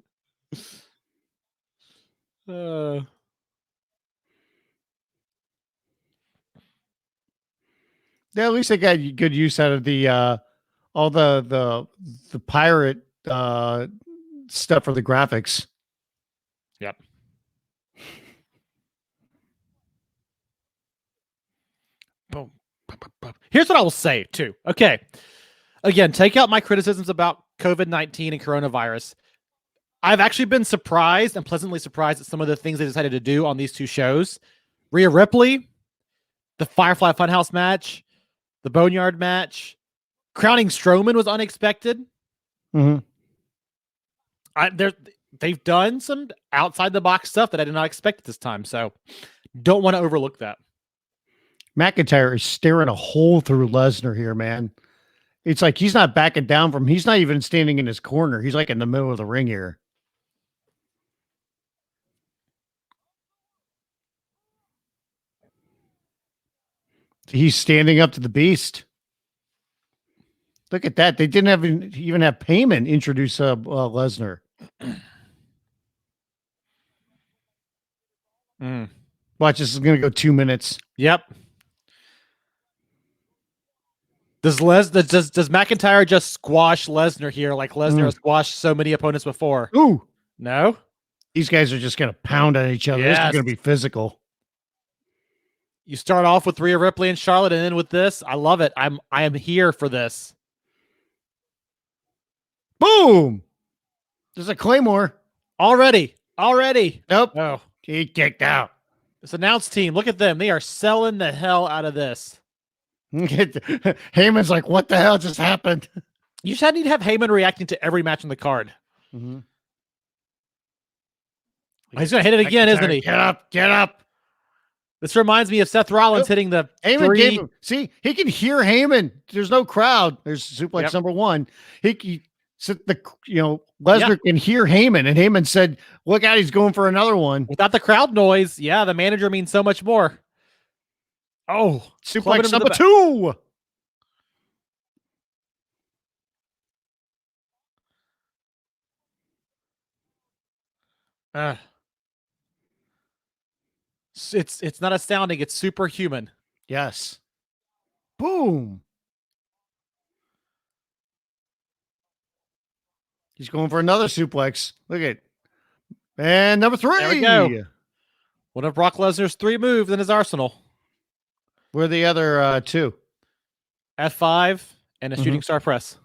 Yeah, at least they got good use out of the all the pirate stuff for the graphics. Yep. Boom. Here's what I will say too. Okay. Again, take out my criticisms about COVID-19 and coronavirus. I've actually been surprised and pleasantly surprised at some of the things they decided to do on these two shows. Rhea Ripley, the Firefly Funhouse match, the Boneyard match, crowning Strowman was unexpected. Mm-hmm. They've done some outside the box stuff that I did not expect at this time. So Don't want to overlook that. McIntyre is staring a hole through Lesnar here, man. It's like he's not backing down from. He's not even standing in his corner. He's like in the middle of the ring here. He's standing up to the beast. Look at that. They didn't even have Payman introduce Lesnar. Watch, this is going to go 2 minutes. Yep. Does McIntyre just squash Lesnar here like Lesnar has squashed so many opponents before? Ooh. No? These guys are just going to pound on each other. Yes. This is going to be physical. You start off with Rhea Ripley and Charlotte and then with this. I love it. I am here for this. Boom. There's a Claymore. Already. Nope. Oh. He kicked out. This announce team, look at them. They are selling the hell out of this. Heyman's like, what the hell just happened? You just need to have Heyman reacting to every match on the card. Mm-hmm. He's going to hit it again, isn't he? Get up. This reminds me of Seth Rollins hitting the Heyman gave him. See, he can hear Heyman. There's no crowd. There's suplex number one. Lesnar can hear Heyman, and Heyman said, "Look out, he's going for another one." Without the crowd noise, yeah, the manager means so much more. Oh, suplex number two. It's not astounding. It's superhuman. Yes. Boom. He's going for another suplex. Look at, and number 3. There we go. One of Brock Lesnar's 3 moves in his arsenal. Where are the other 2? F5 and a shooting star press.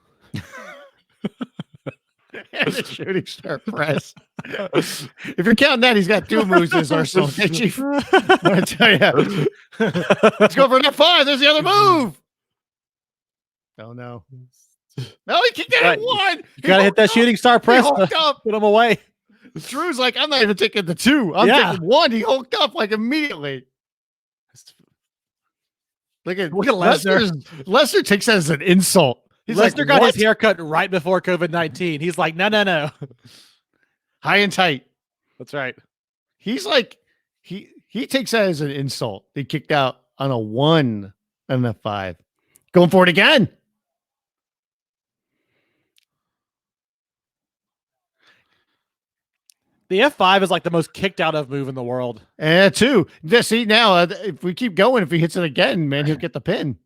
And a shooting star press. If you're counting that, he's got 2 moves in his arsenal. Hey, Chief. I tell you. Let's go for an F5. There's the other move. Oh, no. No, he kicked that at 1. You got to hit that shooting star press. Put him away. Drew's like, I'm not even taking the 2. I'm taking 1. He hulked up like immediately. Look at Lesnar. Lesnar takes that as an insult. Lesnar got his haircut right before COVID-19. He's like, no. High and tight. That's right. He's like, he takes that as an insult. He kicked out on a 1 and a 5. Going for it again. The F5 is like the most kicked out of move in the world. And 2. See, now, if we keep going, if he hits it again, man, he'll get the pin.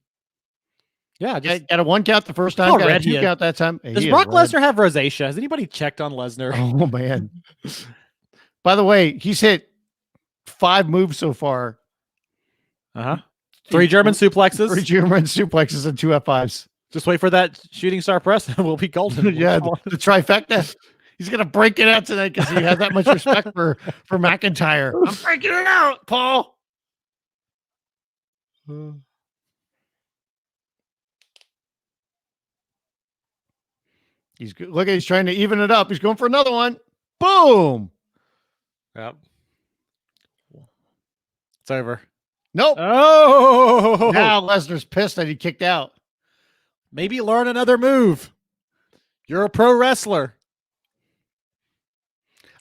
Yeah, just got a 1 count the first time, got a 2 count that time. Does Brock Lesnar have rosacea? Has anybody checked on Lesnar? Oh, man. By the way, he's hit 5 moves so far. 3 German suplexes. 3 German suplexes and 2 F5s. Just wait for that shooting star press and we'll be golden. Yeah, the trifecta. He's going to break it out tonight because he has that much respect for McIntyre. I'm breaking it out, Paul. He's good. Look, he's trying to even it up. He's going for another one. Boom. Yep. It's over. Nope. Oh, now Lesnar's pissed that he kicked out. Maybe learn another move. You're a pro wrestler.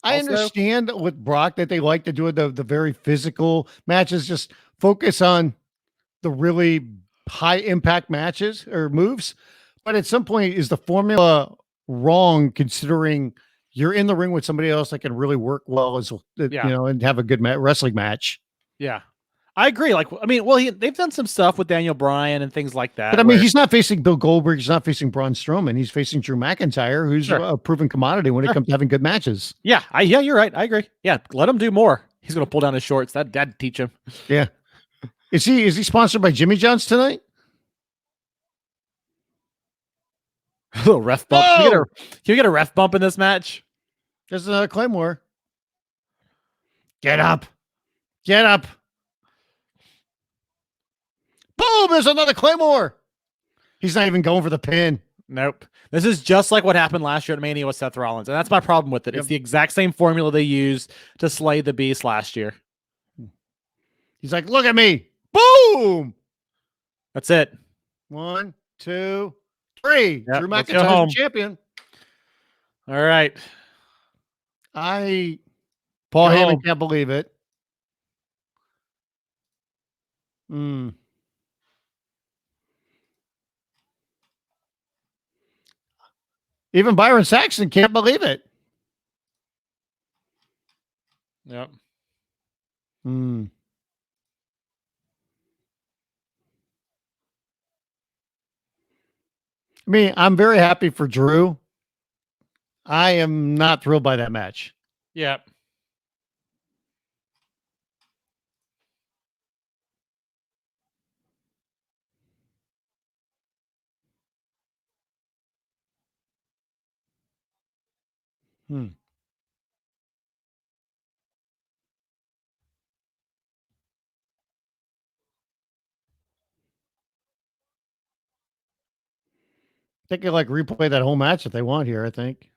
I understand with Brock that they like to do the very physical matches. Just focus on the really high impact matches or moves. But at some point, is the formula wrong considering you're in the ring with somebody else that can really work well and have a good wrestling match? Yeah. I agree. They've done some stuff with Daniel Bryan and things like that. But he's not facing Bill Goldberg. He's not facing Braun Strowman. He's facing Drew McIntyre, who's a proven commodity when it comes to having good matches. Yeah. You're right. I agree. Yeah. Let him do more. He's going to pull down his shorts. That'd teach him. Yeah. Is he sponsored by Jimmy John's tonight? A little ref bump. Can we get a ref bump in this match? There's another Claymore. Get up. Get up. Boom! There's another Claymore. He's not even going for the pin. Nope. This is just like what happened last year at Mania with Seth Rollins. And that's my problem with it. It's the exact same formula they used to slay the Beast last year. He's like, look at me. Boom. That's it. 1, 2, 3. Yep, Drew let's go McIntyre's home. the champion. All right. Paul Go Heyman home. can't believe it. Even Byron Saxton can't believe it. Yep. I mean, I'm very happy for Drew. I am not thrilled by that match. Yep. They could like replay that whole match if they want here, I think.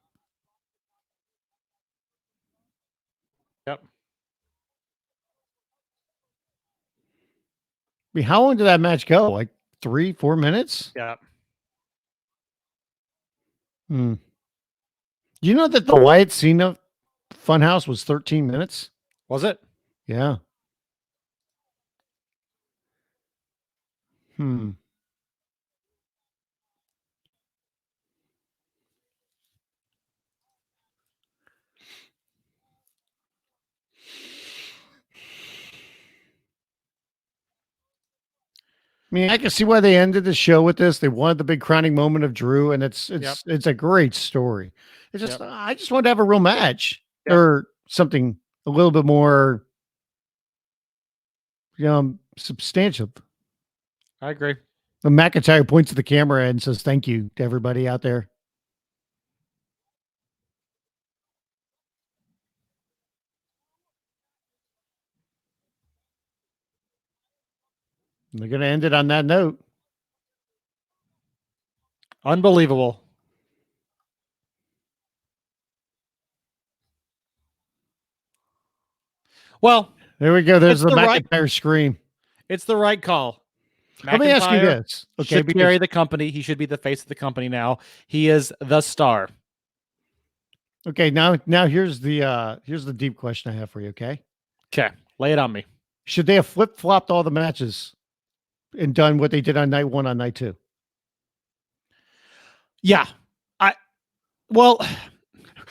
Yep. I mean, how long did that match go? Like 3-4 minutes? Yeah. You know that the Wyatt Cena Funhouse was 13 minutes? Was it? Yeah. I mean, I can see why they ended the show with this. They wanted the big crowning moment of Drew, and it's a great story. It's just I just wanted to have a real match or something a little bit more substantial. I agree. The McIntyre points to the camera and says thank you to everybody out there. They're going to end it on that note. Unbelievable. Well, there we go. There's the McIntyre scream. It's the right call. Let me ask you this. Okay, should carry the company. He should be the face of the company now. He is the star. Okay, now here's the deep question I have for you, okay? Okay, lay it on me. Should they have flip-flopped all the matches and done what they did on night 1 on night 2? Yeah.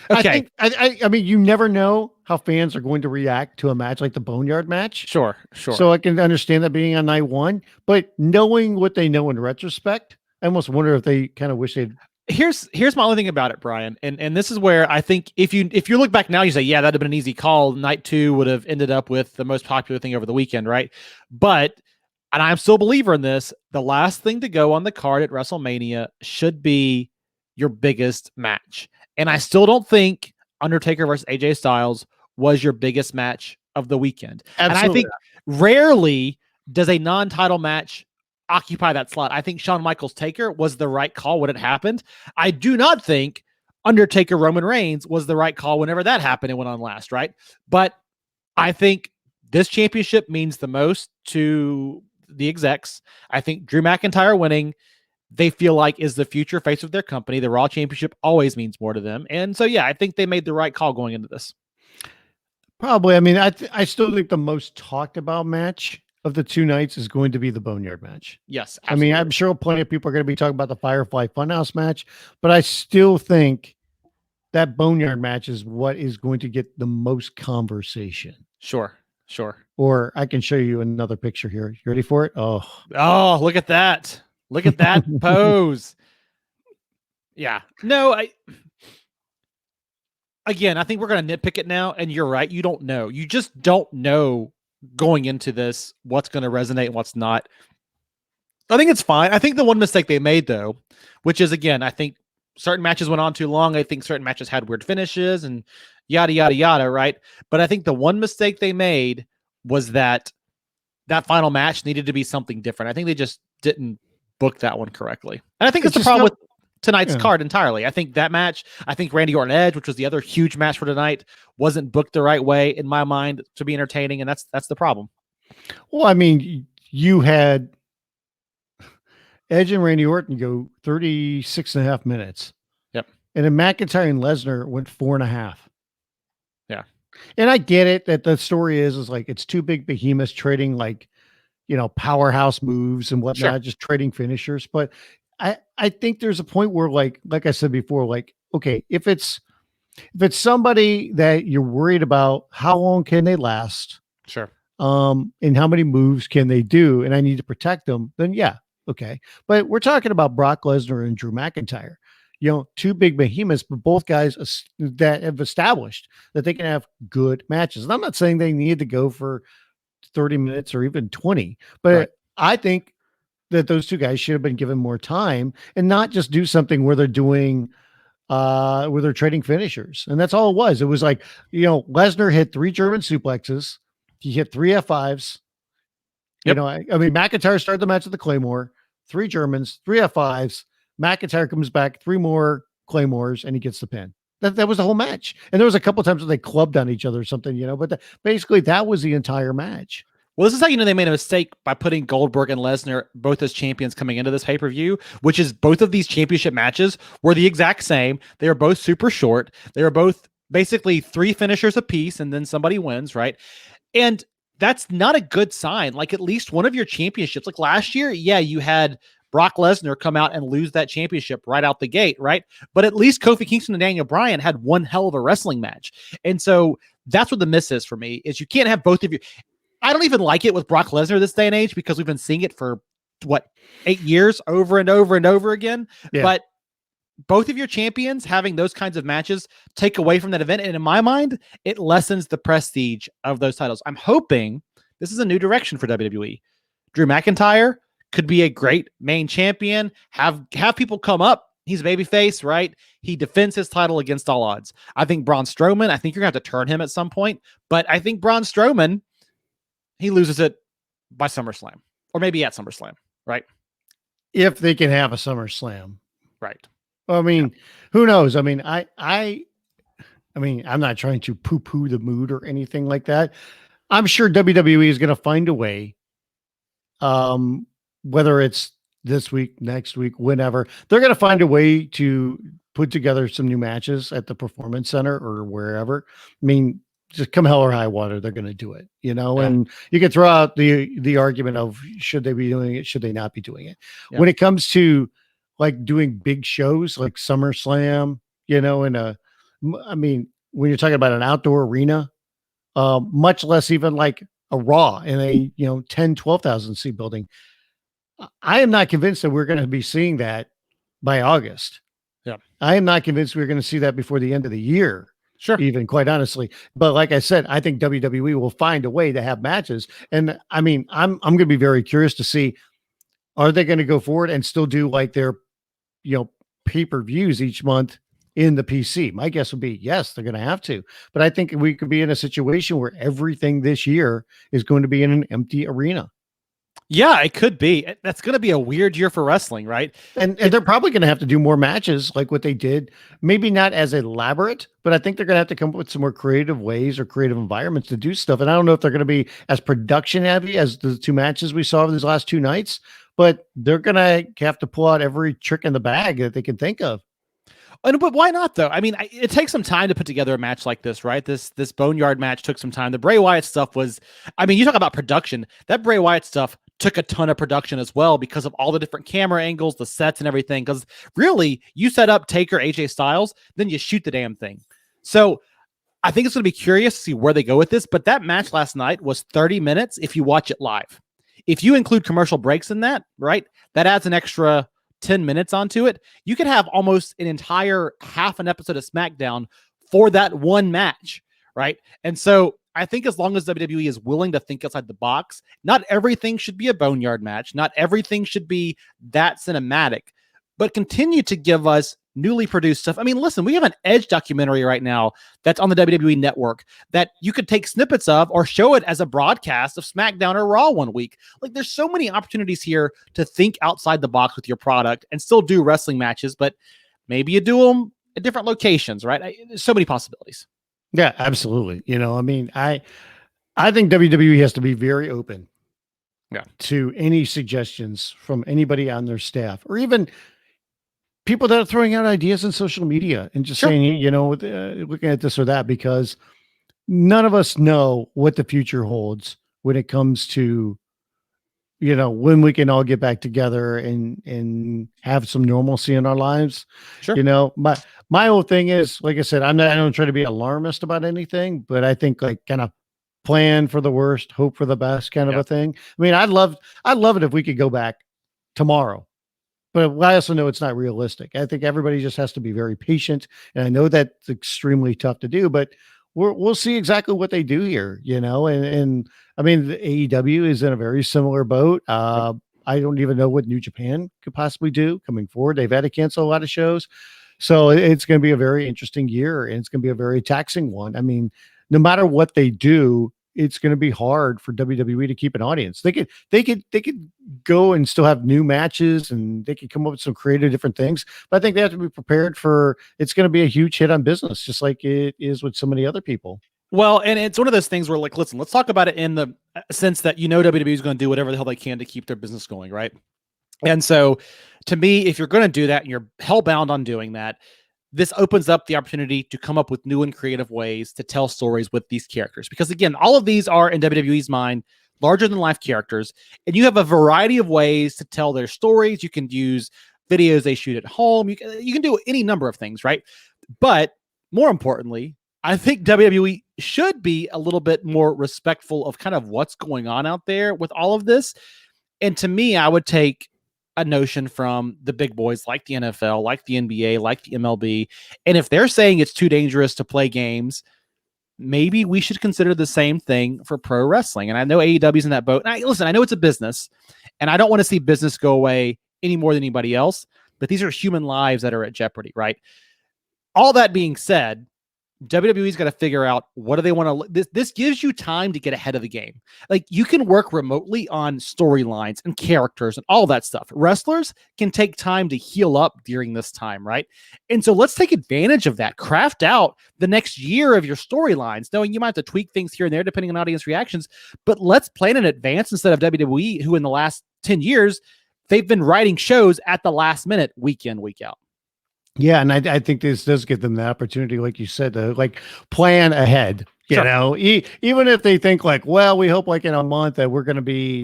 Okay. I mean, you never know how fans are going to react to a match like the Boneyard match. Sure. So I can understand that being on night 1, but knowing what they know in retrospect, I almost wonder if they kind of wish they'd. Here's my only thing about it, Brian, and this is where I think if you look back now, you say, yeah, that'd have been an easy call. Night 2 would have ended up with the most popular thing over the weekend, right? But, and I'm still a believer in this, the last thing to go on the card at WrestleMania should be your biggest match. And I still don't think Undertaker versus AJ Styles was your biggest match of the weekend. Absolutely. And I think rarely does a non-title match occupy that slot. I think Shawn Michaels Taker was the right call when it happened. I do not think Undertaker Roman Reigns was the right call whenever that happened and went on last, right? But I think this championship means the most to the execs. I think Drew McIntyre winning, they feel like is the future face of their company. The Raw Championship always means more to them. And so, yeah, I think they made the right call going into this. Probably. I mean, I still think the most talked about match of the 2 nights is going to be the Boneyard match. Yes. Absolutely. I mean, I'm sure plenty of people are going to be talking about the Firefly Funhouse match, but I still think that Boneyard match is what is going to get the most conversation. Sure. Or I can show you another picture here. You ready for it? Oh, look at that. Look at that pose. Yeah. No, I think we're going to nitpick it now. And you're right. You don't know. You just don't know going into this what's going to resonate and what's not. I think it's fine. I think the one mistake they made, though, which is, again, I think certain matches went on too long. I think certain matches had weird finishes and yada, yada, yada, right? But I think the one mistake they made was that final match needed to be something different. I think they just didn't book that one correctly. And I think it's the problem with tonight's card entirely. I think that match, Randy Orton Edge, which was the other huge match for tonight, wasn't booked the right way in my mind to be entertaining, and that's the problem. Well, I mean, you had Edge and Randy Orton go 36.5 minutes. Yep. And then McIntyre and Lesnar went 4.5. Yeah. And I get it that the story is like it's two big behemoths trading like, powerhouse moves and whatnot, just trading finishers. But I think there's a point where like I said before, like, okay, if it's somebody that you're worried about, how long can they last? Sure. And how many moves can they do? And I need to protect them, then yeah. Okay. But we're talking about Brock Lesnar and Drew McIntyre, two big behemoths, but both guys that have established that they can have good matches. And I'm not saying they need to go for 30 minutes or even 20, but Right. I think that those two guys should have been given more time and not just do something where they're doing, where they're trading finishers. And that's all it was. It was like, Lesnar hit 3 German suplexes. He hit 3 F5s. Yep. I mean, McIntyre started the match with the Claymore, 3 Germans, 3 F5s. McIntyre comes back, 3 more Claymores, and he gets the pin. That was the whole match. And there was a couple times where they clubbed on each other or something, but basically that was the entire match. Well, this is how they made a mistake by putting Goldberg and Lesnar both as champions coming into this pay-per-view, which is both of these championship matches were the exact same. They were both super short. They were both basically 3 finishers apiece, and then somebody wins, right? And that's not a good sign. Like at least one of your championships, like last year, yeah, you had Brock Lesnar come out and lose that championship right out the gate, right? But at least Kofi Kingston and Daniel Bryan had one hell of a wrestling match. And so that's what the miss is for me, is you can't have both of you. I don't even like it with Brock Lesnar this day and age because we've been seeing it for 8 years over and over and over again. Yeah. But both of your champions having those kinds of matches take away from that event. And in my mind, it lessens the prestige of those titles. I'm hoping this is a new direction for WWE. Drew McIntyre could be a great main champion, have people come up. He's a babyface, right? He defends his title against all odds. I think Braun Strowman, I think you're going to have to turn him at some point, but I think Braun Strowman, he loses it by SummerSlam or maybe at SummerSlam, right? If they can have a SummerSlam. Right. I mean, who knows? I mean, I mean, I'm not trying to poo-poo the mood or anything like that. I'm sure WWE is going to find a way, whether it's this week, next week, whenever, they're going to find a way to put together some new matches at the Performance Center or wherever. I mean, just come hell or high water, they're going to do it, and you can throw out the argument of should they be doing it? Should they not be doing it? Yeah. When it comes to like doing big shows like SummerSlam, I mean, when you're talking about an outdoor arena, much less even like a Raw in a, 10, 12,000 seat building. I am not convinced that we're going to be seeing that by August. Yeah. I am not convinced we're going to see that before the end of the year. Sure. Even quite honestly. But like I said, I think WWE will find a way to have matches. And I mean, I'm going to be very curious to see, are they going to go forward and still do like their, pay-per-views each month in the PC? My guess would be yes, they're going to have to. But I think we could be in a situation where everything this year is going to be in an empty arena. Yeah, it could be. That's going to be a weird year for wrestling, right? And they're probably going to have to do more matches like what they did. Maybe not as elaborate, but I think they're going to have to come up with some more creative ways or creative environments to do stuff. And I don't know if they're going to be as production heavy as the 2 matches we saw these last 2 nights, but they're going to have to pull out every trick in the bag that they can think of. But why not, though? I mean, it takes some time to put together a match like this, right? This Boneyard match took some time. The Bray Wyatt stuff was, I mean, you talk about production. That Bray Wyatt stuff took a ton of production as well because of all the different camera angles, the sets and everything. Because really, you set up Taker, AJ Styles, then you shoot the damn thing. So I think it's going to be curious to see where they go with this. But that match last night was 30 minutes if you watch it live. If you include commercial breaks in that, right, that adds an extra 10 minutes onto it. You could have almost an entire half an episode of SmackDown for that one match, right? And so I think as long as WWE is willing to think outside the box, not everything should be a Boneyard match. Not everything should be that cinematic, but continue to give us newly produced stuff. I mean, listen, we have an Edge documentary right now that's on the WWE Network that you could take snippets of or show it as a broadcast of SmackDown or Raw one week. Like, there's so many opportunities here to think outside the box with your product and still do wrestling matches, but maybe you do them at different locations, right? There's so many possibilities. Yeah, absolutely. I mean, I think WWE has to be very open Yeah. to any suggestions from anybody on their staff, or even people that are throwing out ideas on social media and just Sure. saying, looking at this or that, because none of us know what the future holds when it comes to, when we can all get back together and have some normalcy in our lives. Sure. My whole thing is, like I said, I don't try to be alarmist about anything, but I think like kind of plan for the worst, hope for the best kind of a thing. I mean, I'd love it if we could go back tomorrow, but I also know it's not realistic. I think everybody just has to be very patient. And I know that's extremely tough to do, but we'll see exactly what they do here, and I mean, the AEW is in a very similar boat. I don't even know what New Japan could possibly do coming forward. They've had to cancel a lot of shows. So it's going to be a very interesting year, and it's going to be a very taxing one. I mean, no matter what they do, it's going to be hard for WWE to keep an audience. They could go and still have new matches, and they could come up with some creative different things. But I think they have to be prepared for it's going to be a huge hit on business, just like it is with so many other people. Well, and it's one of those things where, like, listen, let's talk about it in the sense that WWE is going to do whatever the hell they can to keep their business going, right? And so, to me, if you're going to do that and you're hellbound on doing that, this opens up the opportunity to come up with new and creative ways to tell stories with these characters. Because again, all of these are, in WWE's mind, larger than life characters, and you have a variety of ways to tell their stories. You can use videos they shoot at home. You can do any number of things, right? But more importantly, I think WWE should be a little bit more respectful of kind of what's going on out there with all of this. And to me, I would take a notion from the big boys like the NFL, like the NBA, like the MLB. And if they're saying it's too dangerous to play games, maybe we should consider the same thing for pro wrestling. And I know AEW's in that boat. And I know it's a business, and I don't want to see business go away any more than anybody else, but these are human lives that are at jeopardy, right? All that being said, WWE's got to figure out what do they want to. This gives you time to get ahead of the game. Like, you can work remotely on storylines and characters and all that stuff. Wrestlers can take time to heal up during this time, right? And so let's take advantage of that. Craft out the next year of your storylines, knowing you might have to tweak things here and there depending on audience reactions, but let's plan in advance instead of WWE, who in the last 10 years, they've been writing shows at the last minute, week in, week out. Yeah, and I think this does give them the opportunity, like you said, to like plan ahead. Sure. Even if they think like, well, we hope like in a month that we're going to be,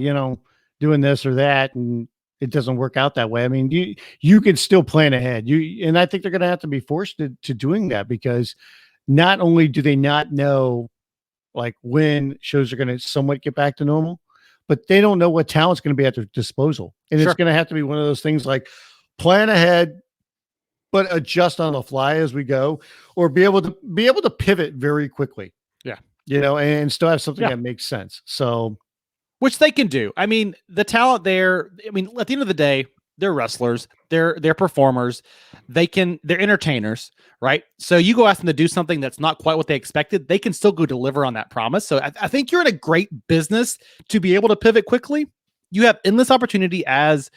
doing this or that, and it doesn't work out that way. I mean, you can still plan ahead. And I think they're going to have to be forced to doing that, because not only do they not know like when shows are going to somewhat get back to normal, but they don't know what talent's going to be at their disposal, and It's going to have to be one of those things like plan ahead, but adjust on the fly as we go, or be able to pivot very quickly. Yeah. And still have something that makes sense. So, which they can do. I mean, the talent there, I mean, at the end of the day, they're wrestlers, they're performers, they're entertainers, right? So you go ask them to do something that's not quite what they expected, they can still go deliver on that promise. So I think you're in a great business to be able to pivot quickly. You have endless opportunity, as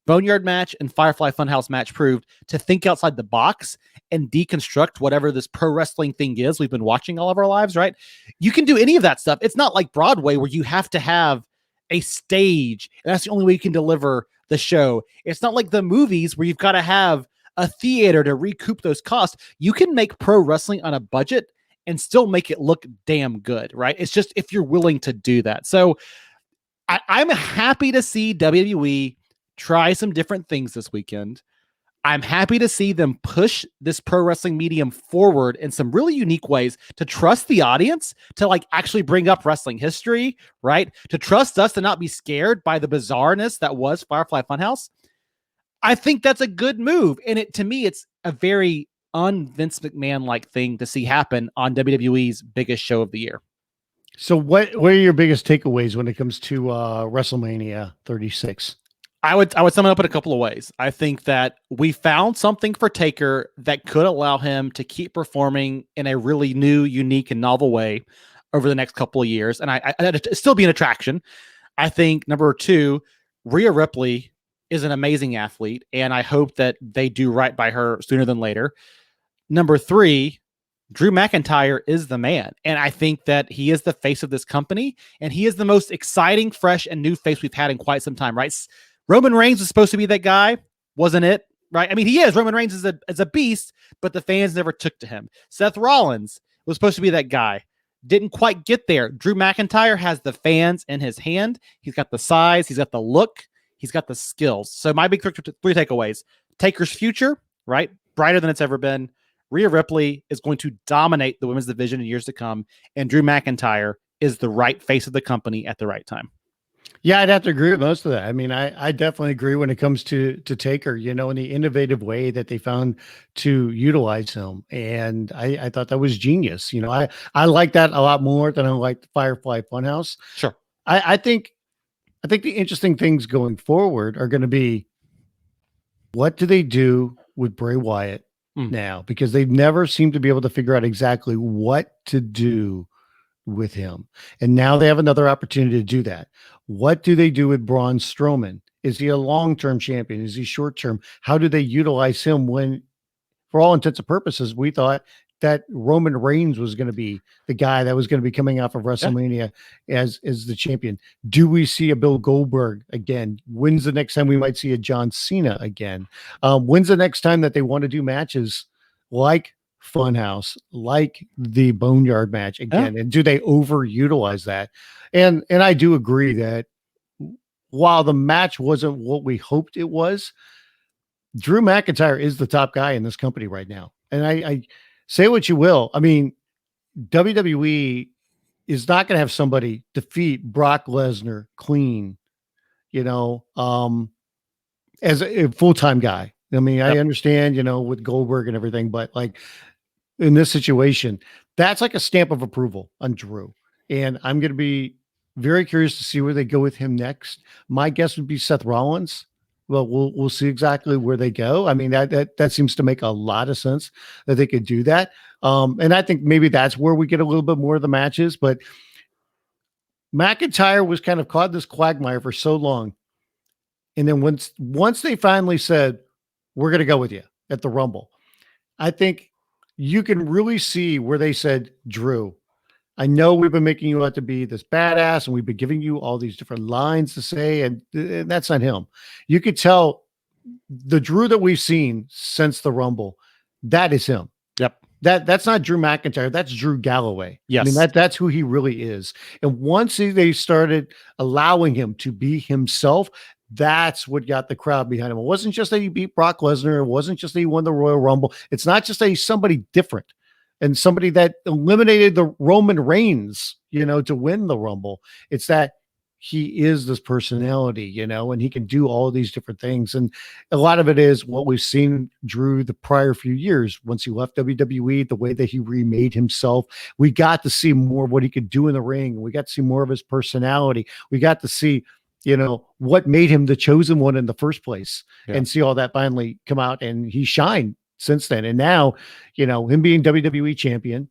Boneyard match and Firefly Funhouse match proved, to think outside the box and deconstruct whatever this pro wrestling thing is we've been watching all of our lives, right? You can do any of that stuff. It's not like Broadway where you have to have a stage and that's the only way you can deliver the show. It's not like the movies where you've got to have a theater to recoup those costs. You can make pro wrestling on a budget and still make it look damn good, right? It's just if you're willing to do that. So I'm happy to see WWE try some different things this weekend. I'm happy to see them push this pro wrestling medium forward in some really unique ways, to trust the audience, to like actually bring up wrestling history, right? To trust us to not be scared by the bizarreness that was Firefly Funhouse. I think that's a good move. And to me, it's a very un-Vince McMahon-like thing to see happen on WWE's biggest show of the year. So what are your biggest takeaways when it comes to WrestleMania 36? I would sum it up in a couple of ways. I think that we found something for Taker that could allow him to keep performing in a really new, unique, and novel way over the next couple of years, and I still be an attraction. I think number two, Rhea Ripley is an amazing athlete, and I hope that they do right by her sooner than later. Number three, Drew McIntyre is the man. And I think that he is the face of this company, and he is the most exciting, fresh, and new face we've had in quite some time, right? Roman Reigns was supposed to be that guy, wasn't it? Right? I mean, he is. Roman Reigns is a beast, but the fans never took to him. Seth Rollins was supposed to be that guy. Didn't quite get there. Drew McIntyre has the fans in his hand. He's got the size. He's got the look. He's got the skills. So my big three takeaways. Taker's future, right? Brighter than it's ever been. Rhea Ripley is going to dominate the women's division in years to come. And Drew McIntyre is the right face of the company at the right time. Yeah, I'd have to agree with most of that. I mean, I definitely agree when it comes to Taker, in the innovative way that they found to utilize him. And I thought that was genius. I like that a lot more than I like the Firefly Funhouse. Sure. I think the interesting things going forward are going to be, what do they do with Bray Wyatt now? Because they've never seemed to be able to figure out exactly what to do with him. And now they have another opportunity to do that. What do they do with Braun Strowman? Is he a long-term champion? Is he short-term? How do they utilize him when, for all intents and purposes, we thought that Roman Reigns was going to be the guy that was going to be coming off of WrestleMania as the champion? Do we see a Bill Goldberg again? When's the next time we might see a John Cena again? When's the next time that they want to do matches like Funhouse, like the Boneyard match again? And do they overutilize that? And I do agree that while the match wasn't what we hoped it was, Drew McIntyre is the top guy in this company right now. And I say what you will. I mean, WWE is not going to have somebody defeat Brock Lesnar clean, as a full-time guy. I mean, I understand, with Goldberg and everything, but like in this situation, that's like a stamp of approval on Drew. And I'm going to be very curious to see where they go with him next. My guess would be Seth Rollins. Well, we'll see exactly where they go. I mean, that seems to make a lot of sense that they could do that. And I think maybe that's where we get a little bit more of the matches. But McIntyre was kind of caught in this quagmire for so long. And then once they finally said, we're going to go with you at the Rumble, I think you can really see where they said, Drew, I know we've been making you out to be this badass, and we've been giving you all these different lines to say, and that's not him. You could tell the Drew that we've seen since the Rumble, that is him. Yep. That's not Drew McIntyre. That's Drew Galloway. Yes. I mean, that's who he really is. And once they started allowing him to be himself, that's what got the crowd behind him. It wasn't just that he beat Brock Lesnar. It wasn't just that he won the Royal Rumble. It's not just that he's somebody different and somebody that eliminated the Roman Reigns, to win the Rumble. It's that he is this personality, and he can do all these different things. And a lot of it is what we've seen Drew the prior few years. Once he left WWE, the way that he remade himself, we got to see more of what he could do in the ring. We got to see more of his personality. We got to see, what made him the chosen one in the first place, and see all that finally come out, and he shined since then. And now, him being WWE champion,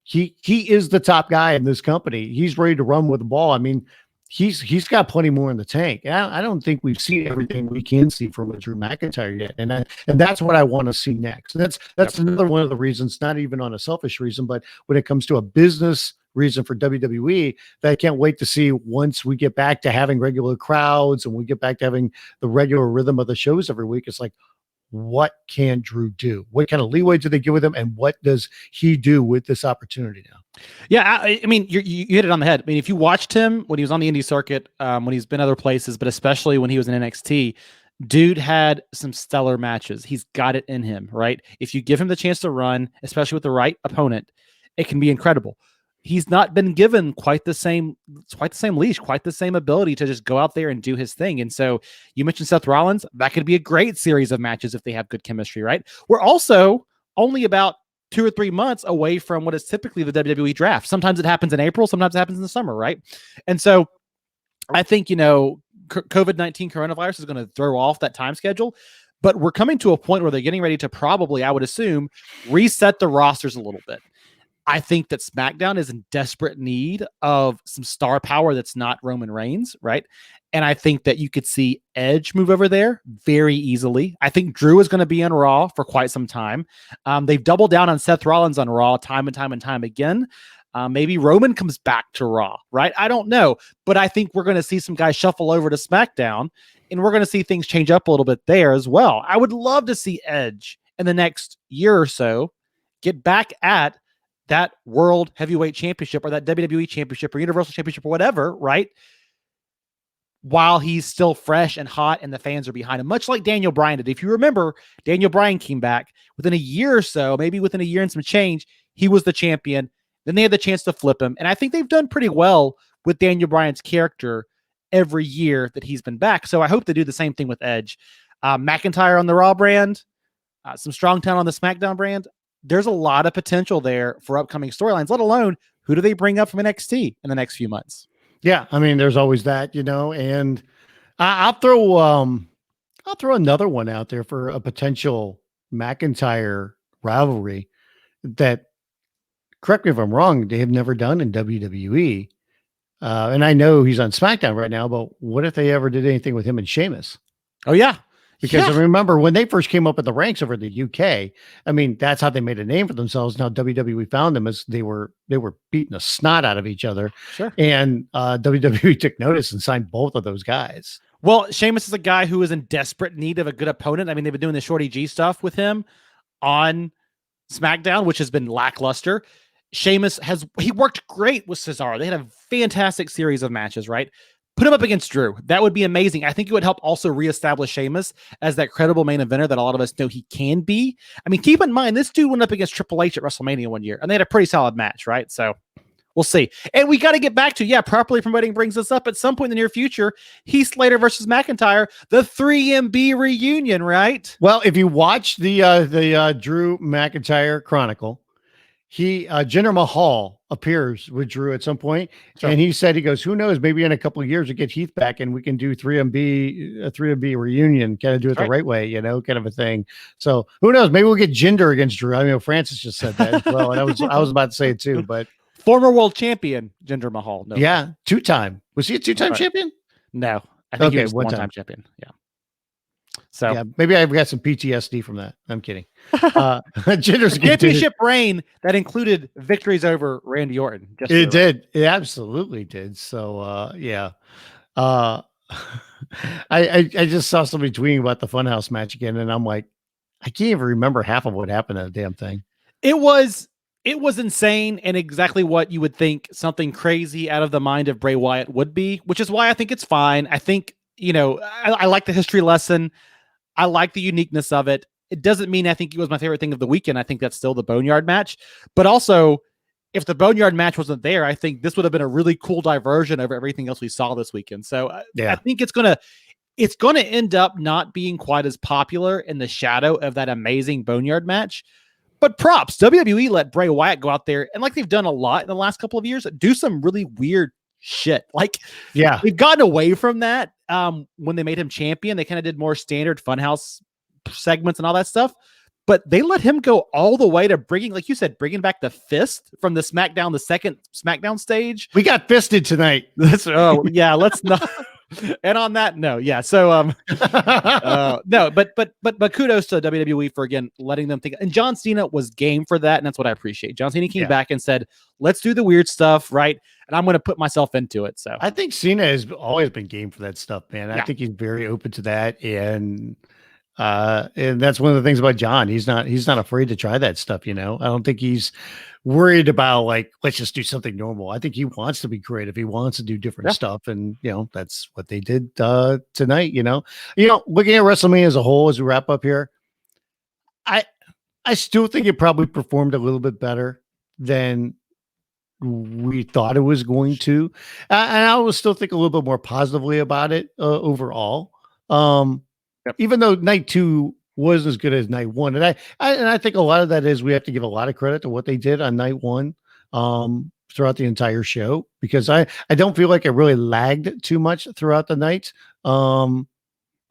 he is the top guy in this company. He's ready to run with the ball. I mean, he's got plenty more in the tank. And I don't think we've seen everything we can see from Drew McIntyre yet. And that's what I want to see next. And that's another one of the reasons, not even on a selfish reason, but when it comes to a business reason for WWE, that I can't wait to see once we get back to having regular crowds and we get back to having the regular rhythm of the shows every week. It's like, what can Drew do? What kind of leeway do they give with him? And what does he do with this opportunity now? Yeah, I mean, you hit it on the head. I mean, if you watched him when he was on the indie circuit, when he's been other places, but especially when he was in NXT, dude had some stellar matches. He's got it in him, right? If you give him the chance to run, especially with the right opponent, it can be incredible. He's not been given quite the same leash, quite the same ability to just go out there and do his thing. And so you mentioned Seth Rollins. That could be a great series of matches if they have good chemistry, right? We're also only about 2 or 3 months away from what is typically the WWE draft. Sometimes it happens in April, sometimes it happens in the summer, right? And so I think, COVID-19 coronavirus is going to throw off that time schedule, but we're coming to a point where they're getting ready to probably, I would assume, reset the rosters a little bit. I think that SmackDown is in desperate need of some star power that's not Roman Reigns, right? And I think that you could see Edge move over there very easily. I think Drew is going to be on Raw for quite some time. They've doubled down on Seth Rollins on Raw time and time and time again. Maybe Roman comes back to Raw, right? I don't know. But I think we're going to see some guys shuffle over to SmackDown, and we're going to see things change up a little bit there as well. I would love to see Edge in the next year or so get back at that World Heavyweight Championship or that WWE Championship or Universal Championship or whatever, right? While he's still fresh and hot and the fans are behind him, much like Daniel Bryan did. If you remember, Daniel Bryan came back within a year or so, maybe within a year and some change, he was the champion. Then they had the chance to flip him. And I think they've done pretty well with Daniel Bryan's character every year that he's been back. So I hope they do the same thing with Edge. McIntyre on the Raw brand, some strong talent on the SmackDown brand. There's a lot of potential there for upcoming storylines, let alone who do they bring up from NXT in the next few months? Yeah, I mean, there's always that, and I'll throw another one out there for a potential McIntyre rivalry that, correct me if I'm wrong, they have never done in WWE. And I know he's on SmackDown right now, but what if they ever did anything with him and Sheamus? Oh, yeah. Because I remember when they first came up in the ranks over the UK, I mean, that's how they made a name for themselves. Now WWE found them as they were beating the snot out of each other. Sure. And WWE took notice and signed both of those guys. Well, Sheamus is a guy who is in desperate need of a good opponent. I mean, they've been doing the Shorty G stuff with him on SmackDown, which has been lackluster. Sheamus he worked great with Cesaro. They had a fantastic series of matches, right? Put him up against Drew. That would be amazing. I think it would help also reestablish Sheamus as that credible main eventer that a lot of us know he can be. I mean, keep in mind, this dude went up against Triple H at WrestleMania one year, and they had a pretty solid match, right? So we'll see. And we got to get back to, properly promoting brings us up at some point in the near future, Heath Slater versus McIntyre, the 3MB reunion, right? Well, if you watch the Drew McIntyre Chronicle, Jinder Mahal appears with Drew at some point, sure. And he said, he goes, who knows, maybe in a couple of years we get Heath back and we can do a 3MB reunion, kind of do it the right way, kind of a thing. So who knows, maybe we'll get Jinder against Drew. I mean, Francis just said that as well, and I was about to say it too, but former world champion Jinder Mahal. No, yeah, two-time. Was he a two-time champion? No, I think he was one-time champion. Yeah. So yeah, maybe I've got some PTSD from that. I'm kidding. Jinder's championship reign that included victories over Randy Orton. It did. It absolutely did. So yeah. I just saw somebody tweeting about the Funhouse match again, and I'm like, I can't even remember half of what happened to the damn thing. It was insane and exactly what you would think something crazy out of the mind of Bray Wyatt would be, which is why I think it's fine. I think, I like the history lesson. I like the uniqueness of it. It doesn't mean I think it was my favorite thing of the weekend. I think that's still the Boneyard match. But also, if the Boneyard match wasn't there, I think this would have been a really cool diversion over everything else we saw this weekend. So I think it's gonna end up not being quite as popular in the shadow of that amazing Boneyard match. But props, WWE let Bray Wyatt go out there and, like they've done a lot in the last couple of years, do some really weird shit. We've gotten away from that. When they made him champion, they kind of did more standard Funhouse segments and all that stuff, but they let him go all the way to bringing, like you said, bringing back the fist from the SmackDown, the second SmackDown stage. We got fisted tonight. Let's not. And on that, no, yeah. So, no, but kudos to WWE for again letting them think. And John Cena was game for that, and that's what I appreciate. John Cena came back and said, "Let's do the weird stuff, right?" And I'm going to put myself into it. So I think Cena has always been game for that stuff, man. I think he's very open to that, and that's one of the things about John. He's not afraid to try that stuff. I don't think he's worried about let's just do something normal. I think he wants to be creative. He wants to do different stuff. And, that's what they did tonight, looking at WrestleMania as a whole, as we wrap up here, I still think it probably performed a little bit better than we thought it was going to. And I will still think a little bit more positively about it overall. Even though night 2 wasn't as good as night 1. And I think a lot of that is we have to give a lot of credit to what they did on night 1 throughout the entire show, because I don't feel like it really lagged too much throughout the night.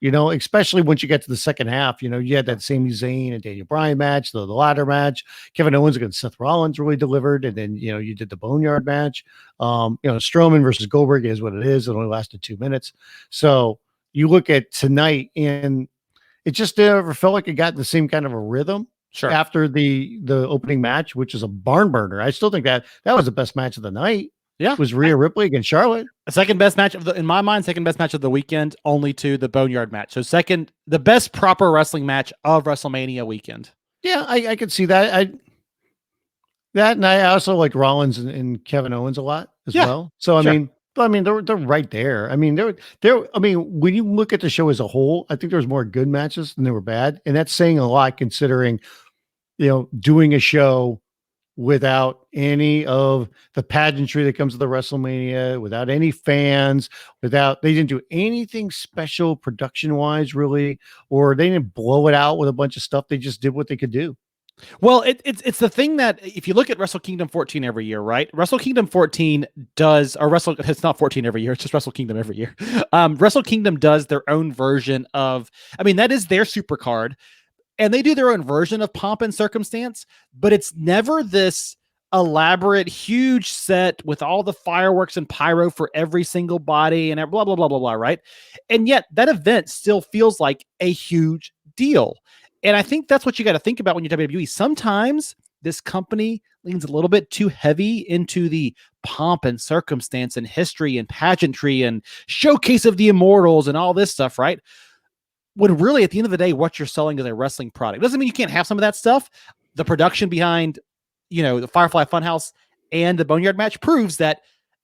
especially once you get to the second half. You had that Sami Zayn and Daniel Bryan match, the ladder match. Kevin Owens against Seth Rollins really delivered. And then, you did the Boneyard match. Strowman versus Goldberg is what it is. It only lasted 2 minutes. So you look at tonight, and it just never felt like it got the same kind of a rhythm. Sure. After the opening match, which is a barn burner. I still think that was the best match of the night. Yeah. Was Rhea Ripley against Charlotte. Second best match in my mind, second best match of the weekend, only to the Boneyard match. So the best proper wrestling match of WrestleMania weekend. Yeah, I could see that. And I also like Rollins and Kevin Owens a lot as well. So I mean, they're right there. I mean, when you look at the show as a whole, I think there's more good matches than there were bad, and that's saying a lot considering, doing a show without any of the pageantry that comes with the WrestleMania, without any fans, they didn't do anything special production wise, really, or they didn't blow it out with a bunch of stuff. They just did what they could do. Well, it's the thing that if you look at Wrestle Kingdom 14 every year, right? Wrestle Kingdom 14 it's not 14 every year. It's just Wrestle Kingdom every year. Wrestle Kingdom does their own version of, that is their super card. And they do their own version of pomp and circumstance, but it's never this elaborate, huge set with all the fireworks and pyro for every single body and blah, blah, blah, blah, blah, right? And yet that event still feels like a huge deal. And I think that's what you got to think about when you're WWE. Sometimes this company leans a little bit too heavy into the pomp and circumstance and history and pageantry and showcase of the immortals and all this stuff, right? When really, at the end of the day, what you're selling is a wrestling product. Doesn't mean you can't have some of that stuff. The production behind, the Firefly Funhouse and the Boneyard match proves that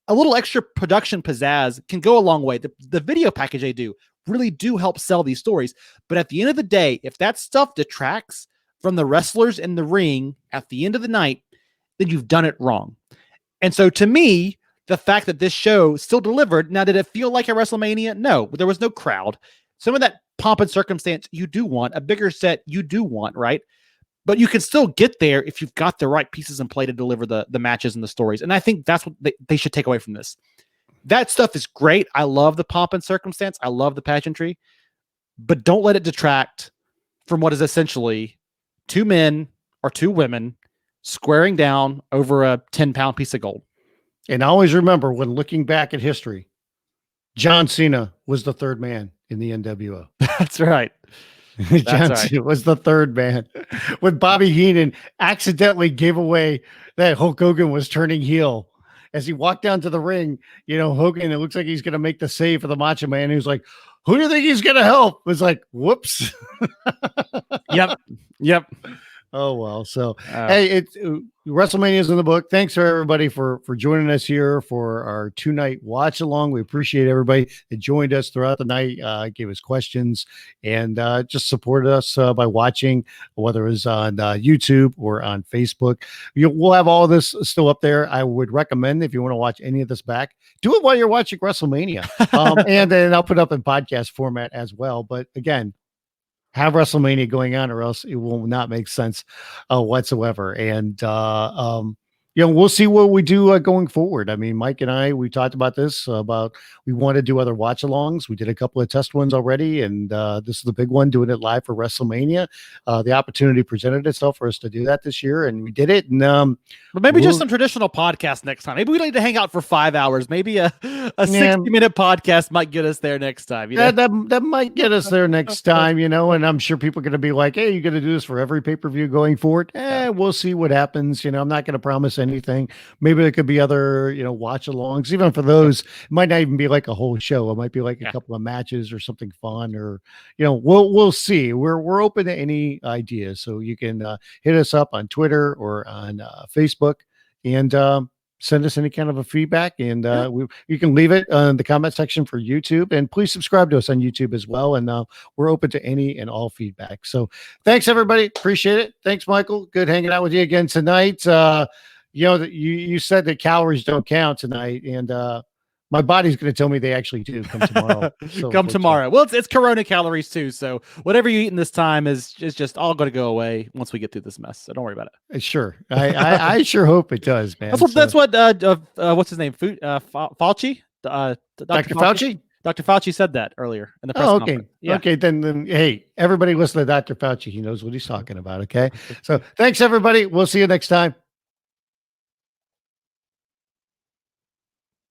a little extra production pizzazz can go a long way. The video package they do really do help sell these stories. But at the end of the day, if that stuff detracts from the wrestlers in the ring at the end of the night, then you've done it wrong. And so to me, the fact that this show still delivered, now did it feel like a WrestleMania? No, there was no crowd. Some of that pomp and circumstance you do want, a bigger set you do want, right? But you can still get there if you've got the right pieces in play to deliver the matches and the stories. And I think that's what they should take away from this. That stuff is great. I love the pomp and circumstance. I love the pageantry. But don't let it detract from what is essentially two men or two women squaring down over a 10-pound piece of gold. And always remember, when looking back at history, John Cena was the third man in the NWO. That's right. John Cena was the third man. When Bobby Heenan accidentally gave away that Hulk Hogan was turning heel. As he walked down to the ring, Hogan, it looks like he's going to make the save for the Macho Man. He was like, who do you think he's going to help? It was like, whoops. Yep. Oh, well. So, hey, WrestleMania is in the book. Thanks for everybody for joining us here for our 2-night watch along. We appreciate everybody that joined us throughout the night, gave us questions, and just supported us by watching, whether it was on YouTube or on Facebook. We'll have all this still up there. I would recommend, if you want to watch any of this back, do it while you're watching WrestleMania. And then I'll put up in podcast format as well. But again, have WrestleMania going on, or else it will not make sense whatsoever. And we'll see what we do going forward. I mean, Mike and I, we talked about this, we want to do other watch alongs. We did a couple of test ones already, and this is the big one, doing it live for WrestleMania. The opportunity presented itself for us to do that this year, and we did it. And but maybe just some traditional podcast next time. Maybe we don't need to hang out for 5 hours. Maybe a 60-minute podcast might get us there next time. That might get us there next time, and I'm sure people are going to be like, hey, you're going to do this for every pay-per-view going forward. We'll see what happens. I'm not going to promise anything. Maybe there could be other, watch alongs. Even for those, it might not even be like a whole show. It might be like a couple of matches or something fun, or, we'll see. We're open to any ideas. So you can hit us up on Twitter or on Facebook, and send us any kind of a feedback, and you can leave it in the comment section for YouTube, and please subscribe to us on YouTube as well. And we're open to any and all feedback. So thanks, everybody. Appreciate it. Thanks, Michael. Good hanging out with you again tonight. You said that calories don't count tonight, and my body's going to tell me they actually do come tomorrow. Come tomorrow. Well, it's Corona calories too. So whatever you eat in this time is just all going to go away once we get through this mess. So don't worry about it. Sure. I sure hope it does, man. That's what what's his name? Fauci? Dr. Fauci? Dr. Fauci said that earlier in the press Okay. conference. Yeah. Okay. Then, hey, everybody listen to Dr. Fauci. He knows what he's talking about. Okay. So thanks, everybody. We'll see you next time.